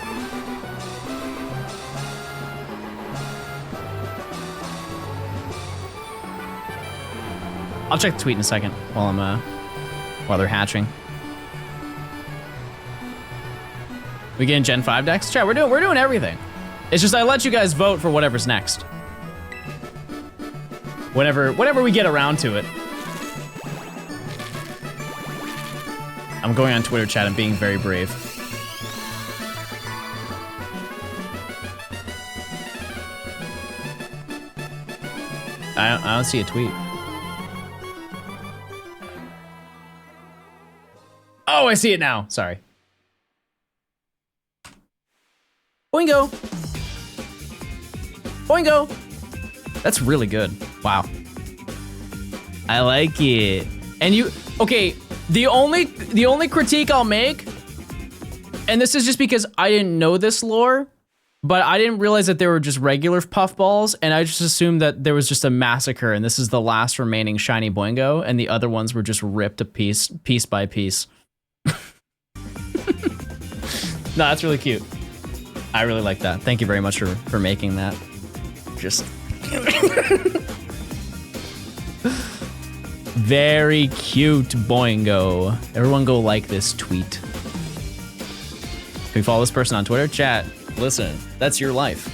S1: I'll check the tweet in a second while they're hatching. We getting Gen 5 decks? Chat, we're doing everything. It's just I let you guys vote for whatever's next. Whenever we get around to it. I'm going on Twitter chat and being very brave. I don't see a tweet. Oh, I see it now. Sorry. Boingo. Boingo. That's really good. Wow. I like it. And you, okay, the only critique I'll make, and this is just because I didn't know this lore, but I didn't realize that they were just regular puffballs, and I just assumed that there was just a massacre, and this is the last remaining shiny Boingo, and the other ones were just ripped to piece by piece. No, that's really cute. I really like that. Thank you very much for making that. Just very cute Boingo. Everyone go like this tweet. Can we follow this person on Twitter? Chat, listen, that's your life.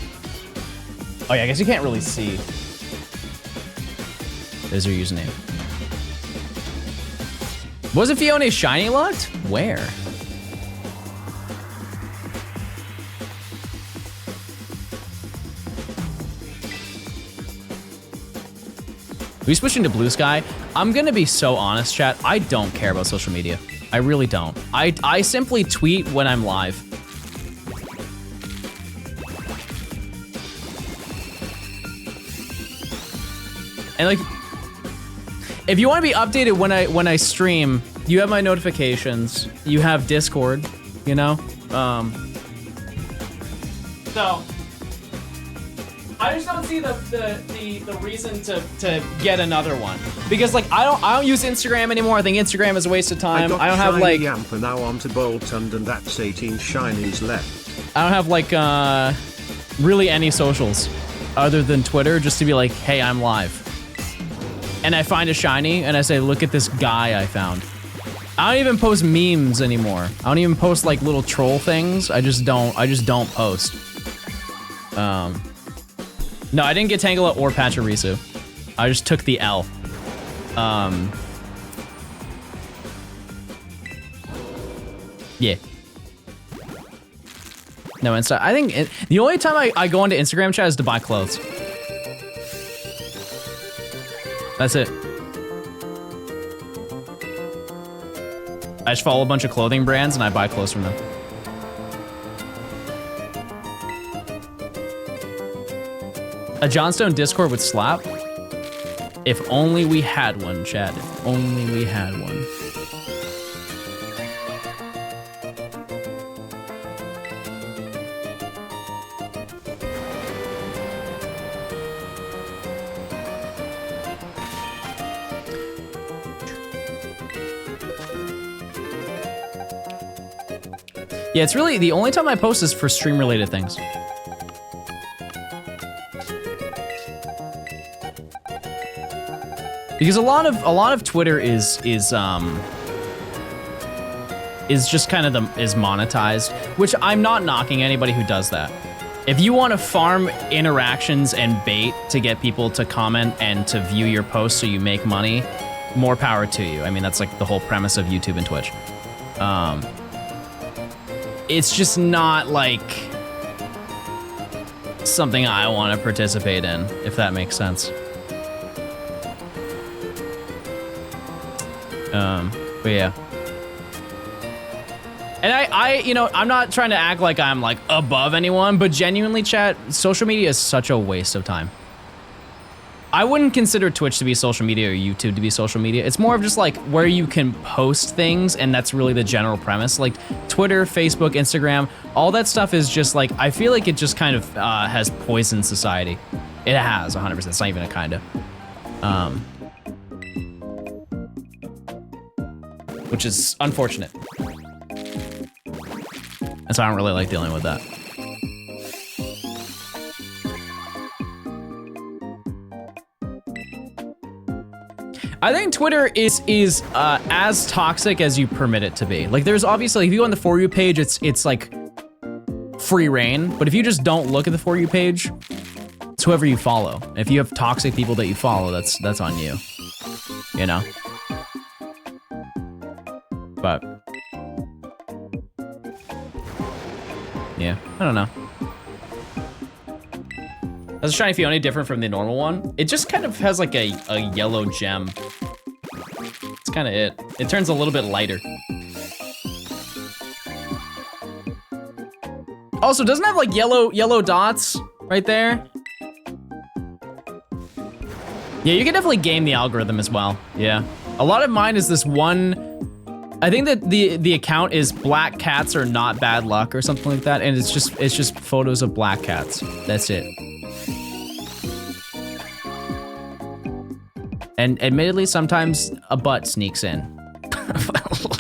S1: Oh yeah, I guess you can't really see. There's your username. Wasn't Fiona's shiny locked? Where? We switching to Blue Sky? I'm gonna be so honest, chat. I don't care about social media. I really don't. I simply tweet when I'm live. And like, if you want to be updated when I stream, you have my notifications. You have Discord, you know. So I just don't see the reason to get another one because like I don't use Instagram anymore. I think Instagram is a waste of time. I don't have like
S2: Yamper now on to Boltund and that's 18 shinies left.
S1: I don't have like really any socials other than Twitter just to be like, hey, I'm live. And I find a shiny and I say, look at this guy I found. I don't even post memes anymore. I don't even post like little troll things. I just don't post. No, I didn't get Tangela or Pachirisu. I just took the L. Yeah. No, Insta. I think the only time I go into Instagram chat is to buy clothes. That's it. I just follow a bunch of clothing brands and I buy clothes from them. A Johnstone Discord would slap. If only we had one, Chad. If only we had one. Yeah, it's really the only time I post is for stream related things. Because a lot of Twitter is just kind of is monetized, which I'm not knocking anybody who does that. If you want to farm interactions and bait to get people to comment and to view your posts so you make money, more power to you. I mean, that's like the whole premise of YouTube and Twitch. It's just not like something I want to participate in, if that makes sense. But yeah. And you know, I'm not trying to act like I'm like above anyone, but genuinely, chat, social media is such a waste of time. I wouldn't consider Twitch to be social media or YouTube to be social media. It's more of just like where you can post things, and that's really the general premise. Like Twitter, Facebook, Instagram, all that stuff is just like, I feel like it just kind of has poisoned society. It has, 100%. It's not even a kind of. Which is unfortunate. And so I don't really like dealing with that. I think Twitter is as toxic as you permit it to be. Like there's obviously, if you go on the For You page, it's like free reign. But if you just don't look at the For You page, it's whoever you follow. If you have toxic people that you follow, that's on you. You know? But yeah, I don't know. Does Shiny Fiona different from the normal one? It just kind of has like a yellow gem. It's kind of it. It turns a little bit lighter. Also, doesn't it have like yellow dots right there? Yeah, you can definitely game the algorithm as well. Yeah, a lot of mine is this one. I think that the account is black cats are not bad luck or something like that, and it's just photos of black cats. That's it. And admittedly, sometimes a butt sneaks in.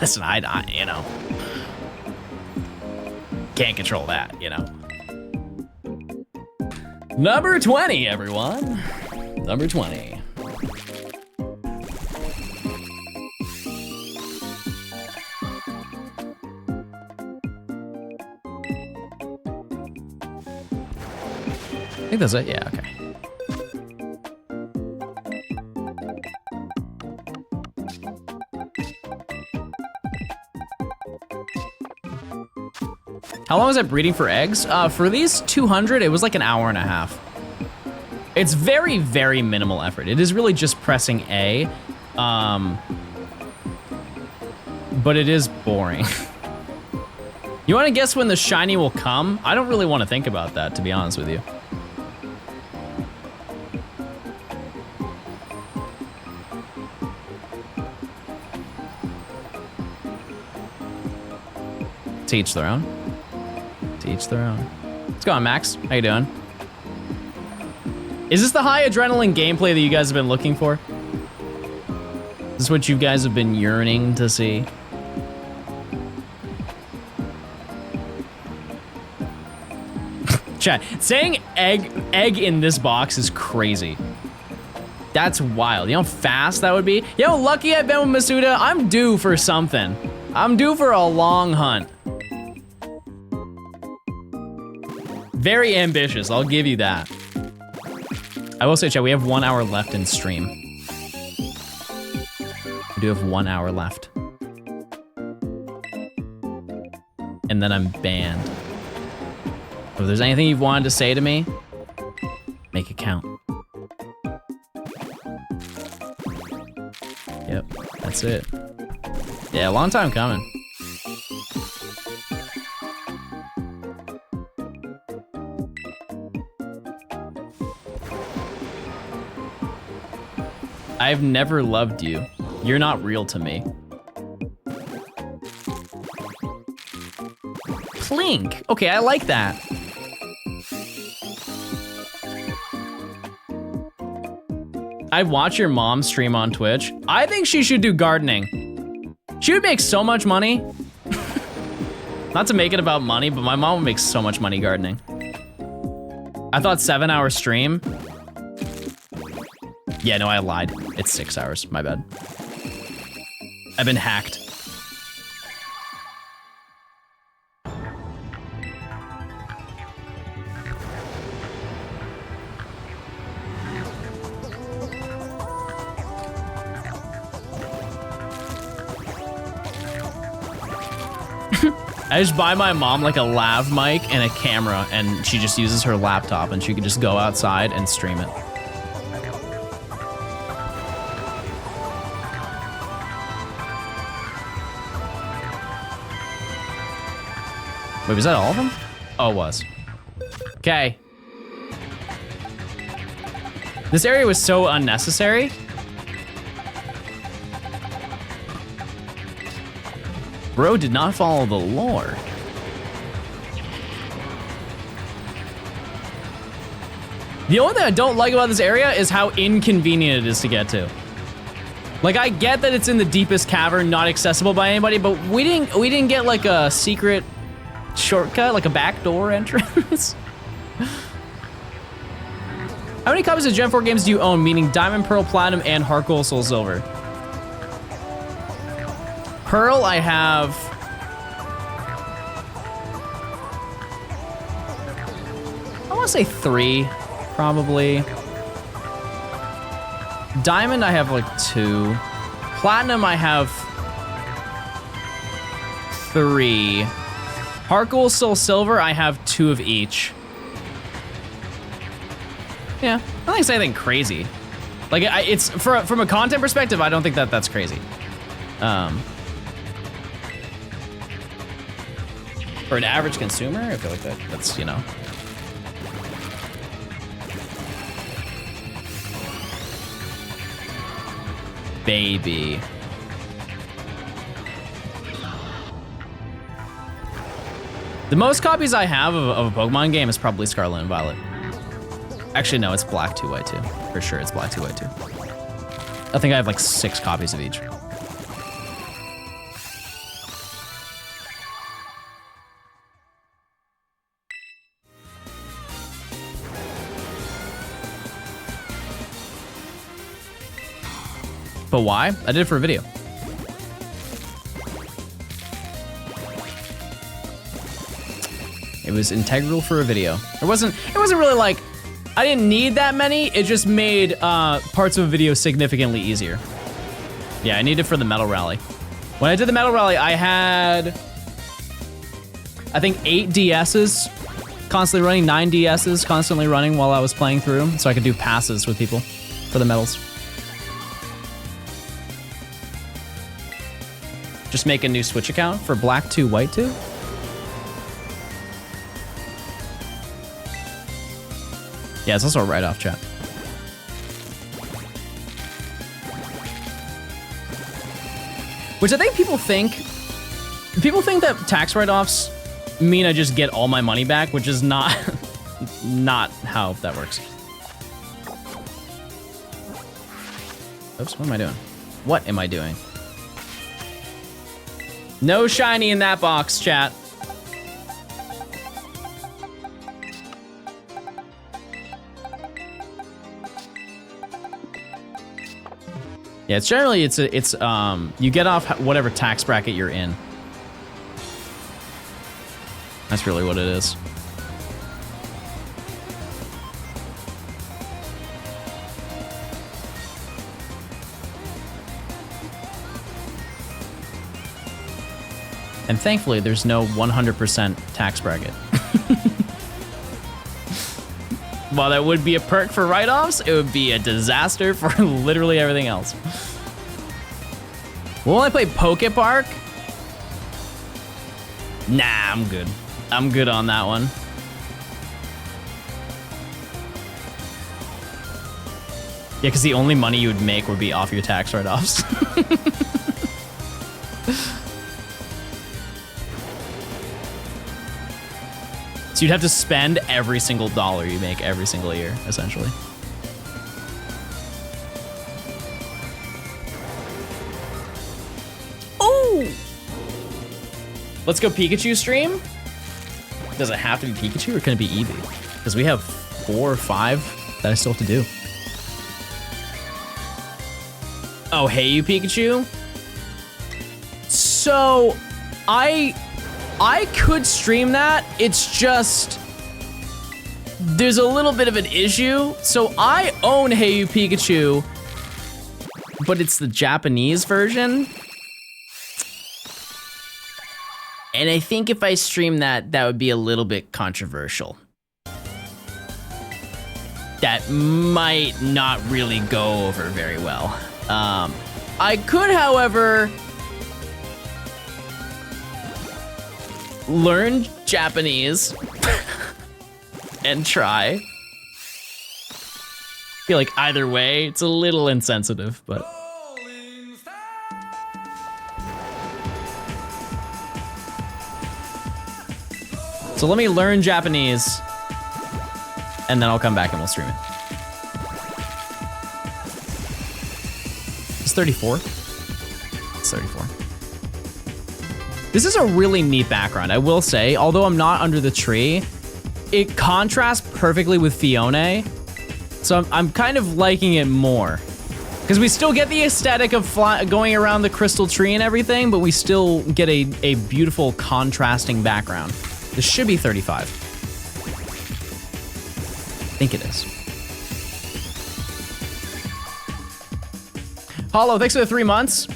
S1: Listen, I you know, can't control that, you know. Number 20, everyone. Number 20. I think that's it, yeah, okay. How long was I breeding for eggs? For these 200, it was like an hour and a half. It's very, very minimal effort. It is really just pressing A, but it is boring. You wanna guess when the shiny will come? I don't really wanna think about that, to be honest with you. To each their own. To each their own. What's going on, Max? How you doing? Is this the high adrenaline gameplay that you guys have been looking for? Is this what you guys have been yearning to see? Chat, saying egg in this box is crazy. That's wild. You know how fast that would be? You know how lucky I've been with Masuda? I'm due for something. I'm due for a long hunt. Very ambitious, I'll give you that. I will say, chat, we have 1 hour left in stream. We do have 1 hour left. And then I'm banned. If there's anything you've wanted to say to me, make it count. Yep, that's it. Yeah, a long time coming. I've never loved you. You're not real to me. Clink. Okay, I like that. I watch your mom stream on Twitch. I think she should do gardening. She would make so much money. Not to make it about money, but my mom would make so much money gardening. I thought 7 hour stream. Yeah, no, I lied. It's 6 hours, my bad. I've been hacked. I just buy my mom like a lav mic and a camera, and she just uses her laptop, and she can just go outside and stream it. Wait, was that all of them? Oh, it was. Okay. This area was so unnecessary. Bro did not follow the lore. The only thing I don't like about this area is how inconvenient it is to get to. Like, I get that it's in the deepest cavern, not accessible by anybody, but we didn't get like a secret shortcut, like a backdoor entrance. How many copies of Gen 4 games do you own? Meaning Diamond, Pearl, Platinum, and Heart Gold, Soul Silver. Pearl, I have... I want to say 3, probably. Diamond, I have like 2. Platinum, I have 3. Heart Gold, Soul Silver, I have 2 of each. Yeah, I don't think it's anything crazy. Like, it's from a content perspective, I don't think that's crazy. For an average consumer, I feel like that's, you know. Baby. The most copies I have of a Pokemon game is probably Scarlet and Violet. Actually, no, it's Black 2, White 2. For sure, it's Black 2, White 2. I think I have like 6 copies of each. But why? I did it for a video. It was integral for a video. It wasn't really like, I didn't need that many, it just made parts of a video significantly easier. Yeah, I need it for the Metal Rally. When I did the Metal Rally, I had, I think 8 DSs constantly running, 9 DSs constantly running while I was playing through, so I could do passes with people for the medals. Just make a new Switch account for Black 2, White 2? Yeah, it's also a write-off, chat. Which I think people think that tax write-offs mean I just get all my money back, which is not how that works. Oops, what am I doing? What am I doing? No shiny in that box, chat. Yeah, it's generally, you get off whatever tax bracket you're in. That's really what it is. And thankfully, there's no 100% tax bracket. While that would be a perk for write-offs, it would be a disaster for literally everything else. Will I play Poke Park? Nah, I'm good. I'm good on that one. Yeah, because the only money you would make would be off your tax write-offs. So you'd have to spend every single dollar you make every single year, essentially. Oh! Let's go Pikachu stream? Does it have to be Pikachu or can it be Eevee? Because we have 4 or 5 that I still have to do. Oh, hey you Pikachu? So, I could stream that, it's just, there's a little bit of an issue. So I own Hey You Pikachu, but it's the Japanese version. And I think if I stream that, that would be a little bit controversial. That might not really go over very well. I could, however, learn Japanese and try. Feel like either way, it's a little insensitive, but. So let me learn Japanese, and then I'll come back and we'll stream it. It's 34. It's 34. This is a really neat background, I will say. Although I'm not under the tree, it contrasts perfectly with Fiona. So I'm kind of liking it more. Because we still get the aesthetic of going around the crystal tree and everything, but we still get a beautiful contrasting background. This should be 35. I think it is. Hollow, thanks for the 3 months.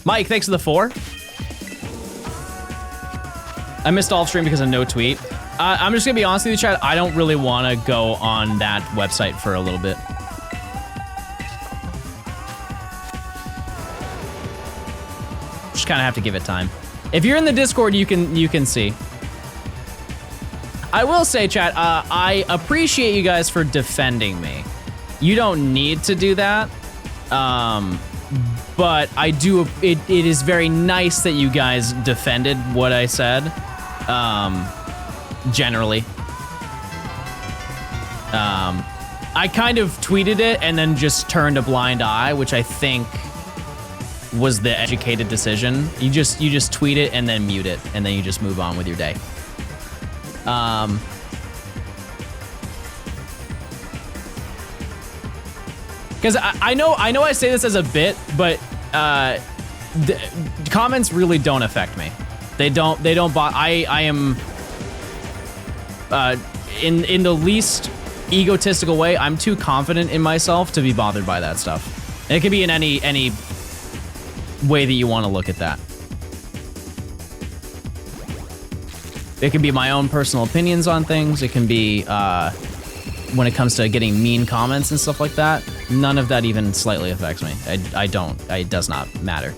S1: Mike, thanks for the 4. I missed all stream because of no tweet. I'm just gonna be honest with you, chat. I don't really want to go on that website for a little bit. Just kind of have to give it time. If you're in the Discord, you can see. I will say, chat. I appreciate you guys for defending me. You don't need to do that. But I do. It is very nice that you guys defended what I said. Generally. I kind of tweeted it and then just turned a blind eye, which I think was the educated decision. You just tweet it and then mute it, and then you just move on with your day. Because I know I say this as a bit, but the comments really don't affect me. They don't I am in the least egotistical way. I'm too confident in myself to be bothered by that stuff. And it can be in any way that you want to look at that. It can be my own personal opinions on things. It can be when it comes to getting mean comments and stuff like that. None of that even slightly affects me. I don't. It does not matter.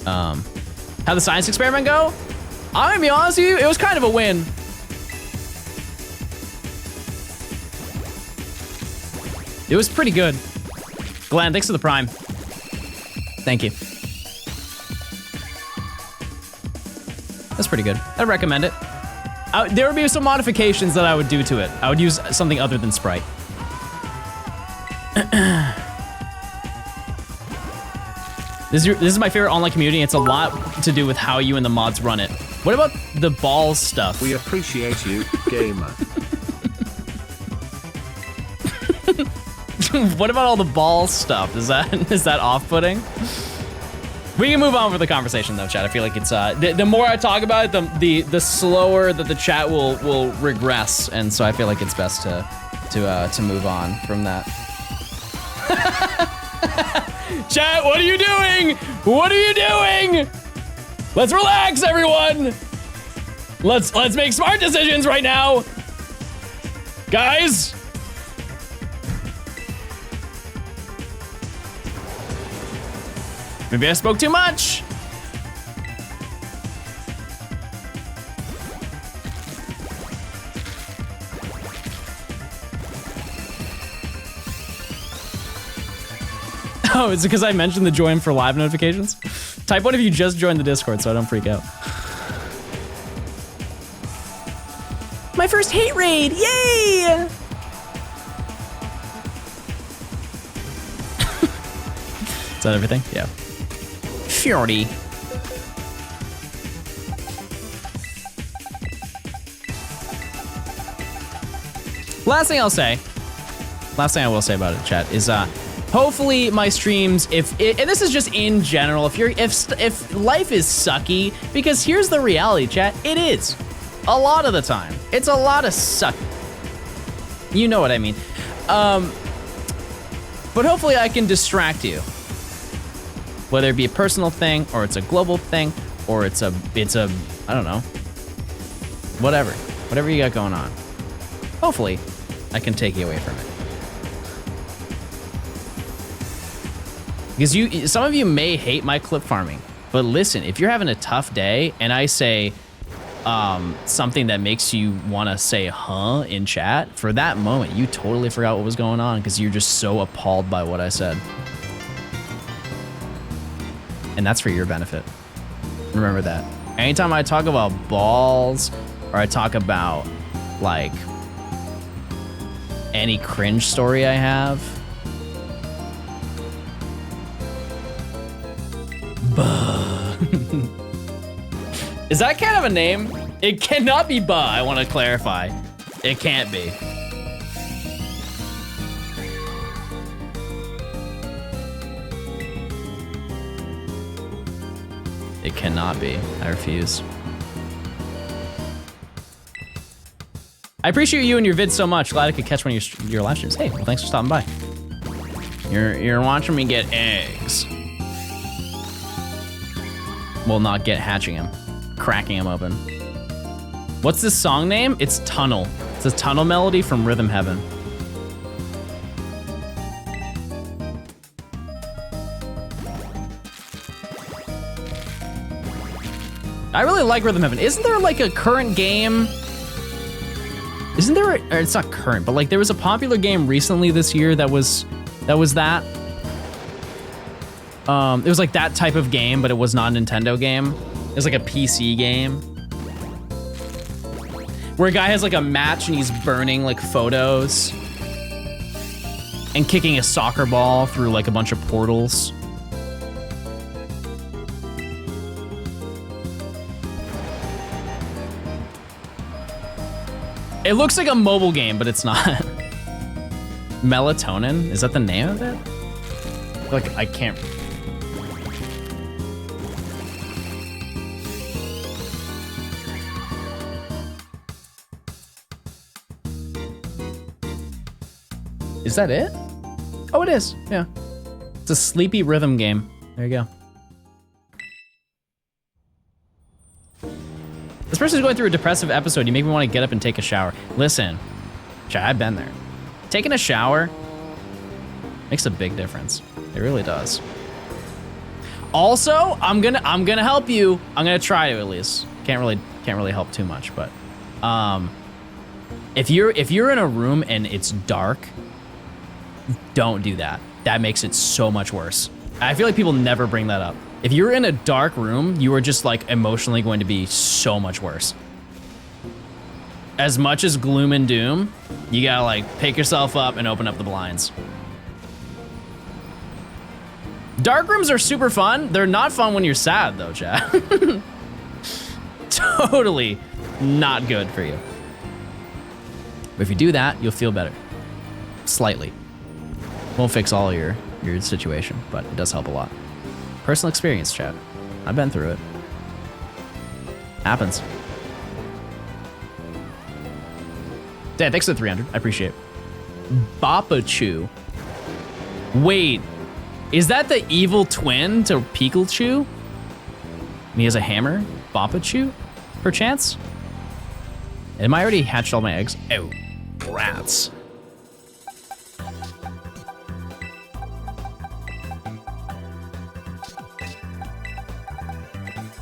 S1: How'd the science experiment go? I'm gonna be honest with you, it was kind of a win. It was pretty good. Glenn, thanks for the prime. Thank you. That's pretty good. I'd recommend it. There would be some modifications that I would do to it. I would use something other than Sprite. This is my favorite online community. It's a lot to do with how you and the mods run it. What about the balls stuff?
S2: We appreciate you, gamer.
S1: What about all the balls stuff? Is that off-putting? We can move on with the conversation though, chat. I feel like it's the more I talk about it, the slower that the chat will regress, and so I feel like it's best to move on from that. Chat, what are you doing? What are you doing? Let's relax, everyone. Let's make smart decisions right now, guys. Maybe I spoke too much. Oh, is it because I mentioned the join for live notifications? Type 1 if you just joined the Discord so I don't freak out. My first hate raid, yay! Is that everything? Yeah. 40. Last thing I will say about it, chat, is hopefully my streams, and this is just in general, if life is sucky, because here's the reality, chat, it is. A lot of the time. It's a lot of suck. You know what I mean. But hopefully I can distract you. Whether it be a personal thing, or it's a global thing, or it's a, I don't know. Whatever you got going on. Hopefully, I can take you away from it. Because some of you may hate my clip farming, but listen, if you're having a tough day and I say something that makes you want to say huh in chat, for that moment, you totally forgot what was going on because you're just so appalled by what I said. And that's for your benefit. Remember that. Anytime I talk about balls, or I talk about, like, any cringe story I have, Buh. Is that kind of a name? It cannot be Buh, I want to clarify. It can't be. It cannot be. I refuse. I appreciate you and your vids so much. Glad I could catch one of your live streams. Hey, well, thanks for stopping by. You're watching me get eggs. Well, not get hatching them. Cracking them open. What's this song name? It's Tunnel. It's a Tunnel melody from Rhythm Heaven. I really like Rhythm Heaven. Isn't there like a current game? Isn't there, or it's not current, but like there was a popular game recently this year that was that. It was like that type of game, but it was not a Nintendo game. It was like a PC game. Where a guy has like a match and he's burning like photos and kicking a soccer ball through like a bunch of portals. It looks like a mobile game, but it's not. Melatonin? Is that the name of it? Like, I can't. Is that it? Oh, it is, yeah. It's a sleepy rhythm game. There you go. This person's going through a depressive episode. You make me want to get up and take a shower. Listen, I've been there. Taking a shower makes a big difference. It really does. Also, I'm gonna help you. I'm gonna try to at least. Can't really help too much, but if you're in a room and it's dark, don't do that. That makes it so much worse. I feel like people never bring that up. If you're in a dark room, you are just like emotionally going to be so much worse. As much as gloom and doom, you gotta like pick yourself up and open up the blinds. Dark rooms are super fun. They're not fun when you're sad though, chat. Totally not good for you. But if you do that, you'll feel better. Slightly. Won't fix all your situation, but it does help a lot. Personal experience, chat. I've been through it. Happens. Dan, thanks for the 300. I appreciate it. Bapachu. Wait, is that the evil twin to Pikachu? And he has a hammer? Bapachu? Perchance? Am I already hatched all my eggs? Oh, rats.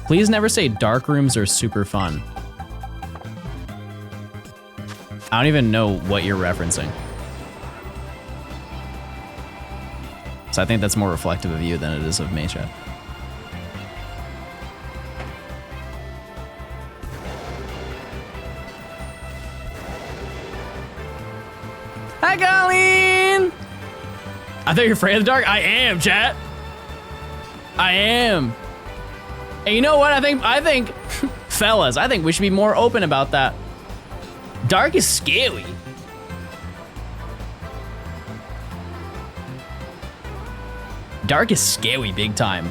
S1: Please never say dark rooms are super fun. I don't even know what you're referencing. So I think that's more reflective of you than it is of me, chat. Hi, Colleen! I thought you're afraid of the dark? I am, chat. I am. And you know what? I think, fellas, I think we should be more open about that. Dark is scary. Dark is scary big time.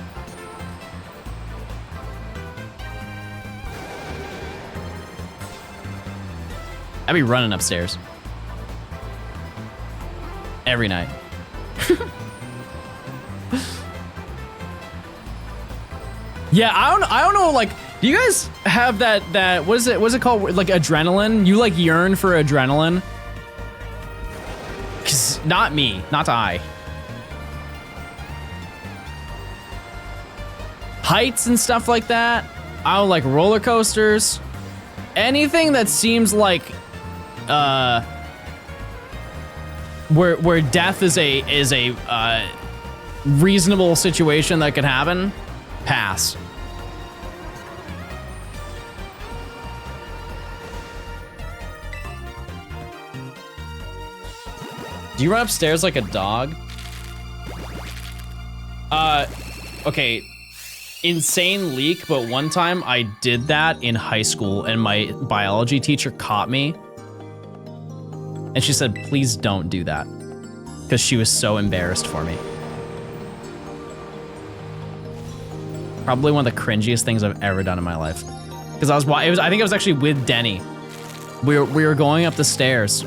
S1: I'd be running upstairs. Every night. Yeah, I don't know, like, do you guys have that what is it called, like adrenaline? You like yearn for adrenaline? Cause not me, not I. Heights and stuff like that. I don't like roller coasters. Anything that seems like where death is a reasonable situation that could happen, pass. Do you run upstairs like a dog? Okay. Insane leak, but one time I did that in high school and my biology teacher caught me. And she said, please don't do that. Because she was so embarrassed for me. Probably one of the cringiest things I've ever done in my life. Because I think it was actually with Denny. We were going up the stairs.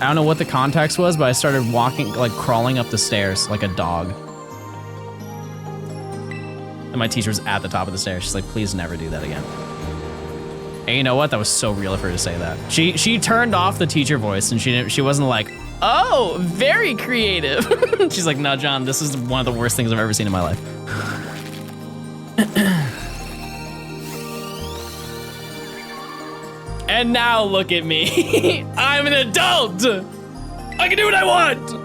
S1: I don't know what the context was, but I started walking, like crawling up the stairs like a dog. And my teacher was at the top of the stairs. She's like, please never do that again. And you know what? That was so real of her to say that. She turned off the teacher voice and she wasn't like, oh, very creative. She's like, no, John, this is one of the worst things I've ever seen in my life. And now look at me. I'm an adult. I can do what I want.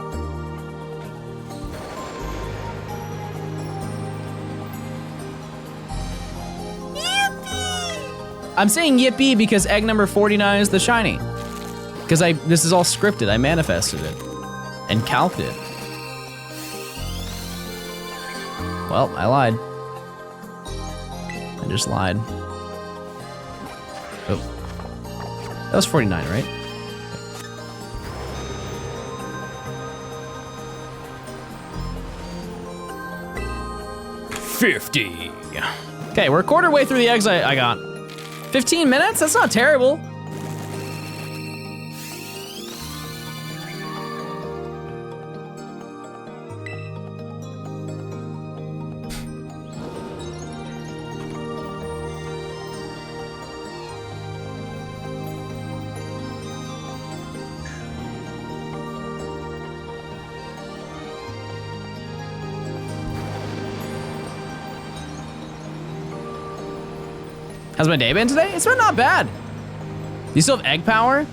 S1: I'm saying yippee because egg number 49 is the shiny. Because this is all scripted. I manifested it and calced it. Well, I lied. I just lied. Oh. That was 49, right? $50. Okay, we're a quarter way through the eggs I got. 15 minutes? That's not terrible. How's my day been today? It's been not bad. You still have egg power?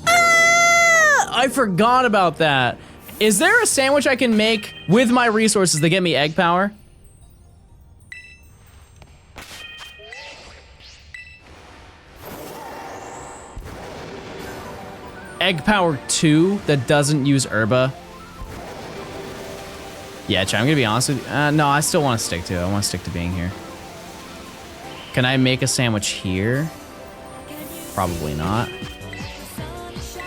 S1: I forgot about that. Is there a sandwich I can make with my resources to get me egg power? Egg power 2 that doesn't use herba? Yeah, chat, I'm gonna be honest with you. No, I still want to stick to it. I want to stick to being here. Can I make a sandwich here? Probably not.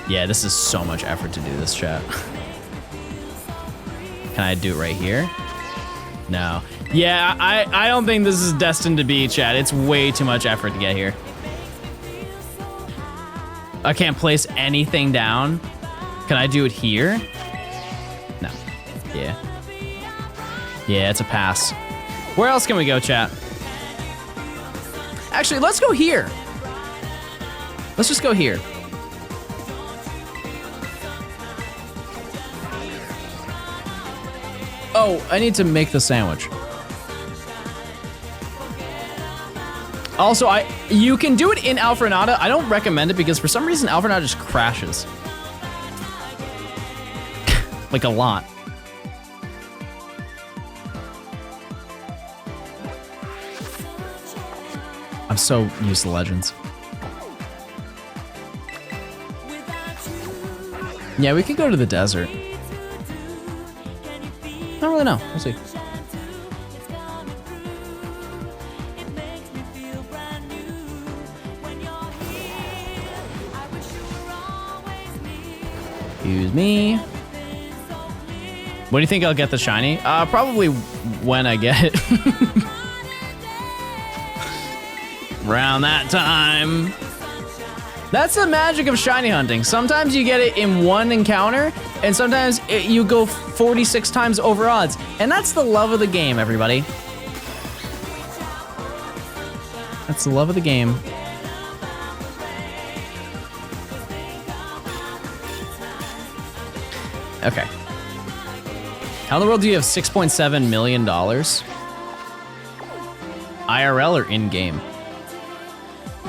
S1: Yeah, this is so much effort to do this, chat. Can I do it right here? No. Yeah, I don't think this is destined to be, chat. It's way too much effort to get here. I can't place anything down. Can I do it here? No. Yeah. Yeah, it's a pass. Where else can we go, chat? Actually, let's go here. Let's just go here. Oh, I need to make the sandwich. Also, you can do it in Alfrenada. I don't recommend it because for some reason Alfrenada just crashes. Like a lot. I'm so used to Legends. Yeah, we could go to the desert. I don't really know. We'll see. Excuse me. What do you think I'll get the shiny? Probably when I get it. Around that time. That's the magic of shiny hunting. Sometimes you get it in one encounter, and sometimes you go 46 times over odds. And that's the love of the game, everybody. That's the love of the game. Okay. How in the world do you have $6.7 million? IRL or in-game?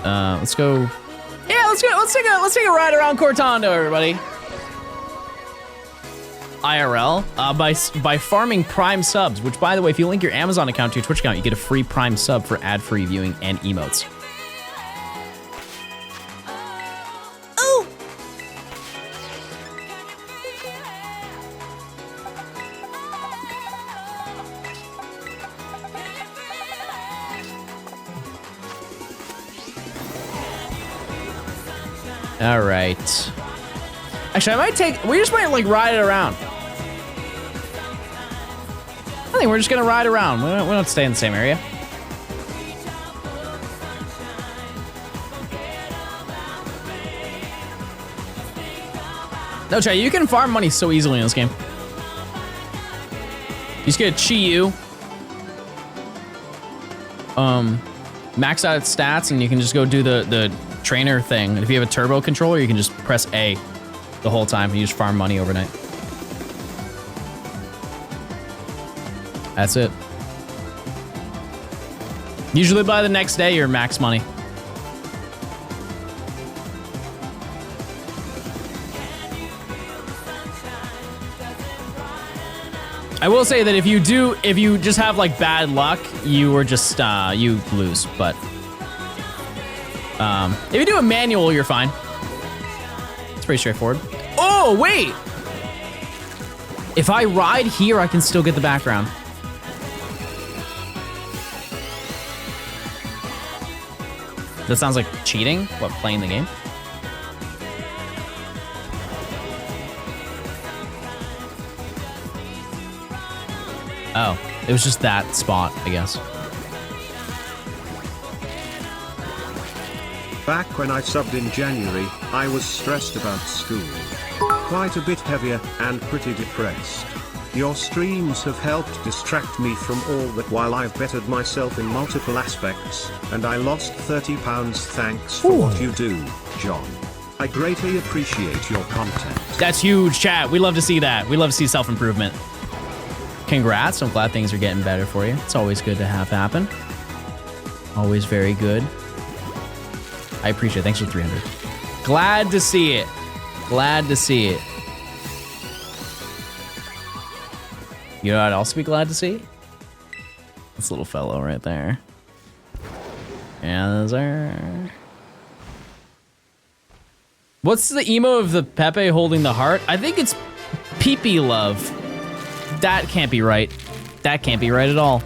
S1: Let's go. Yeah, let's take a ride around Cortando, everybody. IRL by farming Prime subs, which, by the way, if you link your Amazon account to your Twitch account, you get a free Prime sub for ad-free viewing and emotes.
S4: Oh!
S1: All right. Actually, we just might like ride it around. I think we're just gonna ride around. We don't stay in the same area. No, Chai, you can farm money so easily in this game. You just get a Chi-Yu. Max out its stats, and you can just go do the trainer thing. And if you have a turbo controller, you can just press A the whole time and you just farm money overnight. That's it. Usually by the next day, you're max money. I will say that if you just have like bad luck, you are just, you lose, but if you do a manual, you're fine. It's pretty straightforward. Oh, wait! If I ride here, I can still get the background. That sounds like cheating. What, playing the game? Oh, it was just that spot, I guess.
S2: Back when I subbed in January, I was stressed about school. Quite a bit heavier, and pretty depressed. Your streams have helped distract me from all that while I've bettered myself in multiple aspects, and I lost 30 pounds thanks for what you do, John. I greatly appreciate your content.
S1: That's huge, chat. We love to see that. We love to see self-improvement. Congrats. I'm glad things are getting better for you. It's always good to have happen. Always very good. I appreciate it. Thanks for 300. Glad to see it. Glad to see it. You know what I'd also be glad to see? This little fellow right there. Yeah, sir. What's the emo of the Pepe holding the heart? I think it's Pee-Pee Love. That can't be right. That can't be right at all.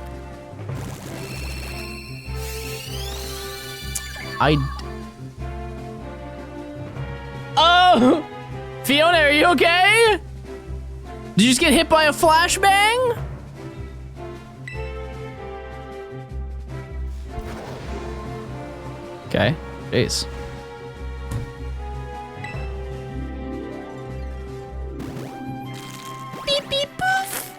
S1: Oh! Fiona, are you okay? Did you just get hit by a flashbang? Okay, jeez. Beep, beep, poof.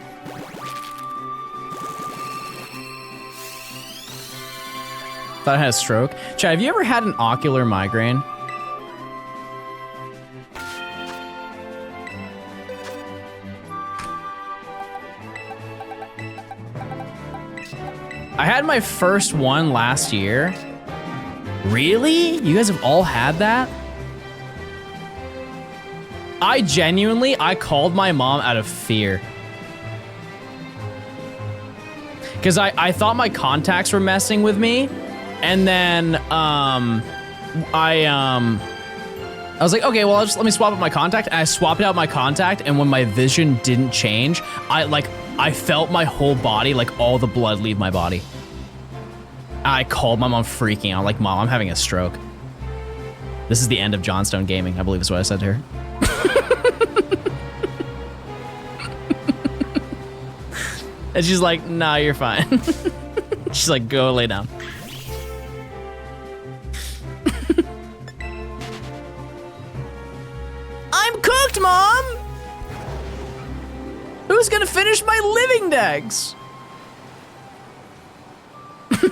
S1: Thought I had a stroke. Chad, have you ever had an ocular migraine? I had my first one last year. Really? You guys have all had that? I called my mom out of fear. Because I thought my contacts were messing with me. And then I was like, okay, well, let me swap out my contact. And I swapped out my contact, and when my vision didn't change, I felt my whole body, like all the blood leave my body. I called my mom freaking out, like, Mom, I'm having a stroke. This is the end of Johnstone gaming, I believe is what I said to her. And she's like, nah, you're fine. She's like, go lay down. I'm cooked, Mom! Who's gonna finish my living decks?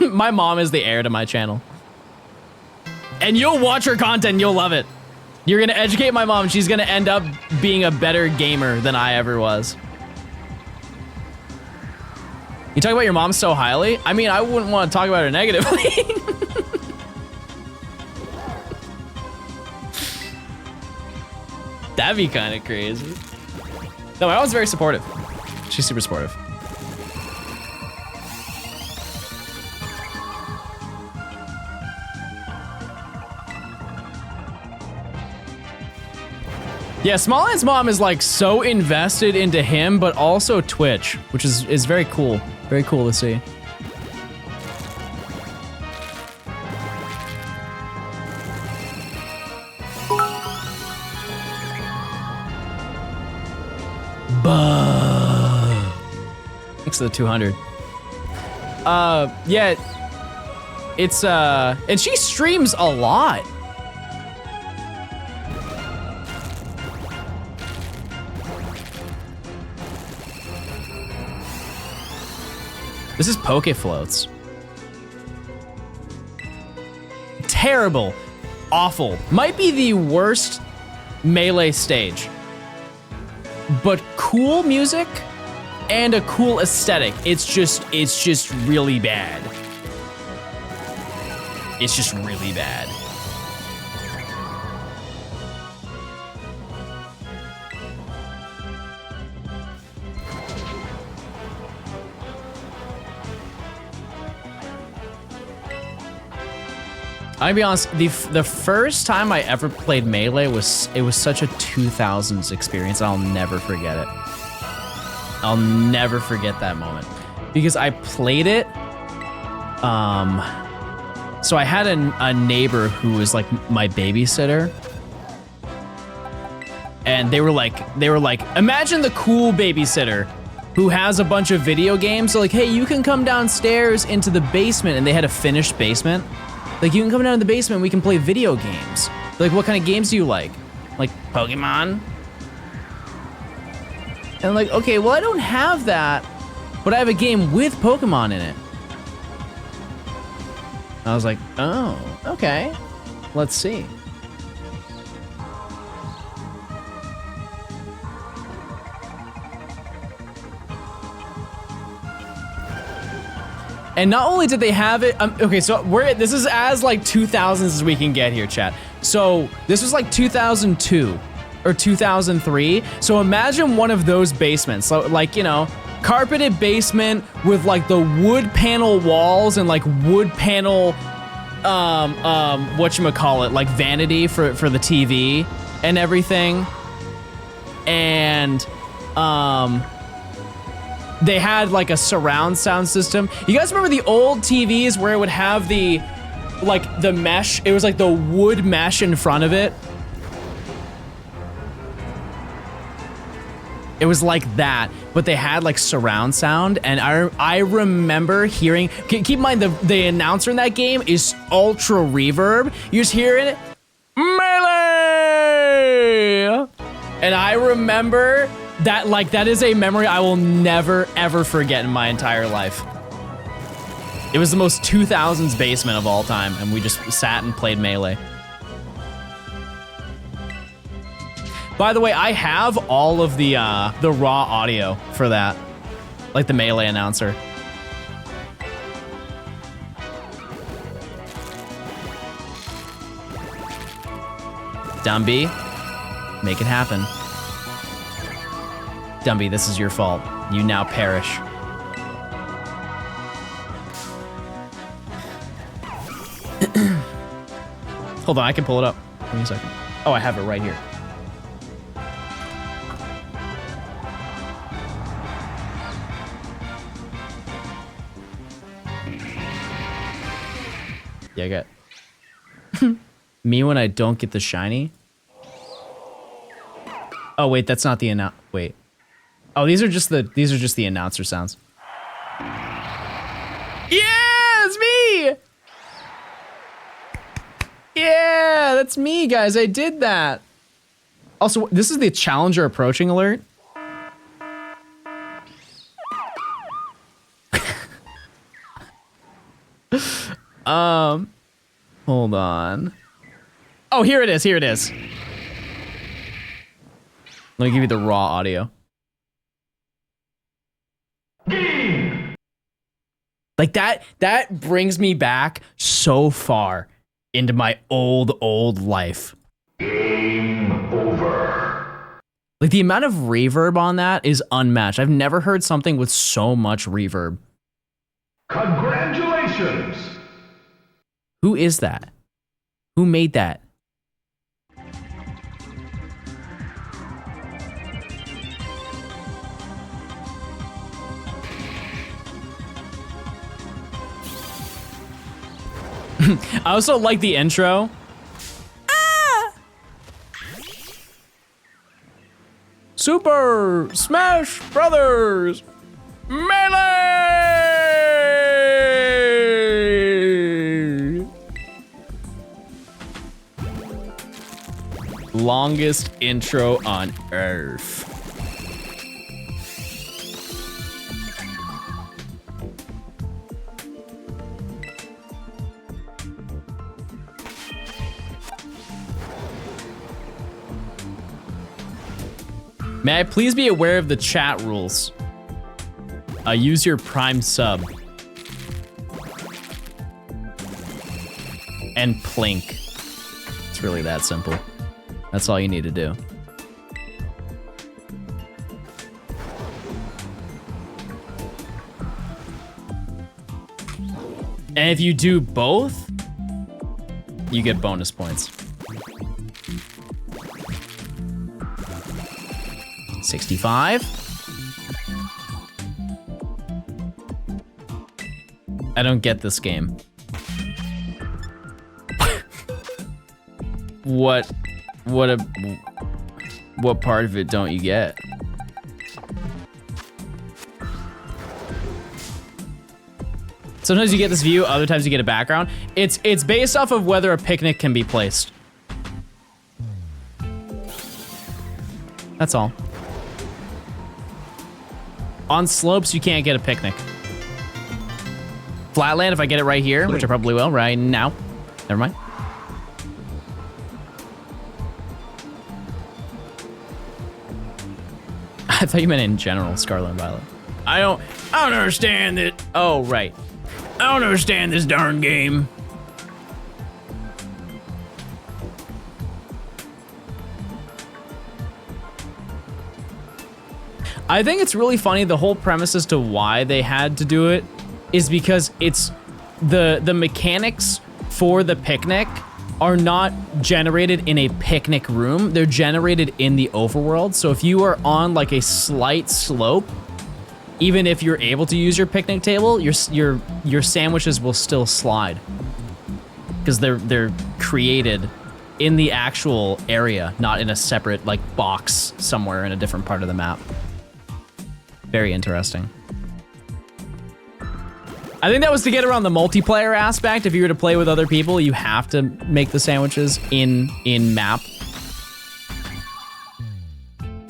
S1: My mom is the heir to my channel. And you'll watch her content and you'll love it. You're gonna educate my mom. She's gonna end up being a better gamer than I ever was. You talk about your mom so highly? I mean, I wouldn't want to talk about her negatively. That'd be kind of crazy. No, my mom's very supportive. She's super supportive. Yeah, Smallhand's mom is like so invested into him, but also Twitch, which is very cool. Very cool to see. Buh. Thanks to the 200. Yeah, it's and she streams a lot. This is Poke Floats. Terrible. Awful. Might be the worst Melee stage. But cool music and a cool aesthetic. It's just really bad. It's just really bad. I'll be honest, the first time I ever played Melee was such a 2000s experience. I'll never forget it. I'll never forget that moment. Because I played it, so I had a neighbor who was like my babysitter. And they were like, imagine the cool babysitter who has a bunch of video games. So like, hey, you can come downstairs into the basement, and they had a finished basement. Like, you can come down to the basement and we can play video games. Like, what kind of games do you like? Like, Pokemon? And I'm like, okay, well, I don't have that, but I have a game with Pokemon in it. I was like, oh, okay. Let's see. And not only did they have it, okay, so this is as like 2000s as we can get here, chat. So this was like 2002 or 2003. So imagine one of those basements, so like, you know, carpeted basement with like the wood panel walls and like wood panel, whatchamacallit, like vanity for the TV and everything. And, they had like a surround sound system. You guys remember the old TVs where it would have the mesh? It was like the wood mesh in front of it. It was like that, but they had like surround sound, and I remember hearing. Keep in mind the announcer in that game is ultra reverb. You just hear it, melee, and I remember that that is a memory I will never ever forget in my entire life. It was the most 2000s basement of all time, and we just sat and played Melee. By the way, I have all of the raw audio for that, like the Melee announcer. Dumby, make it happen. Dumby, this is your fault. You now perish. Hold on, I can pull it up. Give me a second. Oh, I have it right here. Yeah, I got me when I don't get the shiny. Oh wait, that's not the wait. Oh, these are just the announcer sounds. Yeah, it's me. Yeah, that's me, guys. I did that. Also, this is the challenger approaching alert. Hold on. Oh, here it is. Here it is. Let me give you the raw audio. Like that brings me back so far into my old life. Game over. Like the amount of reverb on that is unmatched. I've never heard something with so much reverb.
S9: Congratulations.
S1: Who is that? Who made that? I also like the intro. Ah! Super Smash Brothers Melee! Longest intro on Earth. May I please be aware of the chat rules? Use your Prime sub. And plink. It's really that simple. That's all you need to do. And if you do both, you get bonus points. 65. I don't get this game. What part of it don't you get? Sometimes you get this view, other times you get a background. It's based off of whether a picnic can be placed. That's all. On slopes, you can't get a picnic. Flatland, if I get it right here, which I probably will right now. Never mind. I thought you meant in general, Scarlet and Violet. I don't understand it. Oh, right. I don't understand this darn game. I think it's really funny, the whole premise as to why they had to do it is because it's the mechanics for the picnic are not generated in a picnic room. They're generated in the overworld. So if you are on like a slight slope, even if you're able to use your picnic table, your sandwiches will still slide because they're created in the actual area, not in a separate like box somewhere in a different part of the map. Very interesting. I think that was to get around the multiplayer aspect. If you were to play with other people, you have to make the sandwiches in map.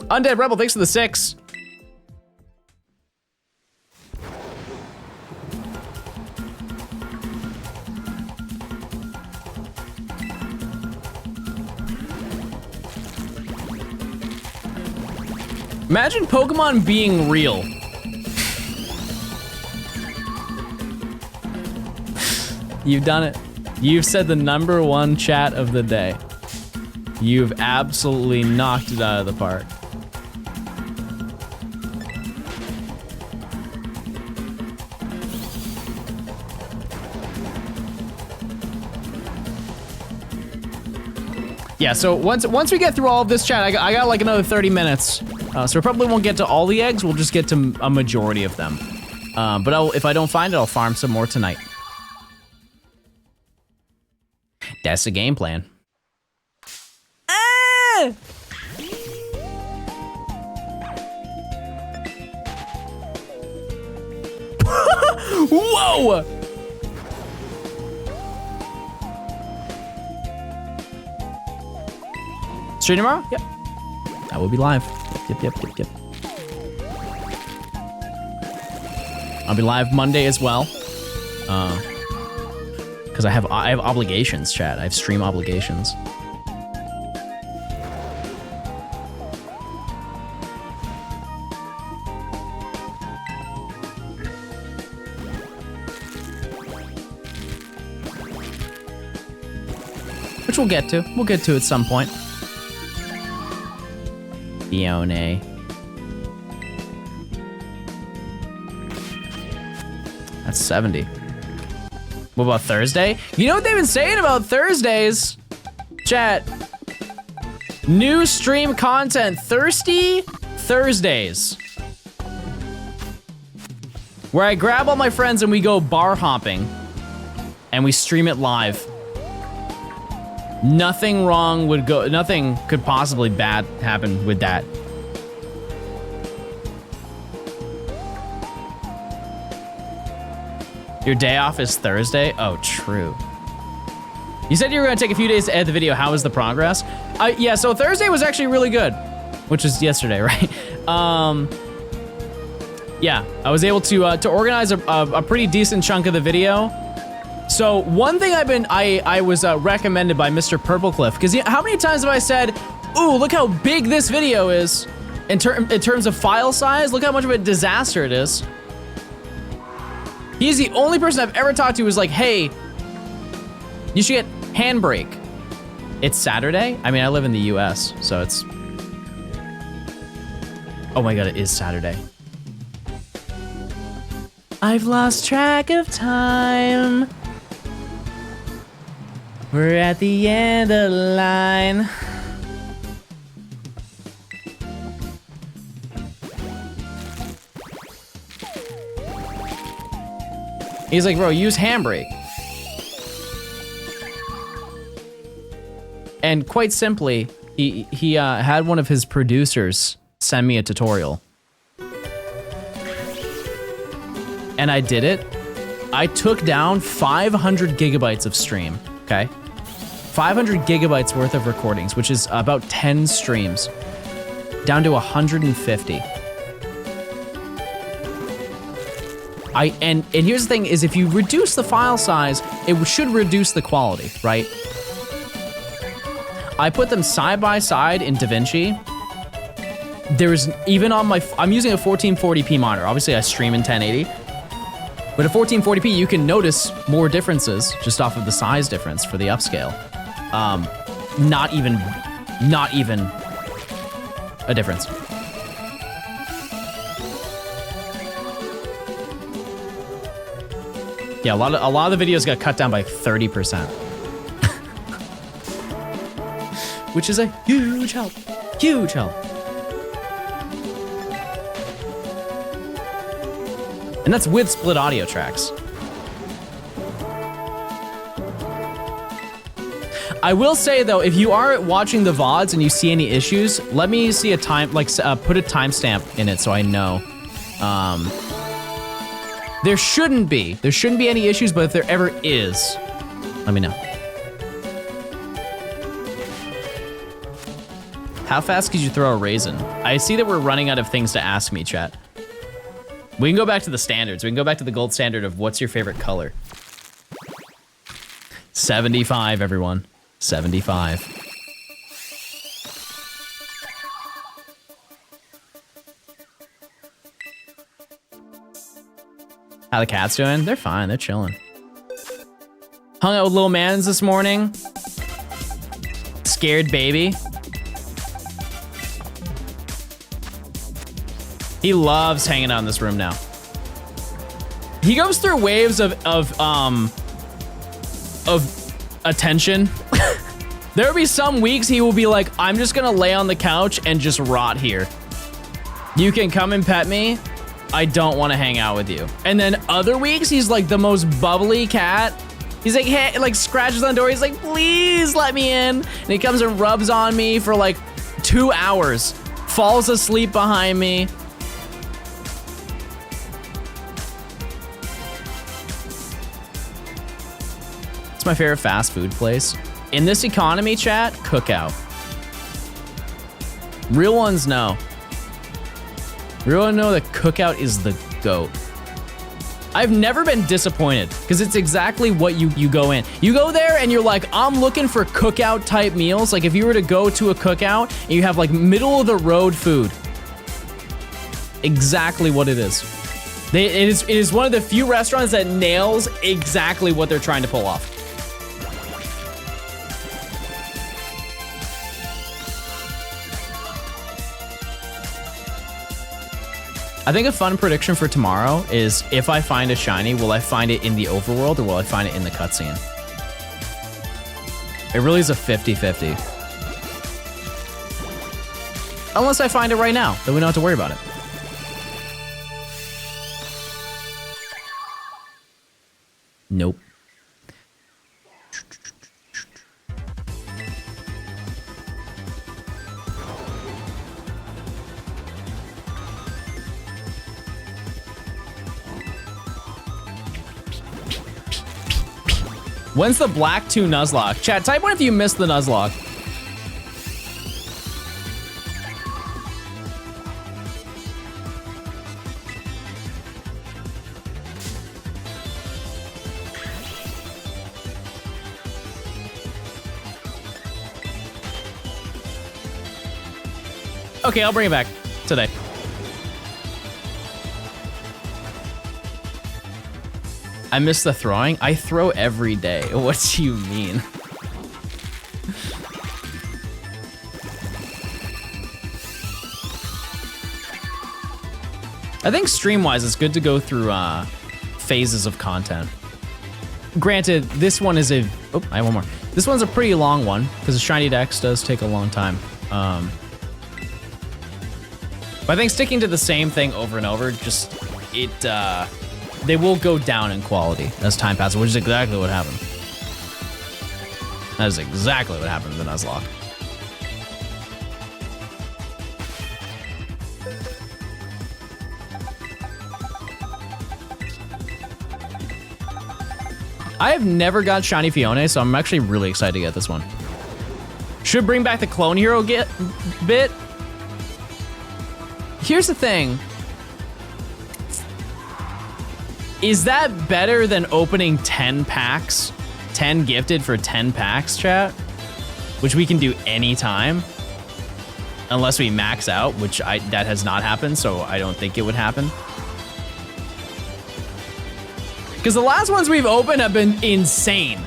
S1: Undead Rebel, thanks for the 6. Imagine Pokemon being real. You've done it. You've said the #1 chat of the day. You've absolutely knocked it out of the park. Yeah, so once we get through all of this chat, I got like another 30 minutes. So we probably won't get to all the eggs, we'll just get to a majority of them. But if I don't find it, I'll farm some more tonight. That's the game plan. Ah! Whoa! Stream tomorrow? Yep. I will be live. Yep. I'll be live Monday as well. Because I have obligations, chat. I have stream obligations. Which we'll get to. We'll get to at some point. Fiona. That's 70. What about Thursday? You know what they've been saying about Thursdays? Chat. New stream content. Thirsty Thursdays. Where I grab all my friends and we go bar hopping. And we stream it live. Nothing wrong would go, nothing could possibly bad happen with that. Your day off is Thursday? Oh, true. You said you were gonna take a few days to edit the video. How was the progress? Yeah, so Thursday was actually really good, which is yesterday, right? Yeah, I was able to organize a pretty decent chunk of the video. So one thing I was recommended by Mr. Purplecliff, because how many times have I said, ooh, look how big this video is in terms of file size, look how much of a disaster it is. He's the only person I've ever talked to who's like, hey, you should get Handbrake. It's Saturday? I mean, I live in the US, so it's... Oh my God, it is Saturday. I've lost track of time. We're at the end of the line. He's like, bro, use Handbrake. And quite simply, he had one of his producers send me a tutorial. And I did it. I took down 500 gigabytes of stream, okay? 500 gigabytes worth of recordings, which is about 10 streams, down to 150. And here's the thing is if you reduce the file size, it should reduce the quality, right? I put them side by side in DaVinci. There's even on I'm using a 1440p monitor. Obviously I stream in 1080. But at 1440p, you can notice more differences just off of the size difference for the upscale. Not even a difference. Yeah, a lot of the videos got cut down by 30%. Which is a huge help. Huge help. And that's with split audio tracks. I will say though, if you are watching the VODs and you see any issues, let me see a time, like put a timestamp in it so I know. There shouldn't be any issues, but if there ever is, let me know. How fast could you throw a raisin? I see that we're running out of things to ask me, chat. We can go back to the standards. We can go back to the gold standard of what's your favorite color. 75, everyone. 75. How the cats doing? They're fine, they're chilling. Hung out with Lil Mans this morning. Scared baby. He loves hanging out in this room now. He goes through waves of attention. There will be some weeks he will be like, I'm just gonna lay on the couch and just rot here. You can come and pet me. I don't want to hang out with you. And then other weeks he's like the most bubbly cat. He's like, hey, like scratches on the door. He's like, please let me in. And he comes and rubs on me for like 2 hours. Falls asleep behind me. It's my favorite fast food place. In this economy, chat, Cookout. Real ones know. Real ones know that Cookout is the GOAT. I've never been disappointed because it's exactly what you go in. You go there and you're like, I'm looking for Cookout type meals. Like if you were to go to a Cookout and you have like middle of the road food. Exactly what it is. It is one of the few restaurants that nails exactly what they're trying to pull off. I think a fun prediction for tomorrow is if I find a shiny, will I find it in the overworld or will I find it in the cutscene? It really is a 50-50. Unless I find it right now, then we don't have to worry about it. Nope. When's the Black 2 Nuzlocke? Chat, type one if you missed the Nuzlocke. Okay, I'll bring it back today. I miss the throwing. I throw every day. What do you mean? I think stream-wise, it's good to go through phases of content. Granted, this one is a... Oh, I have one more. This one's a pretty long one, because the Shiny Dex does take a long time. But I think sticking to the same thing over and over, just... They will go down in quality as time passes, which is exactly what happened. That is exactly what happened in the Nuzlocke. I have never got Shiny Fione, so I'm actually really excited to get this one. Should bring back the Clone Hero bit. Here's the thing. Is that better than opening 10 packs? 10 gifted for 10 packs, chat? Which we can do anytime. Unless we max out, which that has not happened, so I don't think it would happen. Because the last ones we've opened have been insane.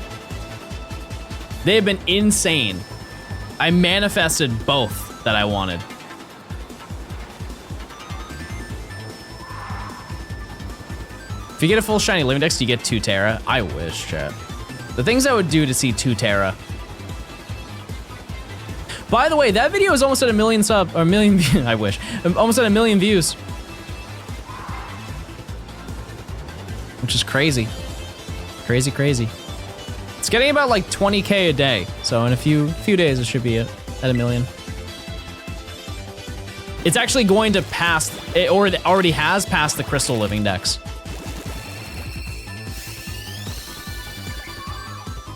S1: They have been insane. I manifested both that I wanted. If you get a full shiny Living Dex, you get 2 Terra. I wish, chat. The things I would do to see 2 Terra. By the way, that video is almost at 1 million subs, or 1 million, I wish. Almost at 1 million views. which is crazy. Crazy, crazy. It's getting about like 20K a day, so in a few days it should be at 1 million. It's actually going to pass, it already has passed the Crystal Living Dex.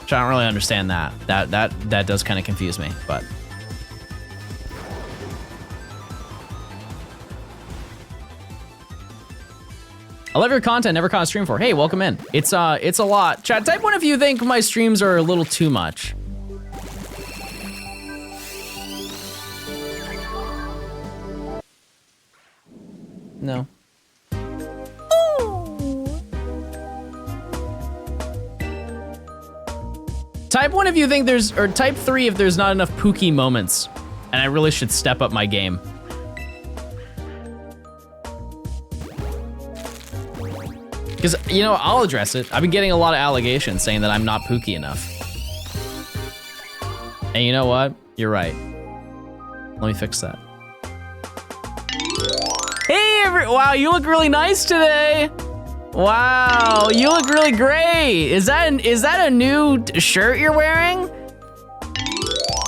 S1: Which I don't really understand that. That does kind of confuse me, but. I love your content, never caught a stream for. Hey, welcome in. It's a lot. Chat, type one if you think my streams are a little too much. No. Type 1 if you think there's, or type 3 if there's not enough Pookie moments, and I really should step up my game. Because, you know, I'll address it. I've been getting a lot of allegations saying that I'm not Pookie enough. And you know what? You're right. Let me fix that. Hey, wow, you look really nice today. Wow, you look really great. Is that a new shirt you're wearing?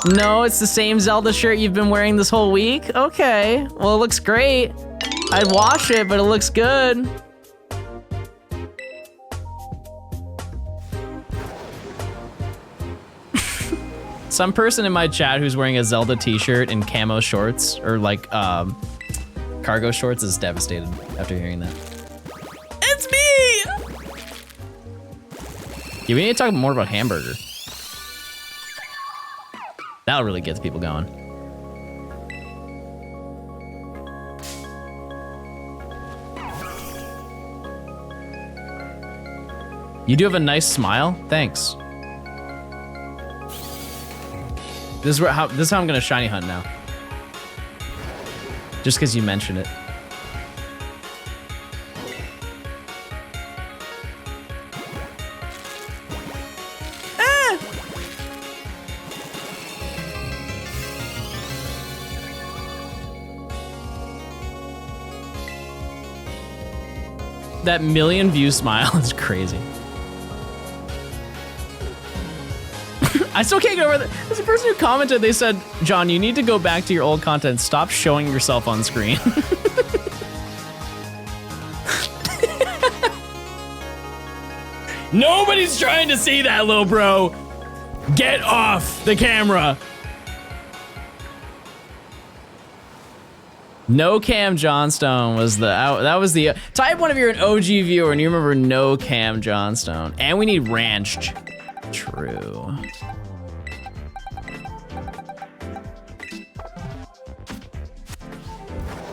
S1: No, it's the same Zelda shirt you've been wearing this whole week? Okay, well, it looks great. I'd wash it, but it looks good. Some person in my chat who's wearing a Zelda t-shirt and camo shorts, or like cargo shorts, is devastated after hearing that. It's me! Yeah, we need to talk more about Hamburger. That'll really get the people going. You do have a nice smile, thanks. This is how I'm gonna shiny hunt now. Just because you mentioned it. Ah! That 1,000,000 view smile is crazy. I still can't get over that. There's a person who commented, they said, John, you need to go back to your old content. Stop showing yourself on screen. Nobody's trying to see that, little bro. Get off the camera. No Cam Johnstone was that was the, type 1 if you're an OG viewer and you remember No Cam Johnstone. And we need Ranch. True.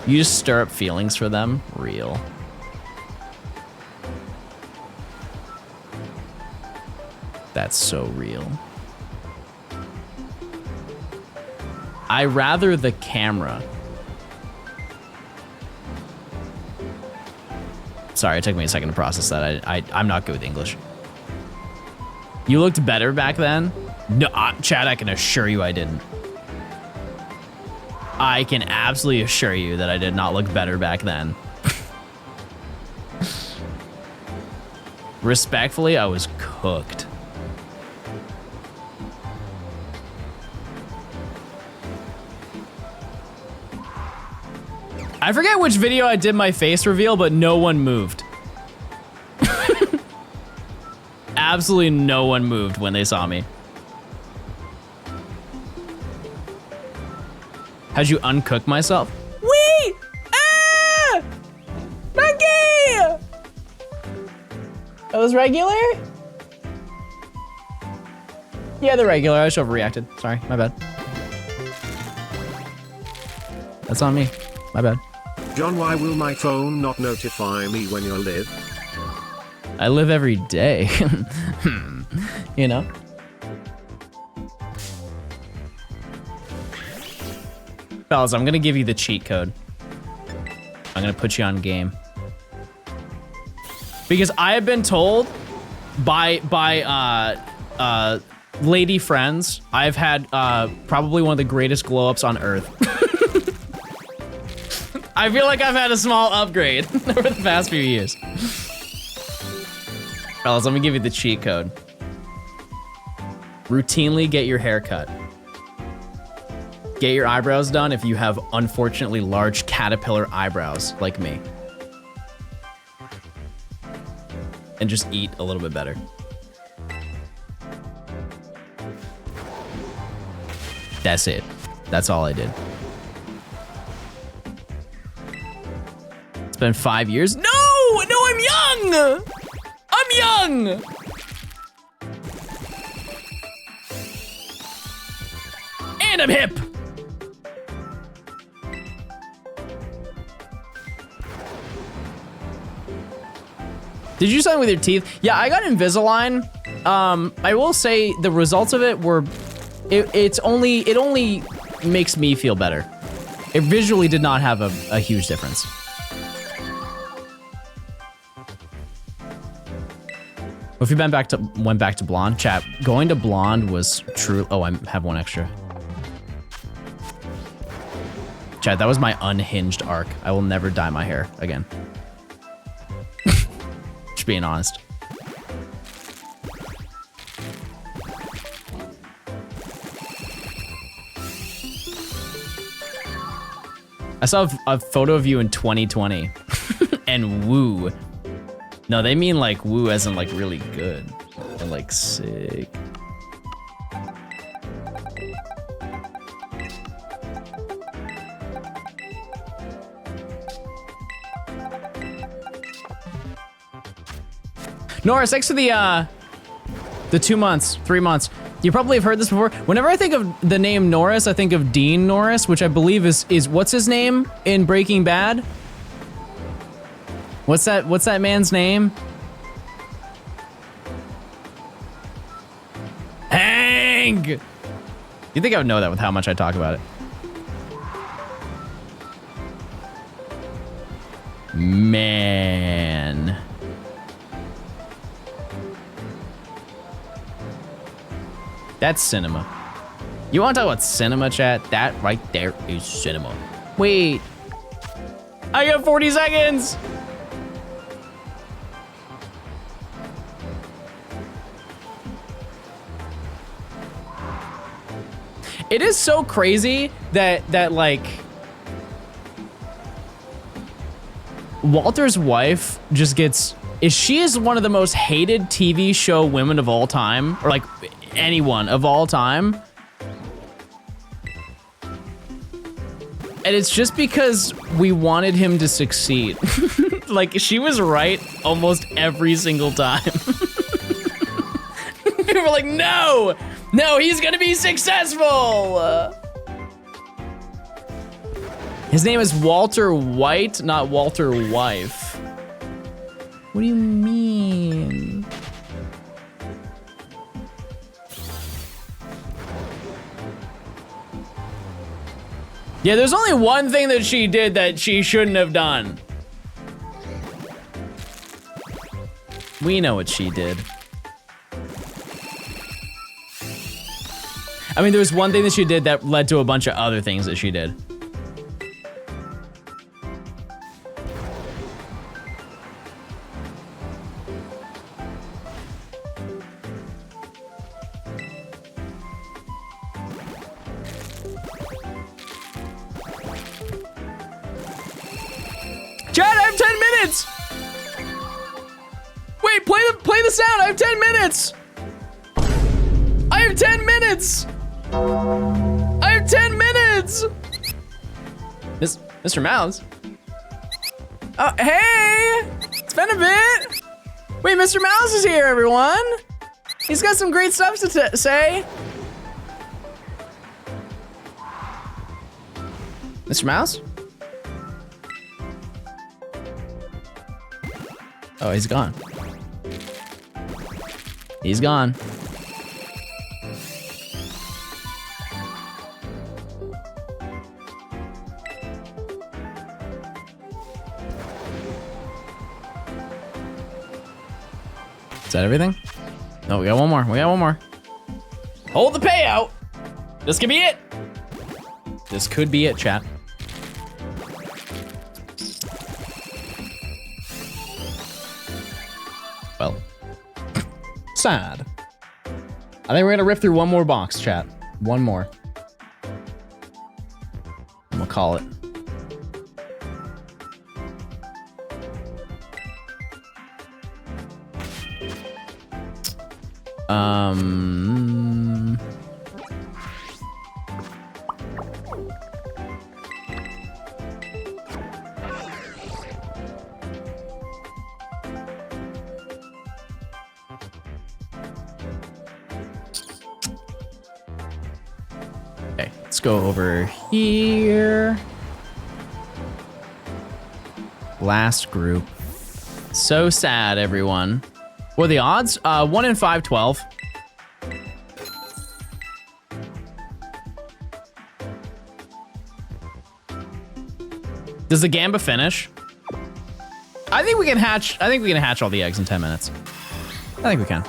S1: You just stir up feelings for them? Real. That's so real. I rather the camera. Sorry, it took me a second to process that. I'm not good with English. You looked better back then? No, Chad, I can assure you I didn't. I can absolutely assure you that I did not look better back then. Respectfully, I was cooked. I forget which video I did my face reveal, but no one moved. Absolutely no one moved when they saw me. How'd you uncook myself? Wee! Ah! Monkey! That was regular? Yeah, the regular. I just overreacted. Sorry, my bad. That's on me. My bad.
S2: John, why will my phone not notify me when you live?
S1: I live every day. You know? Fellas, I'm gonna give you the cheat code. I'm gonna put you on game. Because I have been told by lady friends, I've had probably one of the greatest glow-ups on Earth. I feel like I've had a small upgrade over the past few years. Alice, let me give you the cheat code. Routinely get your hair cut. Get your eyebrows done if you have unfortunately large caterpillar eyebrows like me. And just eat a little bit better. That's it. That's all I did. It's been 5 years. No, I'm young. I'm young. And I'm hip. Did you do something with your teeth? Yeah, I got Invisalign. I will say the results of it were, it only makes me feel better. It visually did not have a huge difference. If you went back to blonde, chat, going to blonde was true. Oh, I have one extra. Chat, that was my unhinged arc. I will never dye my hair again. Just being honest. I saw a photo of you in 2020 and woo. No, they mean like woo as in like really good and like sick. Norris, thanks for the 2 months, 3 months. You probably have heard this before. Whenever I think of the name Norris, I think of Dean Norris, which I believe is what's his name in Breaking Bad? What's that man's name? Hank! You think I would know that with how much I talk about it? Man. That's cinema. You want to talk about cinema, chat? That right there is cinema. Wait. I got 40 seconds. It is so crazy that like Walter's wife just gets, she is one of the most hated TV show women of all time, or like anyone of all time. And it's just because we wanted him to succeed. Like, she was right almost every single time. We were like, no, he's gonna be successful. His name is Walter White, not Walter Wife. What do you mean? Yeah, there's only one thing that she did that she shouldn't have done. We know what she did. I mean, there was one thing that she did that led to a bunch of other things that she did. Chad, I have 10 minutes! Wait, play the sound, I have 10 minutes! I have 10 minutes! I have 10 minutes! Mr. Mouse? Oh, hey! It's been a bit! Wait, Mr. Mouse is here, everyone! He's got some great stuff to say. Mr. Mouse? Oh, he's gone. He's gone. Is that everything? No, we got one more. We got one more. Hold the payout. This could be it. This could be it, chat. Well, Sad. I think we're gonna rip through one more box, chat. One more. I'm gonna call it. Okay, let's go over here. Last group. So sad, everyone. What are the odds? 1 in 512. Does the Gamba finish? I think we can hatch. I think we can hatch all the eggs in 10 minutes. I think we can.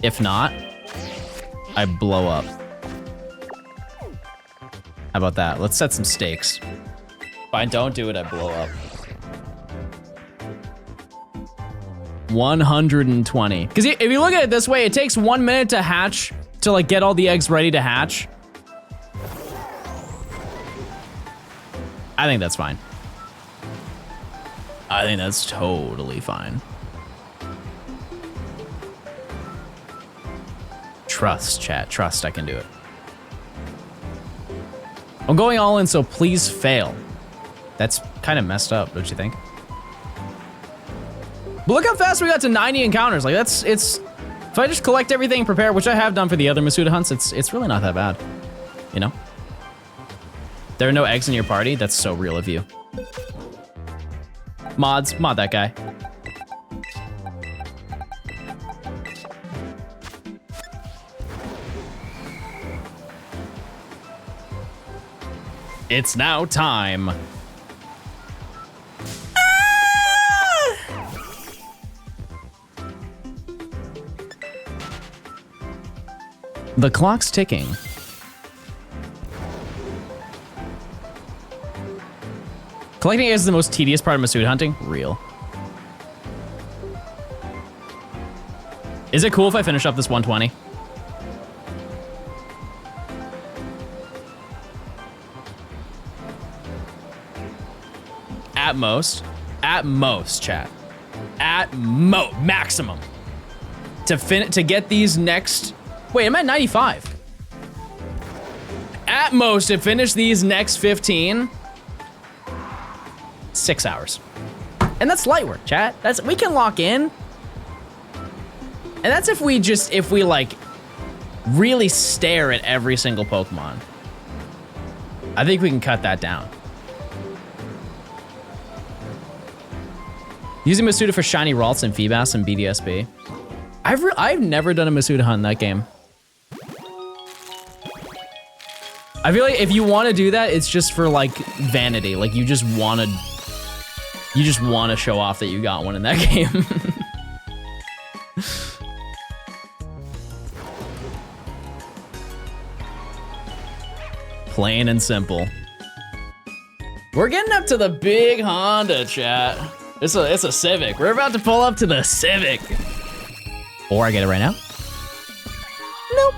S1: If not, I blow up. How about that? Let's set some stakes. If I don't do it, I blow up. 120. Because if you look at it this way, it takes 1 minute to hatch, to like get all the eggs ready to hatch. I think that's fine. I think that's totally fine. Trust, chat. Trust I can do it. I'm going all in, so please fail. That's kind of messed up, don't you think? But look how fast we got to 90 encounters. Like it's, if I just collect everything and prepare, which I have done for the other Masuda hunts, it's really not that bad, you know? There are no eggs in your party? That's so real of you. Mod that guy. It's now time. The clock's ticking. Collecting eggs is the most tedious part of Masuda hunting? Real. Is it cool if I finish up this 120? At most, chat. At maximum. To get these next, wait, I'm at 95. At most, to finish these next 15, 6 hours. And that's light work, chat. We can lock in. And that's if we like really stare at every single Pokemon. I think we can cut that down. Using Masuda for shiny Ralts and Feebas and BDSP. I've never done a Masuda hunt in that game. I feel like if you want to do that, it's just for like vanity. Like you just want to show off that you got one in that game. Plain and simple. We're getting up to the big Honda, chat. It's a Civic. We're about to pull up to the Civic. Or I get it right now. Nope.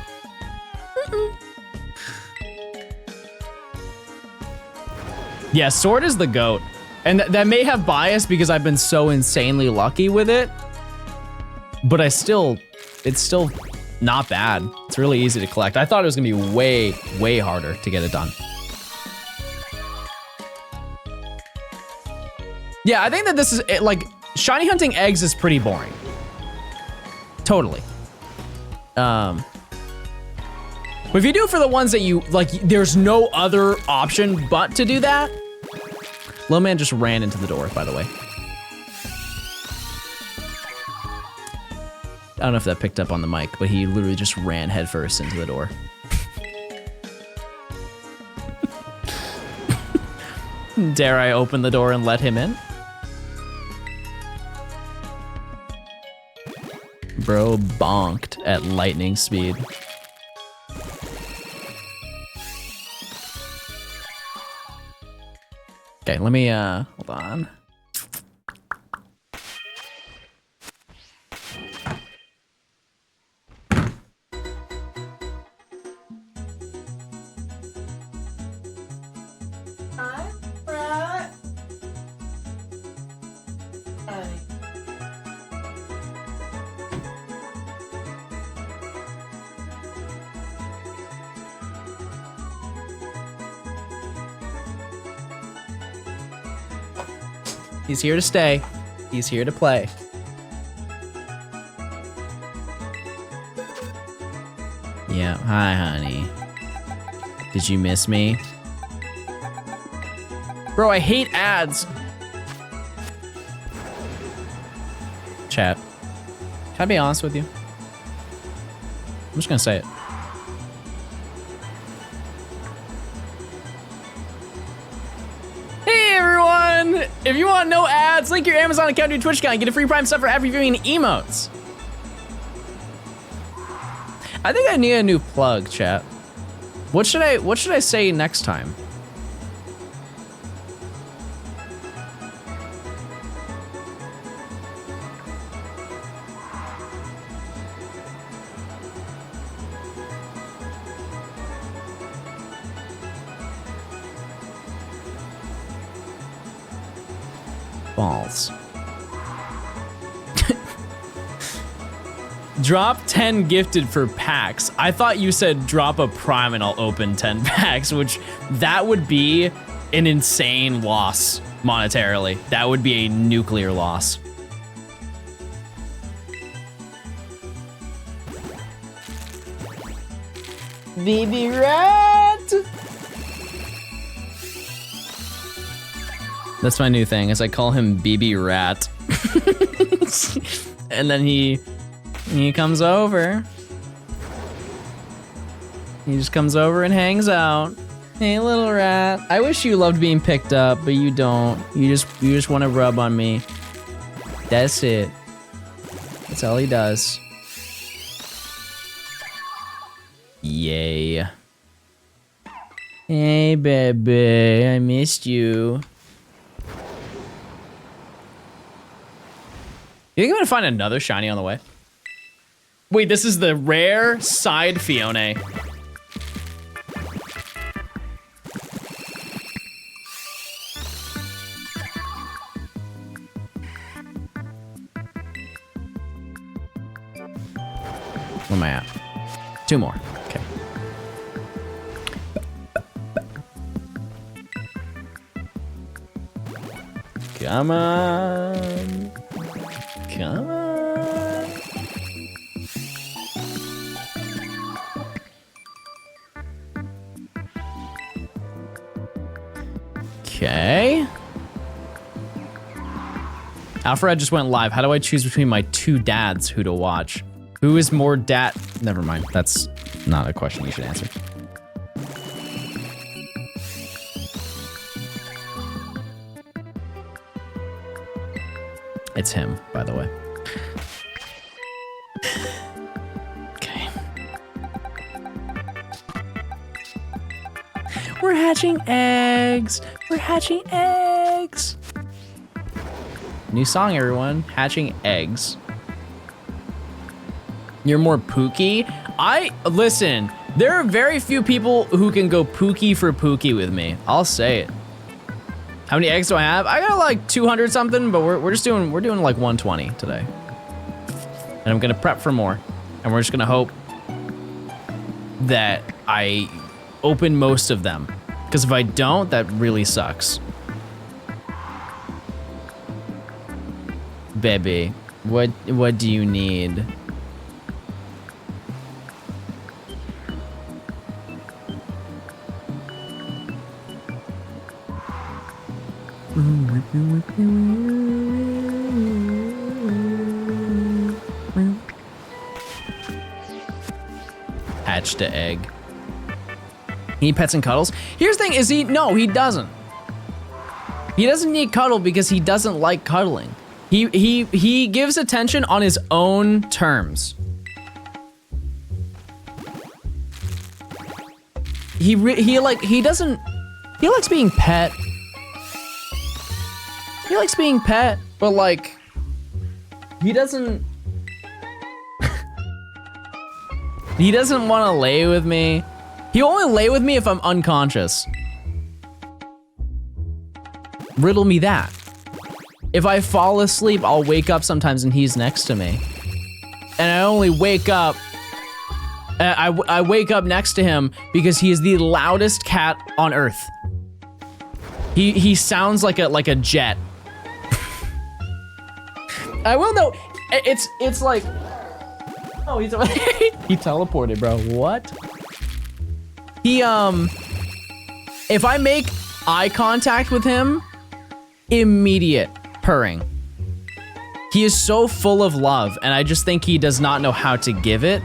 S1: Yeah, Sword is the GOAT. And that may have bias because I've been so insanely lucky with it. But it's still not bad. It's really easy to collect. I thought it was gonna be way, way harder to get it done. Yeah, I think that this is, like, shiny hunting eggs is pretty boring. Totally. But if you do it for the ones that you, like, there's no other option but to do that. Little man just ran into the door, by the way. I don't know if that picked up on the mic, but he literally just ran headfirst into the door. Dare I open the door and let him in? Bro bonked at lightning speed. Okay, let me, hold on. He's here to stay. He's here to play. Yeah, hi, honey. Did you miss me? Bro, I hate ads. Chat. Can I be honest with you? I'm just gonna say it. If you want no ads, link your Amazon account to your Twitch account and get a free Prime sub for every viewing emotes. I think I need a new plug, chat. What should I say next time? Balls. Drop 10 gifted for packs. I thought you said drop a prime and I'll open 10 packs, which that would be an insane loss monetarily. That would be a nuclear loss. Baby rat. That's my new thing, is I call him BB Rat. And then he comes over. He just comes over and hangs out. Hey, little rat. I wish you loved being picked up, but you don't. You just want to rub on me. That's it. That's all he does. Yay. Hey, baby. I missed you. You think I'm gonna find another shiny on the way? Wait, this is the rare side Fiona. Where am I at? 2 more. Okay. Come on. Come on. Okay. Alfred just went live. How do I choose between my 2 dads who to watch? Who is more dad? Never mind. That's not a question you should answer. It's him, by the way. Okay. We're hatching eggs. We're hatching eggs. New song, everyone. Hatching eggs. You're more Pookie? Listen, there are very few people who can go Pookie for Pookie with me. I'll say it. How many eggs do I have? I got like 200 something, but we're doing like 120 today. And I'm gonna prep for more. And we're just gonna hope that I open most of them. Because if I don't, that really sucks. Baby, what do you need? Hatched to egg. He need pets and cuddles? Here's the thing, no, he doesn't. He doesn't need cuddle because he doesn't like cuddling. He gives attention on his own terms. He likes being pet. He likes being pet, but like, he doesn't he doesn't want to lay with me. He'll only lay with me if I'm unconscious. Riddle me that. If I fall asleep, I'll wake up sometimes and he's next to me. And I only wake up, I wake up next to him because he is the loudest cat on earth. He sounds like a jet. I will know, it's like, oh, he teleported, bro, what? He, if I make eye contact with him, immediate purring. He is so full of love, and I just think he does not know how to give it.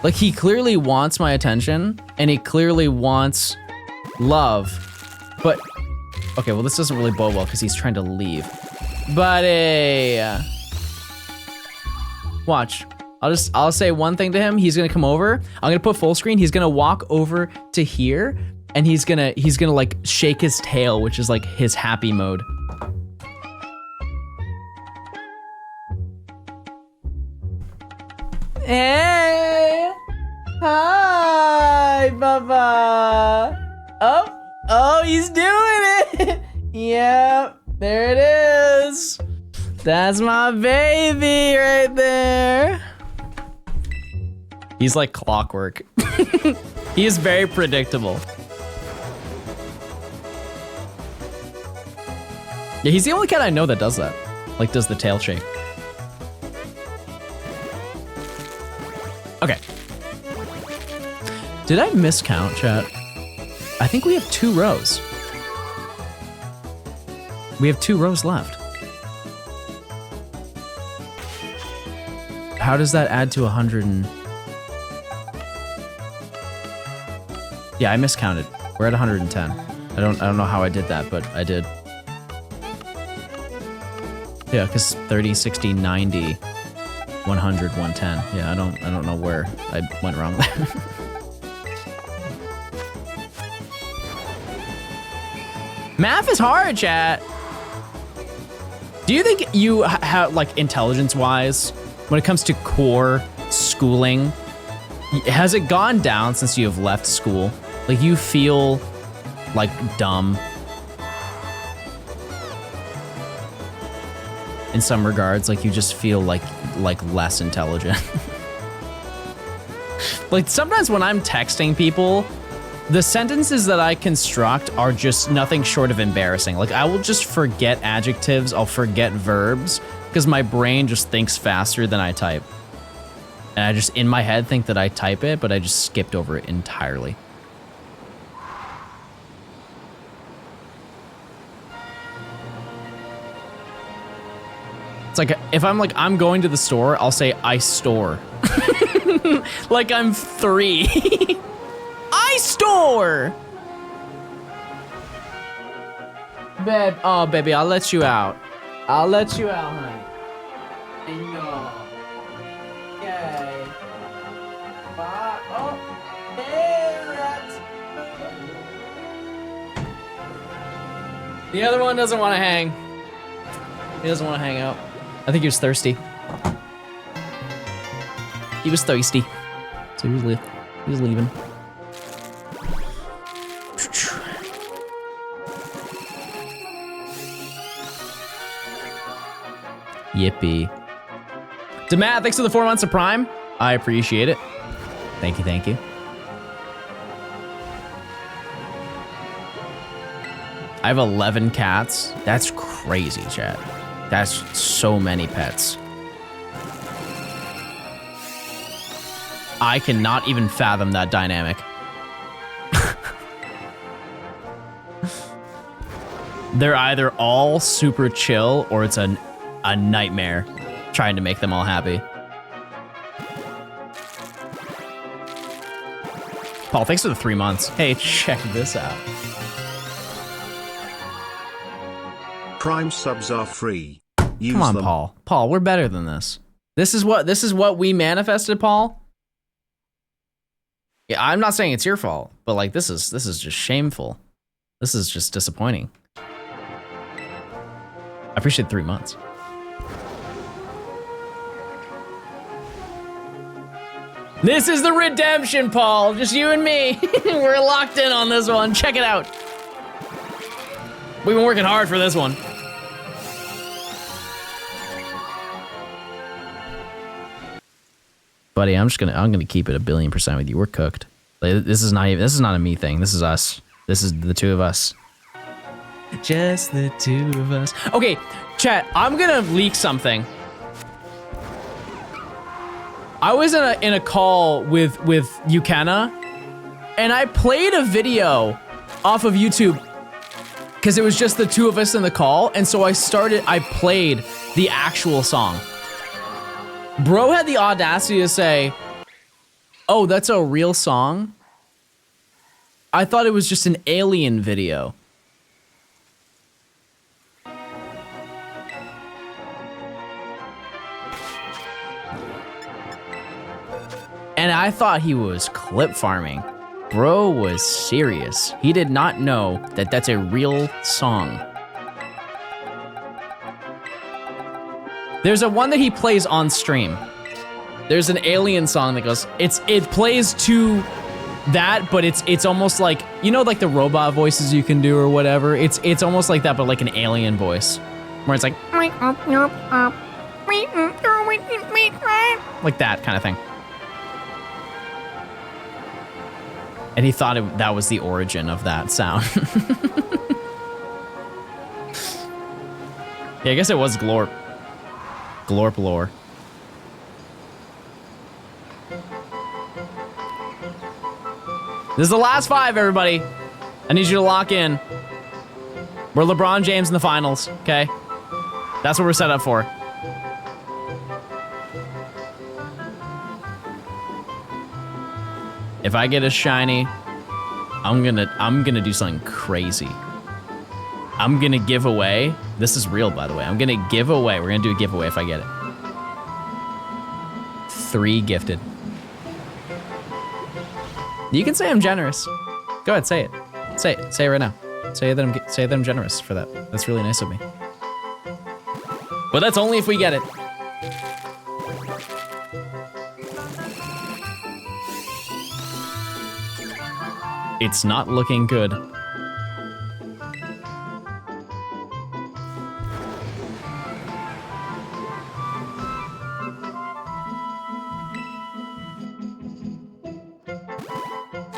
S1: Like, he clearly wants my attention, and he clearly wants love, but, okay, well, this doesn't really bode well because he's trying to leave. But, watch. I'll say one thing to him. He's gonna come over. I'm gonna put full screen. He's gonna walk over to here, and he's gonna like shake his tail, which is like his happy mode. Hey, hi, Bubba. Oh, he's doing it. Yep, there it is. That's my baby right there. He's like clockwork. He is very predictable. Yeah, he's the only cat I know that does that. Like, does the tail shake. Okay. Did I miscount, chat? I think we have 2 rows. We have 2 rows left. How does that add to 100 and... Yeah, I miscounted. We're at 110. I don't know how I did that, but I did. Yeah, because 30, 60, 90, 100, 110. Yeah, I don't know where I went wrong there. Math is hard, chat. Do you think you have, like, intelligence-wise, when it comes to core schooling, has it gone down since you have left school? Like, you feel, like, dumb in some regards, like you just feel like less intelligent. Like, sometimes when I'm texting people, the sentences that I construct are just nothing short of embarrassing. Like, I will just forget adjectives, I'll forget verbs, because my brain just thinks faster than I type. And I just, in my head, think that I type it, but I just skipped over it entirely. It's like, if I'm like, I'm going to the store, I'll say, I store. Like I'm 3. I store! Babe, oh baby, I'll let you out. I'll let you out, honey. And no. Yay. Bye. Oh, hey, rats. The other one doesn't want to hang. He doesn't want to hang out. I think he was thirsty. He was thirsty. So he was leaving. Yippee. Demat, thanks for the 4 months of Prime. I appreciate it. Thank you, thank you. I have 11 cats. That's crazy, chat. That's so many pets. I cannot even fathom that dynamic. They're either all super chill or it's a nightmare trying to make them all happy. Paul, thanks for the 3 months. Hey, check this out.
S2: Prime subs are free. Use
S1: Come on,
S2: them.
S1: Paul. Paul, we're better than this. This is what we manifested, Paul. Yeah, I'm not saying it's your fault, but like this is just shameful. This is just disappointing. appreciate 3 months. This is the redemption, Paul. Just you and me. We're locked in on this one. Check it out. We've been working hard for this one. Buddy, I'm gonna keep it 1,000,000,000% with you. We're cooked. Like, this is not a me thing. This is us. This is the two of us. Just the two of us. Okay, chat, I'm gonna leak something. I was in a call with Yukana, and I played a video off of YouTube because it was just the two of us in the call, and so I played the actual song. Bro had the audacity to say, "Oh, that's a real song?" I thought it was just an alien video. And I thought he was clip farming. Bro was serious. He did not know that that's a real song. There's a one that he plays on stream. There's an alien song that goes, it plays to that, but it's almost like, you know, like the robot voices you can do or whatever. It's almost like that, but like an alien voice, where it's like that kind of thing. And he thought that was the origin of that sound. Yeah, I guess it was Glorp. Glorp lore. This is the last 5, everybody. I need you to lock in. We're LeBron James in the finals, okay? That's what we're set up for. If I get a shiny, I'm gonna do something crazy. I'm gonna give away, this is real by the way, we're gonna do a giveaway if I get it. 3 gifted. You can say I'm generous. Go ahead, say it. Say it right now. Say that I'm generous for that. That's really nice of me. But that's only if we get it. It's not looking good.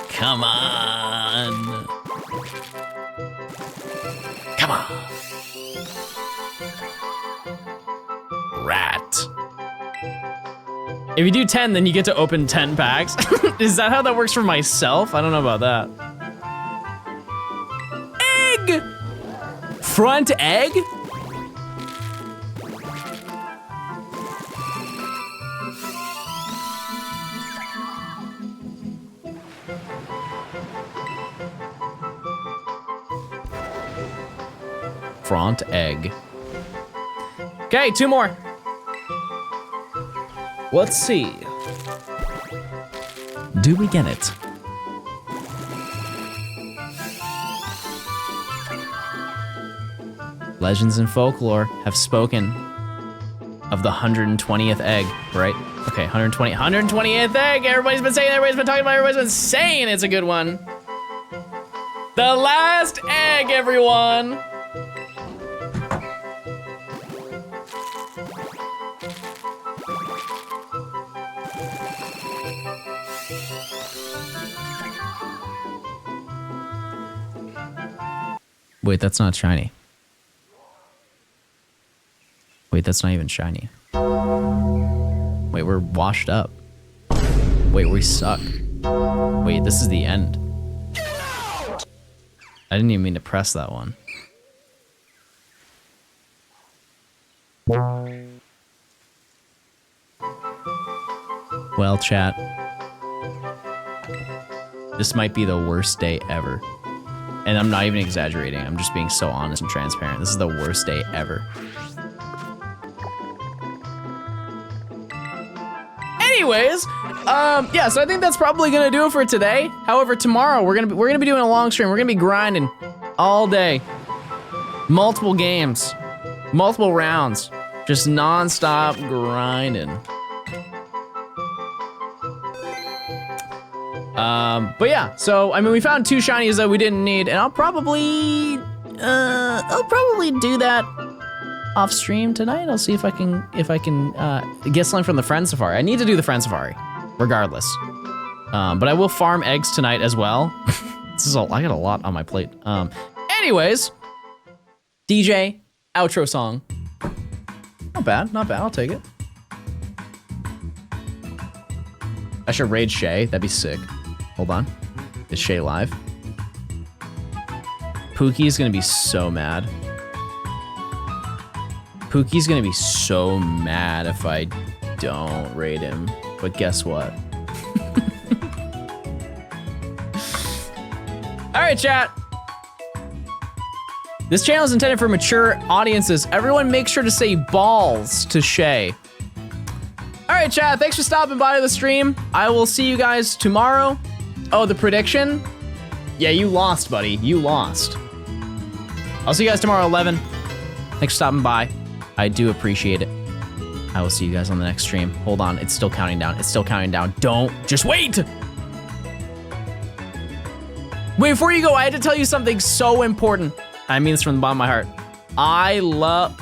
S1: Come on. Come on. Rat. If you do 10, then you get to open 10 packs. Is that how that works for myself? I don't know about that. Egg! Front egg? Front egg. Okay, 2 more. Let's see. Do we get it? Legends and folklore have spoken of the 120th egg, right? Okay, 120th egg. Everybody's been saying, everybody's been talking about, everybody's been saying it's a good one. The last egg, everyone. Wait, that's not shiny. Wait, that's not even shiny. Wait, we're washed up. Wait, we suck. Wait, this is the end. I didn't even mean to press that one. Well, chat. This might be the worst day ever. And I'm not even exaggerating. I'm just being so honest and transparent. This is the worst day ever. Anyways, yeah, so I think that's probably gonna do it for today. However, tomorrow we're gonna be doing a long stream. We're gonna be grinding all day. Multiple games. Multiple rounds. Just non-stop grinding. But yeah, so, I mean, we found 2 shinies that we didn't need, and I'll probably do that off stream tonight. I'll see if I can get something from the Friend Safari. I need to do the Friend Safari, regardless. But I will farm eggs tonight as well. I got a lot on my plate. Anyways, DJ, outro song. Not bad, I'll take it. I should raid Shay, that'd be sick. Hold on, is Shay live? Pookie's gonna be so mad. Pookie's gonna be so mad if I don't raid him, but guess what? All right, chat. This channel is intended for mature audiences. Everyone make sure to say balls to Shay. All right, chat, thanks for stopping by the stream. I will see you guys tomorrow. Oh, the prediction? Yeah, you lost, buddy, you lost. I'll see you guys tomorrow, 11. Thanks for stopping by. I do appreciate it. I will see you guys on the next stream. Hold on, it's still counting down. It's still counting down. Don't, just wait. Wait, before you go, I had to tell you something so important. I mean this from the bottom of my heart. I love